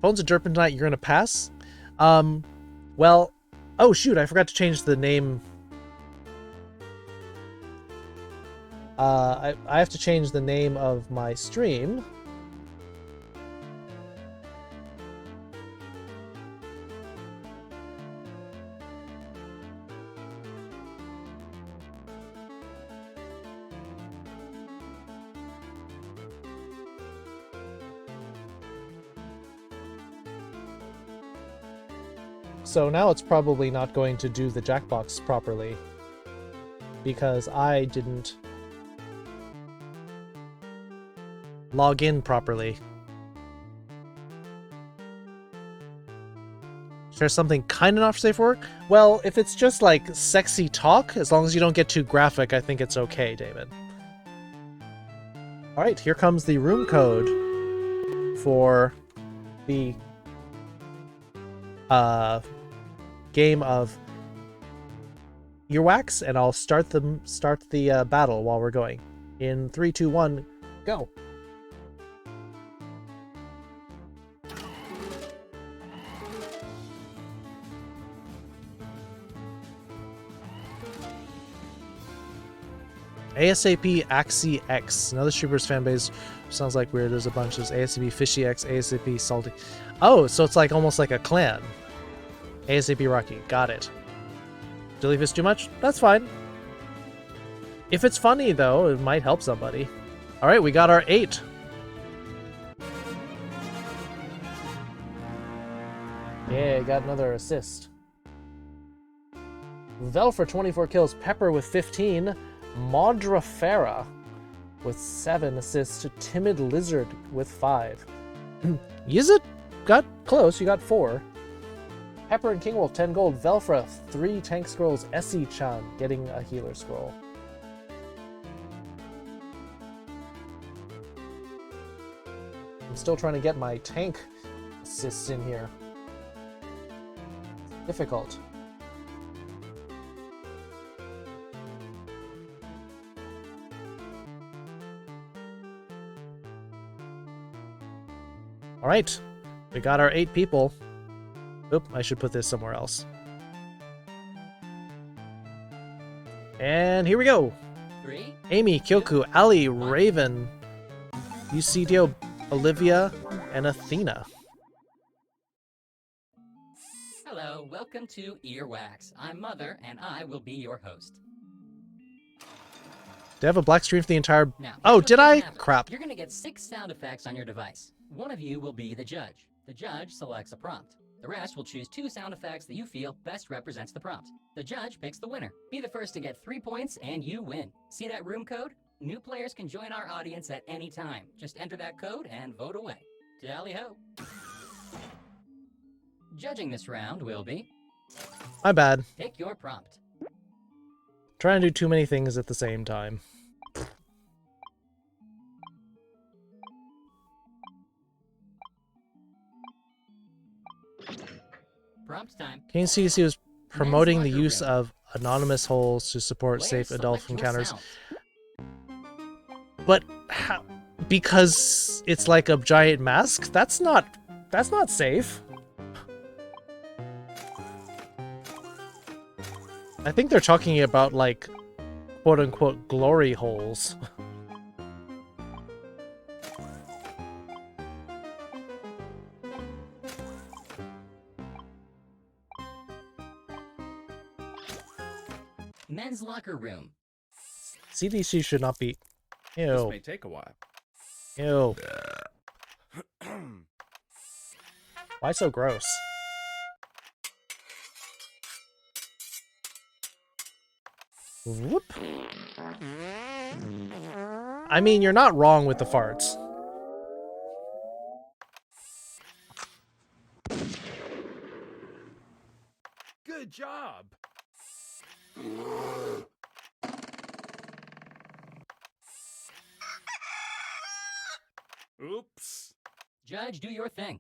Phone's a derping tonight. You're gonna pass? Well, oh shoot, I forgot to change the name. I have to change the name of my stream. So now it's probably not going to do the Jackbox properly, because I didn't log in properly. Is there something kind enough safe for work? Well, if it's just like sexy talk, as long as you don't get too graphic, I think it's okay, David. Alright, here comes the room code for the game of Earwax, and I'll start the battle while we're going. In 3, 2, 1, go! ASAP Axie X. Another streamer's fan base. Sounds like weird. There's a bunch. There's ASAP Fishy X, ASAP Salty. Oh, so it's like almost like a clan. ASAP Rocky. Got it. Jellyfish too much? That's fine. If it's funny, though, it might help somebody. Alright, we got our 8. Yeah, got another assist. Vel for 24 kills, Pepper with 15, Maudra Farah with 7 assists to Timid Lizard with 5. Yizit got close, you got 4. Pepper and Kingwolf 10 gold, Velfra 3 tank scrolls, Essie-chan getting a healer scroll. I'm still trying to get my tank assists in here. Difficult. All right, we got our 8 people. Oop, I should put this somewhere else. And here we go. 3. Amy, Kyoku, Ali, Raven, Eucidio, Olivia, and Athena. Hello, welcome to Earwax. I'm Mother, and I will be your host. Did I have a black screen for the entire... Now, Oh, here's what's did gonna I? happen. Crap. You're going to get 6 sound effects on your device. One of you will be the judge. The judge selects a prompt. The rest will choose 2 sound effects that you feel best represents the prompt. The judge picks the winner. Be the first to get 3 points, and you win. See that room code? New players can join our audience at any time. Just enter that code and vote away. Tally-ho. Judging this round will be... My bad. Pick your prompt. Trying to do too many things at the same time. Prompt time. KCDC was promoting the use of anonymous holes to support safe adult encounters. But how? Because it's like a giant mask? That's not safe. I think they're talking about like quote-unquote glory holes. Men's locker room. CDC should not be... This Ew. may take a while. Ew. Why so gross? Whoop. I mean, you're not wrong with the farts. Good job. Oops. Judge, do your thing.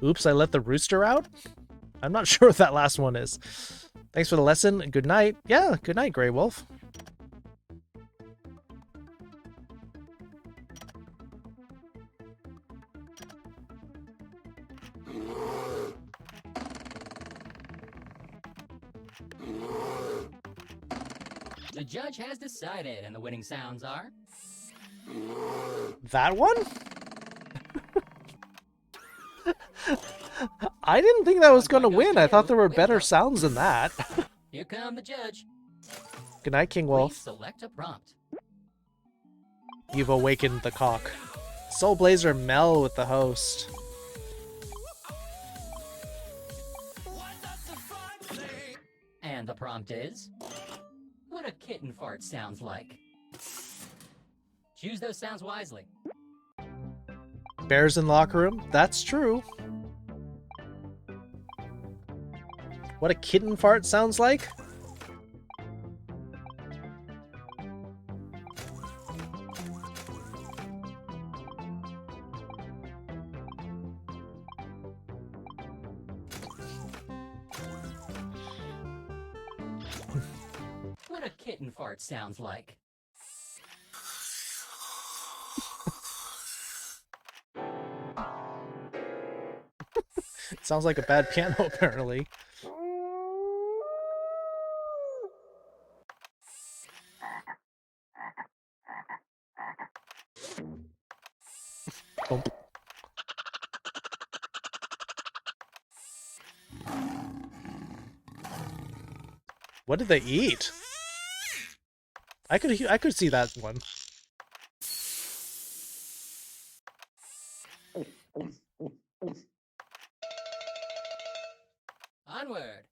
Oops, I let the rooster out? I'm not sure what that last one is. Thanks for the lesson. Good night. Yeah, good night, Grey Wolf. The judge has decided, and the winning sounds are... That one? I didn't think that was going to win. I thought there were better sounds than that. Here come the judge. Good night, King Please Wolf. select a prompt. You've awakened the cock. Soul Blazer Mel with the host. And the prompt is... What a kitten fart sounds like. Choose those sounds wisely. Bears in the locker room? That's true. What a kitten fart sounds like? What a kitten fart sounds like. Sounds like a bad piano, apparently. Bump. What did they eat? I could see that one. Onward.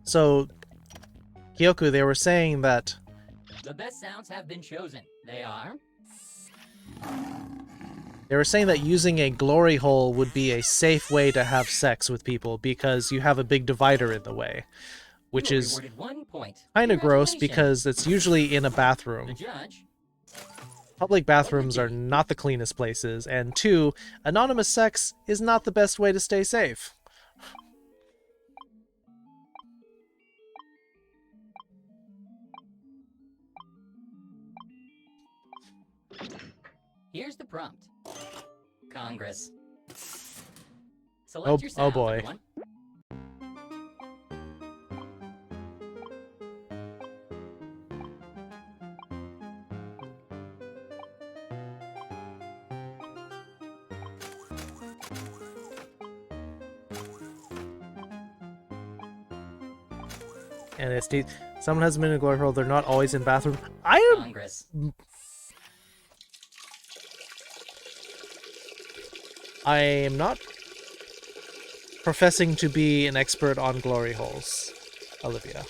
So, Kyoku, they were saying that The best sounds have been chosen. They are using a glory hole would be a safe way to have sex with people because you have a big divider in the way, which you were is rewarded 1 point. kind of gross Congratulations. because it's usually in a The bathroom. judge. Public bathrooms are not the cleanest places, and 2, anonymous sex is not the best way to stay safe. Here's the prompt. Congress. Select your Oh sounds, boy. everyone. And it's someone hasn't been in a glory hole, they're not always in bathroom. I am Congress. not professing to be an expert on glory holes, Olivia.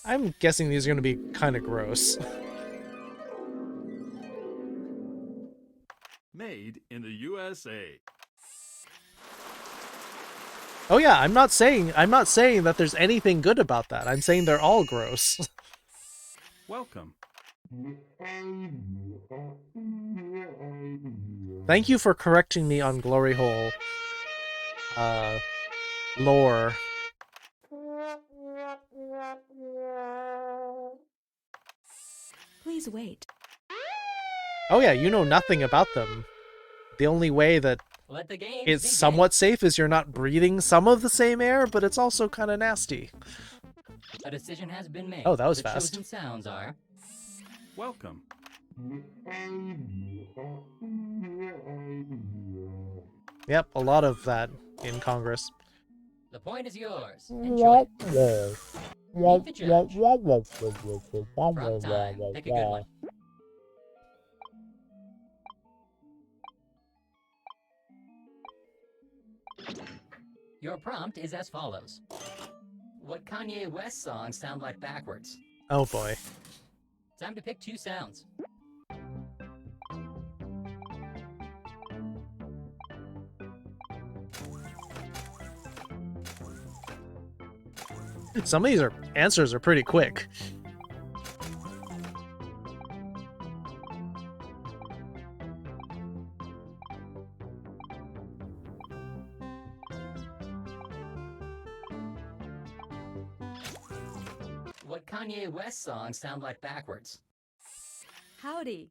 I'm guessing these are going to be kind of gross. Made in the USA. Oh yeah, I'm not saying that there's anything good about that. I'm saying they're all gross. Welcome. Thank you for correcting me on glory hole lore. Please wait. Oh yeah, you know nothing about them. The only way that Let the game it's begin. somewhat safe is you're not breathing some of the same air, but it's also kind of nasty. A decision has been made. Oh, that was the fast. chosen sounds are Welcome. Yep, a lot of that in Congress. the point is yours. Enjoy it. Meet the judge. Prompt time. Pick a good one. Your prompt is as follows. What Kanye West songs sound like backwards? Oh boy. Time to pick 2 sounds. Some of these answers are pretty quick. What Kanye West songs sound like backwards? Howdy.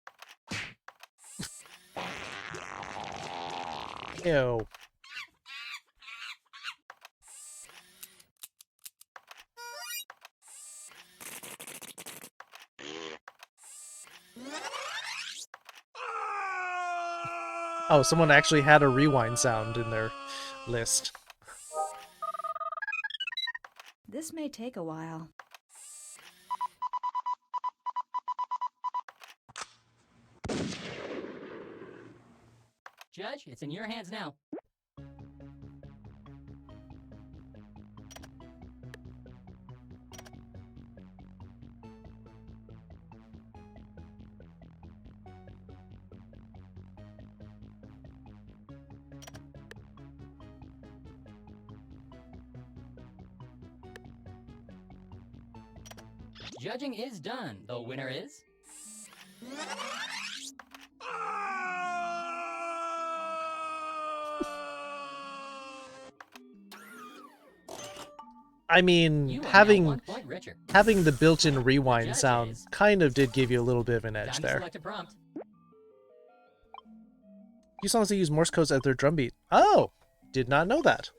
Ew. Oh, someone actually had a rewind sound in their list. This may take a while. Judge, it's in your hands now. Judging is done. The winner is... I mean, You are now having 1 point richer. having the built-in The rewind judge sound is- kind of did give you a little bit of an edge Time to there. select a prompt. Few songs that use Morse codes as their drum beat. Oh, did not know that.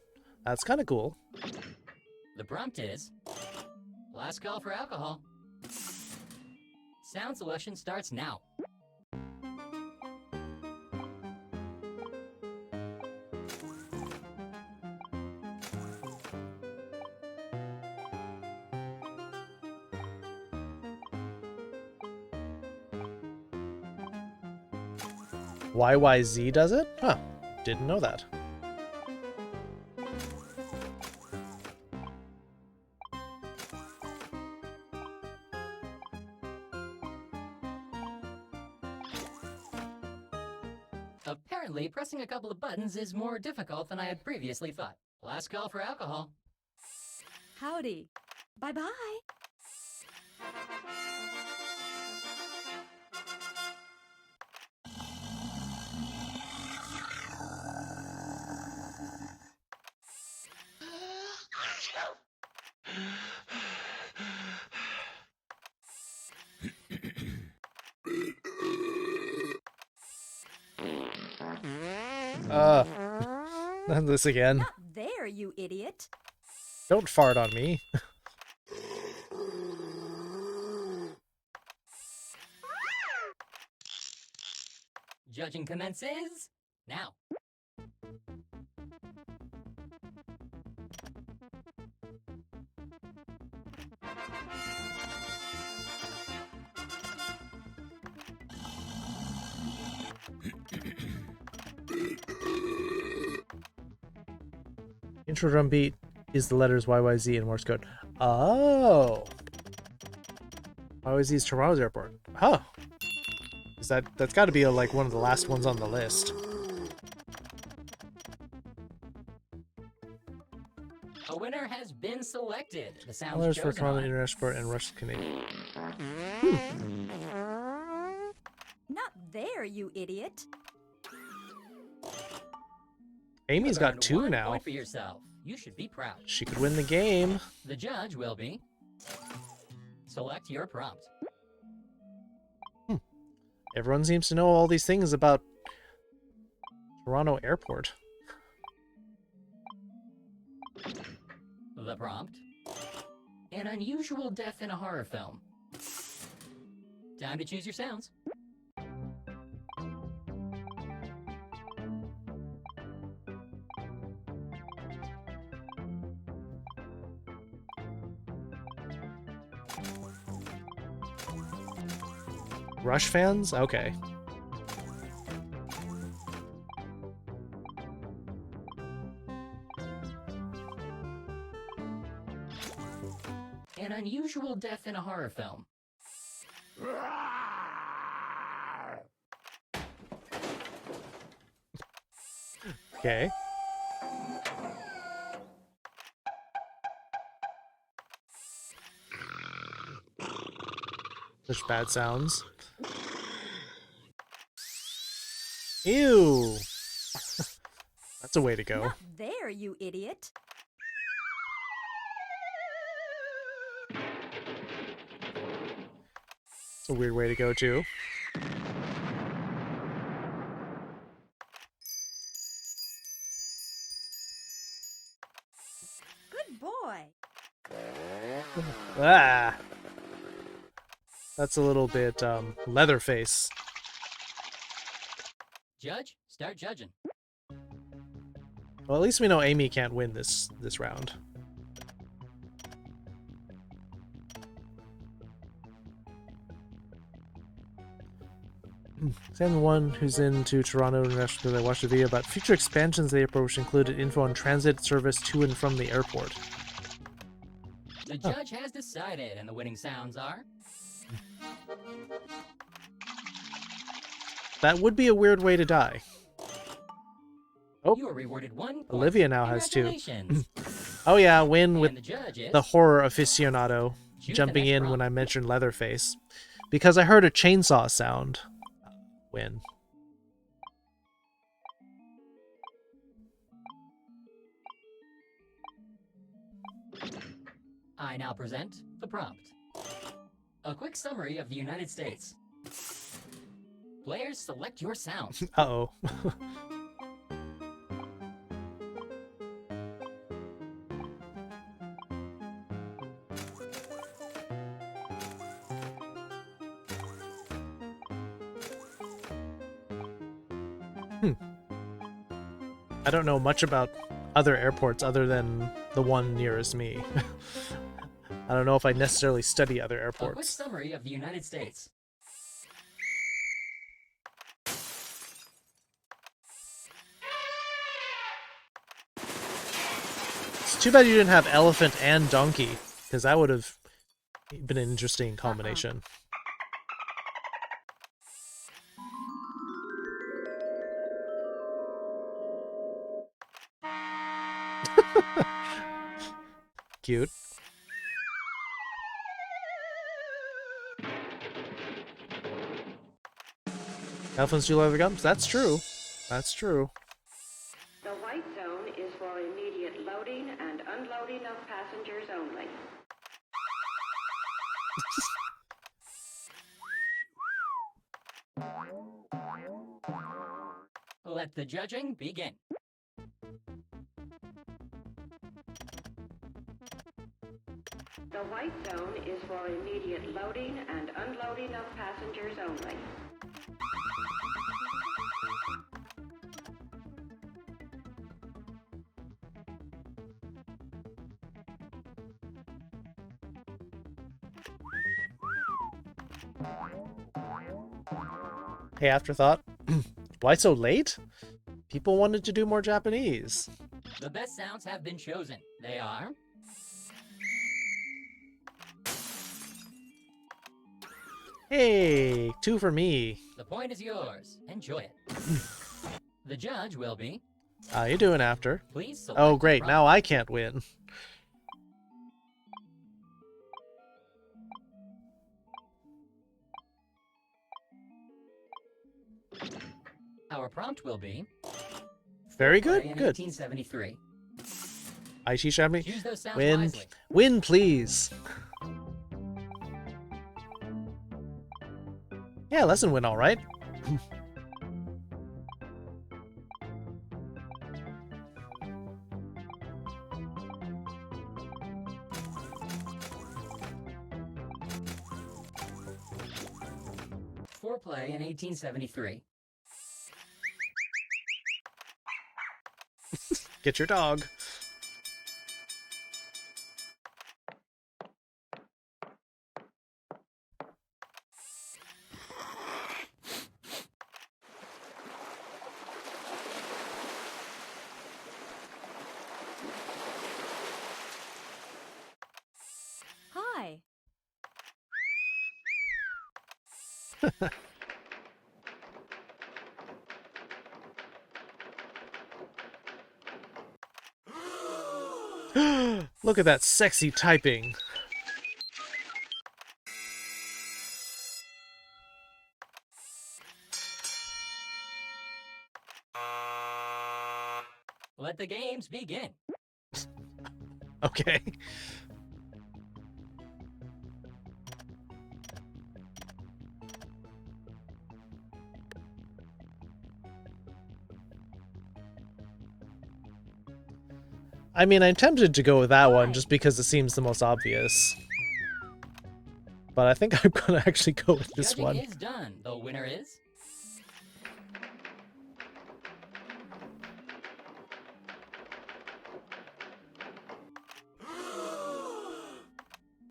That's kind of cool. The prompt is last call for alcohol. Sound selection starts now. YYZ does it? Huh. Didn't know that. Apparently, pressing a couple of buttons is more difficult than I had previously thought. Last call for alcohol. Howdy. Bye-bye. Not this again. Not there, you idiot. Don't fart on me. Judging commences now. Intro drum beat is the letters YYZ in Morse code. Oh. YYZ is Toronto's airport. Oh. That's got to be like one of the last ones on the list. A winner has been selected. The sounds Letters for chosen Toronto are International Airport and Rush Canadian. Not there, you idiot. Amy's You've got earned 2 1 now. point for yourself. You should be proud. She could win the game. The judge will be. Select your prompt. Everyone seems to know all these things about Toronto Airport. The prompt. An unusual death in a horror film. Time to choose your sounds. Rush fans? Okay. An unusual death in a horror film. Okay. Such bad sounds. Ew! That's a way to go. Not there, you idiot. It's a weird way to go, too. Good boy. Ah! That's a little bit, Leatherface. Judge, start judging. Well, at least we know Amy can't win this round. Sam, the one who's into Toronto International, I watched a video about future expansions of the airport, which included info on transit service to and from the airport. The judge has decided, and the winning sounds are. That would be a weird way to die. Oh, You are rewarded 1 point. Olivia now has 2. Congratulations. Oh yeah, win And with the judge is. the horror aficionado Choose the jumping next in when prompt. I mentioned Leatherface. Because I heard a chainsaw sound. Win. I now present The prompt. A quick summary of the United States. Players, select your sound. Uh-oh. I don't know much about other airports other than the one nearest me. I don't know if I necessarily study other A quick airports. summary of the United States. It's too bad you didn't have elephant and donkey, because that would have been an interesting combination. Cute. Elephants do leather gums? That's true. That's true. The white zone is for immediate loading and unloading of passengers only. Let the judging begin. The white zone is for immediate loading and unloading of passengers only. Hey, afterthought. Why so late? People wanted to do more Japanese. The best sounds have been chosen. They are... Hey, 2 for me. The point is yours. Enjoy it. The judge will be... How you doing after? Please select Oh, the great. prompt. Now I can't win. Our prompt will be... Very Play good. in Good. 1873. Aichi Shami. Choose those sounds Win. wisely. Win, please. Yeah, lesson win all right. Foreplay in 1873. Get your dog. Hi. Look at that sexy typing. Let the games begin. Okay. I mean, I'm tempted to go with that one just because it seems the most obvious. But I think I'm gonna actually go with this Judging one. is done. The winner is...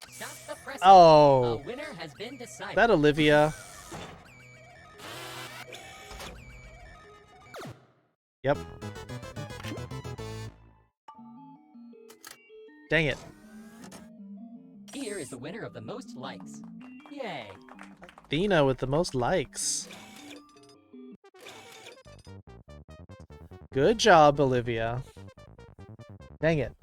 Stop the pressing. Oh, A winner has been decided. that Olivia. Yep. Dang it. Here is the winner of the most likes. Yay. Dina with the most likes. Good job, Olivia. Dang it.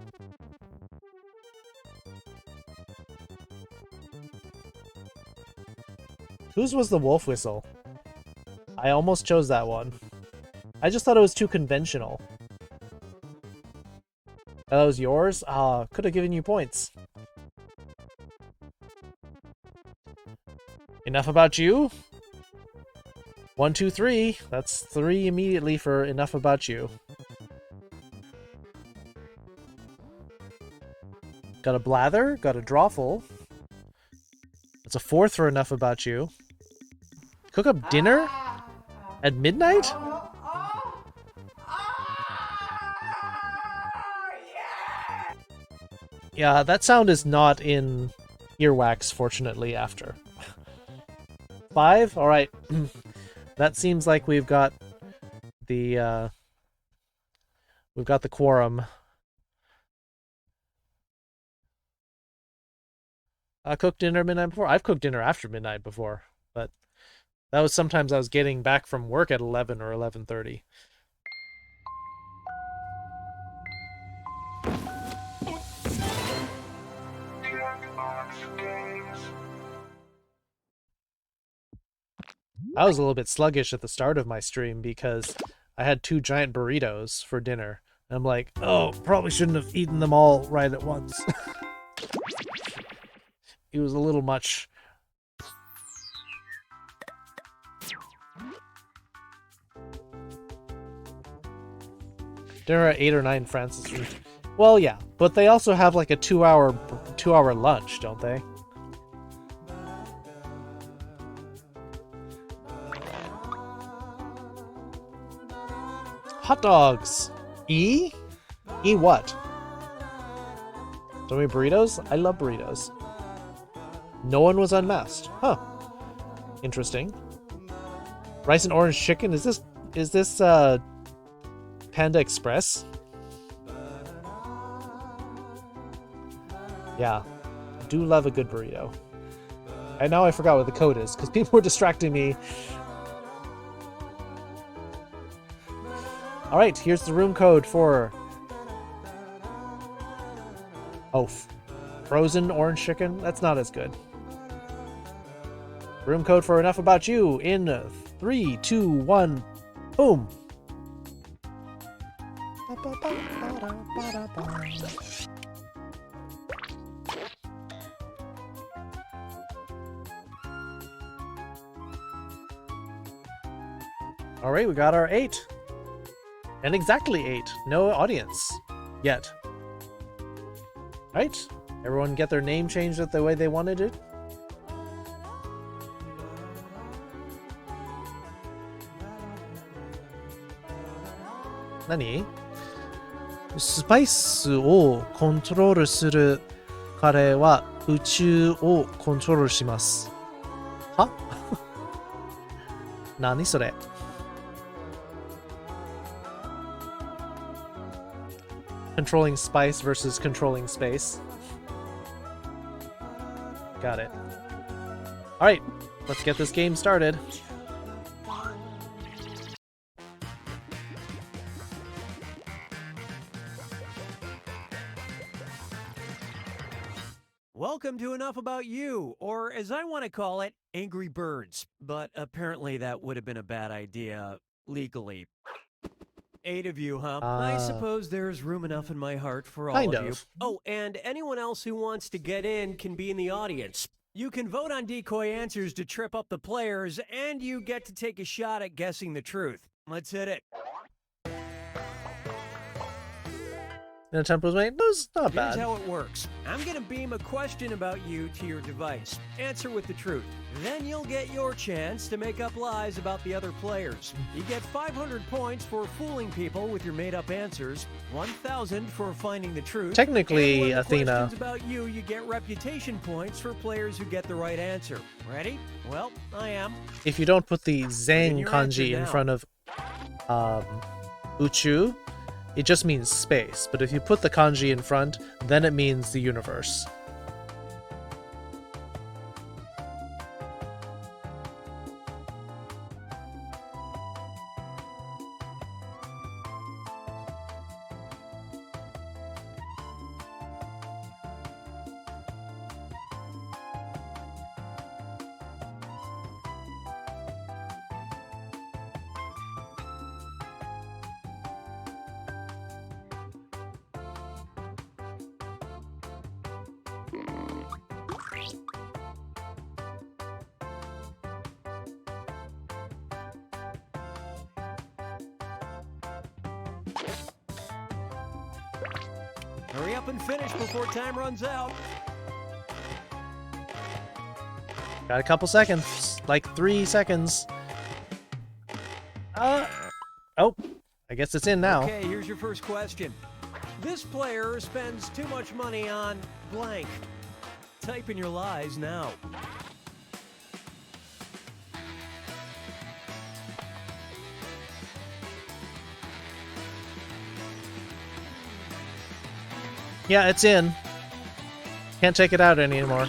Whose was the wolf whistle? I almost chose that one. I just thought it was too conventional. That was yours? Ah, could have given you points. Enough about you. 1, 2, 3. That's 3 immediately for enough about you. Got a blather. Got a drawful. That's a 4th for enough about you. Cook up dinner? At midnight? Yeah, that sound is not in earwax, fortunately, after. 5? Alright. That seems like we've got the quorum. I cooked dinner midnight before. I've cooked dinner after midnight before, but that was sometimes I was getting back from work at 11 or 11:30. I was a little bit sluggish at the start of my stream because I had 2 giant burritos for dinner. And I'm like, oh, probably shouldn't have eaten them all right at once. It was a little much. Dinner at 8 or 9 Francis Street. Well, yeah, but they also have like a 2-hour lunch, don't they? Hot dogs. E? E what? So many burritos? I love burritos. No one was unmasked. Huh. Interesting. Rice and orange chicken? Is this Panda Express? Yeah. I do love a good burrito. And now I forgot what the code is, because people were distracting me. Alright, here's the room code for... Oh, frozen orange chicken? That's not as good. Room code for Enough About You in 3, 2, 1, boom! Alright, we got our 8. And exactly 8. No audience. Yet. Right? Everyone get their name changed the way they wanted it? Nani? スパイスをコントロールする彼は宇宙をコントロールします。は？何それ？ Controlling spice versus controlling space. Got it. Alright, let's get this game started. Welcome to Enough About You, or as I want to call it, Angry Birds. But apparently that would have been a bad idea, legally. 8 of you, huh? I suppose there's room enough in my heart for all of you. Oh, and anyone else who wants to get in can be in the audience. You can vote on decoy answers to trip up the players, and you get to take a shot at guessing the truth. Let's hit it. And Tempo's mate, that's not bad. Here's how it works. I'm gonna beam a question about you to your device. Answer with the truth. Then you'll get your chance to make up lies about the other players. You get 500 points for fooling people with your made-up answers, 1,000 for finding the truth. Technically, and when Athena. The question's about you, you get reputation points for players who get the right answer. Ready? Well, I am. If you don't put the Zang kanji in front of Uchu, it just means space. But if you put the kanji in front, then it means the universe. Hurry up and finish before time runs out. Got a couple seconds. Like 3 seconds. Oh, I guess it's in now. Okay, here's your first question. This player spends too much money on blank. Type in your lies now. Yeah, it's in. Can't take it out anymore.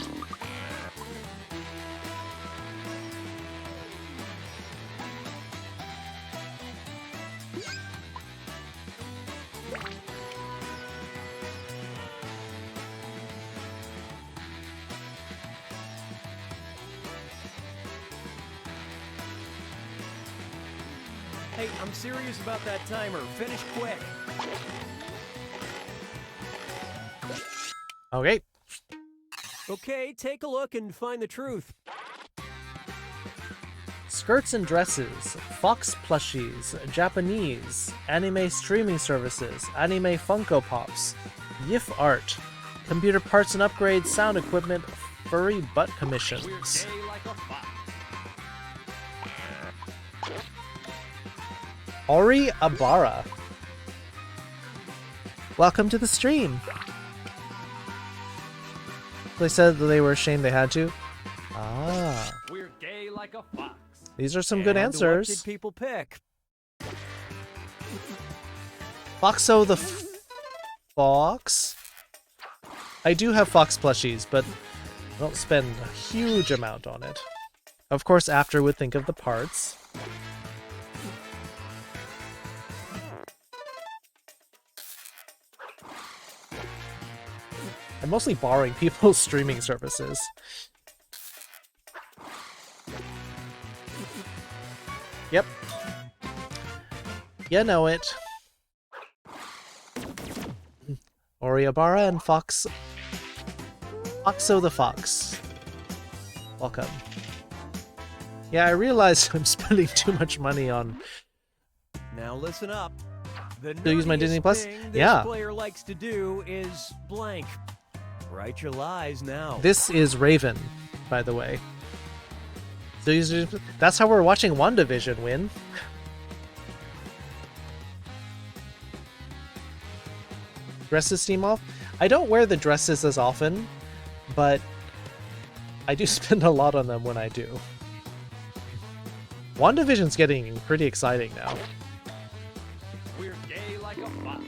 Hey, I'm serious about that timer. Finish quick. Okay. Okay, take a look and find the truth. Skirts and dresses, Fox plushies, Japanese, anime streaming services, anime Funko Pops, GIF art, computer parts and upgrades, sound equipment, furry butt commissions. Ori Abara. Welcome to the stream. They said that they were ashamed they had to. Ah. We're gay like a fox. These are some good And answers. What did people pick? Foxo the Fox? I do have Fox plushies, but I don't spend a huge amount on it. Of course, After would think of the parts. I'm mostly borrowing people's streaming services. Yep. You know it. Oriabara and Fox. Foxo the Fox. Welcome. Yeah, I realized I'm spending too much money on. Now listen up. The Still use my Disney Plus? thing this Yeah. player likes to do is blank. Write your lies now. This is Raven, by the way. So that's how we're watching WandaVision, Win. Dresses steam off? I don't wear the dresses as often, but I do spend a lot on them when I do. WandaVision's getting pretty exciting now. We're gay like a fox.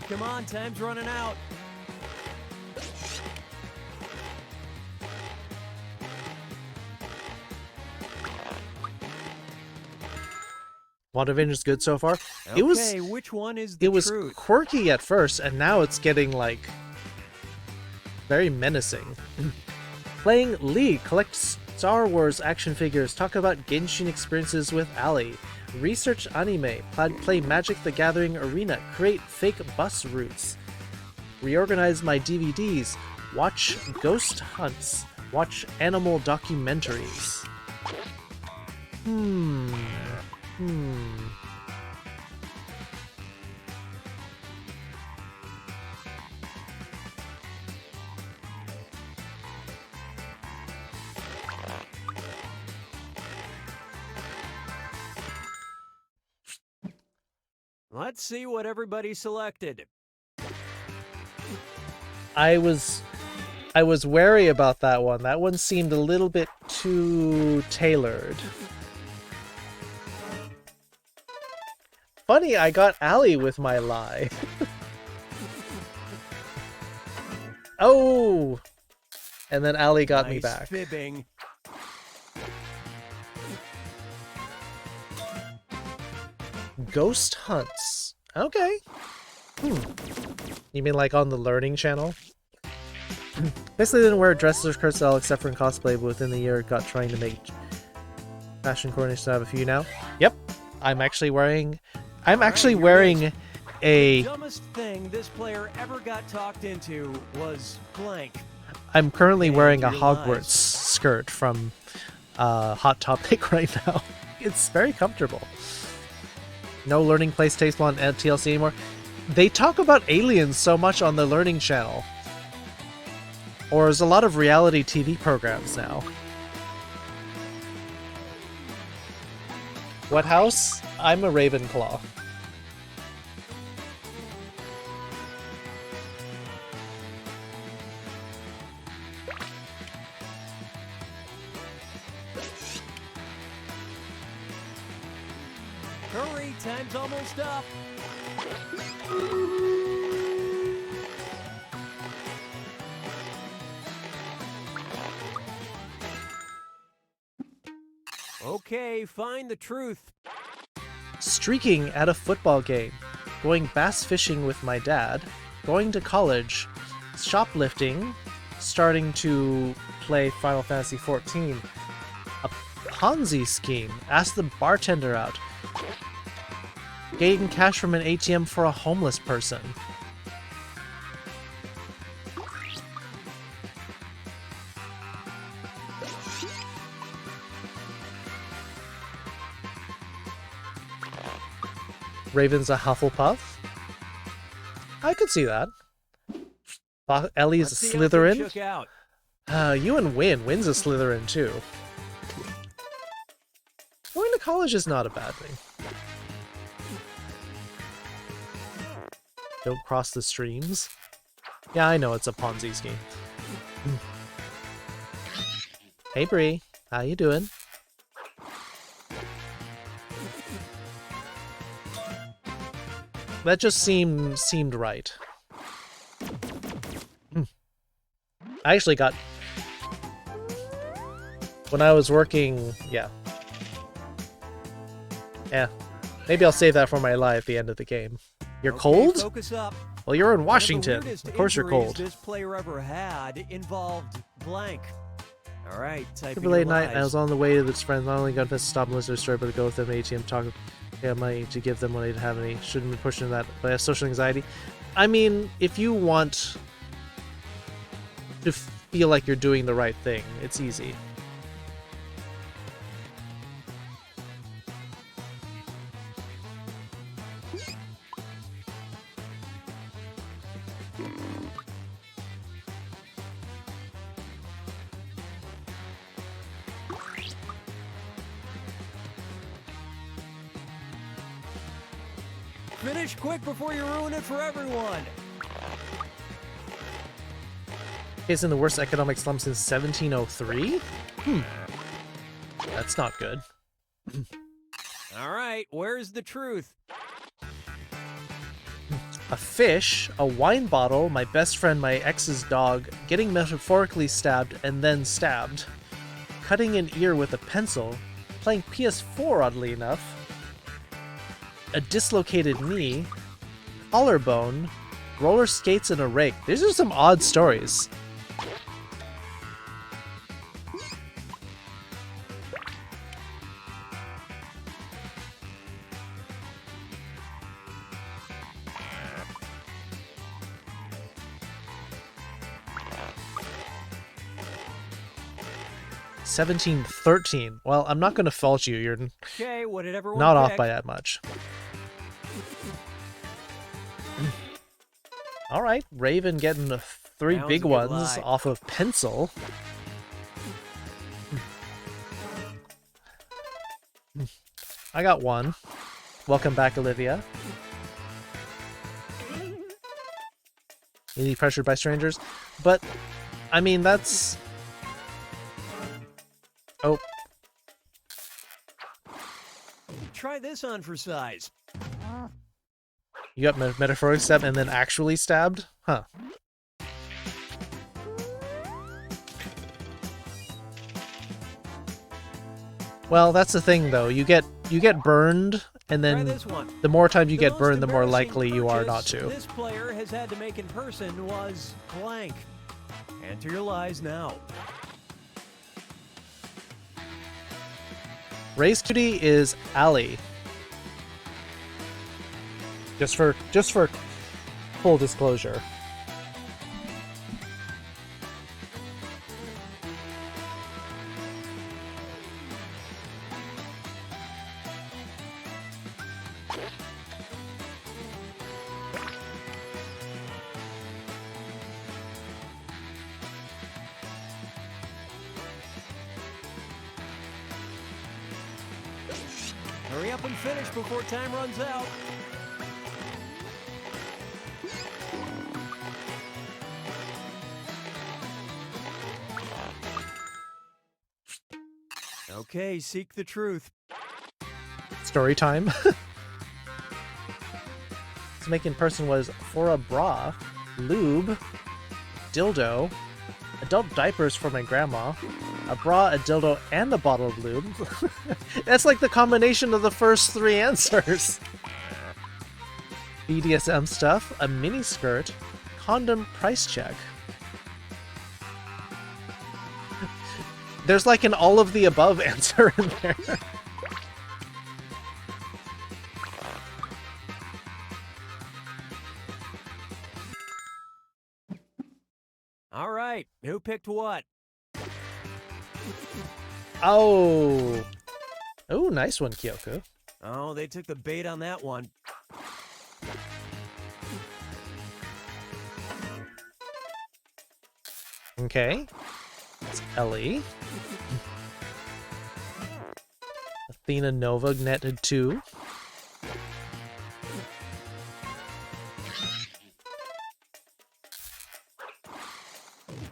Come on, time's running out. WandaVision's good so far. It was Okay, which one is the it was truth? quirky at first, and now it's getting like very menacing. Playing League, collect Star Wars action figures, talk about Genshin experiences with Ali, research anime, play Magic the Gathering Arena, create fake bus routes, reorganize my DVDs, watch ghost hunts, watch animal documentaries. Let's see what everybody selected. I was wary about that one. That one seemed a little bit too tailored. Funny, I got Ali with my lie. Oh! And then Ali got me Nice back. fibbing. Ghost hunts. Okay. You mean like on the Learning Channel? Basically didn't wear dresses or skirts at all except for in cosplay, but within the year got trying to make fashion coordination. I have a few now. Yep. I'm actually wearing a... The dumbest thing this player ever got talked into was blank. I'm currently And wearing a your Hogwarts lies. skirt from Hot Topic right now. It's very comfortable. No learning place takes on TLC anymore. They talk about aliens so much on the Learning Channel. Or there's a lot of reality TV programs now. What house? I'm a Ravenclaw. Hurry, time's almost up. Okay, find the truth. Streaking at a football game, going bass fishing with my dad, going to college, shoplifting, starting to play Final Fantasy XIV, a Ponzi scheme, ask the bartender out, getting cash from an ATM for a homeless person. Raven's a Hufflepuff. I could see that. Ellie's a Let's see how things Slytherin. shook out. You and Win. Win's a Slytherin too. Going to college is not a bad thing. Don't cross the streams. Yeah, I know it's a Ponzi scheme. Hey Bree, how you doing? That just seemed right. I actually got... When I was working... Yeah. Maybe I'll save that for my lie at the end of the game. You're Okay, cold? Focus up. Well, you're in One Washington. of the weirdest Of course you're injuries cold. this player ever had involved blank. All right, type Super late night, I was on the way to this friend. Not only got to stop and listen to the story, but to go with them ATM, talk, money to give them when they didn't have any. Shouldn't be pushing that, but I have social anxiety. I mean, if you want to feel like you're doing the right thing, it's easy. Finish quick before you ruin it for everyone. Is in the worst economic slump since 1703? That's not good. All right, where's the truth? A fish, a wine bottle, my best friend, my ex's dog, getting metaphorically stabbed and then stabbed, cutting an ear with a pencil, playing PS4 oddly enough, a dislocated knee, collarbone, roller skates, and a rake. These are some odd stories. $17.13. Well, I'm not going to fault you. You're Okay, what did everyone not off pick? by that much. All right, Raven getting the three That was big a good ones lie. off of pencil. I got one. Welcome back, Olivia. Easily pressured by strangers, but I mean that's. Oh, Try this on for size. you got metaphoric stabbed and then actually stabbed? Huh. Well, that's the thing though. You get burned, and Try then this one. the more time you The get most burned, the more embarrassing likely you are not purchase to. This player has had to make in person was blank. Enter your lies now. Race Cutie is Allie. Just for full Hurry up and finish before time runs out. Okay, seek the truth. Story time. This making person was for a bra, lube, dildo, adult diapers for my grandma, a bra, a dildo, and a bottle of lube. That's like the combination of the first 3 answers. BDSM stuff, a mini skirt, condom price check. There's like an all of the above answer in there. All right, who picked what? Oh. Oh, nice one, Kyoko. Oh, they took the bait on that one. Okay. That's Ellie. Athena Nova netted 2.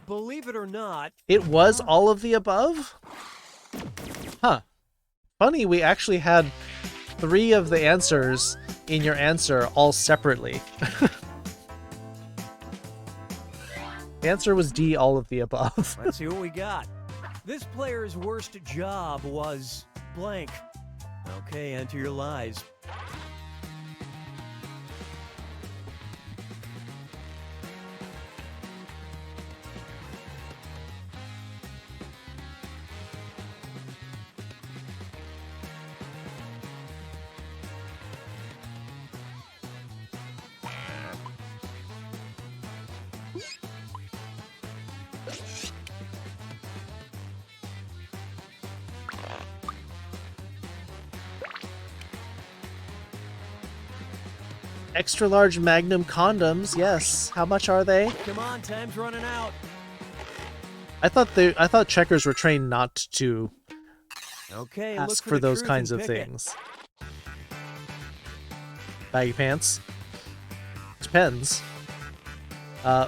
Believe it or not, It was all of the above? Huh. Funny, we actually had 3 of the answers in your answer all separately. The answer was D, all of the above. let's see what we got. This player's worst job was blank. Okay, enter your lies. Extra large Magnum condoms, yes. How much are they? Come on, time's running out. I thought checkers were trained not to Okay, look ask for for the those truth kinds and of pick it. things. Baggy pants. Depends.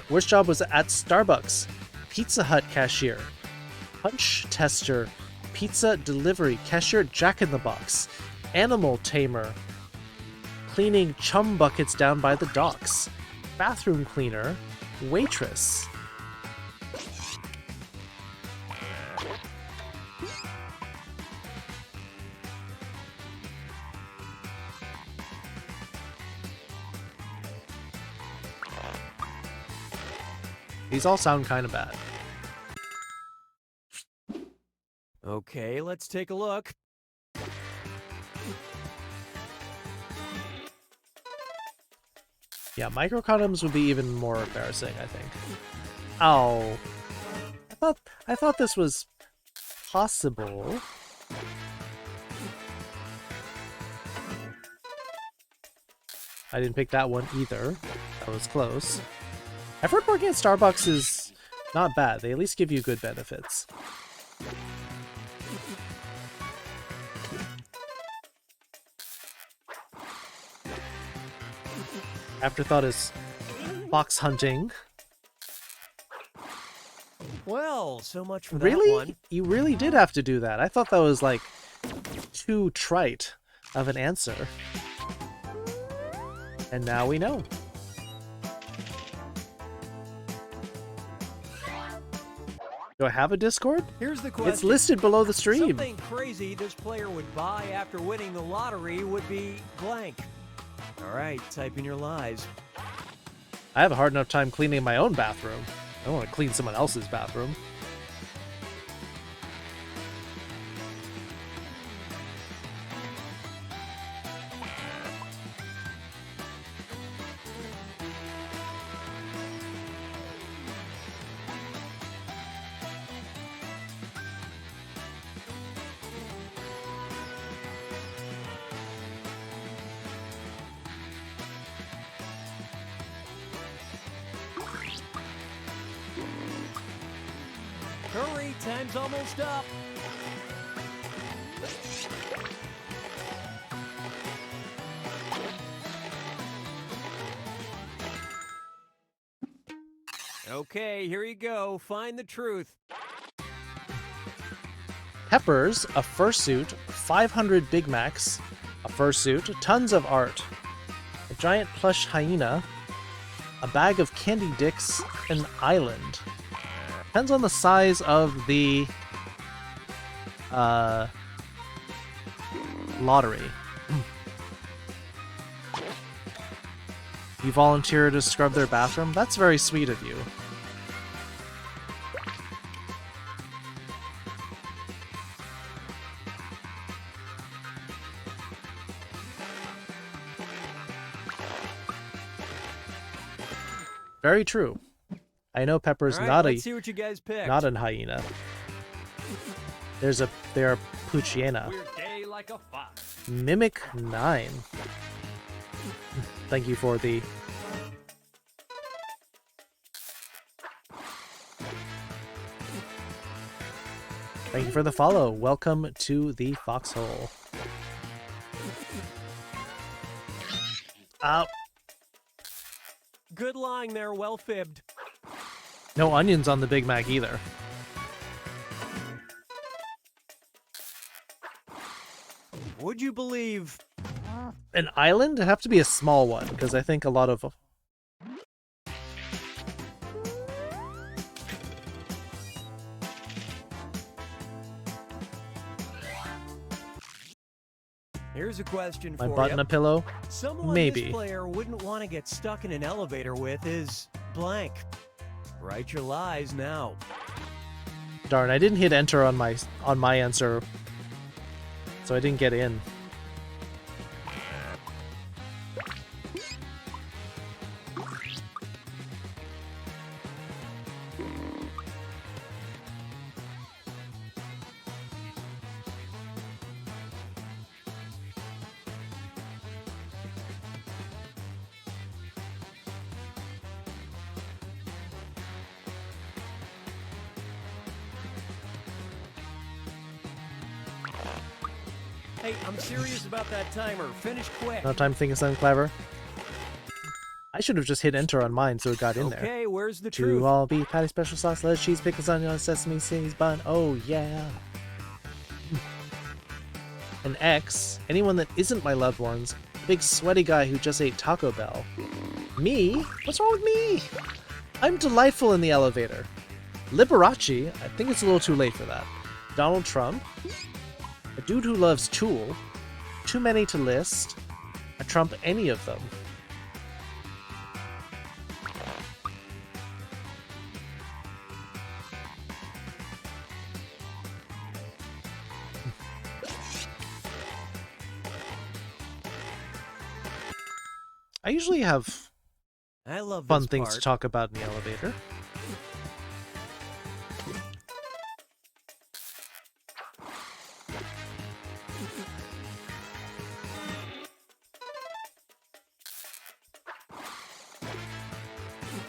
Worst job was at Starbucks, Pizza Hut cashier, punch tester, pizza delivery cashier, Jack in the Box, animal tamer, cleaning chum buckets down by the docks, bathroom cleaner, waitress. These all sound kind of bad. Okay, let's take a look. Yeah, microcondoms would be even more embarrassing, I think. Oh. I thought this was possible. I didn't pick that one either. That was close. I've heard working at Starbucks is not bad. They at least give you good benefits. Afterthought is fox hunting. Well, so much for that Really? one. You really did have to do that. I thought that was like too trite of an answer. And now we know. Do I have a Discord? Here's the question. It's listed below the stream. Something crazy this player would buy after winning the lottery would be blank. All right, type in your lies. I have a hard enough time cleaning my own bathroom. I don't want to clean someone else's bathroom. Hurry, time's almost up. Okay, here you go. Find the truth. Peppers, a fursuit, 500 Big Macs, a fursuit, tons of art, a giant plush hyena, a bag of candy dicks, an island. Depends on the size of the lottery. You volunteer to scrub their bathroom? That's very sweet of you. Very true. I know Pepper's All right, not let's see what you guys picked. not an hyena. They're Puchiena. We're gay like a fox. Mimic 9. Thank you for the... Thank you for the follow. Welcome to the foxhole. Good lying there, well fibbed. No onions on the Big Mac either. Would you believe? An island? It'd have to be a small one, because I think a lot of... Here's a question My for butt you. and a pillow? Someone Maybe. this player wouldn't want to get stuck in an elevator with is blank. Write your lies now. Darn, I didn't hit enter on my answer, so I didn't get in. Hey, I'm serious about that timer. Finish quick. No time to think of something clever. I should have just hit enter on mine so it got in there. Okay, where's the To truth? all beef patty, special sauce, lettuce, cheese, pickles, onion, sesame seeds, bun. Oh yeah. An X, anyone that isn't my loved ones, a big sweaty guy who just ate Taco Bell. Me? What's wrong with me? I'm delightful in the elevator. Liberace, I think it's a little too late for that. Donald Trump, a dude who loves Tool, too many to list, I trump any of them. I usually have I love fun this things part. to talk about in the elevator.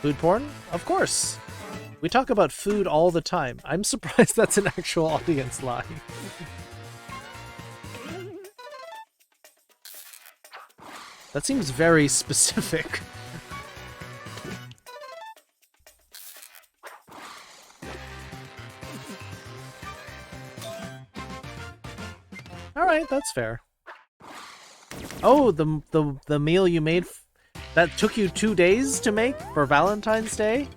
Food porn? Of course. We talk about food all the time. I'm surprised that's an actual audience line. That seems very specific. All right, that's fair. Oh, the meal you made that took you 2 days to make for Valentine's Day?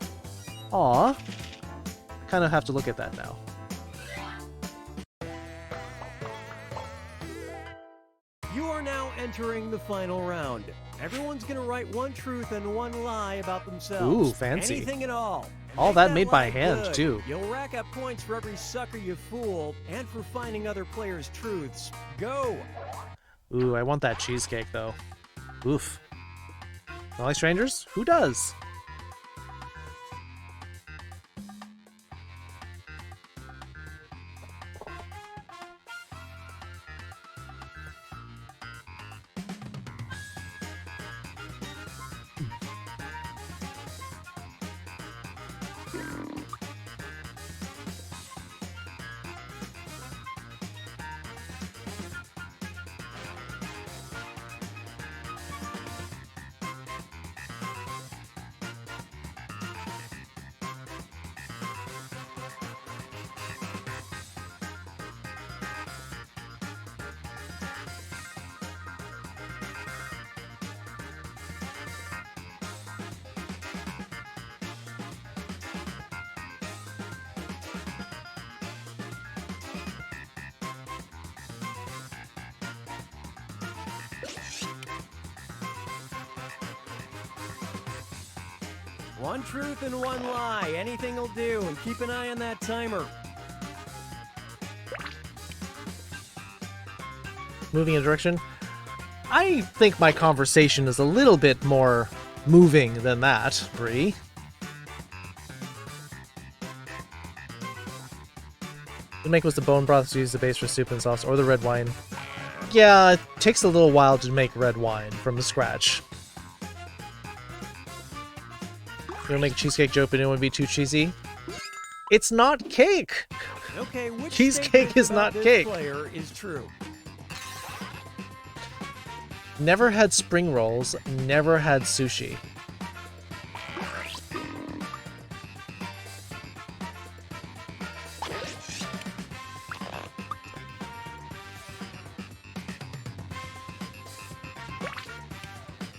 Aw. Kind of have to look at that now. You are now entering the final round. Everyone's gonna write one truth and one lie about themselves. Ooh, fancy. Anything at all. All Make that made by lie hand, good. too. You'll rack up points for every sucker you fool and for finding other players' truths. Go! Ooh, I want that cheesecake, though. Oof. Don't like strangers? Who does? One truth and one lie. Anything will do, and keep an eye on that timer. Moving in a direction. I think my conversation is a little bit more moving than that, Bree. The make was the bone broth to use the base for soup and sauce, or the red wine. Yeah, it takes a little while to make red wine from scratch. You wanna make a cheesecake joke, but it wouldn't be too cheesy? It's not cake! Okay, which Cheesecake statement is about not this cake. player is true? Never had spring rolls, never had sushi.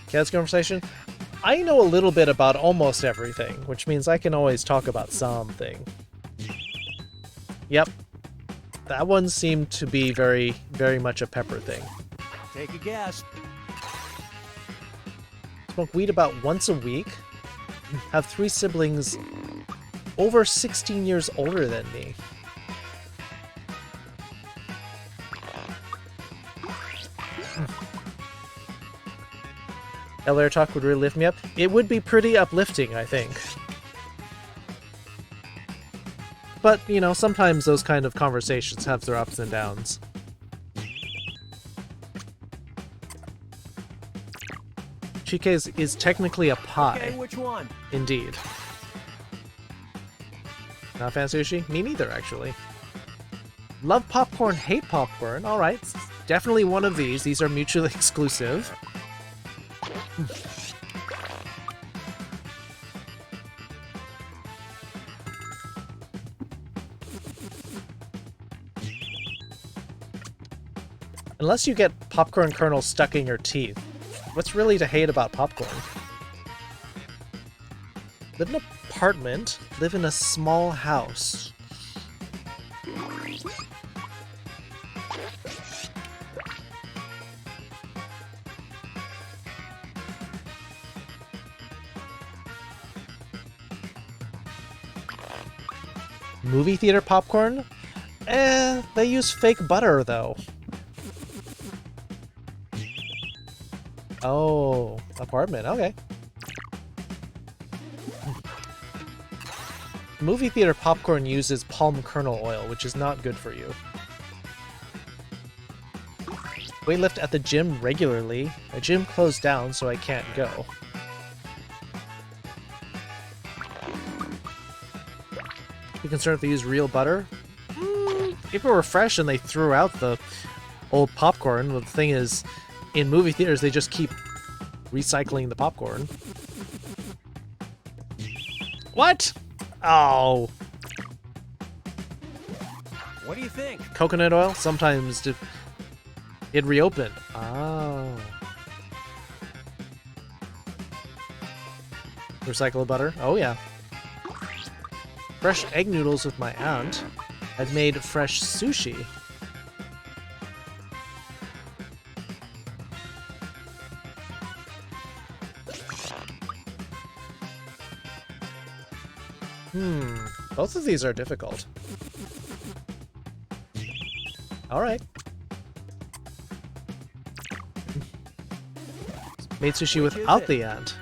Kids conversation? I know a little bit about almost everything, which means I can always talk about something. Yep. That one seemed to be very, very much a Pepper thing. Take a guess. Smoke weed about once a week. Have 3 siblings over 16 years older than me. Elevator talk would really lift me up. It would be pretty uplifting, I think. But, you know, sometimes those kind of conversations have their ups and downs. Cheesecake is technically a pie. Okay, which one? Indeed. Not a fan of sushi? Me neither, actually. Love popcorn, hate popcorn. Alright, definitely one of these. These are mutually exclusive. Unless you get popcorn kernels stuck in your teeth, what's really to hate about popcorn? Live in an apartment, live in a small house. Movie theater popcorn? They use fake butter, though. Oh, apartment, okay. Movie theater popcorn uses palm kernel oil, which is not good for you. Weightlift at the gym regularly. My gym closed down, so I can't go. You concerned if they use real butter? If it were fresh and they threw out the old popcorn, well, the thing is, in movie theaters, they just keep recycling the popcorn. What? Oh. What do you think? Coconut oil? Sometimes it reopened. Oh. Recycled butter? Oh yeah. Fresh egg noodles with my aunt. I've made fresh sushi. Both of these are difficult. Alright. Made sushi without the ant.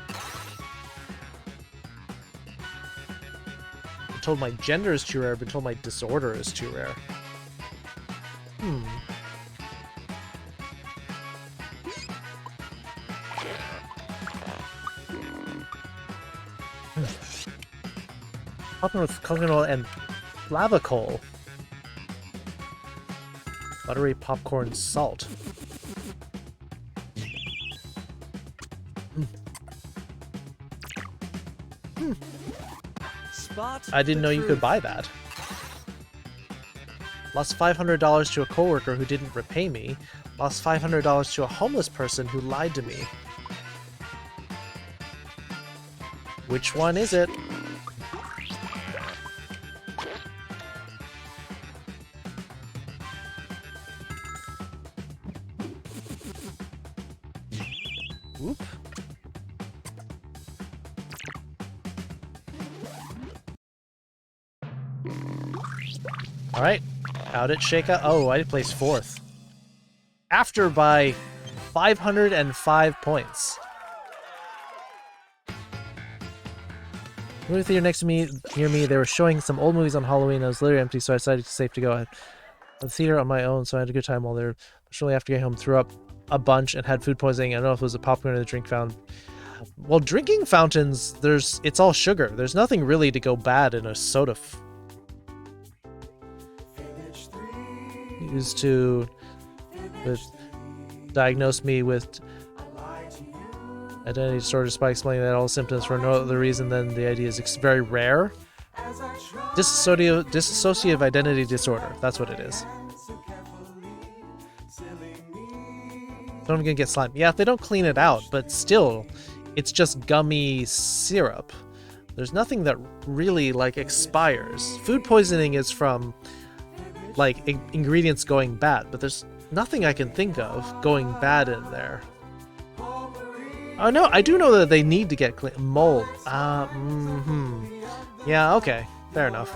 I'm told my gender is too rare, but told my disorder is too rare. Popcorn with coconut oil and flavacol. Buttery popcorn salt. I didn't know you could buy that. Lost $500 to a coworker who didn't repay me. Lost $500 to a homeless person who lied to me. Which one is it? Alright. How'd it shake out? Oh, I placed 4th. After by 505 points. Movie theater next to me, near me, they were showing some old movies on Halloween. I was literally empty, so I decided it's safe to go. I had the theater on my own, so I had a good time while there. Shortly after getting home, threw up a bunch and had food poisoning. I don't know if it was a popcorn or the drink fountain. Well, drinking fountains, it's all sugar. There's nothing really to go bad in a soda. Used to diagnose me with identity disorder despite explaining that all symptoms for no other reason than the idea is very rare. Dissociative identity disorder. That's what it is. So I'm gonna get slime. Yeah, if they don't clean it out, but still, it's just gummy syrup. There's nothing that really like expires. Food poisoning is from like ingredients going bad, but there's nothing I can think of going bad in there. Oh no, I do know that they need to get clean. Mold. Yeah, okay, fair enough.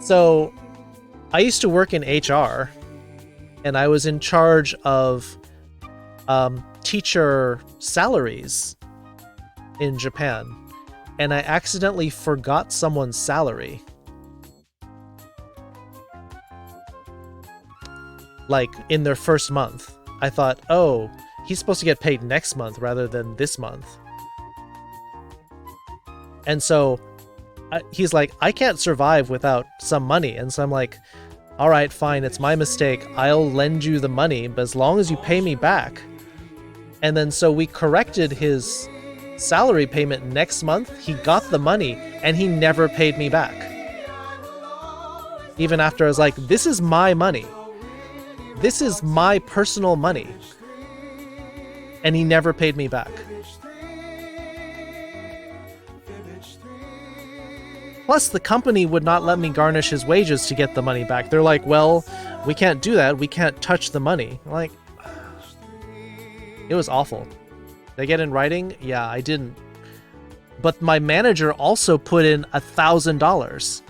So, I used to work in HR, and I was in charge of teacher salaries in Japan, and I accidentally forgot someone's salary. Like, in their first month. I thought, oh, he's supposed to get paid next month rather than this month. And so he's like, I can't survive without some money. And so I'm like, all right, fine, it's my mistake. I'll lend you the money, but as long as you pay me back. And then so we corrected his salary payment next month. He got the money and he never paid me back. Even after I was like, this is my money. This is my personal money. And he never paid me back. Plus, the company would not let me garnish his wages to get the money back. They're like, well, we can't do that. We can't touch the money. I'm like, it was awful. Did I get in writing? Yeah, I didn't. But my manager also put in $1,000.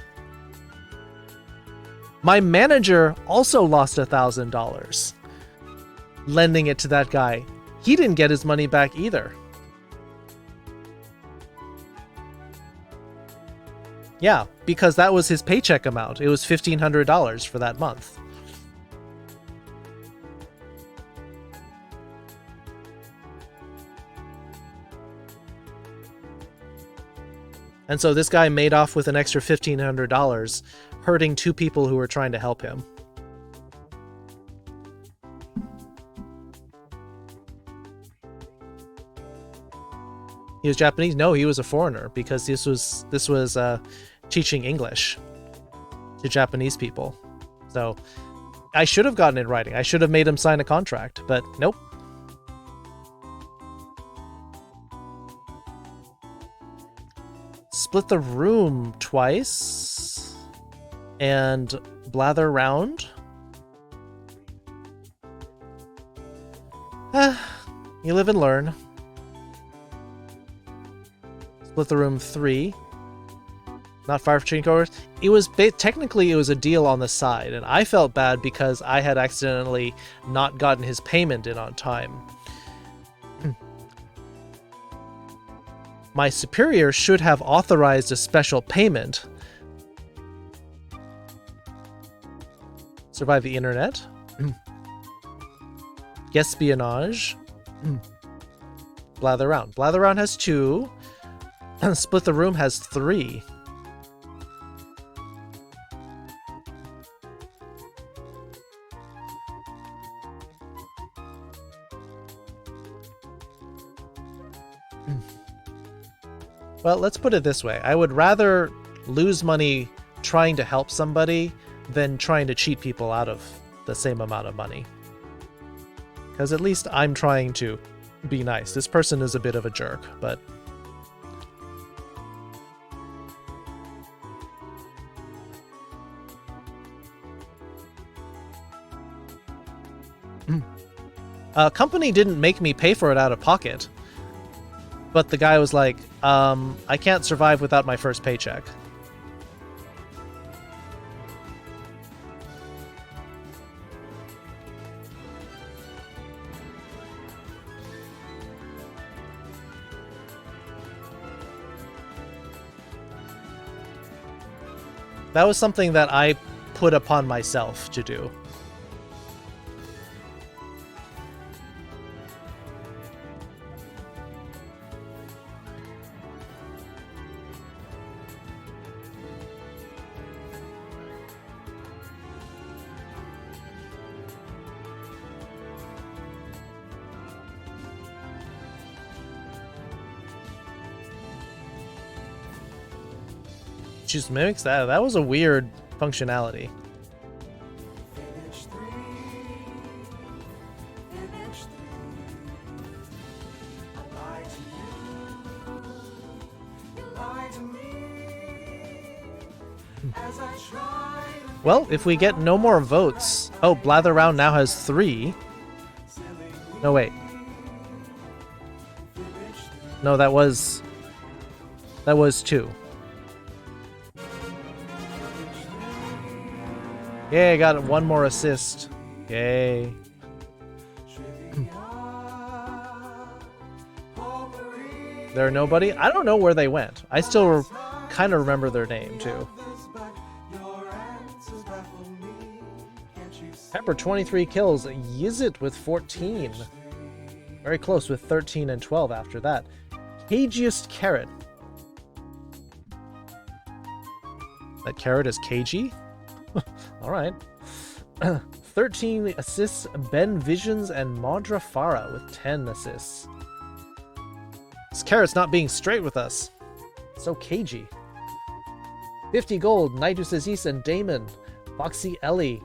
My manager also lost $1,000 lending it to that guy. He didn't get his money back either. Yeah, because that was his paycheck amount. It was $1,500 for that month. And so this guy made off with an extra $1,500, hurting two people who were trying to help him. He was Japanese? No, he was a foreigner, because this was teaching English to Japanese people. So I should have gotten it in writing. I should have made him sign a contract, but nope. Split the room twice and blather around. You live and learn. Split the room 3. Not fire for change orders. It was technically it was a deal on the side, and I felt bad because I had accidentally not gotten his payment in on time. My superior should have authorized a special payment. Survive the internet. Espionage. Blather around. Blather around has 2. Split the room has 3. Well, let's put it this way. I would rather lose money trying to help somebody than trying to cheat people out of the same amount of money. Because at least I'm trying to be nice. This person is a bit of a jerk, but... company didn't make me pay for it out of pocket. But the guy was like, I can't survive without my first paycheck. That was something that I put upon myself to do. Just mimics that. That was a weird functionality. Well, if we get no more votes... Oh, Blather Round now has 3. No, wait. No, that was 2. Yay, I got 1 more assist. Yay. There are nobody? I don't know where they went. I still kind of remember their name, too. Pepper, 23 kills. Yizit with 14. Very close with 13 and 12 after that. Cagiest Carrot. That carrot is cagey? Alright. 13 assists, Ben Visions and Maudra Farah with 10 assists. This carrot's not being straight with us. So cagey. 50 gold, Nidus Aziz and Damon. Foxy Ellie.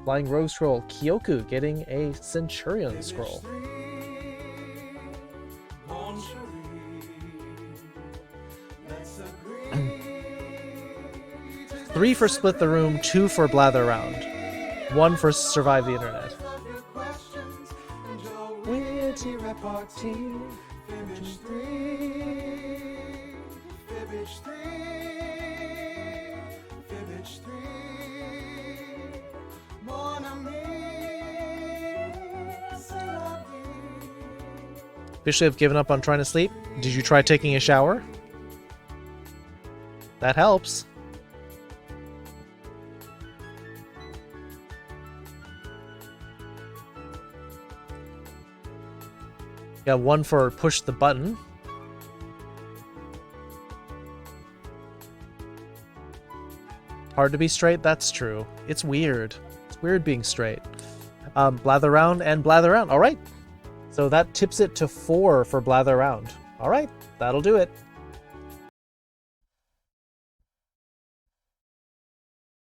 Flying Rogue Scroll. Kyoku getting a Centurion Scroll. 3 for Split the Room, 2 for Blather Round, 1 for Survive the Internet. Witty repartee, finish 3, finish 3, finish 3, mon ami, c'est la vie. Officially have given up on trying to sleep. Did you try taking a shower? That helps. Got 1 for push the button. Hard to be straight? That's true. It's weird. It's weird being straight. Blather Round and Blather Round. Alright. So that tips it to 4 for Blather Round. Alright. That'll do it.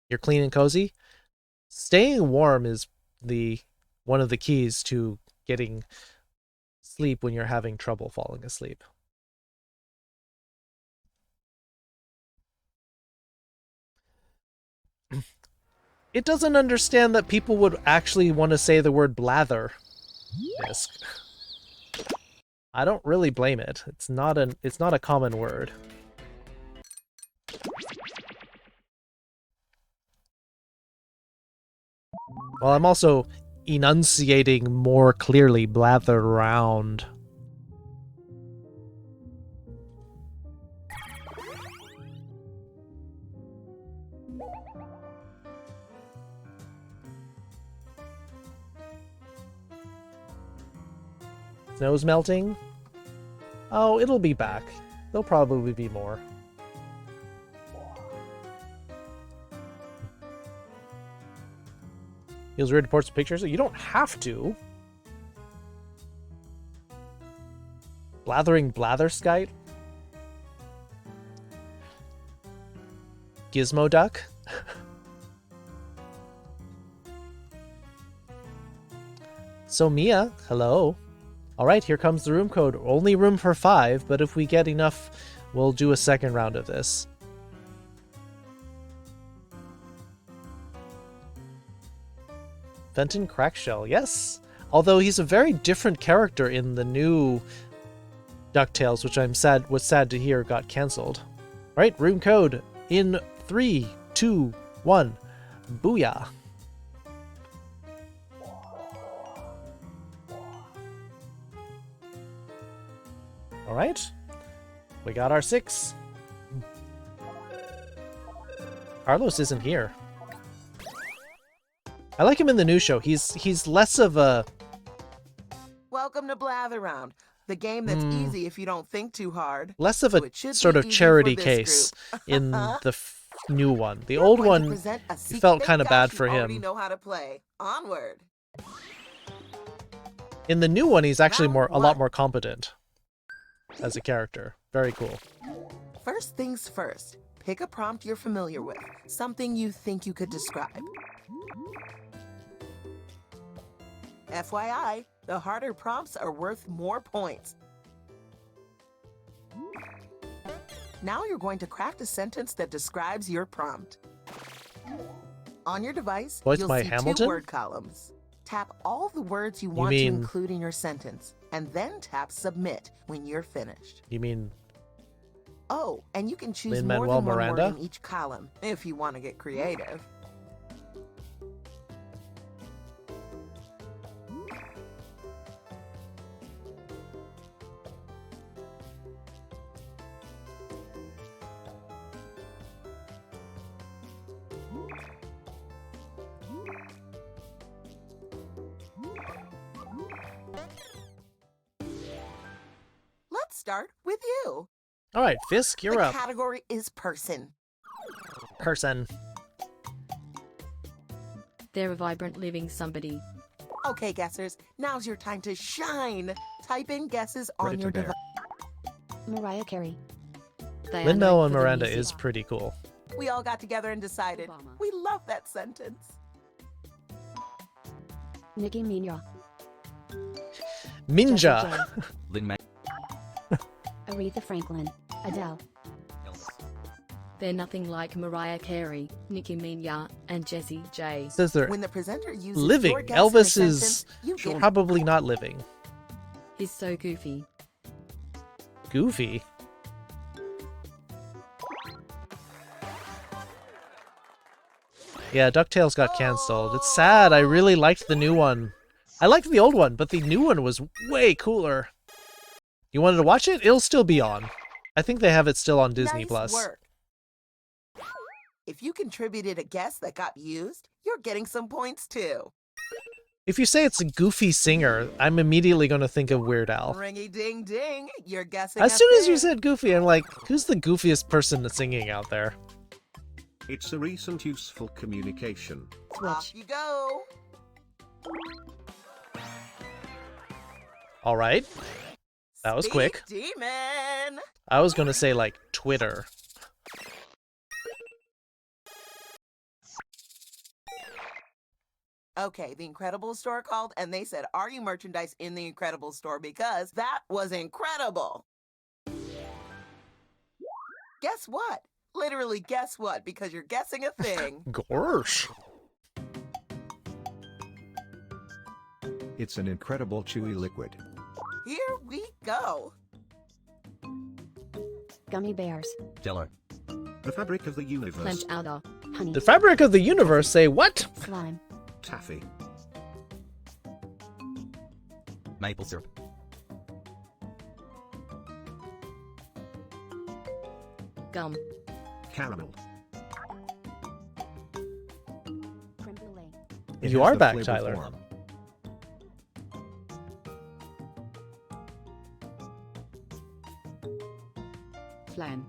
You're clean and cozy? Staying warm is one of the keys to getting sleep when you're having trouble falling asleep. It doesn't understand that people would actually want to say the word blather. Yes. I don't really blame it. It's not a common word. Well, I'm also enunciating more clearly Blather Round. Snow's melting? Oh, it'll be back. There'll probably be more. Feels weird to post pictures. You don't have to. Blathering Blatherskite? Gizmo Duck? So Mia, hello. Alright, here comes the room code. Only room for 5, but if we get enough, we'll do a second round of this. Fenton Crackshell, yes. Although he's a very different character in the new DuckTales, which was sad to hear got cancelled. Right, room code in 3, 2, 1. Booyah. Alright. We got our 6. Carlos isn't here. I like him in the new show. He's less of a... Welcome to Blather Round, the game that's easy if you don't think too hard. Less of So a it should sort be of easy charity for this case group. in the new one. The old Going to one present a secret felt kind of guys bad who for already him. know how to play. Onward. In the new one, he's actually Round a lot one. more competent as a character. Very cool. First things first, pick a prompt you're familiar with, something you think you could describe. FYI, the harder prompts are worth more points. Now you're going to craft a sentence that describes your prompt. On your device, Voice you'll by see Hamilton? 2 word columns. Tap all the words you want to mean- include in your sentence, and then tap Submit when you're finished. You mean Oh, and you can choose Lin-Manuel more than one Miranda? word in each column, if you want to get creative. Let's start with you. All right, Fisk, you're the up. category is person. Person. They're a vibrant living somebody. Okay, guessers, now's your time to shine. Type in guesses on Ready your to bear. device. Mariah Carey. They are Lin-Manuel known for the Miranda music. is pretty cool. We all got together and decided Obama. we love that sentence. Nicki Minaj. Minja. Aretha Franklin. Adele. They're nothing like Mariah Carey, Nicki Minaj, and Jessie J. Says they're When the presenter uses living. your guess in a Elvis is sentence, you get probably not living. He's so goofy. Goofy. Yeah, DuckTales got cancelled. It's sad. I really liked the new one. I liked the old one, but the new one was way cooler. You wanted to watch it? It'll still be on. I think they have it still on Disney nice Plus. work. If you contributed a guess that got used, you're getting some points too. If you say it's a goofy singer, I'm immediately going to think of Weird Al. Ringy ding ding, you're guessing. As a soon as you thing. said goofy, I'm like, who's the goofiest person singing out there? It's a recent useful communication. Off you go. All right. That was Speak quick. Demon. I was going to say, like, Twitter. Okay, the Incredibles store called and they said, "Are you merchandise in the Incredibles store?" Because that was incredible. Guess what? Literally, guess what? Because you're guessing a thing. Gosh. It's an incredible chewy liquid. Here we go. Gummy bears. Jello. The fabric of the universe. Clench outer. Honey. The fabric of the universe, say what? Slime. Taffy. Maple syrup. Gum. Caramel. Creme brulee. It You has are the back, flavor Tyler. form. Flan.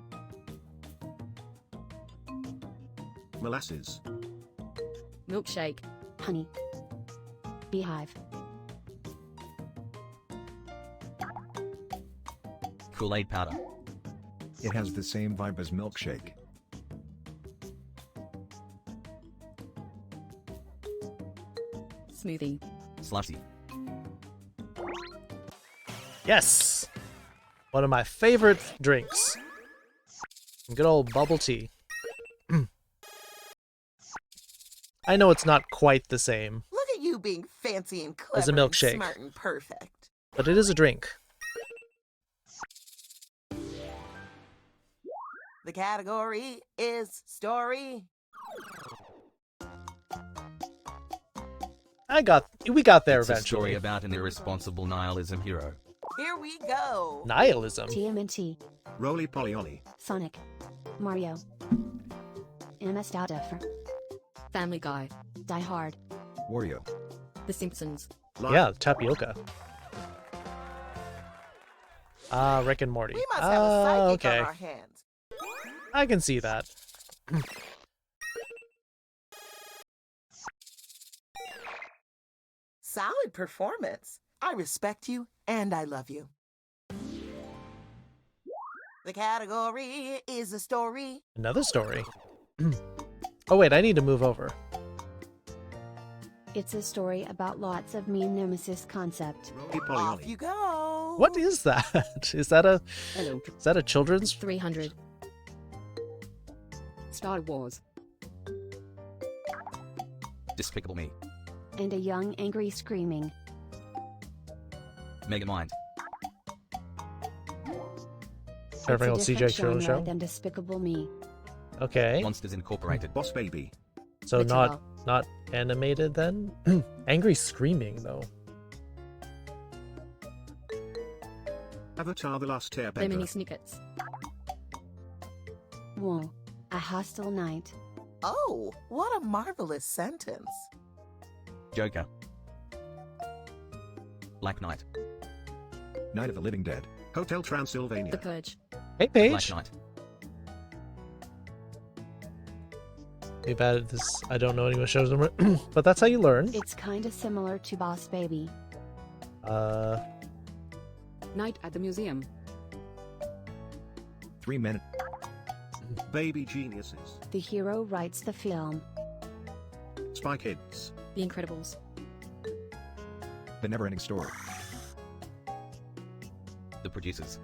Molasses. Milkshake. Honey. Beehive. Kool-Aid powder. It has the same vibe as milkshake. Smoothie. Slushy. Yes. One of my favorite drinks. Good old bubble tea. I know it's not quite the same, Look at you being fancy and clever. As a milkshake. And smart and perfect. but it is a drink. The category is story. We got there It's a story eventually. about an irresponsible nihilism hero. Here we go. Nihilism. TMNT. Roly poly olly. Sonic. Mario. MS Data for Family Guy, Die Hard, Wario. The Simpsons. Yeah, tapioca. Rick and Morty. We must have a psychic okay. on our hands. I can see that. Solid performance. I respect you and I love you. The category is a story. Another story. Oh wait, I need to move over. It's a story about lots of meme nemesis concept. Off you go. What is that? Is that a Hello. is that a children's? 300. Star Wars. Despicable Me. And a young angry screaming. Megamind. Everyone It's a CJ different Shirley genre show. than Despicable Me. Okay. Monsters Incorporated. Boss Baby. So not animated then? Angry screaming though. Avatar: The Last Lemony Airbender. Snickets. Whoa. A hostile night. Oh, what a marvelous sentence. Joker. Black Knight. Night of the Living Dead. Hotel Transylvania. The Purge. Hey Black Paige. Knight. We've added this. I don't know anyone shows number, but that's how you learn. It's kinda similar to Boss Baby. Night at the Museum. 3 minutes. Baby Geniuses. The hero writes the film. Spy Kids. The Incredibles. The Neverending Story. The Producers.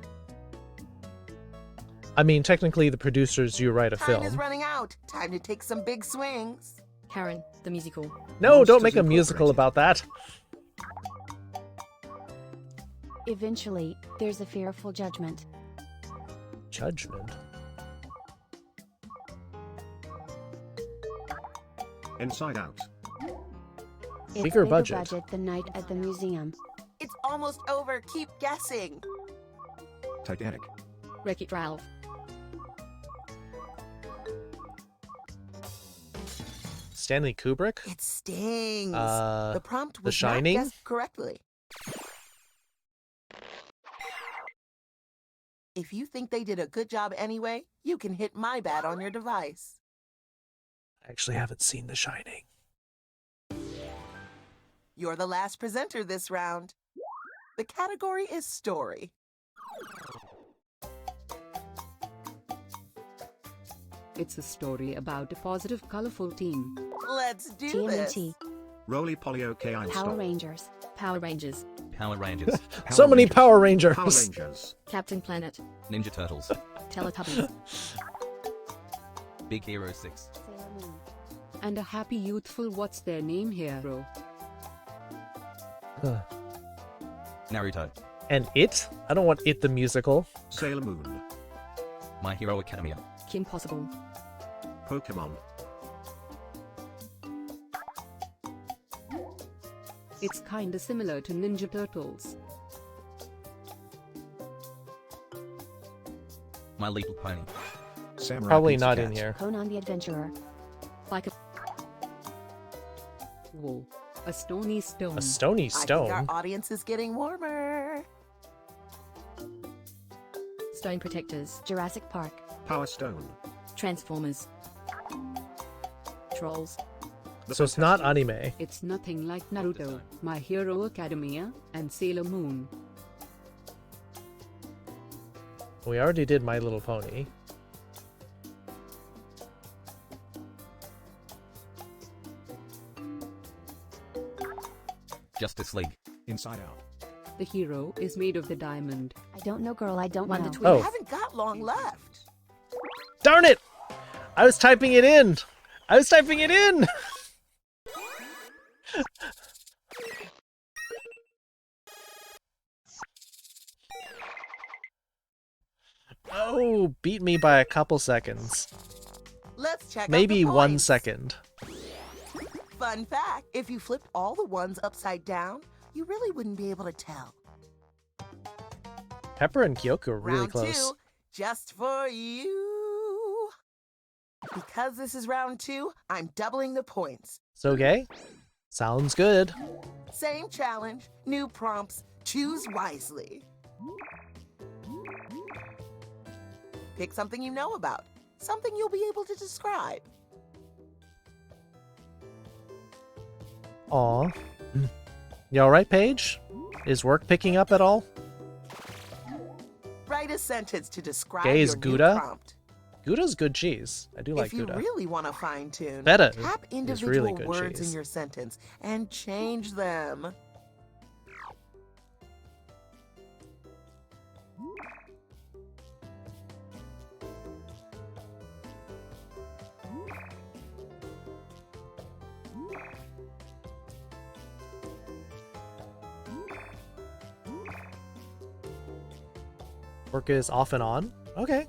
I mean, technically, the producers you write a Time is film. running out. Time to take some big swings. Karen, the musical. No, don't make a Monsters musical about that. Eventually, there's a fearful judgment. Judgment. Inside Out. It's Bigger bigger budget. The night at the museum. It's almost over. Keep guessing. Titanic. Wreck-It Ralph. Stanley Kubrick? It stings. The The prompt The was Shining? not guessed correctly. If you think they did a good job anyway, you can hit my bat on your device. I actually haven't seen The Shining. You're the last presenter this round. The category is story. It's a story about a positive, colorful team. Let's do this. TMNT. Roly Poly OK Einstein. Power Rangers. Power Rangers. Power Rangers. So many Power Rangers. Power Rangers. Captain Planet. Ninja Turtles. Teletubbies. Big Hero 6. Sailor Moon. And a happy, youthful, what's their name hero. Naruto. And It? I don't want It the musical. Sailor Moon. My Hero Academia. Kim Possible. Pokemon. It's kinda similar to Ninja Turtles. My Little Pony. Samurai Probably Pizza not Cat. in here. Conan the Adventurer. Like a Whoa. A stony stone. A stony I think stone. our audience is getting warmer. Stone Protectors. Jurassic Park. Power Stone. Transformers. Trolls. The So it's not Fantastic- anime. It's nothing like Naruto, My Hero Academia, and Sailor Moon. We already did My Little Pony. Justice League. Inside Out. The hero is made of the diamond. I don't know, girl. I don't Wonder know. Twins. Oh. We haven't got long left. Darn it! I was typing it in! I was typing it in! Oh, beat me by a couple seconds. Let's check out Maybe the 1 points. second. Fun fact, if you flipped all the ones upside down, you really wouldn't be able to tell. Pepper and Kyoko are really Round close. 2, just for you. Because this is round 2, I'm doubling the points. So gay? Sounds good. Same challenge, new prompts. Choose wisely. Pick something you know about, something you'll be able to describe. Aw. You alright, Paige? Is work picking up at all? Write a sentence to describe Gay is your Gouda? new prompt. Gouda's good cheese. I do like If you Gouda. really want to fine-tune, Feta tap is individual really good words cheese. in your sentence and change them. Work is off and on? Okay.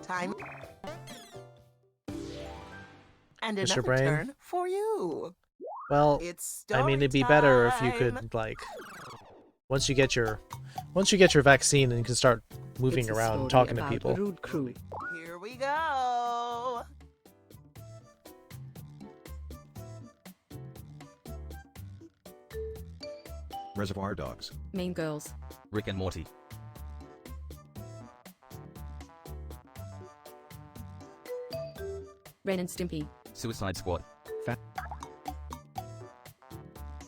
Time. And Mr. another Brain? turn for you. Well, It's I mean, story it'd be better if you time. could, like, once you get your vaccine and you can start moving It's a around and story talking to about people. a rude crew. Here we go. Reservoir Dogs. Mean Girls. Rick and Morty. Ren and Stimpy. Suicide Squad.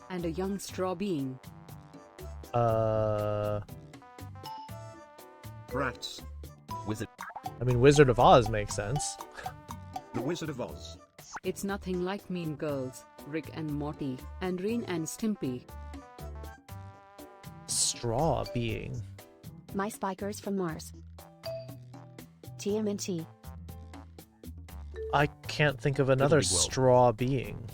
And a young straw being. Rats. Wizard. I mean, Wizard of Oz makes sense. The Wizard of Oz. It's nothing like Mean Girls, Rick and Morty, and Ren and Stimpy. Straw being. My Spikers from Mars. TMNT. I can't think of another Big World. straw being.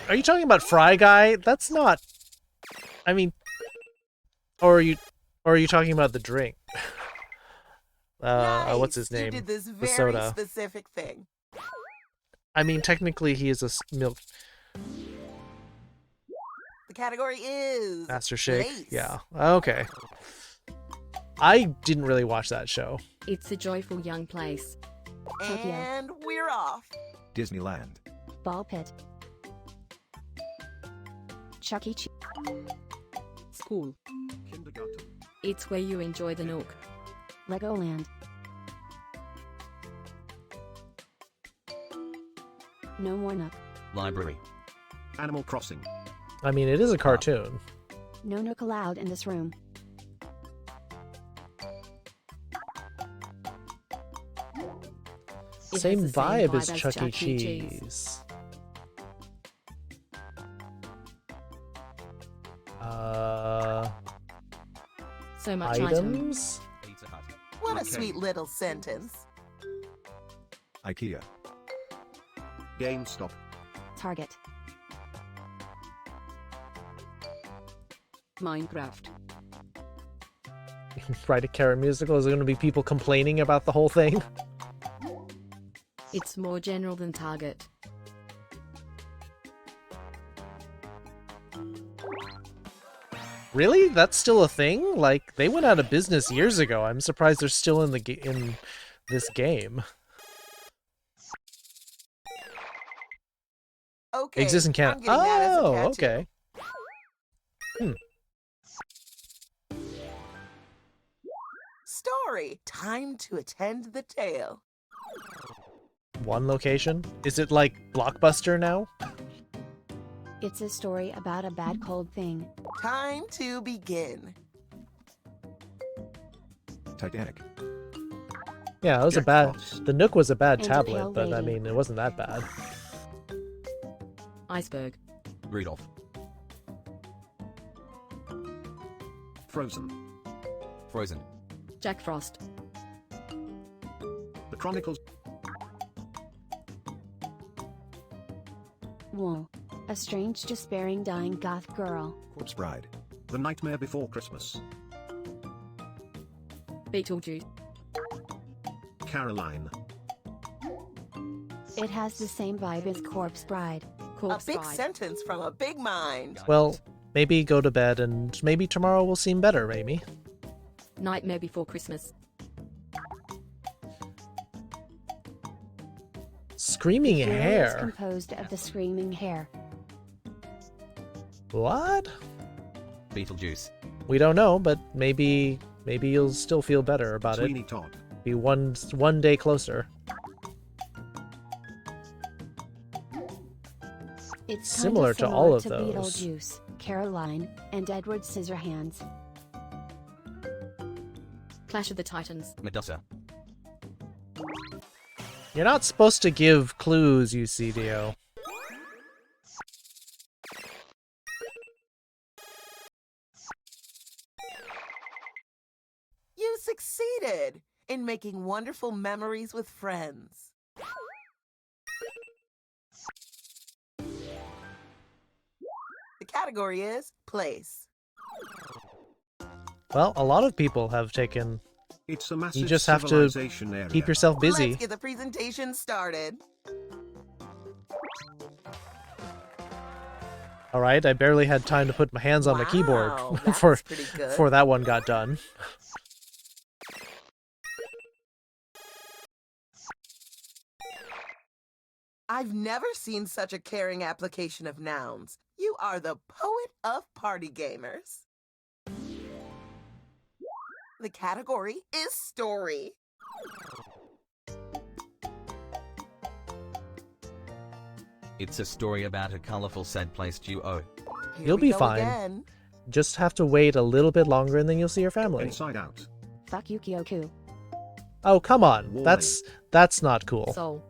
Are you talking about Fry Guy? That's not. I mean, or are you talking about the drink? What's his name? You did this The very soda. specific thing. I mean, technically, he is a milk The category is master shake. lace. Yeah. Okay. I didn't really watch that show. It's a joyful young place. Tokyo. And we're off. Disneyland. Ball Pit. Chuck E. Cheese. School. Kindergarten. It's where you enjoy the nook. Legoland. No more Nook. Library. Animal Crossing. I mean, it is a cartoon. No Nook allowed in this room. It Same has the same vibe vibe as as Chuck E. Chuck E. Cheese. Cheese. So much item. Items? Pizza Hut. What a Okay. sweet little sentence. IKEA. GameStop. Target. Minecraft. Write a carrot musical? Is there going to be people complaining about the whole thing? It's more general than Target. Really? That's still a thing? Like, they went out of business years ago. I'm surprised they're still in in this game. Okay. Exists in I'm Canada. getting that as a Oh, tattoo. okay. Story. Time to attend the tale. One location? Is it like Blockbuster now? It's a story about a bad cold thing. Time to begin. Titanic. Yeah, it was a Jack bad. Frost. The Nook was a bad And a tablet, pale but I lady. mean, it wasn't that bad. Iceberg. Rudolph. Frozen. Frozen. Jack Frost. The Chronicles. Whoa. A strange, despairing, dying goth girl. Corpse Bride. The Nightmare Before Christmas. Beetlejuice. Caroline. It has the same vibe as Corpse Bride. A big sentence from a big mind. Well, maybe go to bed and maybe tomorrow will seem better, Amy. Nightmare Before Christmas. Screaming Fury is hair? composed of the screaming hair. What? Beetlejuice. We don't know, but maybe you'll still feel better about Sweeney it. Todd. Be one day closer. It's Similar kinda to all of to those. Beetlejuice, Caroline, and Edward Scissorhands. Clash of the Titans. Medusa. You're not supposed to give clues, UCDO. You succeeded in making wonderful memories with friends. The category is place. Well, a lot of people have taken... It's a massive You just have to civilization area. keep yourself busy. Let's get the presentation started. Alright, I barely had time to put my hands on the keyboard Wow, before that's pretty good. before that one got done. I've never seen such a caring application of nouns. You are the poet of party gamers. The category is story. It's a story about a colorful, sad place duo. Here You'll we be go fine. again. Just have to wait a little bit longer and then you'll see your family. Inside Out. Fuck you, Kyoku. Oh, come on. Warning. That's not cool. Soul.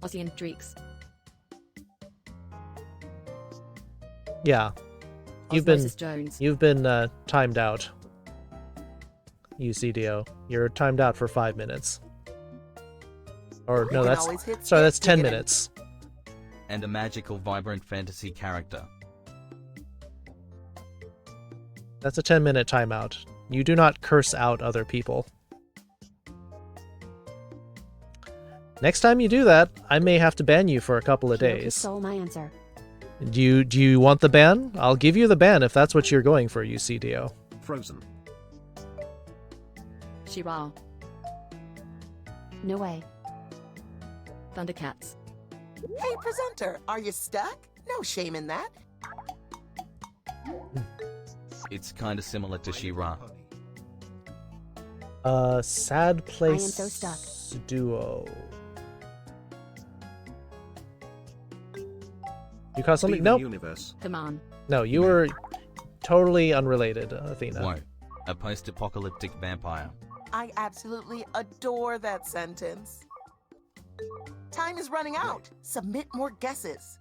Ossian Dreeks. Yeah. Osmosis Jones. You've been timed out. UCDO. You're timed out for 5 minutes. Or no, can that's always hit sorry, skip that's to 10 get in. minutes. And a magical, vibrant fantasy character. That's a 10-minute timeout. You do not curse out other people. Next time you do that, I may have to ban you for a couple of Kyoku days. stole my answer. Do you want the ban? I'll give you the ban if that's what you're going for, UCDO. Frozen. Shira. No way. Thundercats. Hey, presenter, are you stuck? No shame in that. It's kinda similar to She-Ra. Sad Place I am so stuck. Duo. You caught something? Steven Nope. Universe. Come on. No, you were totally unrelated, Athena. Whoa. A post-apocalyptic vampire. I absolutely adore that sentence. Time is running out. Submit more guesses.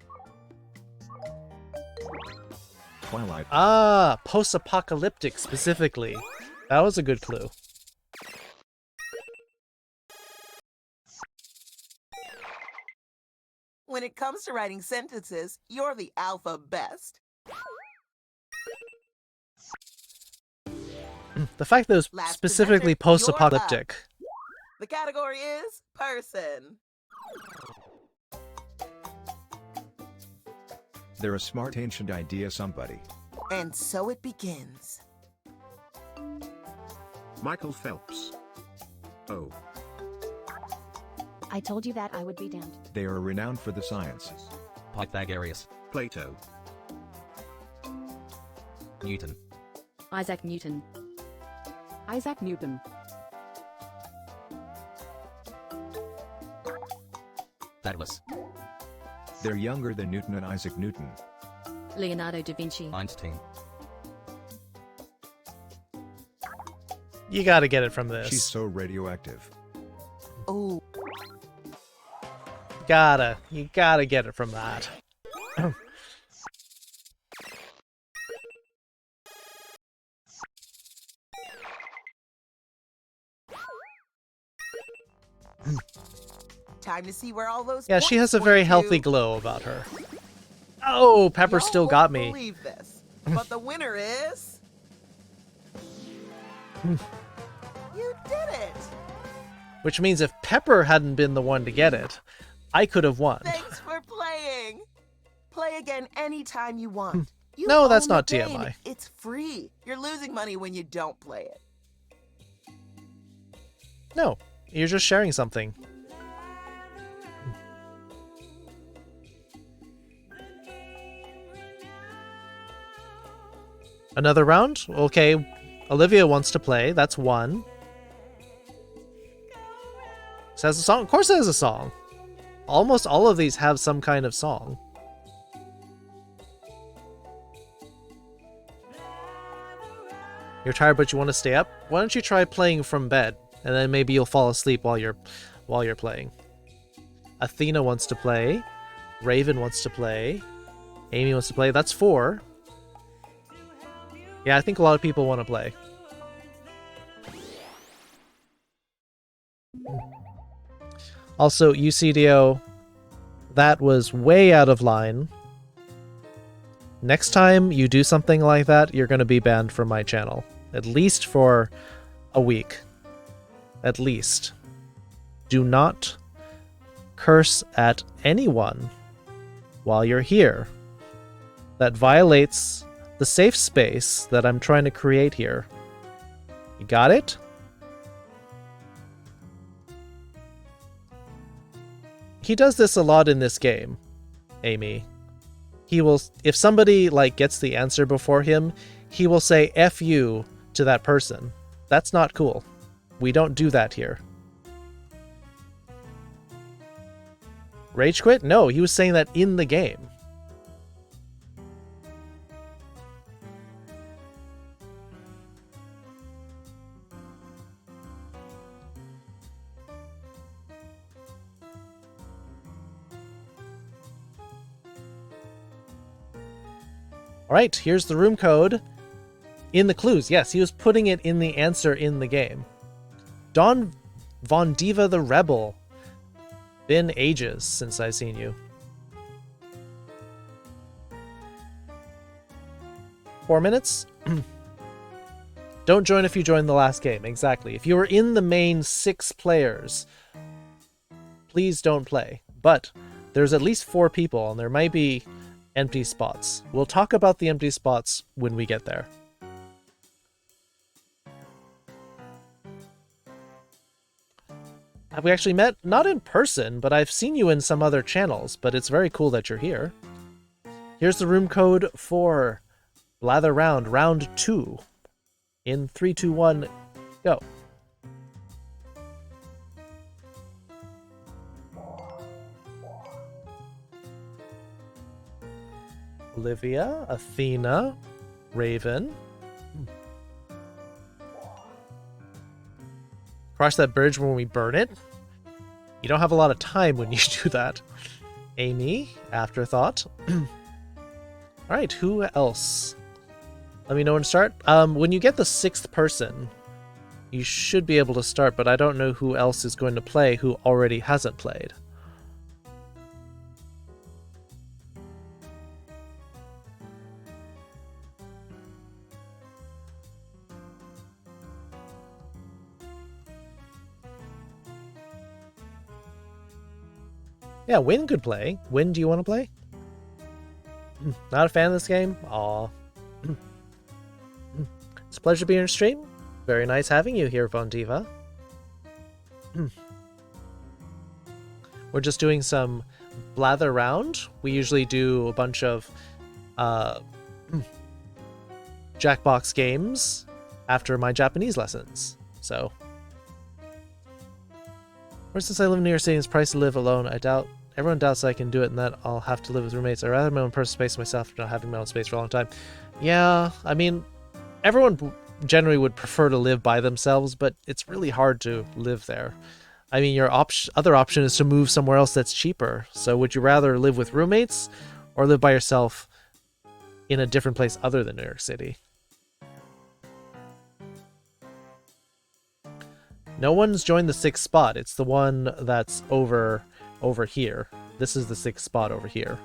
Twilight. Ah, post-apocalyptic specifically. That was a good clue. When it comes to writing sentences, you're the alpha best. The fact that it was Last specifically presenter, you're post-apocalyptic. The category is person. They're a smart ancient idea somebody. And so it begins. Michael Phelps. Oh, I told you that I would be damned. they are renowned for the sciences. Pythagoras. Plato. Newton. Isaac Newton. Isaac Newton. Atlas. They're younger than Newton and Isaac Newton. Leonardo da Vinci. Einstein. You gotta get it from this. She's so radioactive. Ooh. You gotta get it from that. Time to see where all those Yeah, she points has a very point healthy to. glow about her. Oh, Pepper Y'all still got won't me. believe this, but the winner is You did it! Which means if Pepper hadn't been the one to get it, I could have won. Thanks for playing! Play again anytime you want. You No, that's own the not game. TMI. It's free. You're losing money when you don't play it. No, you're just sharing something. Another round? Okay, Olivia wants to play. That's one. This has a song? Of course it has a song. Almost all of these have some kind of song. You're tired but you want to stay up? Why don't you try playing from bed? And then maybe you'll fall asleep while you're playing. Athena wants to play. Raven wants to play. Amy wants to play. That's 4. Yeah, I think a lot of people want to play. Also, UCDO, that was way out of line. Next time you do something like that, you're going to be banned from my channel. At least for a week. At least. Do not curse at anyone while you're here. That violates the safe space that I'm trying to create here. You got it? He does this a lot in this game, Amy. He will, if somebody like gets the answer before him, he will say F you to that person. That's not cool. We don't do that here. Rage quit? No, he was saying that in the game. Alright, here's the room code. In the clues, yes, he was putting it in the answer in the game. Don Von Diva the Rebel. Been ages since I've seen you. 4 minutes? Don't join if you joined the last game, exactly. If you were in the main 6 players, please don't play. But there's at least 4 people, and there might be empty spots. We'll talk about the empty spots when we get there. Have we actually met? Not in person, but I've seen you in some other channels, but it's very cool that you're here. Here's the room code for Blather Round, round 2. In 3, 2, 1, go. Olivia, Athena, Raven. Cross that bridge when we burn it. You don't have a lot of time when you do that. Amy, Afterthought. Alright, who else? Let me know when to start. When you get the 6th person, you should be able to start, but I don't know who else is going to play who already hasn't played. Yeah, Win could play. Win, do you want to play? Not a fan of this game? Aw. It's a pleasure to be on your stream. Very nice having you here, Von Diva. We're just doing some blather round. We usually do a bunch of Jackbox games after my Japanese lessons. So, or since I live in New York City, it's priced to live alone. Everyone doubts I can do it and that I'll have to live with roommates. I'd rather have my own personal space myself than not having my own space for a long time. Yeah, I mean, everyone generally would prefer to live by themselves, but it's really hard to live there. I mean, your other option is to move somewhere else that's cheaper. So would you rather live with roommates or live by yourself in a different place other than New York City? No one's joined the 6th spot. It's the one that's over here. This is the 6th spot over here.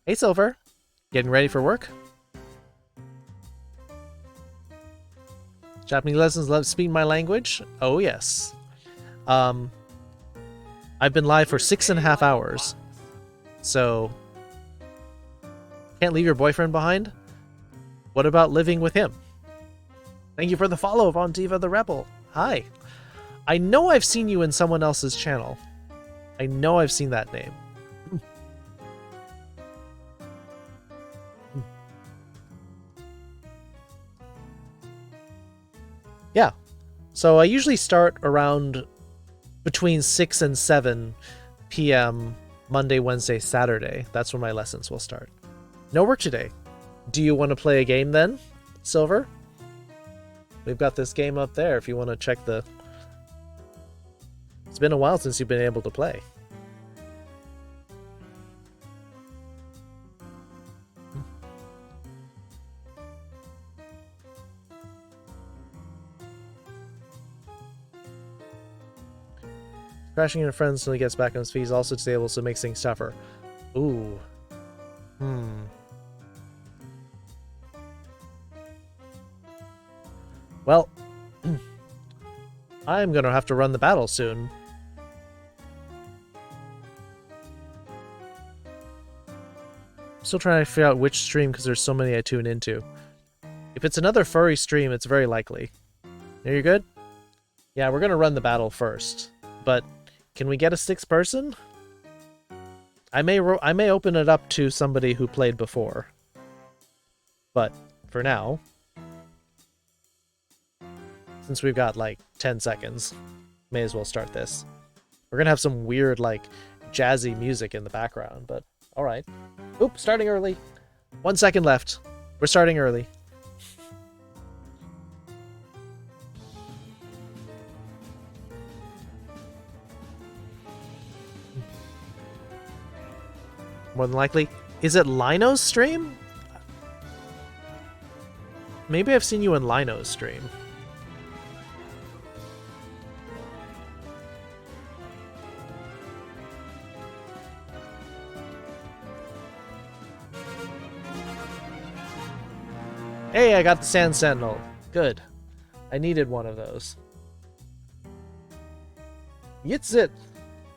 Hey, Silver. Getting ready for work? Japanese lessons, love speaking my language? Oh, yes. I've been live for 6.5 hours. So, can't leave your boyfriend behind? What about living with him? Thank you for the follow, Von Diva the Rebel. Hi. I know I've seen you in someone else's channel. I know I've seen that name. Yeah. So I usually start around between 6 and 7 p.m. Monday, Wednesday, Saturday. That's when my lessons will start. No work today. Do you want to play a game then, Silver? We've got this game up there if you want to check the... It's been a while since you've been able to play. Crashing into friends until he gets back on his feet is also disabled, so it makes things tougher. Ooh. Well, I'm gonna have to run the battle soon. I'm still trying to figure out which stream because there's so many I tune into. If it's another furry stream, it's very likely. Are you good? Yeah, we're gonna run the battle first, but can we get a 6th person? I may open it up to somebody who played before, but for now, since we've got like 10 seconds, may as well start this. We're gonna have some weird like jazzy music in the background, but all right. Oop, starting early. 1 second left. We're starting early. More than likely. Is it Lino's stream? Maybe I've seen you in Lino's stream. Hey, I got the Sand Sentinel. Good. I needed one of those. Yitzit!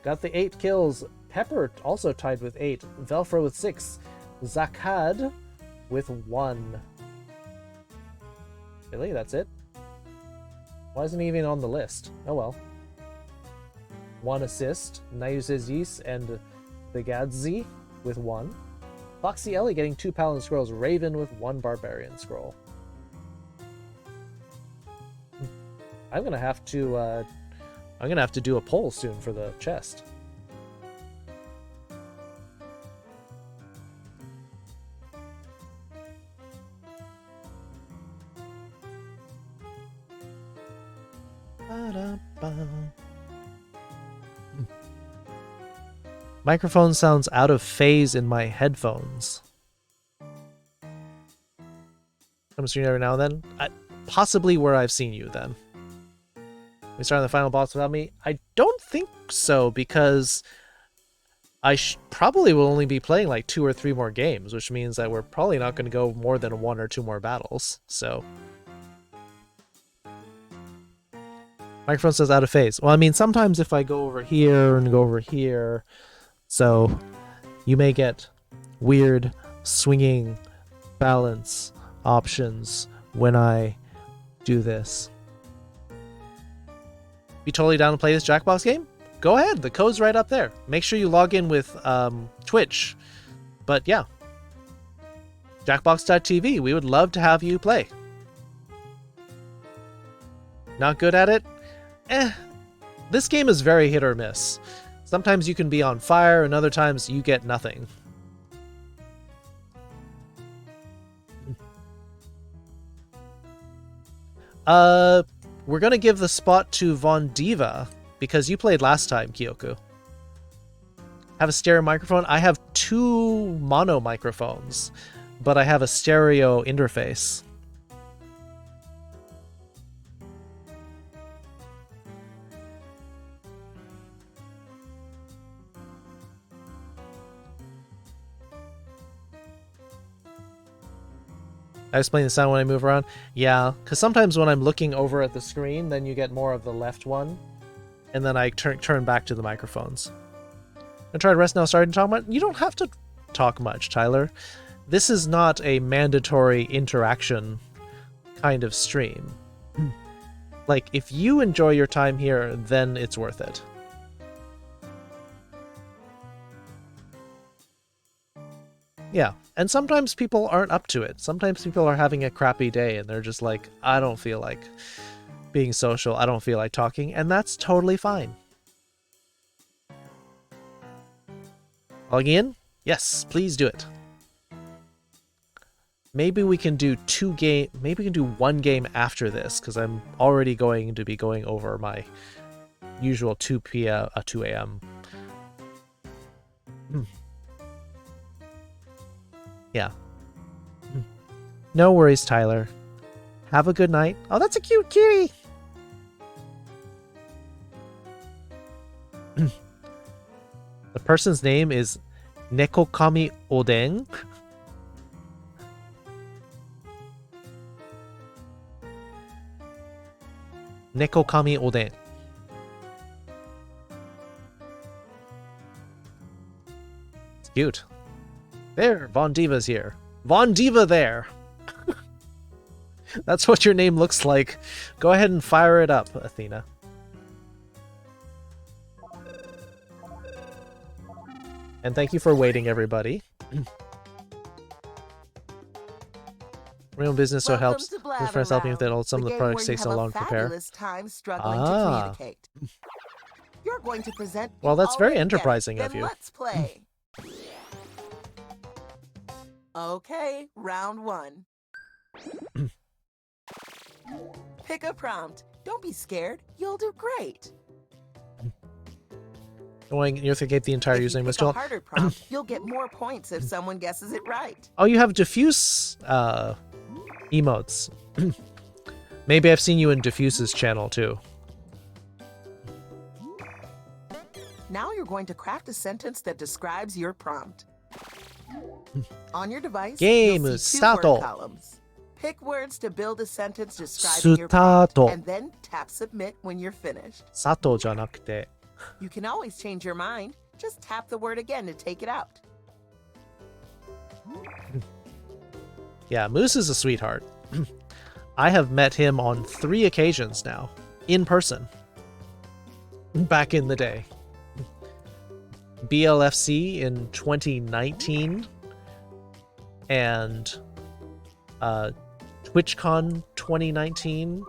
Got the 8 kills. Pepper also tied with 8. Velfro with 6. Zakad with 1. Really? That's it? Why isn't he even on the list? Oh well. 1 assist. Nayuzizis and the Gadzi with 1. Foxy Ellie getting 2 Paladin Scrolls. Raven with 1 Barbarian Scroll. I'm gonna have to do a poll soon for the chest. Microphone sounds out of phase in my headphones. I'm streaming every now and then. Possibly where I've seen you then. We start on the final boss without me? I don't think so, because I probably will only be playing like 2 or 3 more games, which means that we're probably not going to go more than 1 or 2 more battles, so... Microphone says out of phase. Well, I mean, sometimes if I go over here and go over here, so you may get weird swinging balance options when I do this. Be totally down to play this Jackbox game? Go ahead, the code's right up there. Make sure you log in with Twitch. But yeah, Jackbox.tv, we would love to have you play. Not good at it? This game is very hit or miss. Sometimes you can be on fire, and other times you get nothing. We're gonna give the spot to Von Diva, because you played last time, Kyoku. Have a stereo microphone? I have 2 mono microphones, but I have a stereo interface. I explain the sound when I move around. Yeah, because sometimes when I'm looking over at the screen, then you get more of the left one, and then I turn back to the microphones. I try to rest now. Starting to talk much. You don't have to talk much, Tyler. This is not a mandatory interaction kind of stream. Like, if you enjoy your time here, then it's worth it. Yeah, and sometimes people aren't up to it. Sometimes people are having a crappy day and they're just like, I don't feel like being social, I don't feel like talking, and that's totally fine. Log in? Yes, please do it. Maybe we can do maybe we can do one game after this, because I'm already going to be going over my usual 2 a.m. Yeah. No worries, Tyler. Have a good night. Oh, that's a cute kitty! The person's name is Nekokami Oden. Nekokami Oden. It's cute. There, Von Diva's here. Von Diva there! That's what your name looks like. Go ahead and fire it up, Athena. And thank you for waiting, everybody. Real business, so helps. His friends helping with it. All some of the products take so long to prepare. To communicate. You're going to present. Well, that's very enterprising of you. Let's play. Okay, round 1. Pick a prompt. Don't be scared. You'll do great. You have to get the entire username as well. If you pick a harder prompt, you'll get more points if someone guesses it right. Oh, you have diffuse emotes. Maybe I've seen you in Diffuse's channel too. Now you're going to craft a sentence that describes your prompt. On your device, you'll see 2 word columns. Pick words to build a sentence describing your prompt, and then tap submit when you're finished. Sato じゃなくて You can always change your mind. Just tap the word again to take it out. Yeah, Moose is a sweetheart. I have met him on 3 occasions now, in person. Back in the day. BLFC in 2019 and TwitchCon 2019.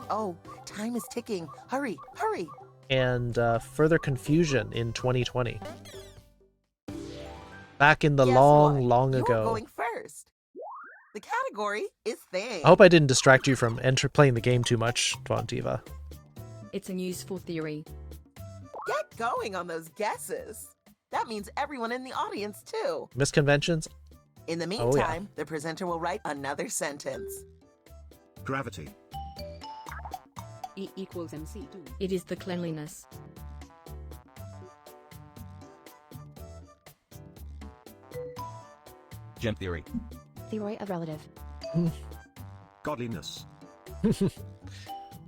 Oh, time is ticking. Hurry, hurry. And Further Confusion in 2020. Back in the long ago. You're going first. The category is thing. I hope I didn't distract you from playing the game too much, Vontiva. It's a useful theory. Get going on those guesses. That means everyone in the audience, too. Misconventions? In the meantime, the presenter will write another sentence. Gravity. E equals MC2. It is the cleanliness. Gem theory. Theory of relative. Godliness.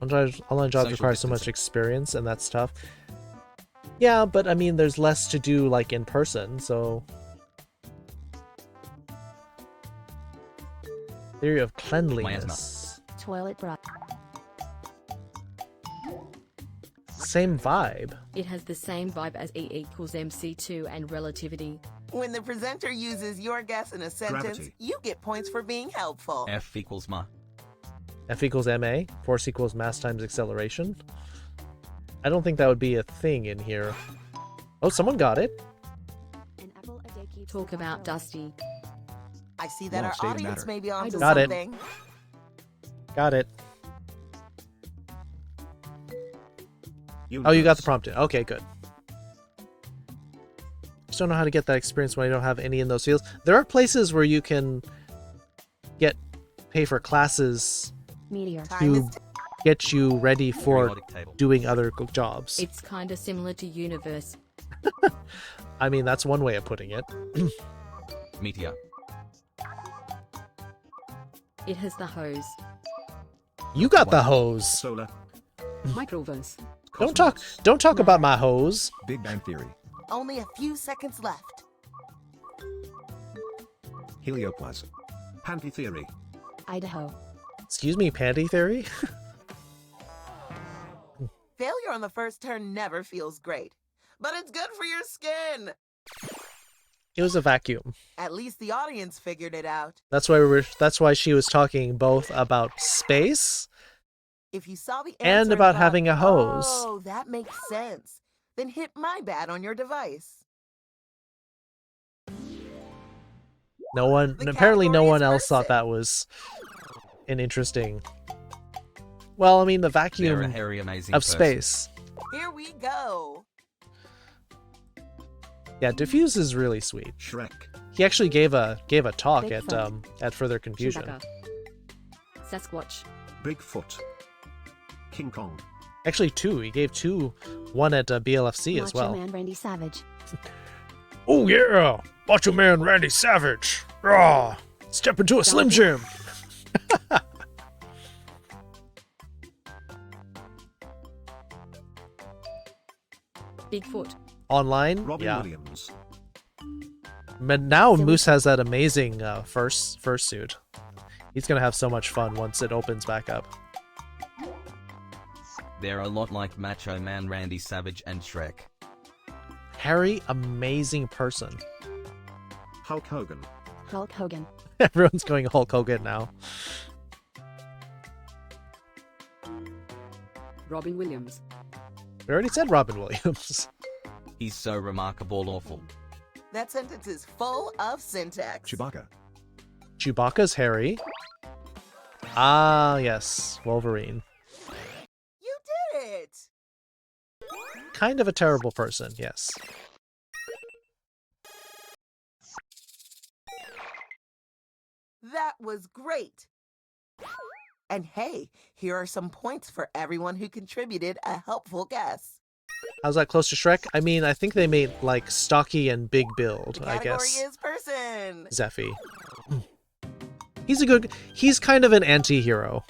Online jobs require so much experience, and that's tough. Yeah, but I mean, there's less to do, like, in person, so... Theory of cleanliness. Toilet brush. Same vibe. It has the same vibe as E equals MC2 and relativity. When the presenter uses your guess in a sentence, you get points for being helpful. F equals ma. F equals MA. Force equals mass times acceleration. I don't think that would be a thing in here. Oh, someone got it. Talk about Dusty. I see that our audience may be onto got something. Got it. Oh, you got the prompt in. Okay, good. Just don't know how to get that experience when I don't have any in those fields. There are places where you can pay for classes to get you ready for doing other jobs. It's kinda similar to Universe. I mean, that's one way of putting it. meteor. It has the hose. You got the hose. Solar. Microverse. Don't talk about my hose. Big Bang Theory. Only a few seconds left. Heliopause. Panty Theory. Idaho. Excuse me, panty theory? Failure on the first turn never feels great, but it's good for your skin. It was a vacuum. At least the audience figured it out. That's why she was talking both about space If you saw the and answer about thought, having a hose. Oh, that makes sense. Then hit my bad on your device. Apparently no category one is else thought person. that was an interesting. Well, I mean, the They're a vacuum hairy, amazing of person. space. Here we go. Yeah, Diffuse is really sweet. Shrek. He actually gave a talk Bigfoot. at Further Confusion. Chewbacca. Sasquatch. Bigfoot. King Kong. Actually, two. He gave two. One at BLFC as well. Macho Man Randy Savage. Oh yeah, Macho Man Randy Savage. Rah! Step into a Slim Jim. Bigfoot. Online, Robin yeah. Williams. But now Moose has that amazing fursuit. He's gonna have so much fun once it opens back up. They're a lot like Macho Man Randy Savage and Shrek. Harry, amazing person. Hulk Hogan. Hulk Hogan. Everyone's going Hulk Hogan now. Robin Williams. We already said Robin Williams. He's so remarkable awful. That sentence is full of syntax. Chewbacca. Chewbacca's Harry. Ah, yes, Wolverine. You did it! Kind of a terrible person, yes. That was great. And hey, here are some points for everyone who contributed a helpful guess. How's that close to Shrek? I mean, I think they made like stocky and big build, The I category guess. is person. Zeffy. He's kind of an anti-hero.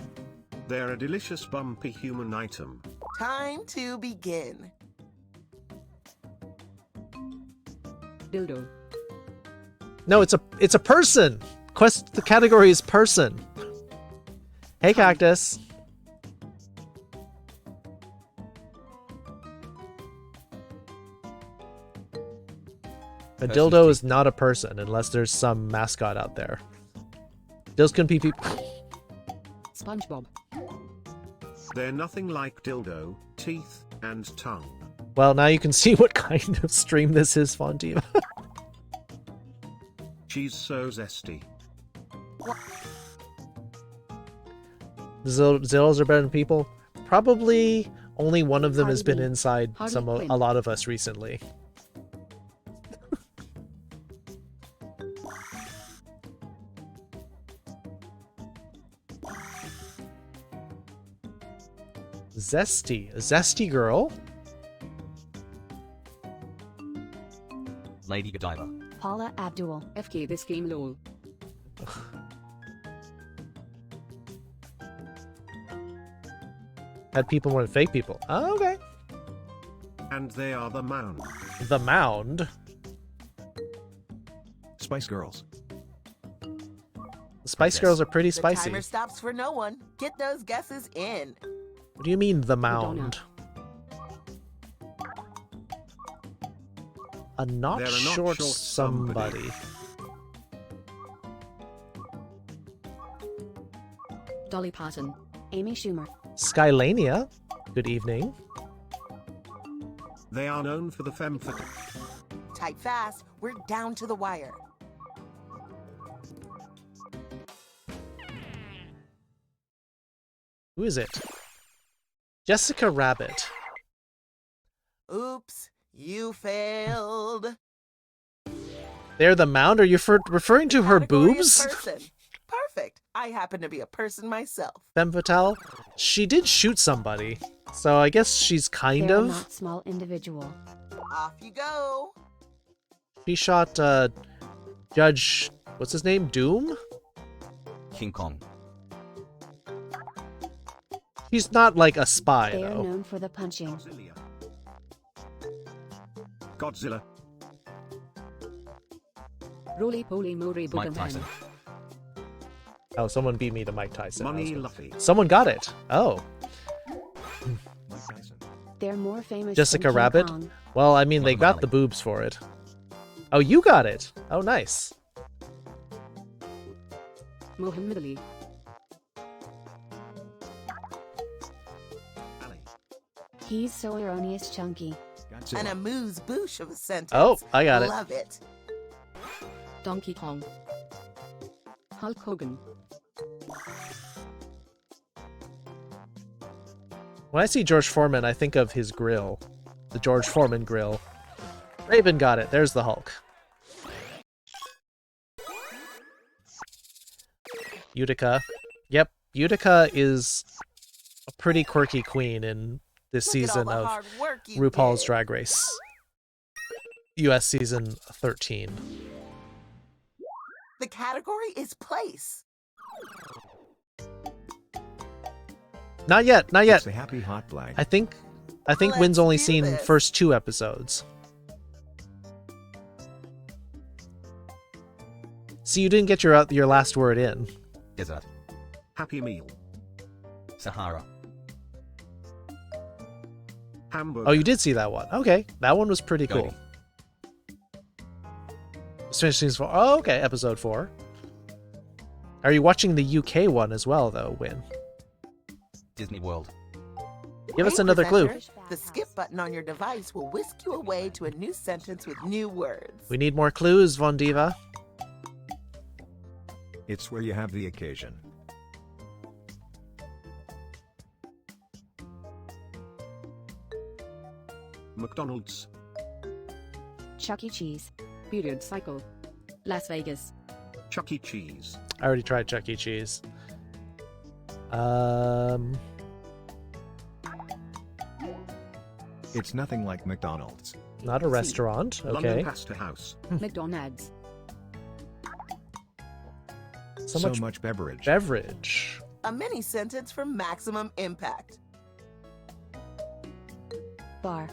They're a delicious bumpy human item. Time to begin. Dildo. No, it's a person. The category is person. Hey, Cactus. A dildo is not a person unless there's some mascot out there. Those can be people. SpongeBob. They're nothing like dildo, teeth, and tongue. Well, now you can see what kind of stream this is, Fonty. She's so zesty. Zills are better than people. Probably only one of them has been Hardy B. inside Hardy Quinn. a lot of us recently. Zesty. A zesty girl? Lady Godiva. Paula Abdul. FK this game lol. Had people more than fake people. Oh, okay. And they are the mound. The Mound. Spice Girls. The Spice Yes. Girls are pretty The spicy. timer stops for no one. Get those guesses in. What do you mean, the Madonna. Mound? A not They're a not short short somebody. Dolly Parton. Amy Schumer. Skylania. Good evening. They are known for the femme fatale. Type fast. We're down to the wire. Who is it? Jessica Rabbit. Oops, you failed. They're the Mound? Are you referring to her Category is boobs? person. Perfect. I happen to be a person myself. Femme Fatale? She did shoot somebody. So I guess she's kind They're of. not small individual. Off you go. She shot Judge, what's his name? Doom? King Kong. He's not like a spy, They are though. known for the punching. Godzilla. Roly poly moly Mike boogerman. Tyson. Oh, someone beat me to Mike Tyson. Money Luffy. Someone got it. Oh. They're more famous Jessica than King Rabbit? Kong. Well, I mean, they got Valley. the boobs for it. Oh, you got it. Oh, nice. Muhammad Ali. He's so erroneous chunky. An amuse-bouche of a sentence. Oh, I got it. Love it. Donkey Kong. Hulk Hogan. When I see George Foreman, I think of his grill. The George Foreman grill. Raven got it. There's the Hulk. Utica. Yep, Utica is a pretty quirky queen in this Look at all season the of hard work you RuPaul's did. Drag Race. US season 13. The category is place. Not yet, not yet. It's a happy hot flag. I think Wynn's Let's only do seen this. first 2 episodes. See, you didn't get your last word in. Desert. Happy Meal. Sahara. Hamburger. Oh, you did see that one. Okay, that one was pretty cool. Goaty. Stranger Things 4. Oh, okay, episode 4. Are you watching the UK one as well, though, Wynn? Disney World. Give us Hey, another clue. presenter, the skip button on your device will whisk you away to a new sentence with new words. We need more clues, Von Diva. It's where you have the occasion. McDonald's. Chuck E. Cheese. Period cycle. Las Vegas. Chuck E. Cheese. I already tried Chuck E. Cheese. It's nothing like McDonald's. Not a restaurant. London Okay. Pasta House. McDonald's. So much beverage. Beverage. A mini sentence for maximum impact. Bar.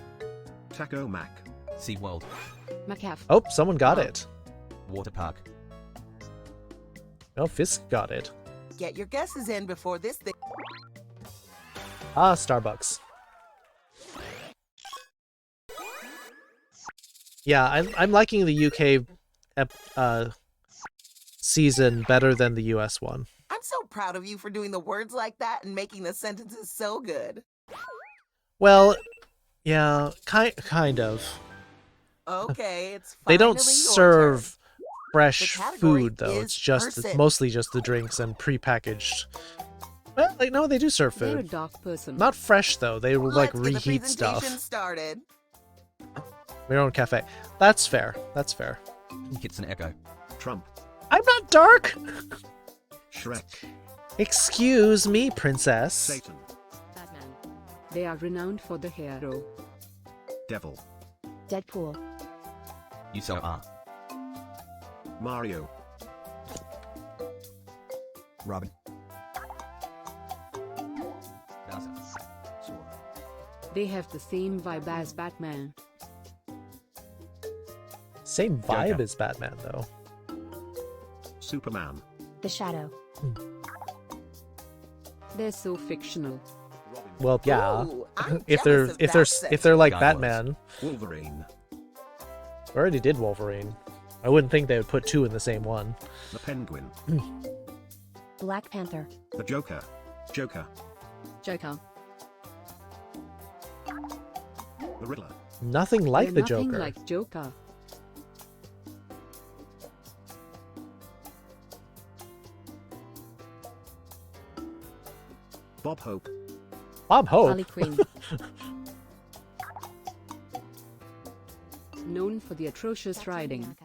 Taco Mac. SeaWorld. McCaff. Oh, someone got it. Water Park. No, Fisk got it. Get your guesses in before this thing. Ah, Starbucks. Yeah, I'm liking the UK season better than the US one. I'm so proud of you for doing the words like that and making the sentences so good. Well, yeah, kind of. Okay, it's They don't finally your serve fresh The category food though. is It's just person. mostly just the drinks and prepackaged. Well, like no, they do serve They're a food. dark person. Not fresh though. They will like Let's get the reheat presentation stuff. started. Their own cafe. That's fair. That's fair. Kitson Echo. Trump. I'm not dark. Shrek. Excuse me, princess. Satan. They are renowned for the hero. Devil. Deadpool. You so are. Mario. Robin. Bowser. They have the same vibe as Batman. Same vibe Joker. as Batman though. Superman. The Shadow. They're so fictional. Well, yeah. Ooh, I'm if jealous they're of that if they're like Guy was. Batman, Wolverine. we already did Wolverine. I wouldn't think they would put 2 in the same one. The Penguin. Black Panther. The Joker. Joker. Joker. The Riddler. Nothing like They're the nothing Joker. like Joker. Bob Hope. Bob Hope. Harley Quinn. Known for the atrocious riding.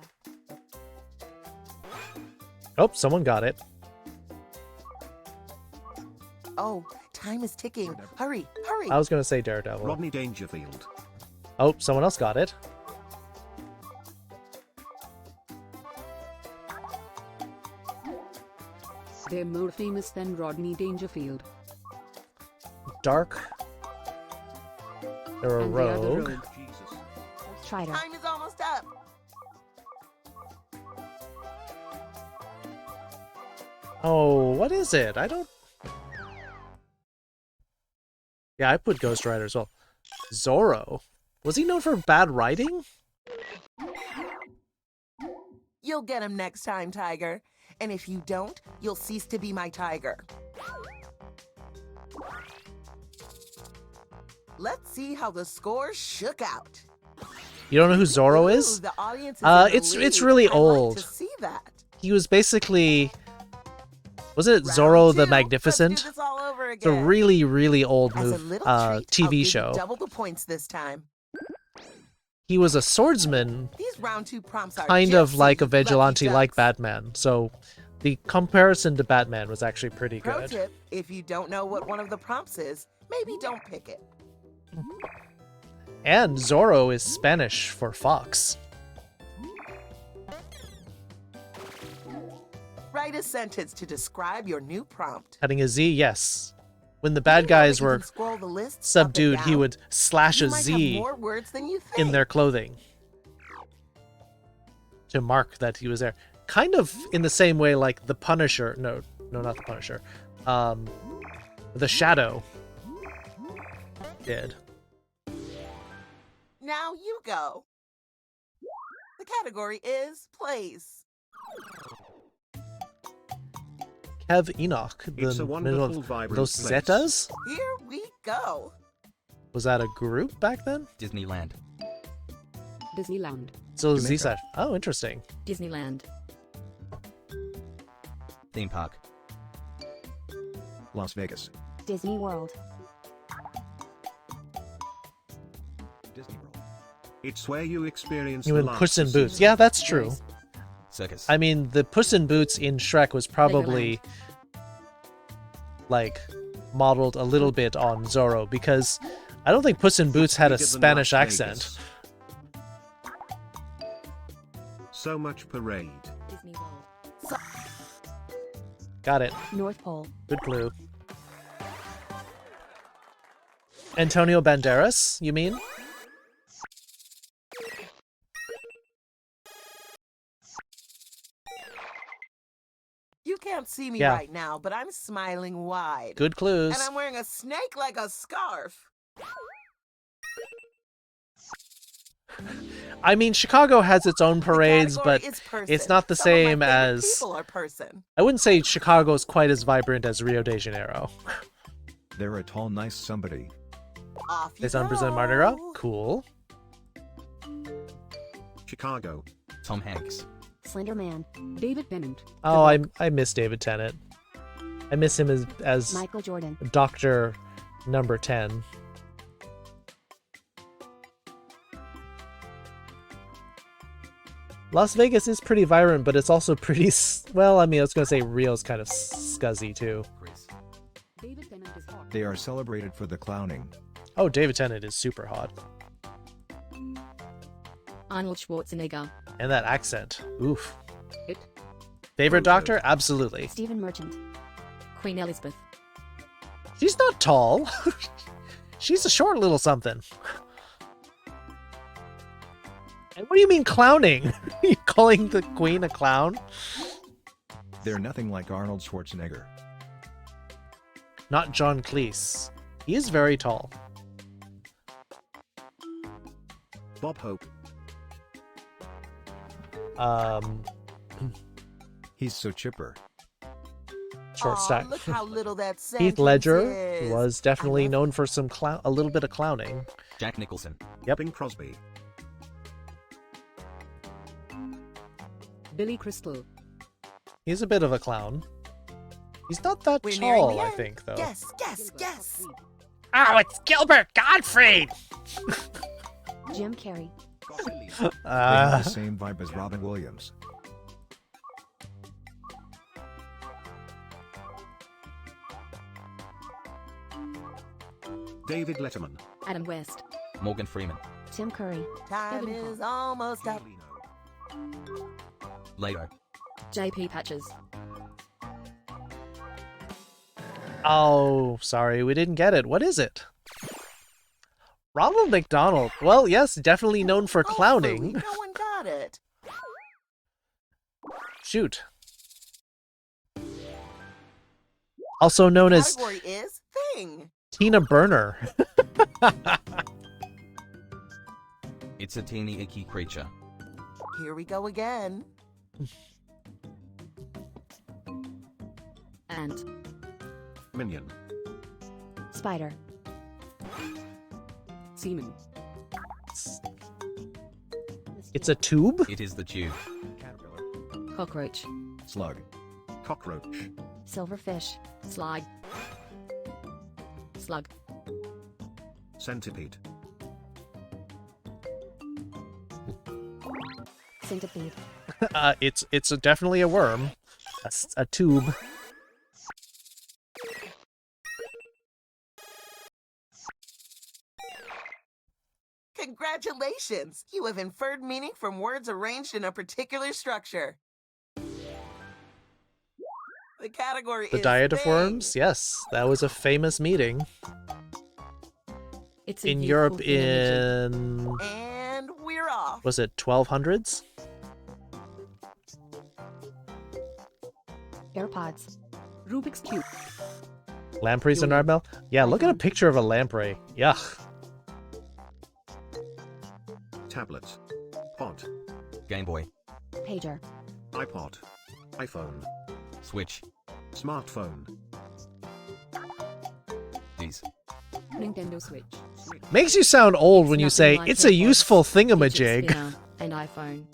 Oh, someone got it. Oh, time is ticking. Hurry, hurry. I was gonna say Daredevil. Rodney Dangerfield. Oh, someone else got it. They're more famous than Rodney Dangerfield. Dark. They're a And they are the rogue. rogue. Strider. Time is almost up. Oh, what is it? I don't... Yeah, I put Ghost Rider as well. Zorro. Was he known for bad writing? You'll get him next time, Tiger. And if you don't, you'll cease to be my tiger. Let's see how the scores shook out. You don't know who Zorro is? Ooh, the audience is in the It's lead. really I'd like old. to see that. He was basically... Was it Zorro the Magnificent? Let's do this all over It's a again. really, really old As a little treat, I'll TV give you show. double the points this time. He was a swordsman, These round 2 prompts are kind just of like a lucky vigilante like ducks. Batman. So the comparison to Batman was actually pretty Pro good. tip, if you don't know what one of the prompts is, maybe don't pick it. And Zorro is Spanish for fox. Write a sentence to describe your new prompt. Cutting a Z, yes. When the bad guys You were can scroll the list up and subdued, he down. would slash You a might have Z more words than you think. in their clothing to mark that he was there. Kind of in the same way like the Punisher. No, not the Punisher. The Shadow did. Now you go. The category is plays. Kev Enoch, It's a the wonderful, middle of vibrant Los place. Zetas? Here we go. Was that a group back then? Disneyland. Disneyland. So Jamaica. Z-side. Oh, interesting. Disneyland. Theme park. Las Vegas. Disney World. Disney World. It's where you experience You the mean last Puss in season. Boots? Yeah, that's true. Circus. I mean, the Puss in Boots in Shrek was probably like modeled a little bit on Zorro because I don't think Puss in Boots had a Bigger than Spanish Las accent. Vegas. So much parade. Disney World. Got it. North Pole. Good clue. Antonio Banderas, you mean? You can't see me Yeah. right now, but I'm smiling wide. Good clues. And I'm wearing a snake like a scarf. I mean, Chicago has its own parades, but Category is person. it's not the Some of my same favorite as... people are person. I wouldn't say Chicago's quite as vibrant as Rio de Janeiro. They're a tall, nice somebody. Off you They sound go. Brazilian Mardi Gras? Cool. Chicago. Tom Hanks. Slender Man. David Tennant. Oh, I miss David Tennant. I miss him as Michael Jordan. Dr. Number 10. Las Vegas is pretty vibrant, but it's also pretty... Well, I mean, I was going to say Rio's kind of scuzzy, too. Chris. David Tennant is hot. They are celebrated for the clowning. Oh, David Tennant is super hot. Arnold Schwarzenegger. And that accent. Oof. It. Favorite doctor? Absolutely. Stephen Merchant. Queen Elizabeth. She's not tall. She's a short little something. And what do you mean clowning? Are you calling the queen a clown? They're nothing like Arnold Schwarzenegger. Not John Cleese. He is very tall. Bob Hope. He's so chipper. Short Aw, stack. look how little that Heath sentence Ledger is. was definitely known for some a little bit of clowning. Jack Nicholson. Yep. Bing Crosby. Billy Crystal. He's a bit of a clown. He's not that We're nearing tall, the I end. think, though. Yes, yes, yes. Oh, it's Gilbert Gottfried! Jim Carrey. They have the same vibe as Robin Williams. David Letterman. Adam West. Morgan Freeman. Tim Curry. Time is almost up. Leo. JP Patches. Oh, sorry, we didn't get it. What is it? Ronald McDonald. Well, yes, definitely known for clowning. No one got it. Shoot. Also known The as category is thing. Tina Burner. It's a teeny icky creature. Here we go again. Ant. Minion. Spider. Semen. It's a tube? It is the tube. Cockroach. Slug. Cockroach. Silverfish. Slug. Slug. Centipede. Centipede. It's definitely a worm. A tube. Congratulations! You have inferred meaning from words arranged in a particular structure. The category The is Diet of thing. Worms? Yes, that was a famous meeting. It's a In youthful Europe theology. in... And we're off. Was it 1200s? AirPods. Rubik's Cube. Lampreys and Arbel? Yeah, look at a picture of a lamprey. Yuck. Tablet. Pod. Game Boy. Pager. iPod. iPhone. Switch. Smartphone. These. Nintendo Switch. Makes you sound old when you Nothing say, like it's a AirPods, useful fidget thingamajig. spinner, and iPhone.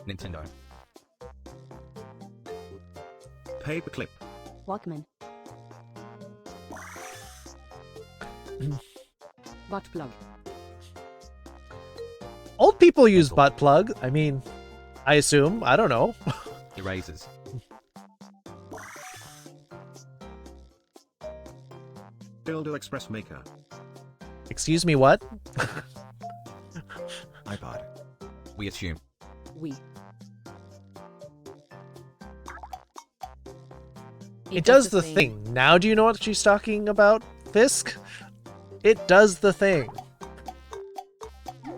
Nintendo. Paperclip. Walkman. Butt plug. Old people use butt plug. I mean, I assume. I don't know. Erasers. Dildo Express Maker. Excuse me, what? iPod. We assume. Wii. It does the thing. Now do you know what she's talking about, Fisk? It does the thing.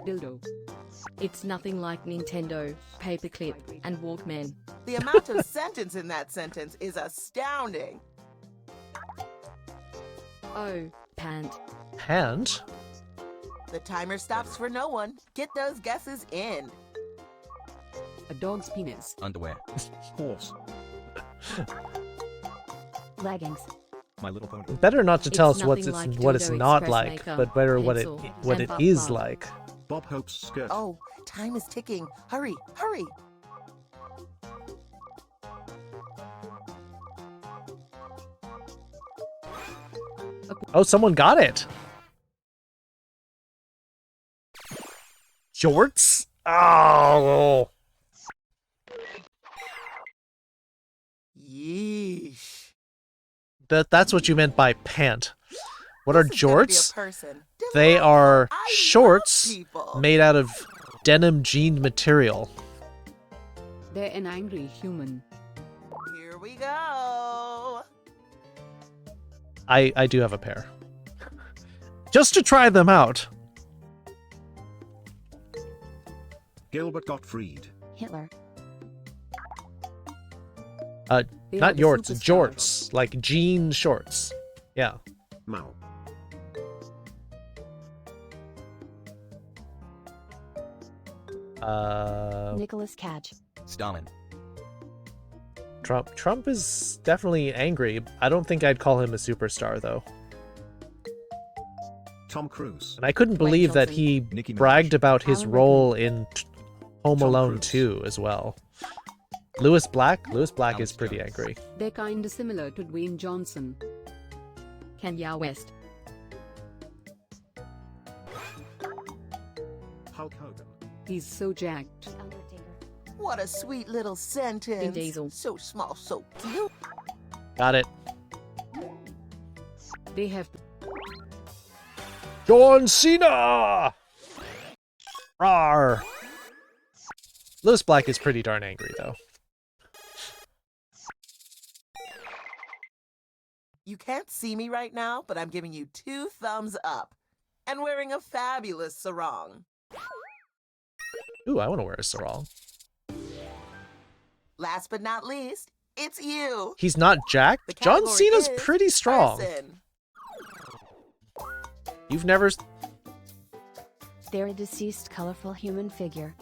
Dildo. It's nothing like Nintendo, Paperclip, and Walkman. The amount of sentence in that sentence is astounding. Oh, pant. Hand? The timer stops for no one. Get those guesses in. A dog's penis. Underwear. Horse. Leggings. My Little Pony. Better not to tell It's us what nothing it's like what it's Dildo not Express like, Maker, but better pencil, what and it butt is plug. like. Bob Hope's skirt. Oh, time is ticking. Hurry, hurry. Oh, someone got it. Shorts? Oh. Yeesh. That's what you meant by pant. What are This is gonna be a jorts? person. They are I love shorts people. made out of denim jean material. They're an angry human. Here we go. I do have a pair. Just to try them out. Gilbert Gottfried. Hitler. They Not are the jorts, superstars. jorts. Like jean shorts. Yeah. Mao. Nicholas Cage. Stalin. Trump. Trump is definitely angry. I don't think I'd call him a superstar, though. Tom Cruise. And I couldn't believe that he Nicki Minaj. bragged about his Alan role in Home Tom Alone Cruise. 2 as well. Lewis Black? Lewis Black Alex is pretty Jones. angry. They're kinda similar to Dwayne Johnson. Kanye West. Hulk Hogan. He's so jacked. What a sweet little sentence. Vin Diesel. So small, so cute. Got it. They have John Cena! Rawr! Lewis Black is pretty darn angry, though. You can't see me right now, but I'm giving you 2 thumbs up. And wearing a fabulous sarong. Ooh, I want to wear a sarong. Last but not least, it's you. He's not jacked? John Cena's pretty strong. Person. You've never... They're a deceased colorful human figure.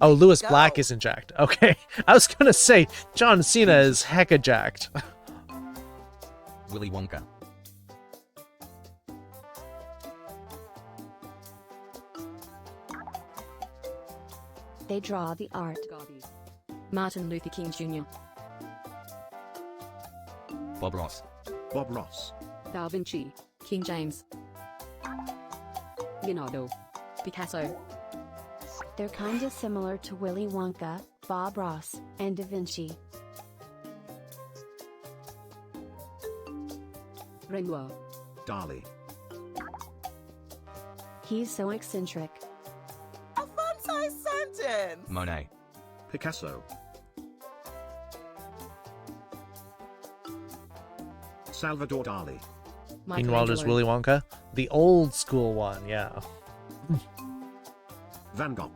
Oh, Lewis Black isn't jacked. Okay. I was gonna say, John Cena is hecka jacked. Willy Wonka. They draw the art. Martin Luther King Jr. Bob Ross. Bob Ross. Da Vinci, King James. Leonardo, Picasso. They're kinda similar to Willy Wonka, Bob Ross, and Da Vinci. Renoir, Dali. He's so eccentric. A fun-sized sentence. Monet. Picasso. Salvador Dali. Meanwhile, there's Willy Wonka. The old school one, yeah. Van Gogh.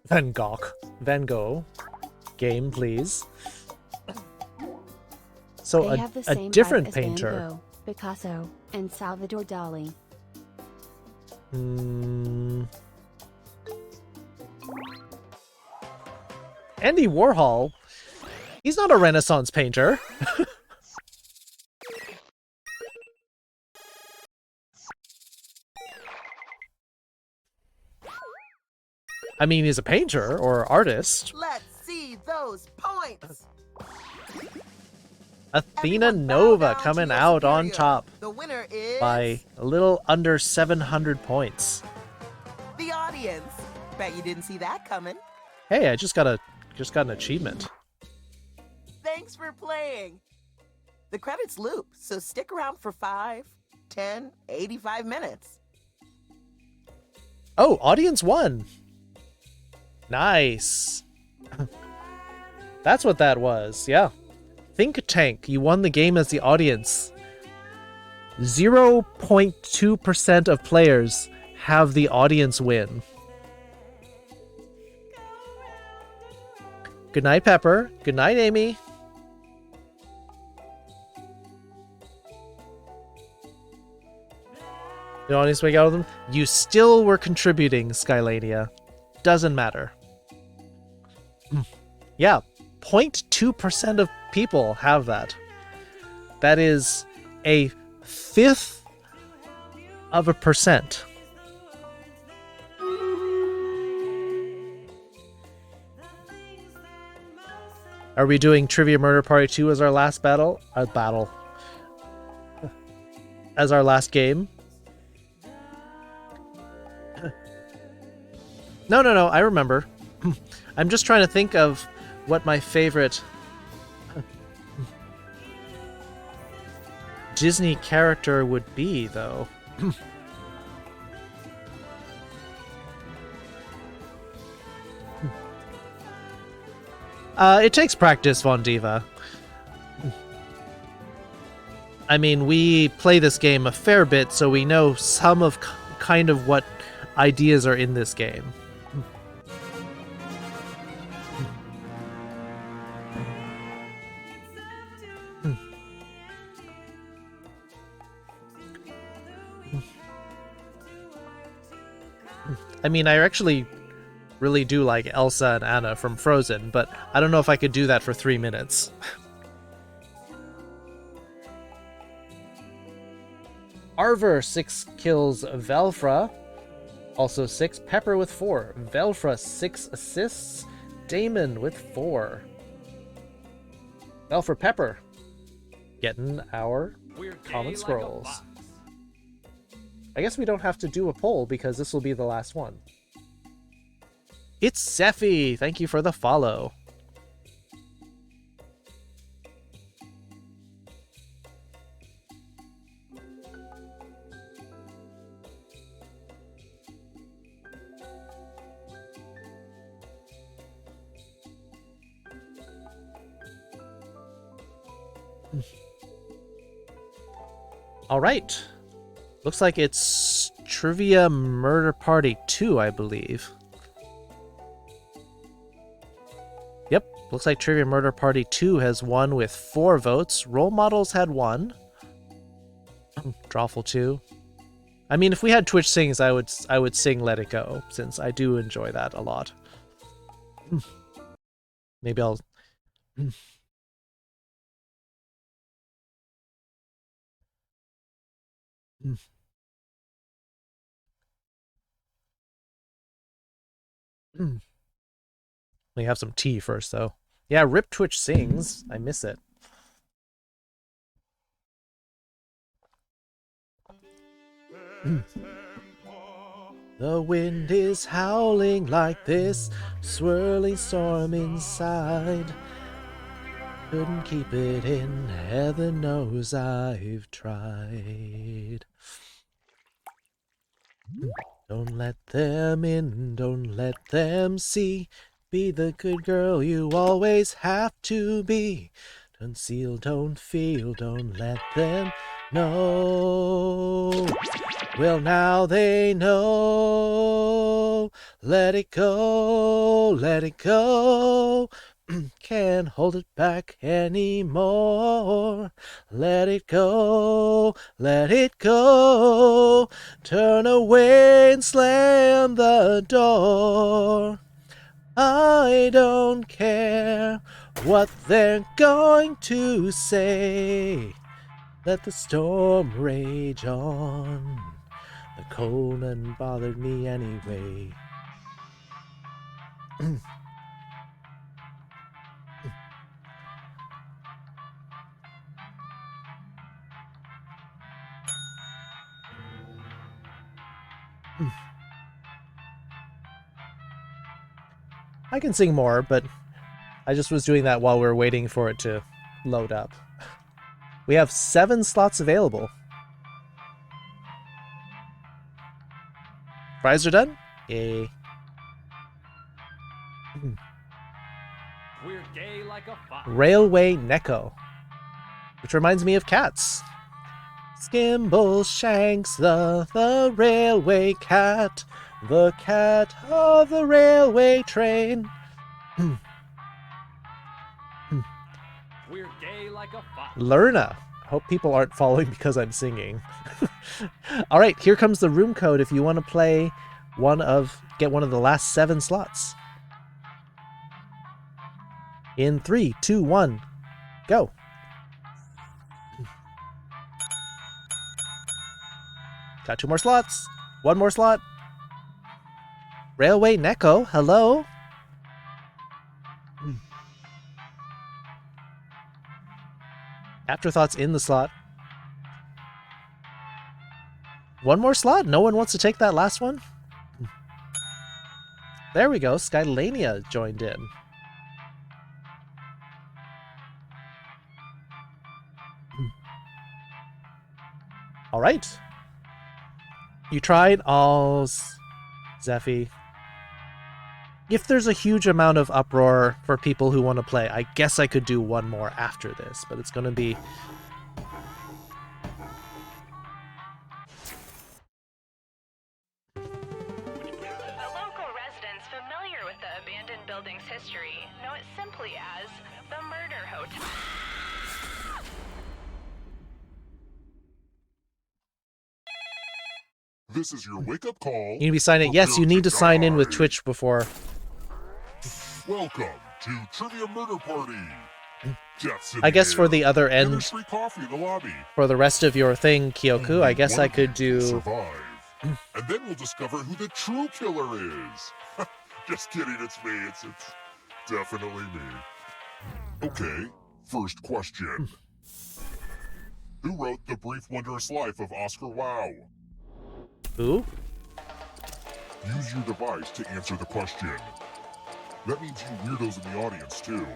Van Gogh. Van Gogh. Game, please. So They have the a same different vibe as Van painter. Gogh, Picasso, and Salvador Dali. Andy Warhol. He's not a Renaissance painter. I mean, he's a painter or artist. Let's see those points. Athena Nova coming out on top The winner is by a little under 700 points. the audience. Bet you didn't see that coming. Hey, I just got an achievement. Thanks for playing. The credits loop, so stick around for 5, 10, 85 minutes. Oh, audience won. Nice. That's what that was, yeah. Think Tank, you won the game as the audience. 0.2% of players have the audience win. Good night, Pepper. Good night, Amy. The audience make out of them. You still were contributing, Skylania. Doesn't matter. Yeah, 0.2% of people have that. That is a 1/5 of a percent. Are we doing Trivia Murder Party 2 as our last battle? As our last game? No, I remember. I'm just trying to think of what my favorite Disney character would be, though. It takes practice, Von Diva. I mean, we play this game a fair bit, so we know some of kind of what ideas are in this game. I mean, I actually really do like Elsa and Anna from Frozen, but I don't know if I could do that for 3 minutes. Arver, 6 kills. Velfra, also 6. Pepper with 4. Velfra, 6 assists. Damon with 4. Velfra Pepper, getting our common scrolls. I guess we don't have to do a poll because this will be the last one. It's Sephi! Thank you for the follow. All right. Looks like it's Trivia Murder Party 2, I believe. Yep, looks like Trivia Murder Party 2 has won with 4 votes. Role Models had 1. Drawful 2. I mean, if we had Twitch sings, I would sing Let It Go, since I do enjoy that a lot. Maybe I'll... Let me have some tea first, though. Yeah, Rip Twitch sings. I miss it. The wind is howling like this swirling storm inside. Couldn't keep it in, heaven knows I've tried. Don't let them in, don't let them see. Be the good girl you always have to be. Don't seal, don't feel, don't let them know. Well, now they know. Let it go, let it go. Can't hold it back anymore. Let it go, let it go. Turn away and slam the door. I don't care what they're going to say. Let the storm rage on. The cold done bothered me anyway. I can sing more, but I just was doing that while we were waiting for it to load up. We have 7 slots available. Fries are done? Yay. We're gay like a fox. Railway Neko, which reminds me of cats. Skimble Shanks, the railway cat, the cat of the railway train. We're gay like a fox. Lerna. Hope people aren't following because I'm singing. All right, here comes the room code if you want to play get one of the last 7 slots. In 3, 2, 1, go. Got 2 more slots. 1 more slot. Railway Neko, hello. Afterthoughts in the slot. 1 more slot? No one wants to take that last one? There we go. Skylania joined in. All right. You tried all, Zephy. If there's a huge amount of uproar for people who want to play, I guess I could do 1 more after this, but it's going to be... The local residents familiar with the abandoned building's history know it simply as the Murder Hotel. This is your wake-up call. You need to be signed in. Yes, you need to sign in with Twitch before... Welcome to Trivia Murder Party. I guess for the other end, there's free coffee in the lobby. for the rest of your thing, Kyoku, I guess I could do... Survive. And then we'll discover who the true killer is. Just kidding, it's me. It's definitely me. Okay, first question. Who wrote The Brief Wondrous Life of Oscar Wilde? Who? Use your device to answer the question. That means you weirdos in the audience, too.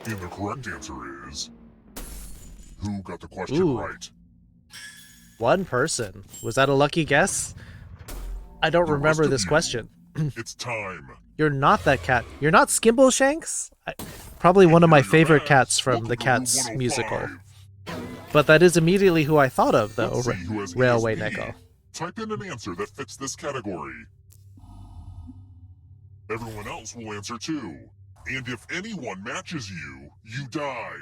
And the correct answer is... Who got the question right? One person. Was that a lucky guess? I don't remember this question. It's time. You're not that cat. You're not Skimbleshanks? Probably one of my favorite cats from the Cats musical. But that is immediately who I thought of, though. Let's see who has Railway ESP. Neko. Type in an answer that fits this category. Everyone else will answer too. And if anyone matches you, you die.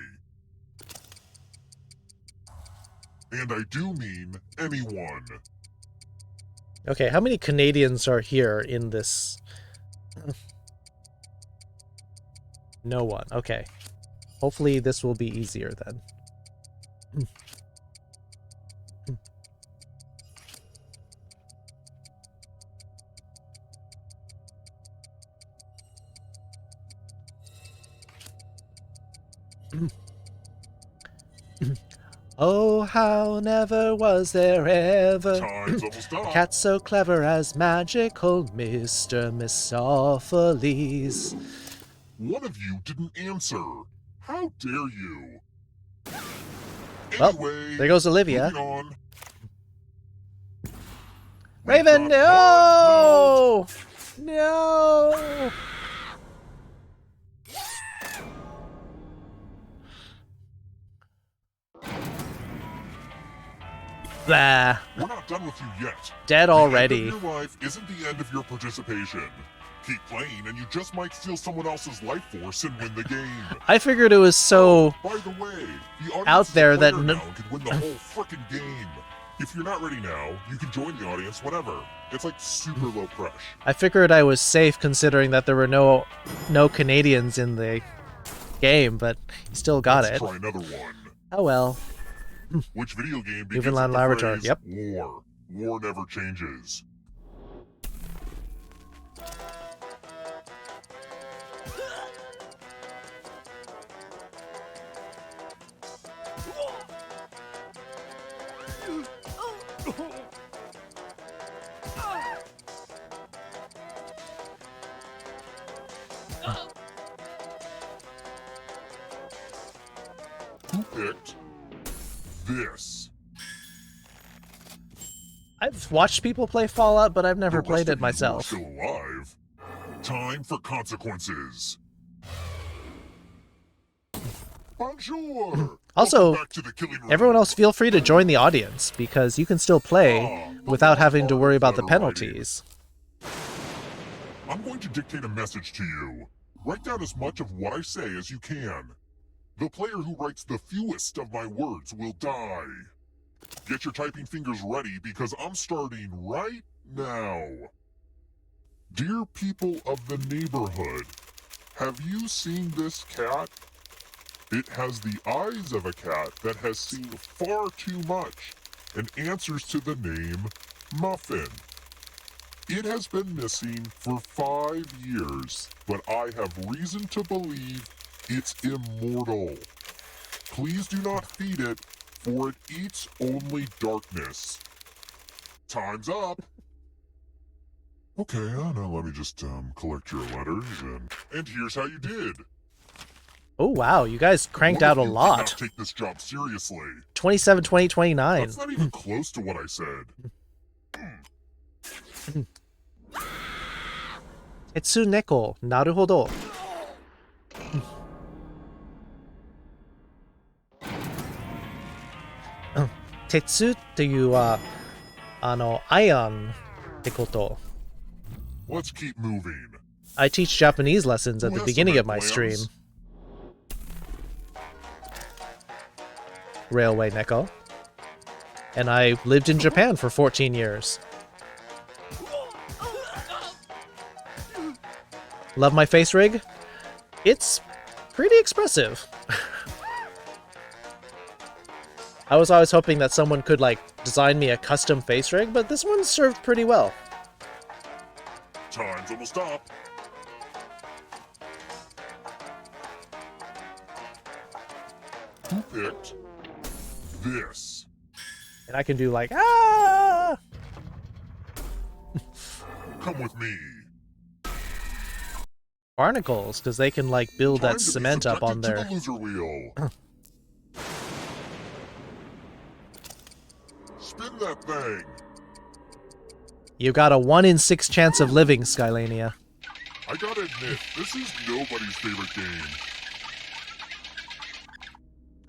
And I do mean anyone. Okay, how many Canadians are here in this? No one. Okay. Hopefully this will be easier then. Oh, how never was there ever Time's almost a up. cat so clever as magical Mr. Mistopheles. One of you didn't answer. How dare you? Well, Anyway, there goes Olivia. moving on. Raven, no! No! Blah. We're not done with you yet. Dead already. The end of your life isn't the end of your participation. Keep playing and you just might steal someone else's life force and win the game. I figured it was so By the way, the audience out there that round could win the whole frickin' game. If you're not ready now, you can join the audience whenever. It's like super low pressure. I figured I was safe considering that there were no Canadians in the game, but you still got Let's it. try another one. Oh well. Which video game begins Newfoundland with the Labrador, phrase, yep. War. War never changes. Who picked this? I've watched people play Fallout, but I've never The played rest it of you who are myself. Still alive. Time for consequences. Bonjour. Also, Welcome back to the killing room. everyone else feel free to join the audience, because you can still play without having to worry about the penalties. I'm going to dictate a message to you. Write down as much of what I say as you can. The player who writes the fewest of my words will die. Get your typing fingers ready because I'm starting right now. Dear people of the neighborhood, have you seen this cat? It has the eyes of a cat that has seen far too much and answers to the name Muffin. It has been missing for 5 years, but I have reason to believe it's immortal. Please do not feed it, for it eats only darkness. Time's up. Okay, now let me just collect your letters, and here's how you did. Oh wow, you guys cranked out a You did lot. not take this job seriously. 27, 20, 29. That's not even close to what I said. Etsu neko, naruhodo. Tetsu っていうはアイアンってこと。 Let's keep moving. I teach Japanese lessons at Who the has beginning some of my stream. plans? Railway Neko. And I lived in Japan for 14 years. Love my face rig? It's pretty expressive. I was always hoping that someone could, like, design me a custom face rig, but this one served pretty well. Time's almost up. Who picked this? And I can do, like, ah! Come with me. Barnacles, because they can, like, build Time that to be cement up on subjected their... to the loser wheel. Spin that thing. You got a 1 in 6 chance of living, Skylania. I gotta admit, this is nobody's favorite game.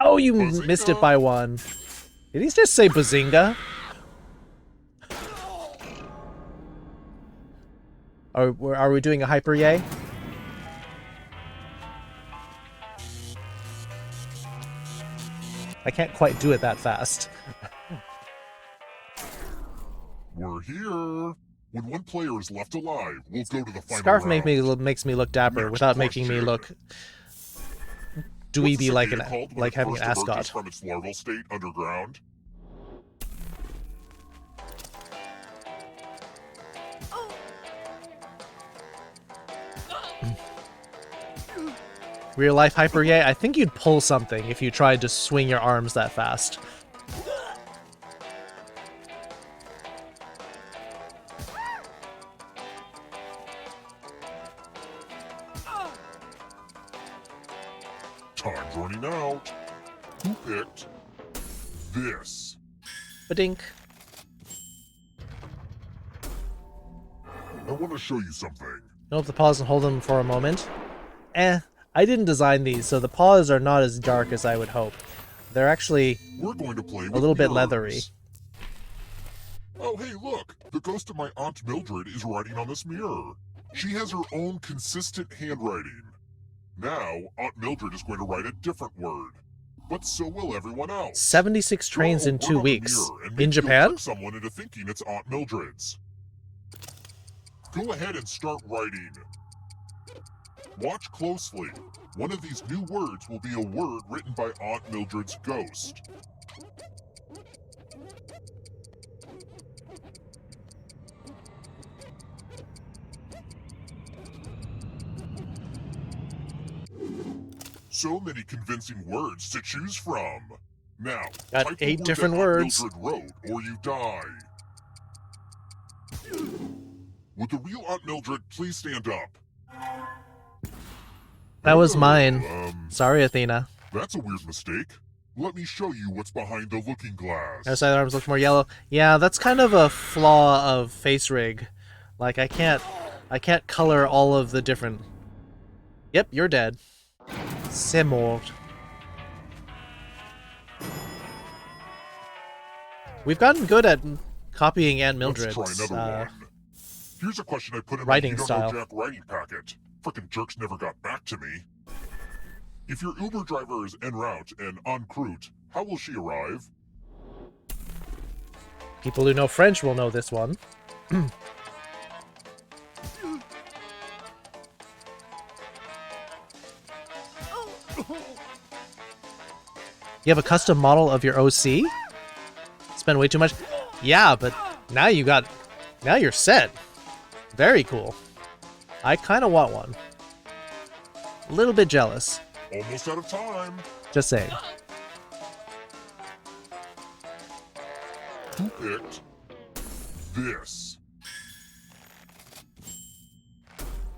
Oh, you missed it by 1. Did he just say Bazinga? Are we doing a hyper yay? I can't quite do it that fast. We're here. When one player is left alive, we'll go to the final Scarf round. makes me look dapper Next without making me look dweeby like What's having an first emerges ascot. from its larval state underground? Real life hyper yay? I think you'd pull something if you tried to swing your arms that fast. Time's running out. Who picked this? Ba-dink. I want to show you something. Nope, the paws and hold them for a moment. I didn't design these, so the paws are not as dark as I would hope. They're actually We're going to play a with little bit mirrors. leathery. Oh, hey, look! The ghost of my Aunt Mildred is writing on this mirror. She has her own consistent handwriting. Now, Aunt Mildred is going to write a different word. But so will everyone else. 76 trains in 2 weeks. In You'll Japan? trick someone into thinking it's Aunt Mildred's. Go ahead and start writing. Watch closely. One of these new words will be a word written by Aunt Mildred's ghost. So many convincing words to choose from. Now, Got type the 8 word different that Aunt words. Mildred wrote, or you die. Would the real Aunt Mildred please stand up? That was mine. Sorry, Athena. That's a weird mistake. Let me show you what's behind the looking glass. Her side arms look more yellow. Yeah, that's kind of a flaw of face rig. Like I can't color all of the different. Yep, you're dead. C'est mort. We've gotten good at copying Aunt Mildred's Let's try another one. Here's a question I put in writing my You style. Don't Know Jack writing packet. Frickin' jerks never got back to me. If your Uber driver is en route and en route, how will she arrive? People who know French will know this one. You have a custom model of your OC? Spend way too much? Yeah, but now you're set. Very cool. I kind of want one. A little bit jealous. Almost out of time. Just saying. Who picked this?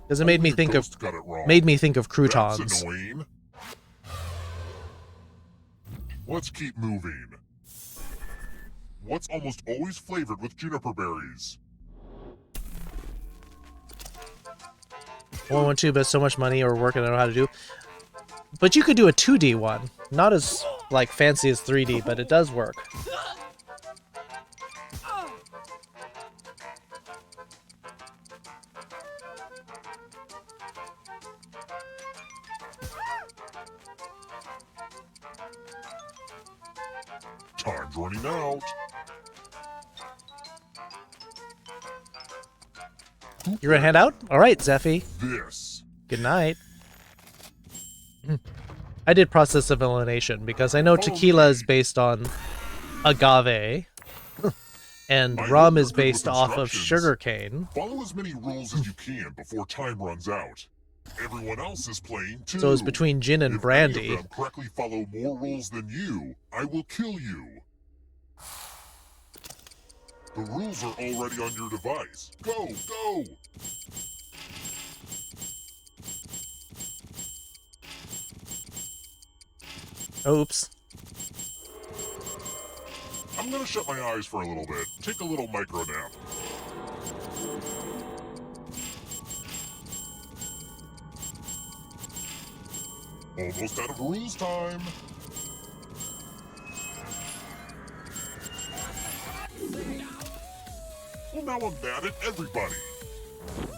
Because it made me think of Got it wrong. That's croutons. annoying. Let's keep moving. What's almost always flavored with juniper berries? 112, but so much money or work I don't know how to do. But you could do a 2D one. Not as like fancy as 3D, but it does work. Time's running out. You're gonna hand out? Alright, Zeffy. This. Good night. I did process of elimination because I know tequila is based on agave and rum is based off of sugarcane. Follow as many rules as you can before time runs out. Everyone else is playing too. So it's between gin and If brandy. any of them correctly follow more rules than you, I will kill you. The rules are already on your device. Go, go! Oops. I'm gonna shut my eyes for a little bit. Take a little micro nap. Almost out of rules time. Well, now I'm mad at everybody.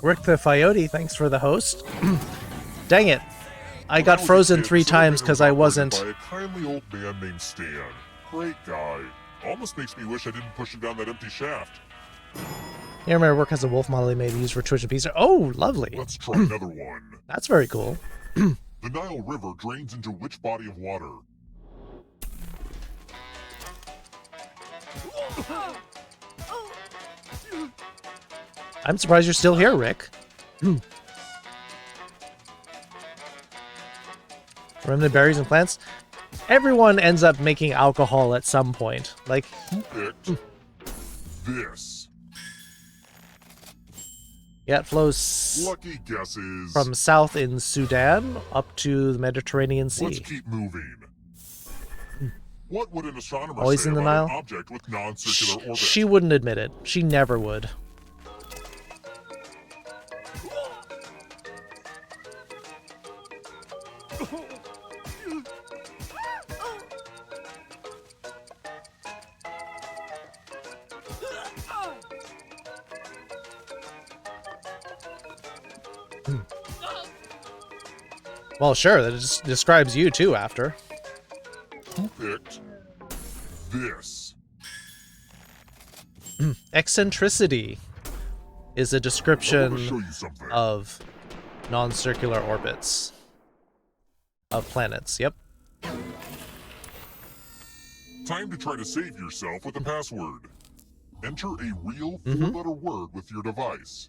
Rick the Coyote, thanks for the host. Dang it. I got frozen 3 times because I wasn't. By a kindly old man named Stan. Great guy. Almost makes me wish I didn't push him down that empty shaft. Here, my work as a wolf model he made used for Twitch and Pizza. Oh, lovely. Let's try another one. That's very cool. The Nile River drains into which body of water? I'm surprised you're still here, Rick. Remnant berries and plants. Everyone ends up making alcohol at some point. Like, who picked this? Yeah, it flows Lucky guesses. from south in Sudan up to the Mediterranean Sea. Let's keep moving. What would an astronomer Always say in the about an Nile? object with non-circular orbit? She wouldn't admit it. She never would. Well, sure, that just describes you too after. Who picked this? Eccentricity is a I wanna show description you something. of non-circular orbits of planets. Yep. Time to try to save yourself with a password. Enter a real Mhm. four-letter word with your device.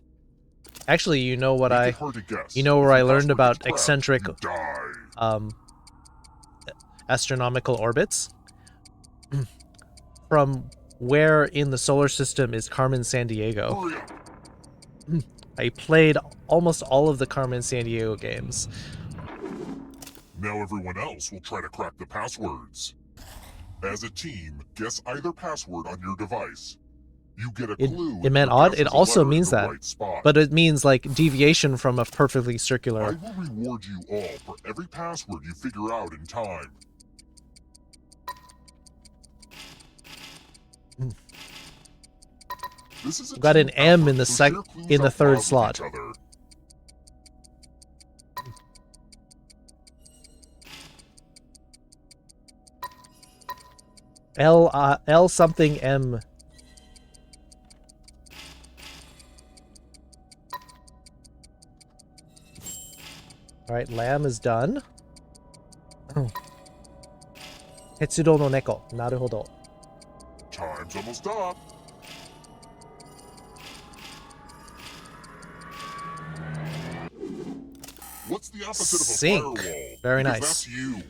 Actually, you know what Make it hard to guess. you know where If I your learned password about gets cracked, eccentric you die. astronomical orbits? From where in the solar system is Carmen Sandiego? Hurry up. I played almost all of the Carmen Sandiego games. Now everyone else will try to crack the passwords. As a team, guess either password on your device. You get a clue. It meant if your odd. guess It is a also letter in means the that. right spot. But it means like deviation from a perfectly I circular. will reward you all for every password you figure out in time. This is a Got an team M effort, in the so share clues in the out third loud with slot. each other. L something M. All right, lamb is done. Tetsudo no neko. Naruhodo. Time's almost up. What's the opposite Sink. of a firewall? Very Because nice. That's you.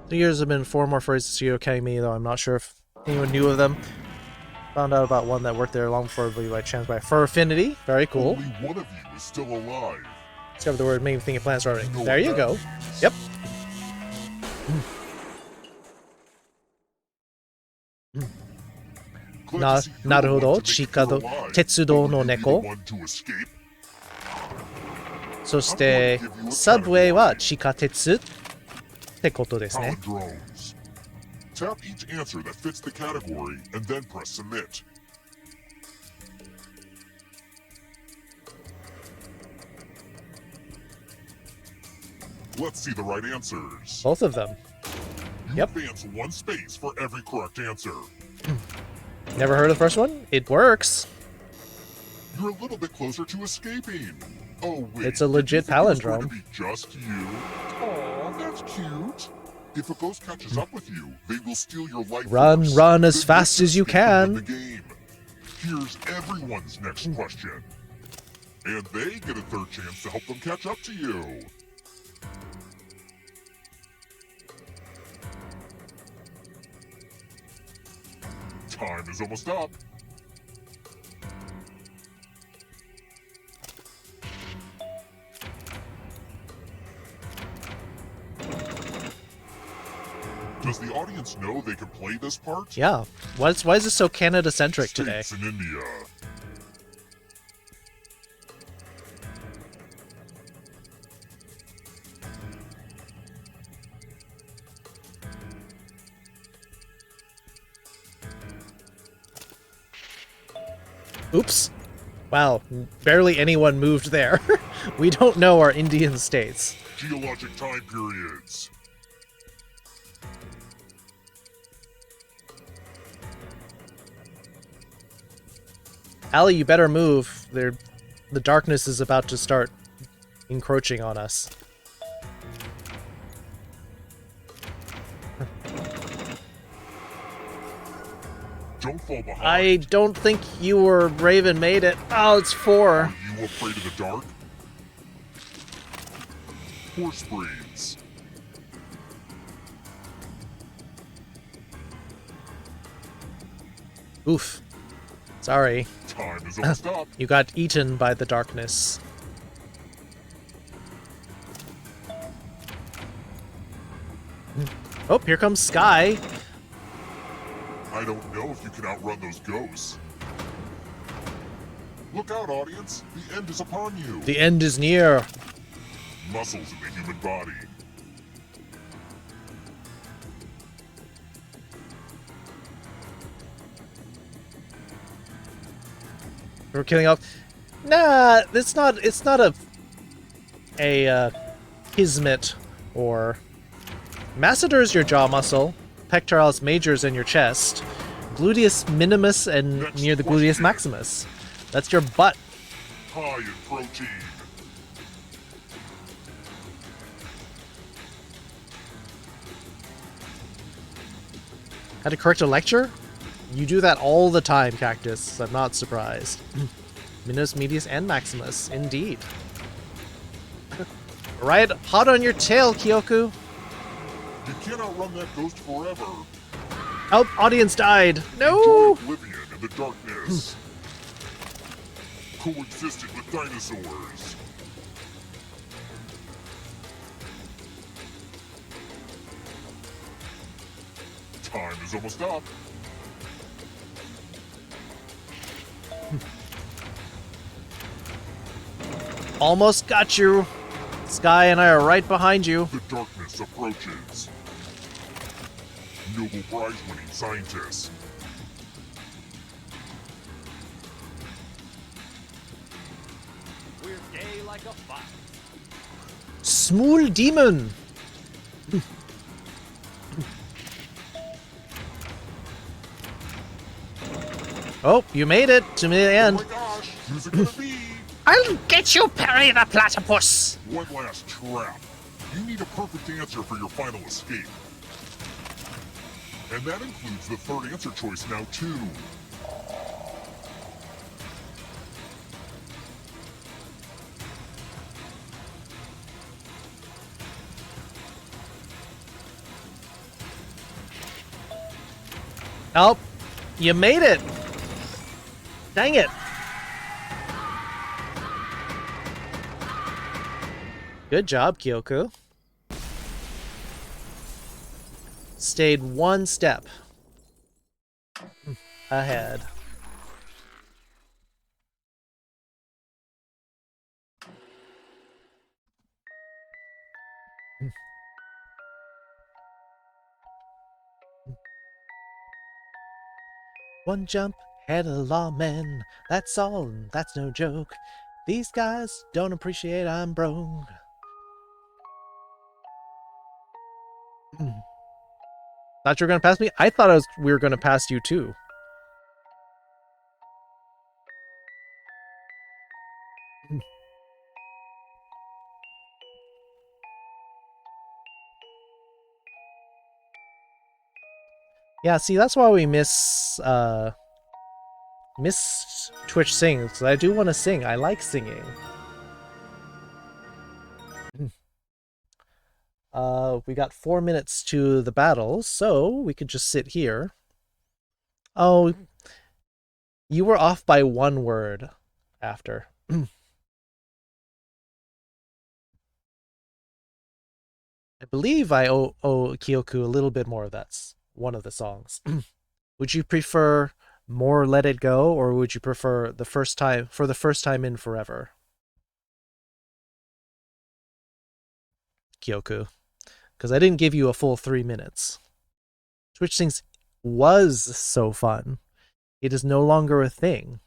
2 years have been 4 more furries to see Academy, though I'm not sure if anyone knew of them. Found out about one that worked there long before by chance by Fur Affinity. Very cool. Only one of you is still alive. Discovered the word main thing of plants already. know There you what go. that Yep. Glad to see you're the Naruhodo. one to make it feel Chikado. alive. Tetsudo no But you're the neko. one to escape. そして、サブウェイは地下鉄ってことですね。 Palindromes. Tap each answer that fits the category and then press submit. Let's see the right answers. Both of them. You advance 1 space for every correct answer. Never heard of the first one? It works. You're a little bit closer to escaping. Oh wait, It's a legit did you think it was going palindrome. to be just you? Aw, that's cute. If a ghost catches up with you, they will steal your life Run, force. run as Then fast you as you escape and win can. the game. Here's everyone's next question. And they get a third chance to help them catch up to you. Time is almost up. Does the audience know they can play this part? Yeah. Why is this so Canada-centric today? States in India. Oops. Wow, barely anyone moved there. We don't know our Indian states. Geologic time periods. Allie, you better move. The darkness is about to start encroaching on us. Don't fall behind. I don't think you or Raven made it. Oh, it's 4. Are you afraid of the dark? Horse breeds. Oof. Sorry. Time is almost up. You got eaten by the darkness. Oh, here comes Sky. I don't know if you can outrun those ghosts. Look out, audience. The end is upon you. The end is near. Muscles in the human body. We're killing off. Nah, it's not a kismet or masseter's your jaw muscle, pectoralis major's in your chest, gluteus minimus and near the gluteus maximus. That's your butt. High in protein. Had to correct a lecture? You do that all the time, Cactus. I'm not surprised. Minimus, medius, and maximus, indeed. Right, hot on your tail, Kyoku. You can't outrun that ghost forever. Oh, audience died. No! Enjoy oblivion in the darkness. Coexisted with dinosaurs. Time is almost up. Almost got you. Sky and I are right behind you. The darkness approaches. Nobel Prize-winning scientists. We're gay like a fox. Small demon. Oh, you made it to the end. Oh my gosh, who's it gonna be? I'll get you, Perry the Platypus. One last trap. You need a perfect answer for your final escape. And that includes the third answer choice now, too. Oh, you made it. Dang it. Good job, Kyoku. Stayed one step ahead. One jump ahead of the lawmen. That's all, and that's no joke. These guys don't appreciate I'm broke. Thought you were gonna pass me? I thought we were gonna pass you too. Yeah, see, that's why we miss Twitch sings, because I do want to sing. I like singing. We got 4 minutes to the battle, so we could just sit here. Oh, you were off by 1 word after. I believe I owe Kyoku a little bit more. That's one of the songs. Would you prefer more Let It Go, or would you prefer the first time in forever? Kyoku. Because I didn't give you a full 3 minutes. Twitch Sings was so fun. It is no longer a thing.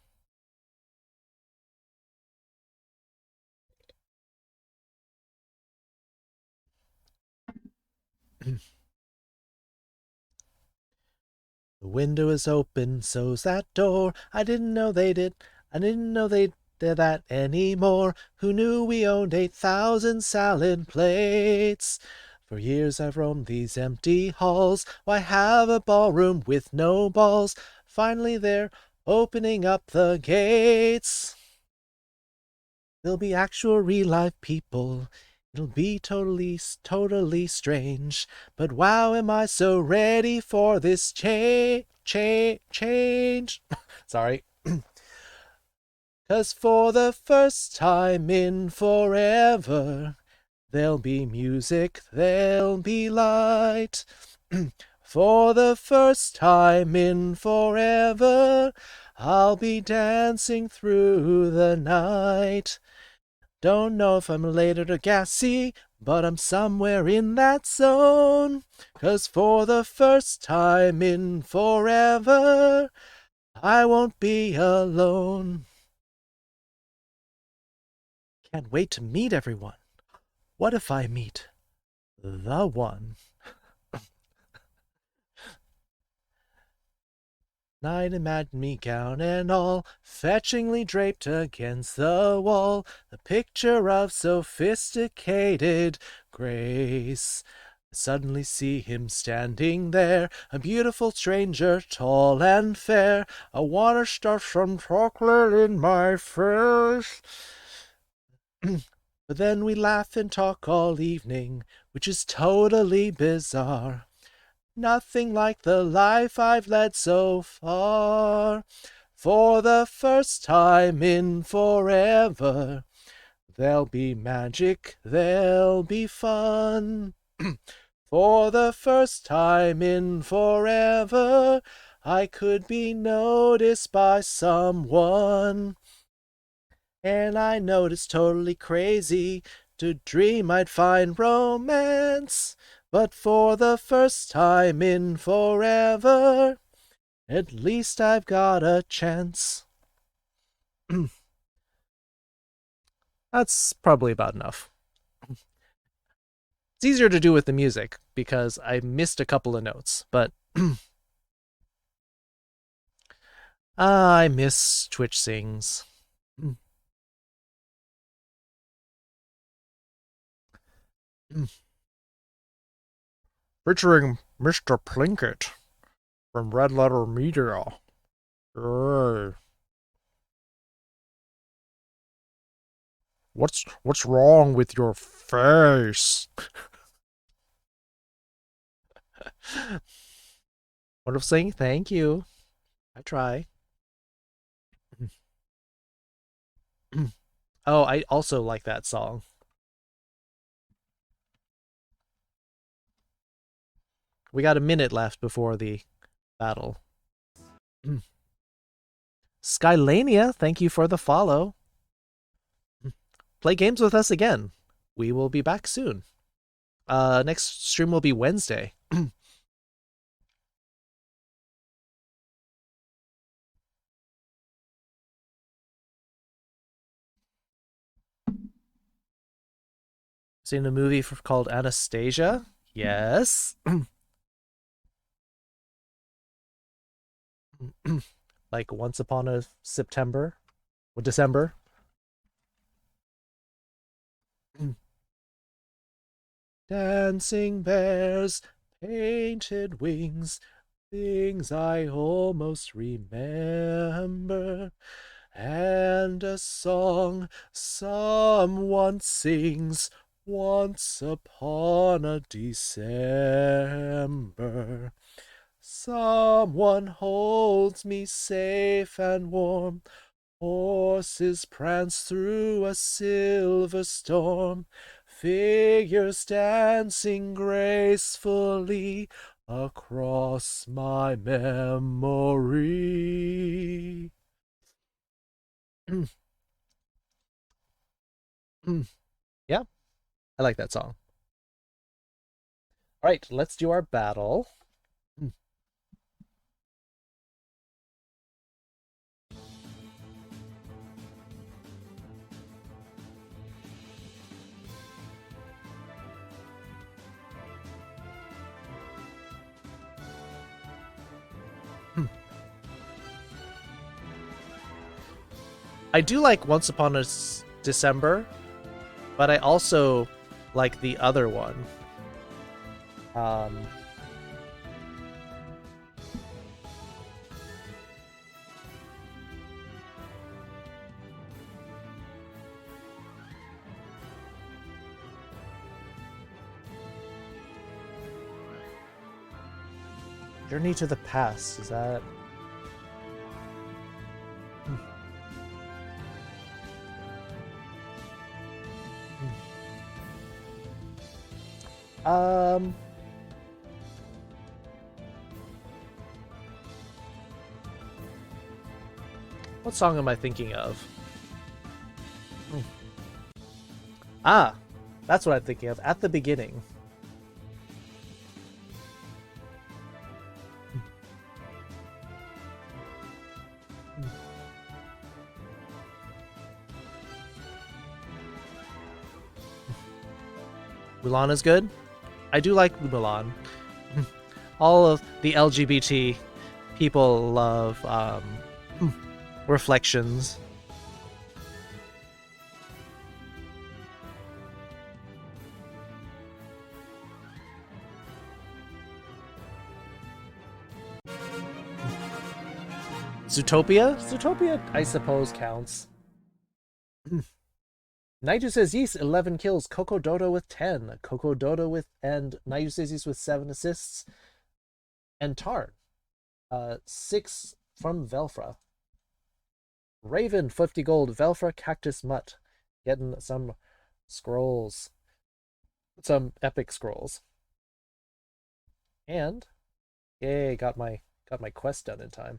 The window is open, so's that door. I didn't know they did that anymore. Who knew we owned 8,000 salad plates? For years I've roamed these empty halls. Why have a ballroom with no balls? Finally they're opening up the gates. There'll be actual real-life people. It'll be totally strange. But wow, am I so ready for this change. Sorry. 'Cause for the first time in forever, there'll be music, there'll be light. For the first time in forever, I'll be dancing through the night. Don't know if I'm elated or gassy, but I'm somewhere in that zone. 'Cause for the first time in forever, I won't be alone. Can't wait to meet everyone. What if I meet the one? Night imagine me gown and all, fetchingly draped against the wall, the picture of sophisticated grace. I suddenly see him standing there, a beautiful stranger, tall and fair. I wanna stuff some chocolate in my face. But then we laugh and talk all evening, which is totally bizarre. Nothing like the life I've led so far. For the first time in forever, there'll be magic, there'll be fun. For the first time in forever, I could be noticed by someone. And I know it's totally crazy to dream I'd find romance. But for the first time in forever, at least I've got a chance. That's probably about enough. It's easier to do with the music, because I missed a couple of notes, but I miss Twitch Sings. Featuring Mr. Plinkett from Red Letter Media. What's wrong with your face? What of saying thank you. I try. Oh, I also like that song. We got a minute left before the battle. Skylania, thank you for the follow. Play games with us again. We will be back soon. Next stream will be Wednesday. Seen a movie called Anastasia? Yes. Like Once Upon a September or December. Dancing bears, painted wings, things I almost remember, and a song someone sings once upon a December. Someone holds me safe and warm. Horses prance through a silver storm. Figures dancing gracefully across my memory. Yeah, I like that song. All right, let's do our battle. I do like Once Upon a December, but I also like the other one. Journey to the Past, is that... What song am I thinking of? Ah, that's what I'm thinking of. At the Beginning. Mulan is good. I do like Mulan. All of the LGBT people love Reflections. Zootopia? Zootopia, I suppose, counts. Naiju says yes, 11 kills. Coco Dodo with 10. Coco Dodo with, and Naiju says yes with 7 assists. And Tarn, 6 from Velfra. Raven, 50 gold. Velfra, Cactus Mutt, getting some scrolls. Some epic scrolls. And, yay, got my quest done in time.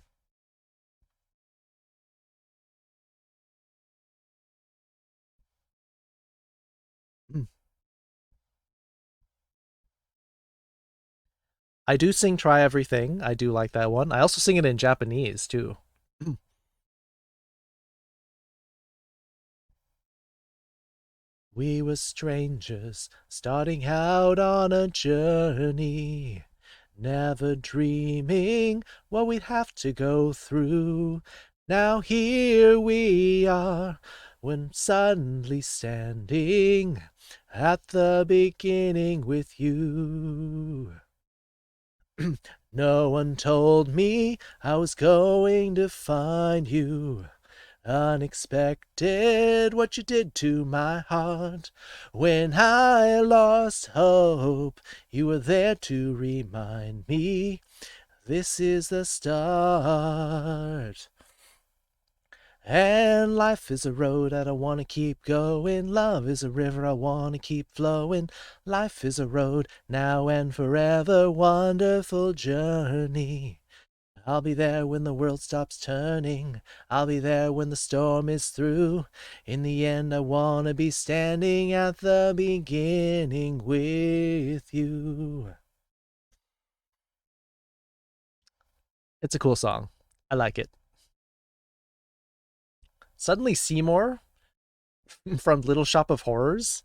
I do sing Try Everything. I do like that one. I also sing it in Japanese, too. We were strangers, starting out on a journey, never dreaming what we'd have to go through. Now here we are, when suddenly standing at the beginning with you. No one told me I was going to find you. Unexpected what you did to my heart. When I lost hope, you were there to remind me this is the start. And life is a road that I want to keep going. Love is a river I want to keep flowing. Life is a road now and forever. Wonderful journey. I'll be there when the world stops turning. I'll be there when the storm is through. In the end, I want to be standing at the beginning with you. It's a cool song. I like it. Suddenly Seymour from Little Shop of Horrors.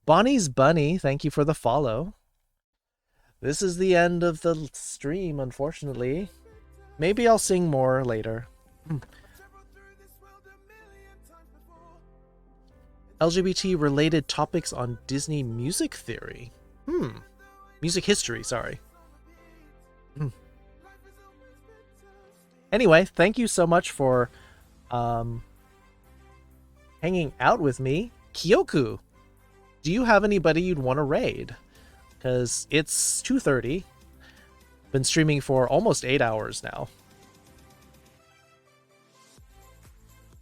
Bonnie's Bunny, thank you for the follow. This is the end of the stream, unfortunately. Maybe I'll sing more later. LGBT-related topics on Disney music theory. Music history, sorry. Anyway, thank you so much for hanging out with me. Kyoku, do you have anybody you'd want to raid? Because it's 2:30. Been streaming for almost 8 hours now.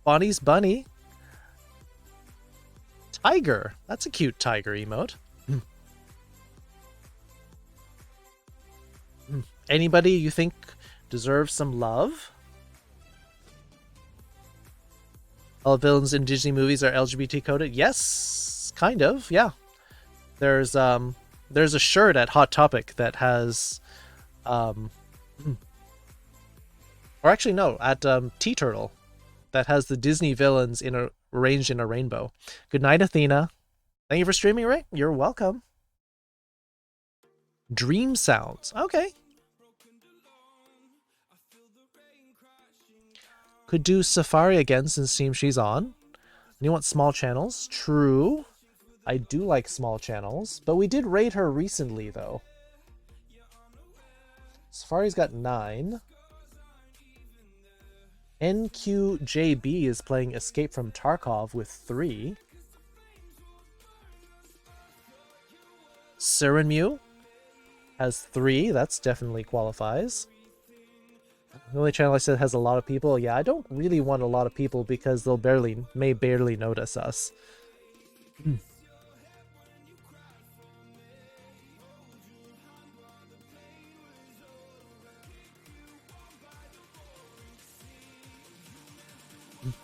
Bonnie's Bunny. tiger. That's a cute tiger emote. Anybody you think deserves some love? All villains in Disney movies are LGBT coded. Yes, kind of. Yeah. There's a shirt at Hot Topic that has, or actually no, at Tea Turtle, that has the Disney villains arranged in a rainbow. Good night, Athena. Thank you for streaming, Ray. You're welcome. Dream sounds. Okay. Could do Safari again since seems she's on. And you want small channels? True. I do like small channels, but we did raid her recently though. Safari's got 9. NQJB is playing Escape from Tarkov with 3. Sirenmew has 3. That's definitely qualifies. The only channel I said has a lot of people. Yeah, I don't really want a lot of people because they'll may barely notice us.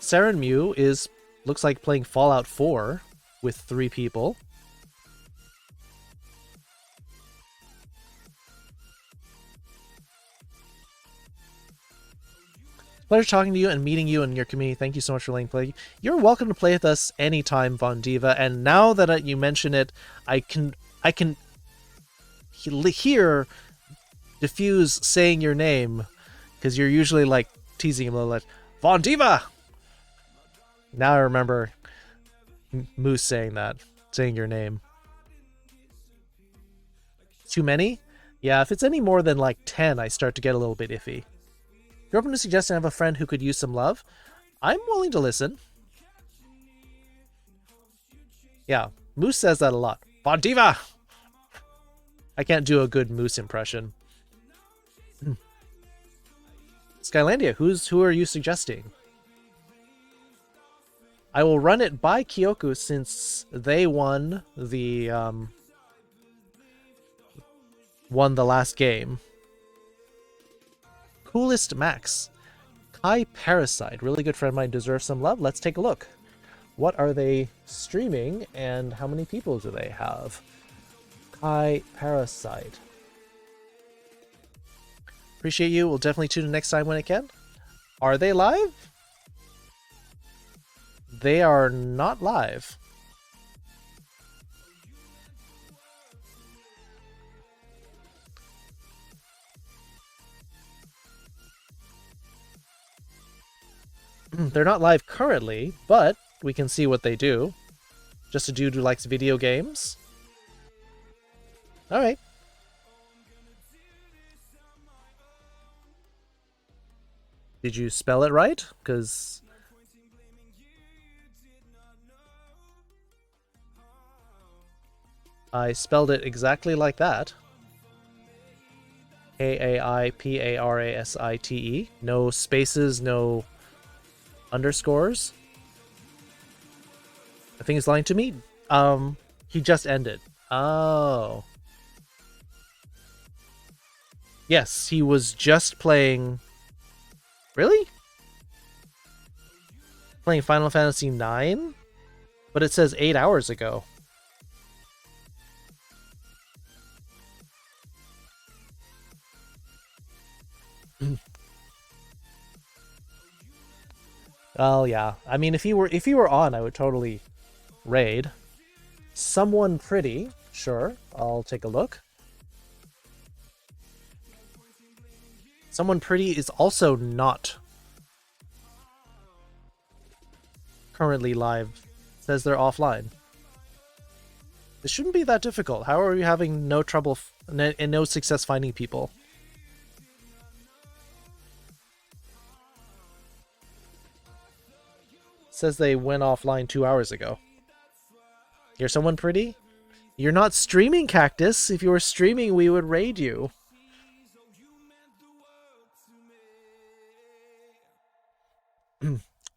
Sirenmew looks like playing Fallout 4 with 3 people. Pleasure talking to you and meeting you and your community. Thank you so much for letting play. You're welcome to play with us anytime, Von Diva. And now that you mention it, I can hear Diffuse saying your name because you're usually like teasing him a little, like Von Diva. Now I remember Moose saying your name. Too many? Yeah, if it's any more than like 10, I start to get a little bit iffy. If you're open to suggesting I have a friend who could use some love, I'm willing to listen. Yeah, Moose says that a lot. Von Diva! I can't do a good Moose impression. Skylandia, who are you suggesting? I will run it by Kyoku since they won the last game. Coolest Max. Kai Parasite. Really good friend of mine, deserves some love. Let's take a look. What are they streaming and how many people do they have? Kai Parasite. Appreciate you. We'll definitely tune in next time when I can. Are they live? They are not live. They're not live currently, but we can see what they do. Just a dude who likes video games. Alright. Did you spell it right? Because I spelled it exactly like that. K-A-I-P-A-R-A-S-I-T-E. No spaces, no underscores. I think he's lying to me. He just ended. Oh. Yes, he was just playing... Really? Playing Final Fantasy IX? But it says 8 hours ago. Oh yeah. I mean, if you were on, I would totally raid. Someone Pretty, sure. I'll take a look. Someone Pretty is also not currently live. It says they're offline. This shouldn't be that difficult. How are you having no trouble and no success finding people? Says they went offline 2 hours ago. You're Someone Pretty? You're not streaming, Cactus. If you were streaming, we would raid you.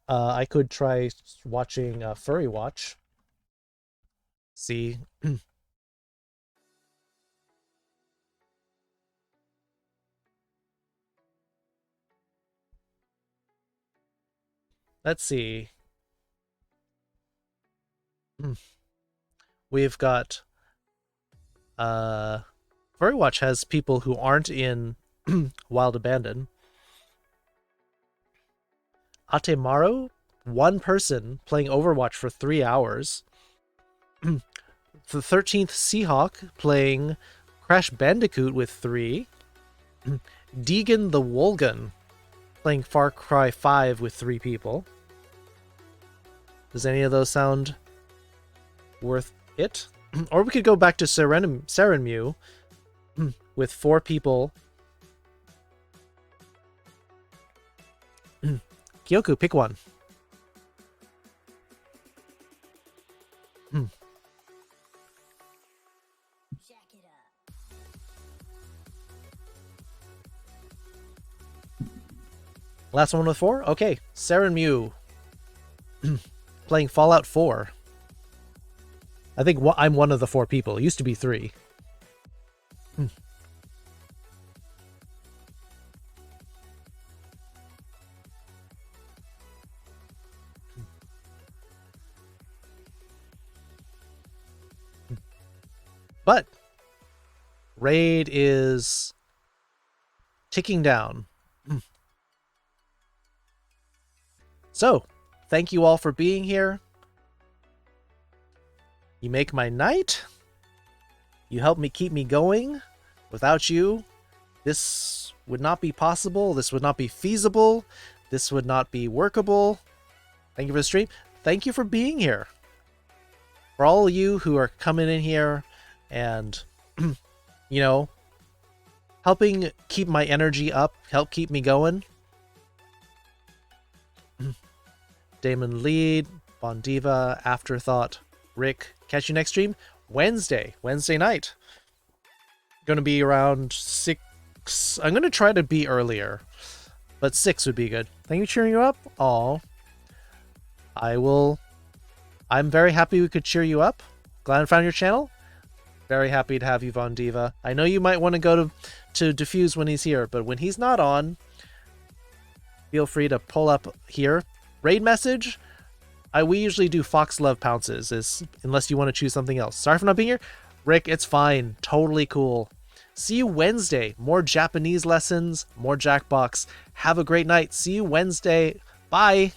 I could try watching Furry Watch. See? Let's see. We've got Furry Watch has people who aren't in Wild Abandon. Atemaru, one person playing Overwatch for 3 hours. The 13th Seahawk playing Crash Bandicoot with 3. Deegan the Wolgun playing Far Cry 5 with 3 people. Does any of those sound worth it? Or we could go back to Serenmu with 4 people. Kyoku, pick one. Last one with 4? Okay, Serenmu playing Fallout 4. I think I'm one of the 4 people. It used to be 3. But raid is ticking down. So, thank you all for being here. You make my night. You help me keep me going. Without you, this would not be possible. This would not be feasible. This would not be workable. Thank you for the stream. Thank you for being here. For all of you who are coming in here and, you know, helping keep my energy up, help keep me going. Damon Lead, Bondiva, Afterthought, Rick. Catch you next stream Wednesday night. Gonna be around 6. I'm gonna try to be earlier, but 6 would be good. Thank you for cheering you up. Aw. I'm very happy we could cheer you up. Glad I found your channel. Very happy to have you, Von Diva. I know you might want to go to Diffuse when he's here, but when he's not on, feel free to pull up here. Raid message. We usually do Fox Love Pounces, unless you want to choose something else. Sorry for not being here. Rick, it's fine. Totally cool. See you Wednesday. More Japanese lessons, more Jackbox. Have a great night. See you Wednesday. Bye.